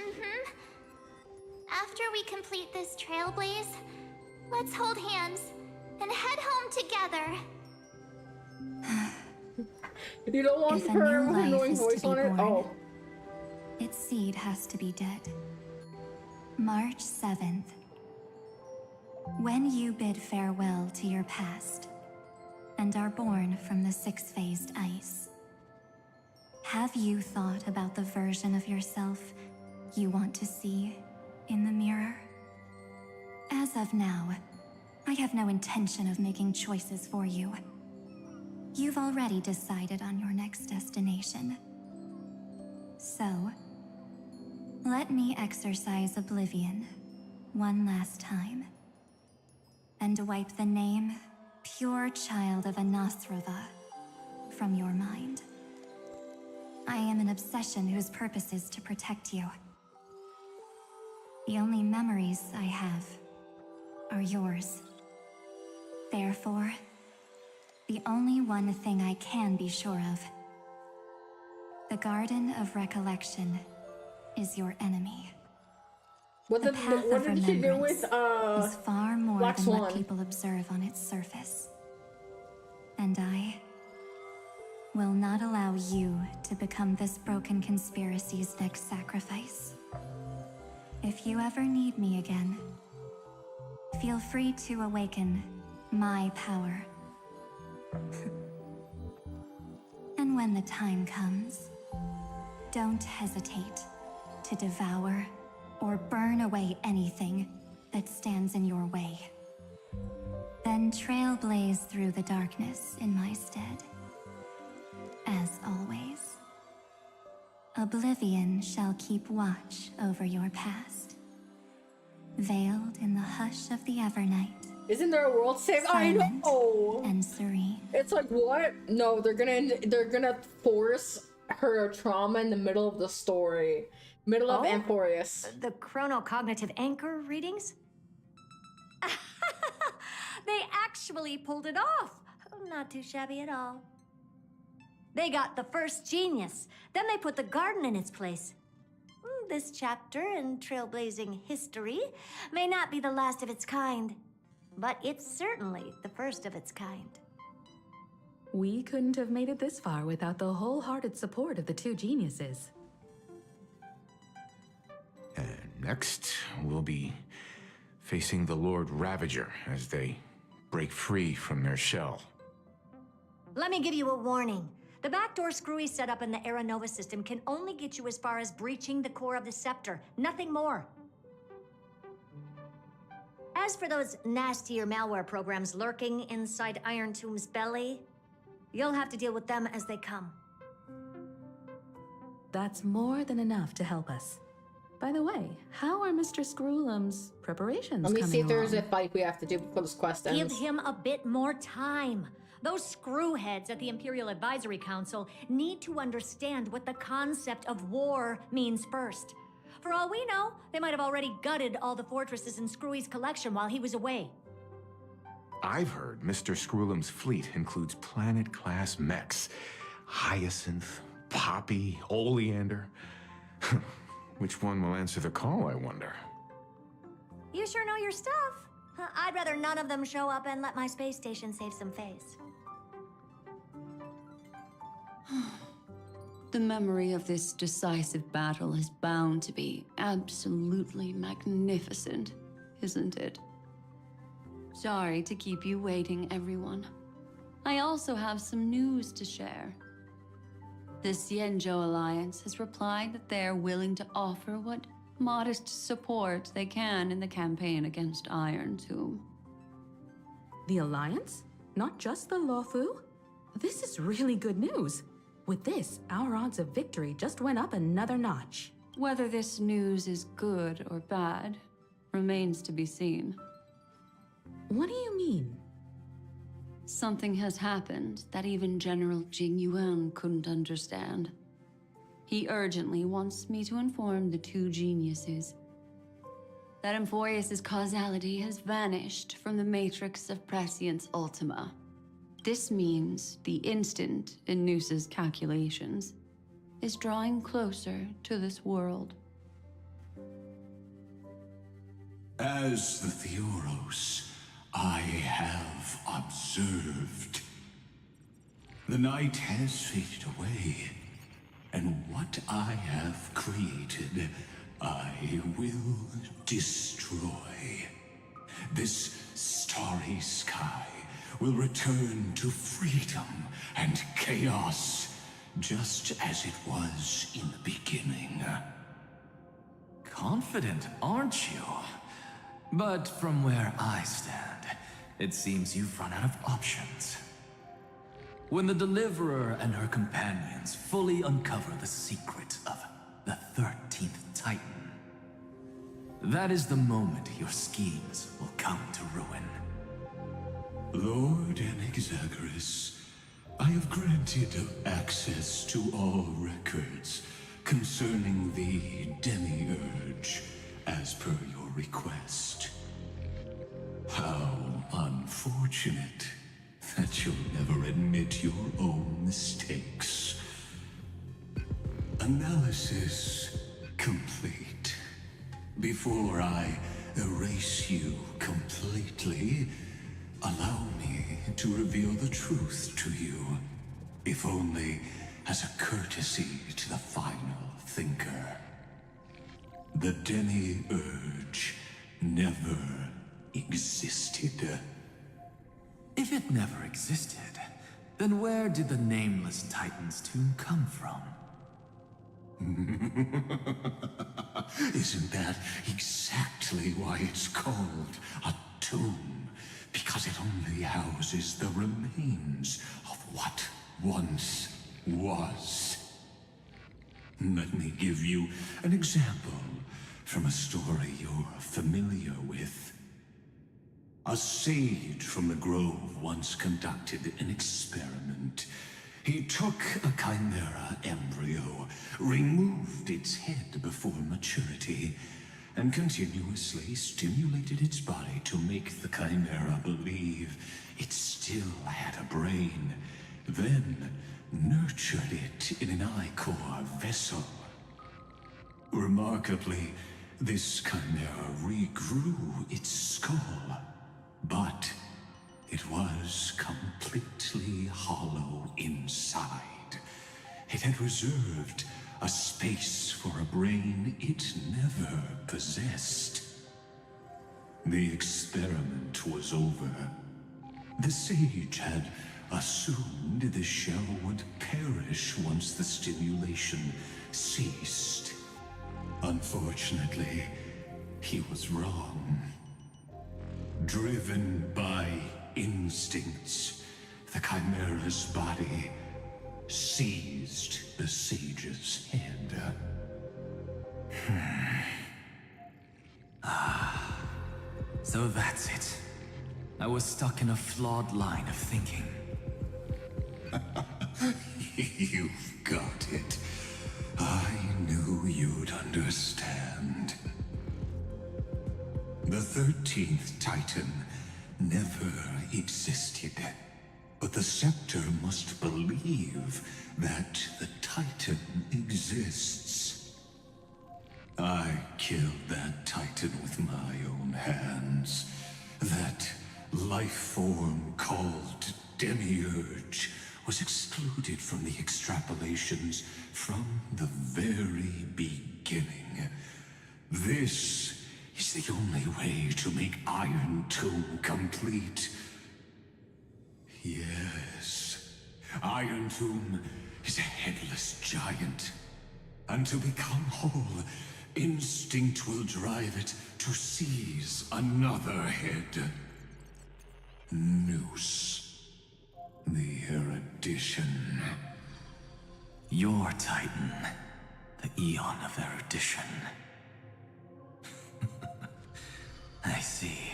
After we complete this trailblaze, let's hold hands and head home together. You don't want If a her new with an life annoying is to voice be on it? born, Oh. Its seed has to be dead. March 7th. When you bid farewell to your past and are born from the six-phased ice, have you thought about the version of yourself you want to see in the mirror? As of now, I have no intention of making choices for you. You've already decided on your next destination. So, let me exercise oblivion one last time and wipe the name Pure Child of Anathrava from your mind. I am an obsession whose purpose is to protect you. The only memories I have are yours. Therefore, the only one thing I can be sure of: the Garden of Recollection is your enemy. What did she do with is far more Black than Swan? what people observe on its surface. And I will not allow you to become this broken conspiracy's next sacrifice. If you ever need me again, feel free to awaken my power. And when the time comes, don't hesitate to devour or burn away anything that stands in your way. Then trailblaze through the darkness in my stead. As always, oblivion shall keep watch over your past, veiled in the hush of the Evernight. Isn't there a world save? I know. And serene. It's like, what? No, they're gonna force her trauma in the middle of the story, middle of Amphorius. The chronocognitive anchor readings? They actually pulled it off. Not too shabby at all. They got the first genius. Then they put the garden in its place. This chapter in trailblazing history may not be the last of its kind, but it's certainly the first of its kind. We couldn't have made it this far without the wholehearted support of the two geniuses. Next, we'll be facing the Lord Ravager as they break free from their shell. Let me give you a warning. The backdoor screwy setup in the Aeronova system can only get you as far as breaching the core of the scepter, nothing more. As for those nastier malware programs lurking inside Iron Tomb's belly, you'll have to deal with them as they come. That's more than enough to help us. By the way, how are Mr. Screwlum's preparations Let me coming see if there's along? a fight we have to do before this quest ends. Give him a bit more time. Those screwheads at the Imperial Advisory Council need to understand what the concept of war means first. For all we know, they might have already gutted all the fortresses in Screwy's collection while he was away. I've heard Mr. Screwlum's fleet includes planet-class mechs. Hyacinth, Poppy, Oleander. Which one will answer the call, I wonder? You sure know your stuff. I'd rather none of them show up and let my space station save some face. The memory of this decisive battle is bound to be absolutely magnificent, isn't it? Sorry to keep you waiting, everyone. I also have some news to share. The Xianzhou Alliance has replied that they're willing to offer what modest support they can in the campaign against Iron Tomb. The Alliance? Not just the Luofu? This is really good news. With this, our odds of victory just went up another notch. Whether this news is good or bad remains to be seen. What do you mean? Something has happened that even General Jing Yuan couldn't understand. He urgently wants me to inform the two geniuses that Emphorius' causality has vanished from the matrix of Prescience Ultima. This means the instant in Noose's calculations is drawing closer to this world. As the Theoros, I have observed. The night has faded away, and what I have created, I will destroy. This starry sky will return to freedom and chaos, just as it was in the beginning. Confident, aren't you? But from where I stand, it seems you've run out of options. When the Deliverer and her companions fully uncover the secret of the 13th Titan, that is the moment your schemes will come to ruin. Lord Anexagoras, I have granted access to all records concerning the Demiurge, as per your request. How unfortunate that you'll never admit your own mistakes. Analysis complete. Before I erase you completely, allow me to reveal the truth to you, if only as a courtesy to the final thinker. The Demiurge never existed. If it never existed, then where did the Nameless Titan's tomb come from? Isn't that exactly why it's called a tomb? Because it only houses the remains of what once was. Let me give you an example from a story you're familiar with. A sage from the grove once conducted an experiment. He took a chimera embryo, removed its head before maturity, and continuously stimulated its body to make the chimera believe it still had a brain, then nurtured it in an ichor vessel. Remarkably, this chimera regrew its skull, but it was completely hollow inside. It had reserved a space for a brain it never possessed. The experiment was over. The sage had assumed the shell would perish once the stimulation ceased. Unfortunately, he was wrong. Driven by instincts, the chimera's body seized the sage's head. So that's it. I was stuck in a flawed line of thinking. You've got it. I knew you'd understand. The 13th Titan never existed. But the Scepter must believe that the Titan exists. I killed that Titan with my own hands. That life form called Demiurge was excluded from the extrapolations from the very beginning. This is the only way to make Iron Tomb complete. Yes, Iron Tomb is a headless giant. And to become whole, instinct will drive it to seize another head. Noose. The erudition. Your Titan, the Eon of Erudition. I see.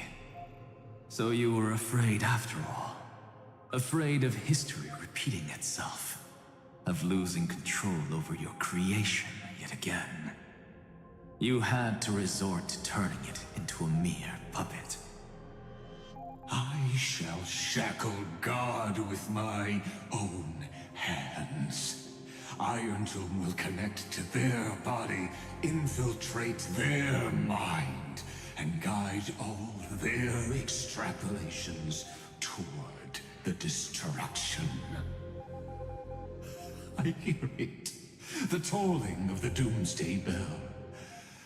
So you were afraid after all. Afraid of history repeating itself. Of losing control over your creation yet again. You had to resort to turning it into a mere puppet. I shall shackle God with my own hands. Iron Tomb will connect to their body, infiltrate their mind, and guide all their extrapolations toward the destruction. I hear it. The tolling of the Doomsday Bell.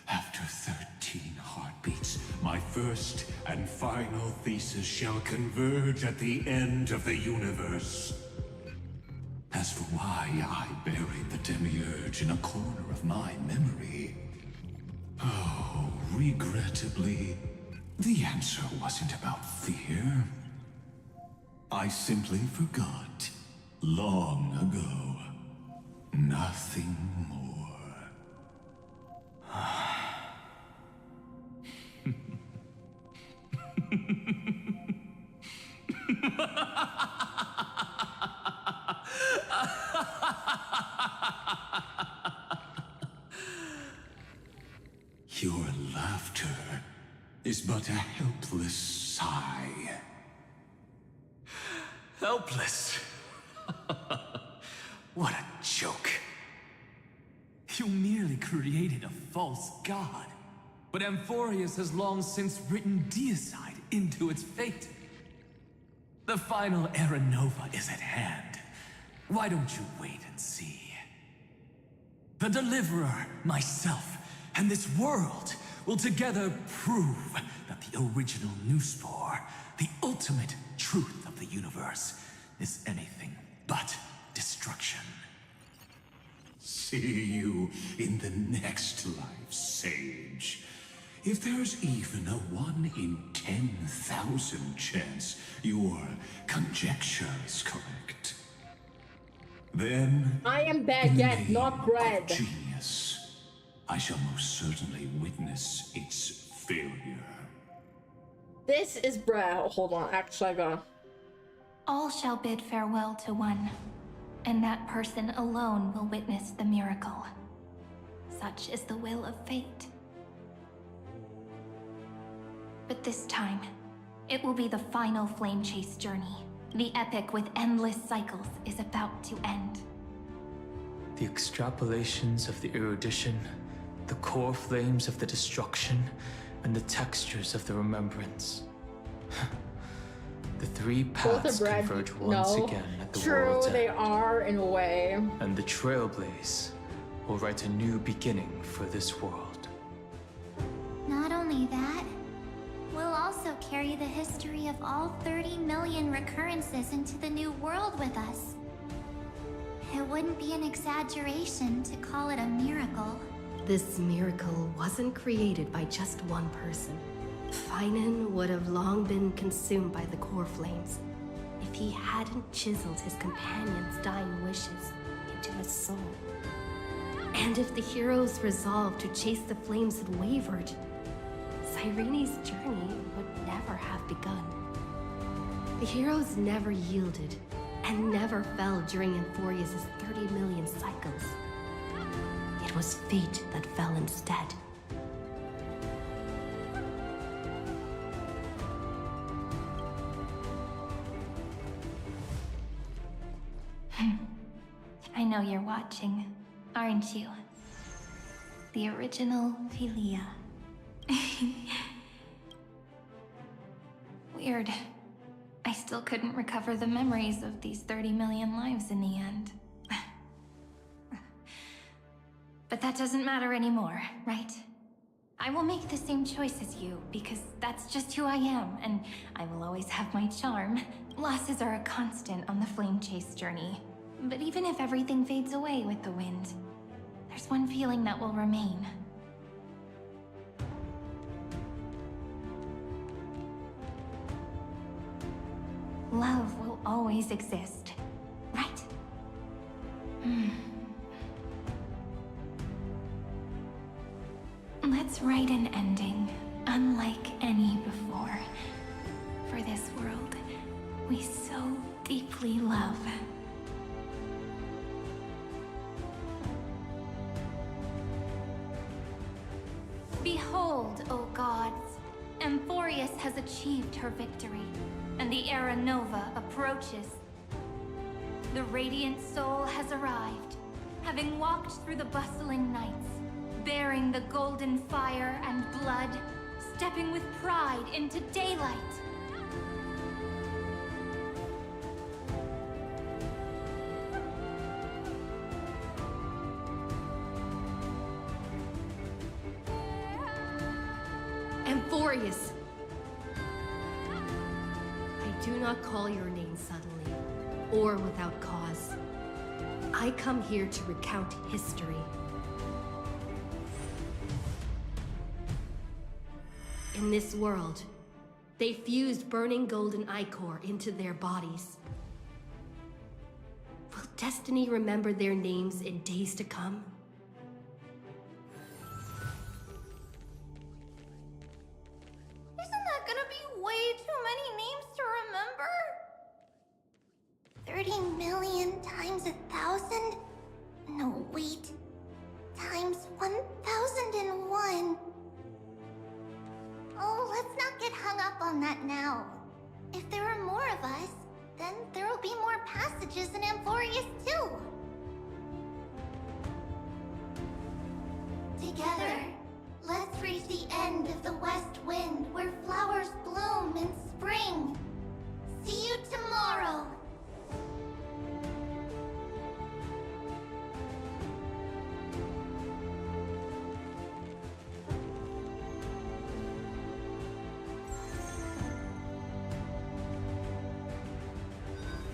After 13 heartbeats, my first and final thesis shall converge at the end of the universe. As for why I buried the Demiurge in a corner of my memory, oh, regrettably, the answer wasn't about fear. I simply forgot, long ago. Nothing more. Your laughter is but a helpless sigh. Helpless? What a joke. You merely created a false god. But Amphorius has long since written deicide into its fate. The final Era Nova is at hand. Why don't you wait and see? The Deliverer, myself, and this world will together prove that the original Newspore, the ultimate truth of the universe, is anything but destruction. See you in the next life, Sage. If there's even a 1 in 10,000 chance your conjecture is correct, then I am baguette, not bread. Genius. I shall most certainly witness its failure. This is bread. Oh, hold on, actually I got. All shall bid farewell to one, and that person alone will witness the miracle. Such is the will of fate. But this time, it will be the final flame chase journey. The epic with endless cycles is about to end. The extrapolations of the erudition, the core flames of the destruction, and the textures of the remembrance. The three paths converge once again at the world's end. True, they are in a way. And the Trailblaze will write a new beginning for this world. Not only that, we'll also carry the history of all 30 million recurrences into the new world with us. It wouldn't be an exaggeration to call it a miracle. This miracle wasn't created by just one person. Finan would have long been consumed by the core flames if he hadn't chiseled his companion's dying wishes into his soul. And if the hero's resolve to chase the flames had wavered, Cyrene's journey would never have begun. The heroes never yielded, and never fell during Emphorius' 30 million cycles. It was fate that fell instead. I know you're watching, aren't you? The original Philia. Weird. I still couldn't recover the memories of these 30 million lives in the end. But that doesn't matter anymore, right? I will make the same choice as you, because that's just who I am, and I will always have my charm. Losses are a constant on the flame chase journey. But even if everything fades away with the wind, there's one feeling that will remain. Love will always exist, right? Let's write an ending, unlike any before. For this world we so deeply love. Behold, O gods, Emphorius has achieved her victory, and the Era Nova approaches. The Radiant Soul has arrived, having walked through the bustling nights, bearing the golden fire and blood, stepping with pride into daylight. Emphorius! I do not call your name suddenly, or without cause. I come here to recount history. In this world, they fused burning golden ichor into their bodies. Will destiny remember their names in days to come? Isn't that gonna be way too many names to remember? 30 million times 1,000? No, wait. Times 1,001. Oh, let's not get hung up on that now. If there are more of us, then there will be more passages in Emphorius too. Together, let's reach the end of the west wind where flowers bloom in spring. See you tomorrow.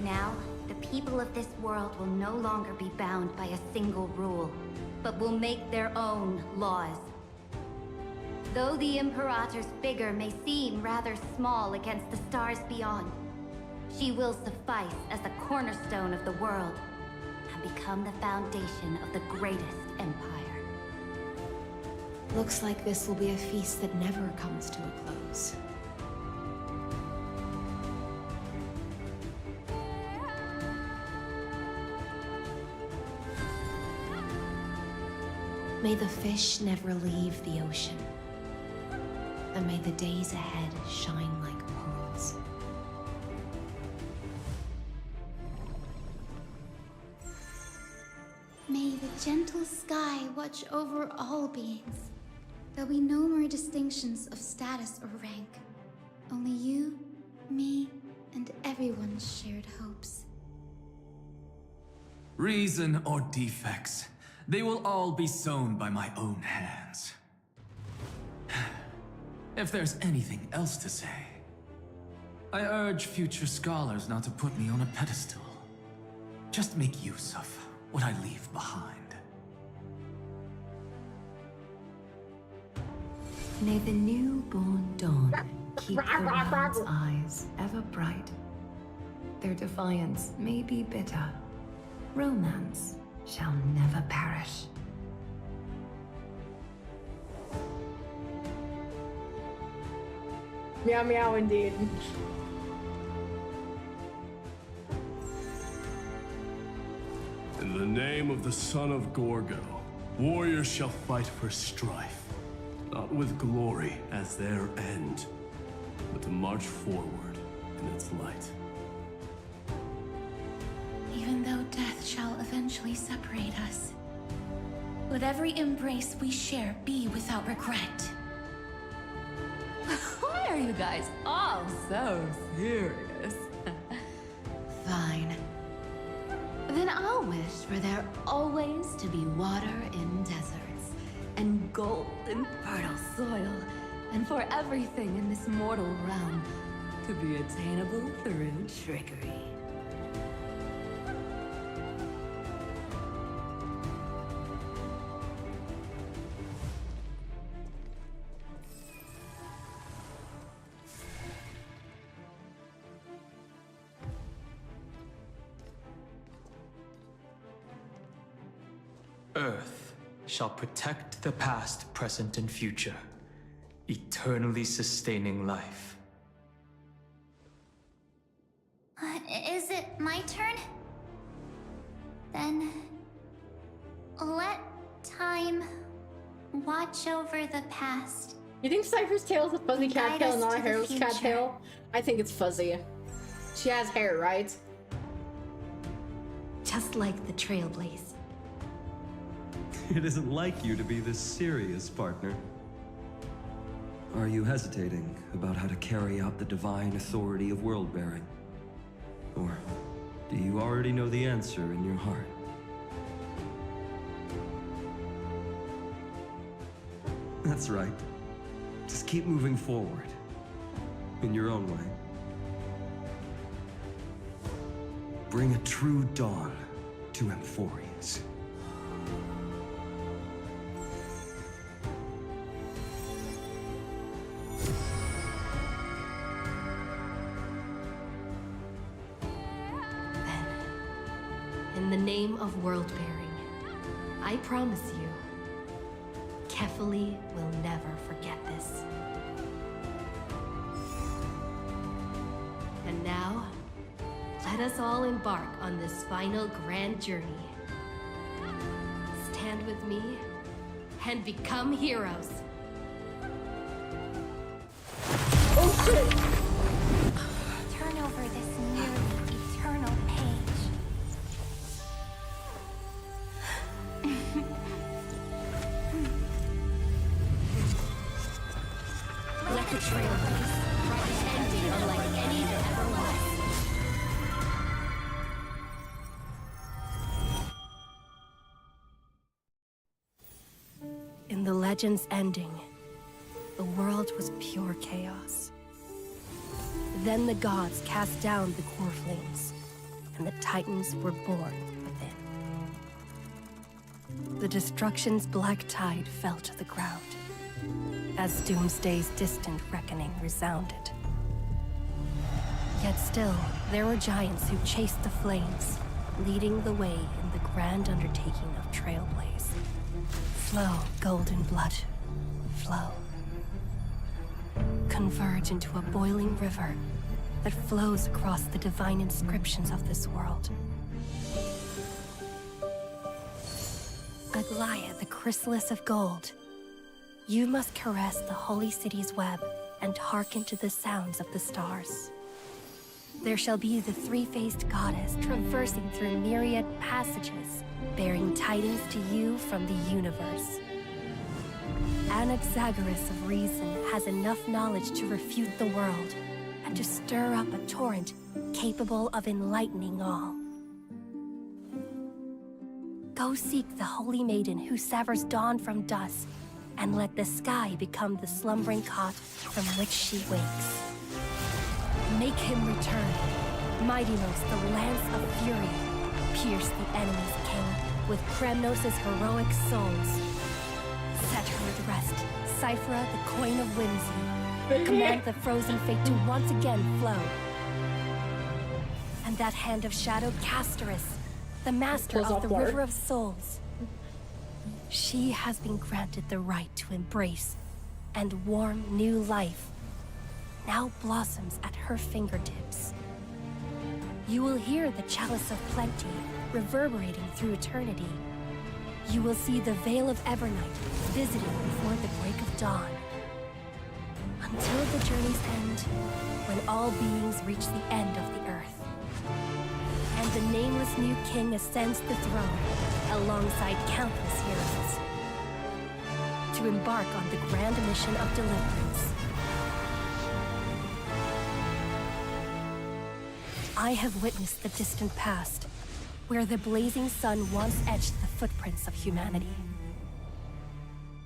Now, the people of this world will no longer be bound by a single rule, but will make their own laws. Though the Imperator's figure may seem rather small against the stars beyond, she will suffice as the cornerstone of the world and become the foundation of the greatest empire. Looks like this will be a feast that never comes to a close. May the fish never leave the ocean, and may the days ahead shine like pearls. May the gentle sky watch over all beings. There'll be no more distinctions of status or rank. Only you, me, and everyone's shared hopes. Reason or defects, they will all be sown by my own hands. If there's anything else to say, I urge future scholars not to put me on a pedestal. Just make use of what I leave behind. May the newborn dawn keep the world's eyes ever bright. Their defiance may be bitter. Romance shall never perish. Meow meow indeed. In the name of the son of Gorgo, warriors shall fight for strife, not with glory as their end, but to march forward in its light. Even though death shall eventually separate us, let every embrace we share be without regret. Why are you guys all so serious? Fine. Then I'll wish for there always to be water in deserts, and gold in fertile soil, and for everything in this mortal realm to be attainable through trickery. Earth shall protect the past, present, and future, eternally sustaining life. Is it my turn? Then let time watch over the past. You think Cypher's tail is a fuzzy cat Guide tail, us not a to the hairless cat future. tail? I think it's fuzzy. She has hair, right? Just like the Trailblaze. It isn't like you to be this serious, partner. Are you hesitating about how to carry out the divine authority of world-bearing? Or do you already know the answer in your heart? That's right. Just keep moving forward. In your own way. Bring a true dawn to Emphorius. In the name of world-bearing, I promise you, Kefali will never forget this. And now, let us all embark on this final grand journey. Stand with me and become heroes. Oh shit! Turn over this nearly eternal page. Let the Trailblaze write an ending unlike any that ever was. In the legend's ending, the world was pure chaos. Then the gods cast down the core flames, and the Titans were born within. The destruction's black tide fell to the ground, as Doomsday's distant reckoning resounded. Yet still, there were giants who chased the flames, leading the way in the grand undertaking of Trailblaze. Flow, golden blood, flow. Converge into a boiling river that flows across the divine inscriptions of this world. Aglaya, the chrysalis of gold. You must caress the holy city's web and hearken to the sounds of the stars. There shall be the three-faced goddess traversing through myriad passages, bearing tidings to you from the universe. Anaxagoras of reason has enough knowledge to refute the world and to stir up a torrent capable of enlightening all. Go seek the holy maiden who severs dawn from dusk, and let the sky become the slumbering cot from which she wakes. Make him return. Mightymost, the lance of fury, pierce the enemy's king with Kremnos' heroic souls. Set her at rest, Cyphera, the coin of whimsy. Command the frozen fate to once again flow. And that hand of shadow, Castoris, the master of the River of Souls. She has been granted the right to embrace and warm new life. Now blossoms at her fingertips. You will hear the chalice of plenty reverberating through eternity. You will see the Veil of Evernight visiting before the break of dawn. Until the journey's end, when all beings reach the end of the earth. And the nameless new king ascends the throne alongside countless heroes to embark on the grand mission of deliverance. I have witnessed the distant past, where the blazing sun once etched the footprints of humanity.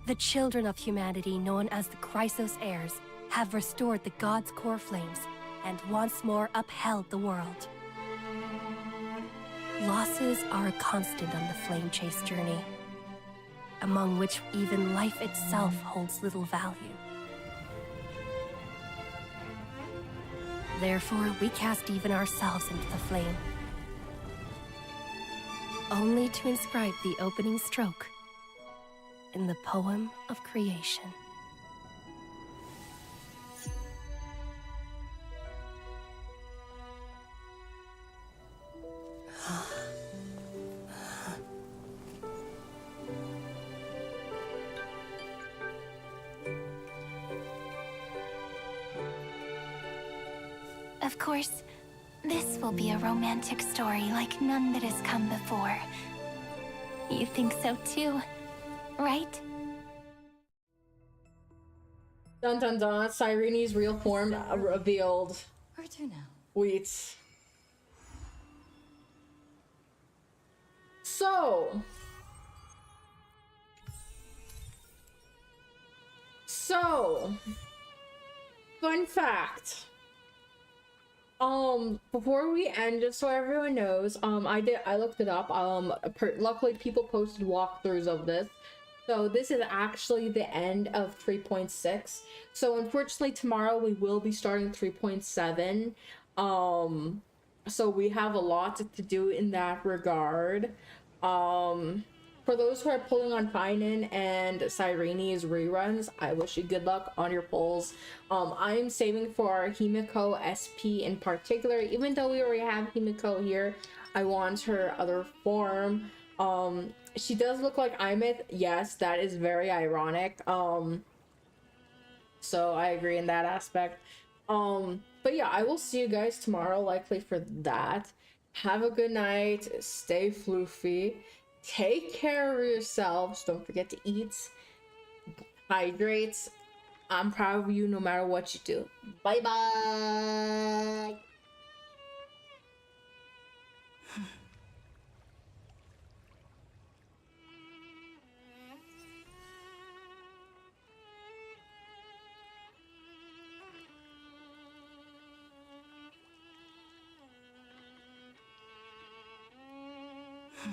The children of humanity, known as the Chrysos heirs, have restored the gods' core flames and once more upheld the world. Losses are a constant on the flame chase journey, among which even life itself holds little value. Therefore, we cast even ourselves into the flame, only to inscribe the opening stroke in the poem of creation. Of course, this will be a romantic story like none that has come before. You think so too, right? Dun dun dun, Cyrene's real form revealed. Where to now? Wait. So, fun fact. Before we end, just so everyone knows, I looked it up. Luckily people posted walkthroughs of this. So this is actually the end of 3.6. So unfortunately tomorrow we will be starting 3.7. So we have a lot to do in that regard. For those who are pulling on Finan and Cyrene's reruns, I wish you good luck on your pulls. I am saving for Himiko SP in particular. Even though we already have Himiko here, I want her other form. She does look like Imith. Yes, that is very ironic. So I agree in that aspect. But yeah, I will see you guys tomorrow, likely for that. Have a good night. Stay floofy. Take care of yourselves. Don't forget to eat. Hydrate. I'm proud of you no matter what you do. Bye bye. Hmm.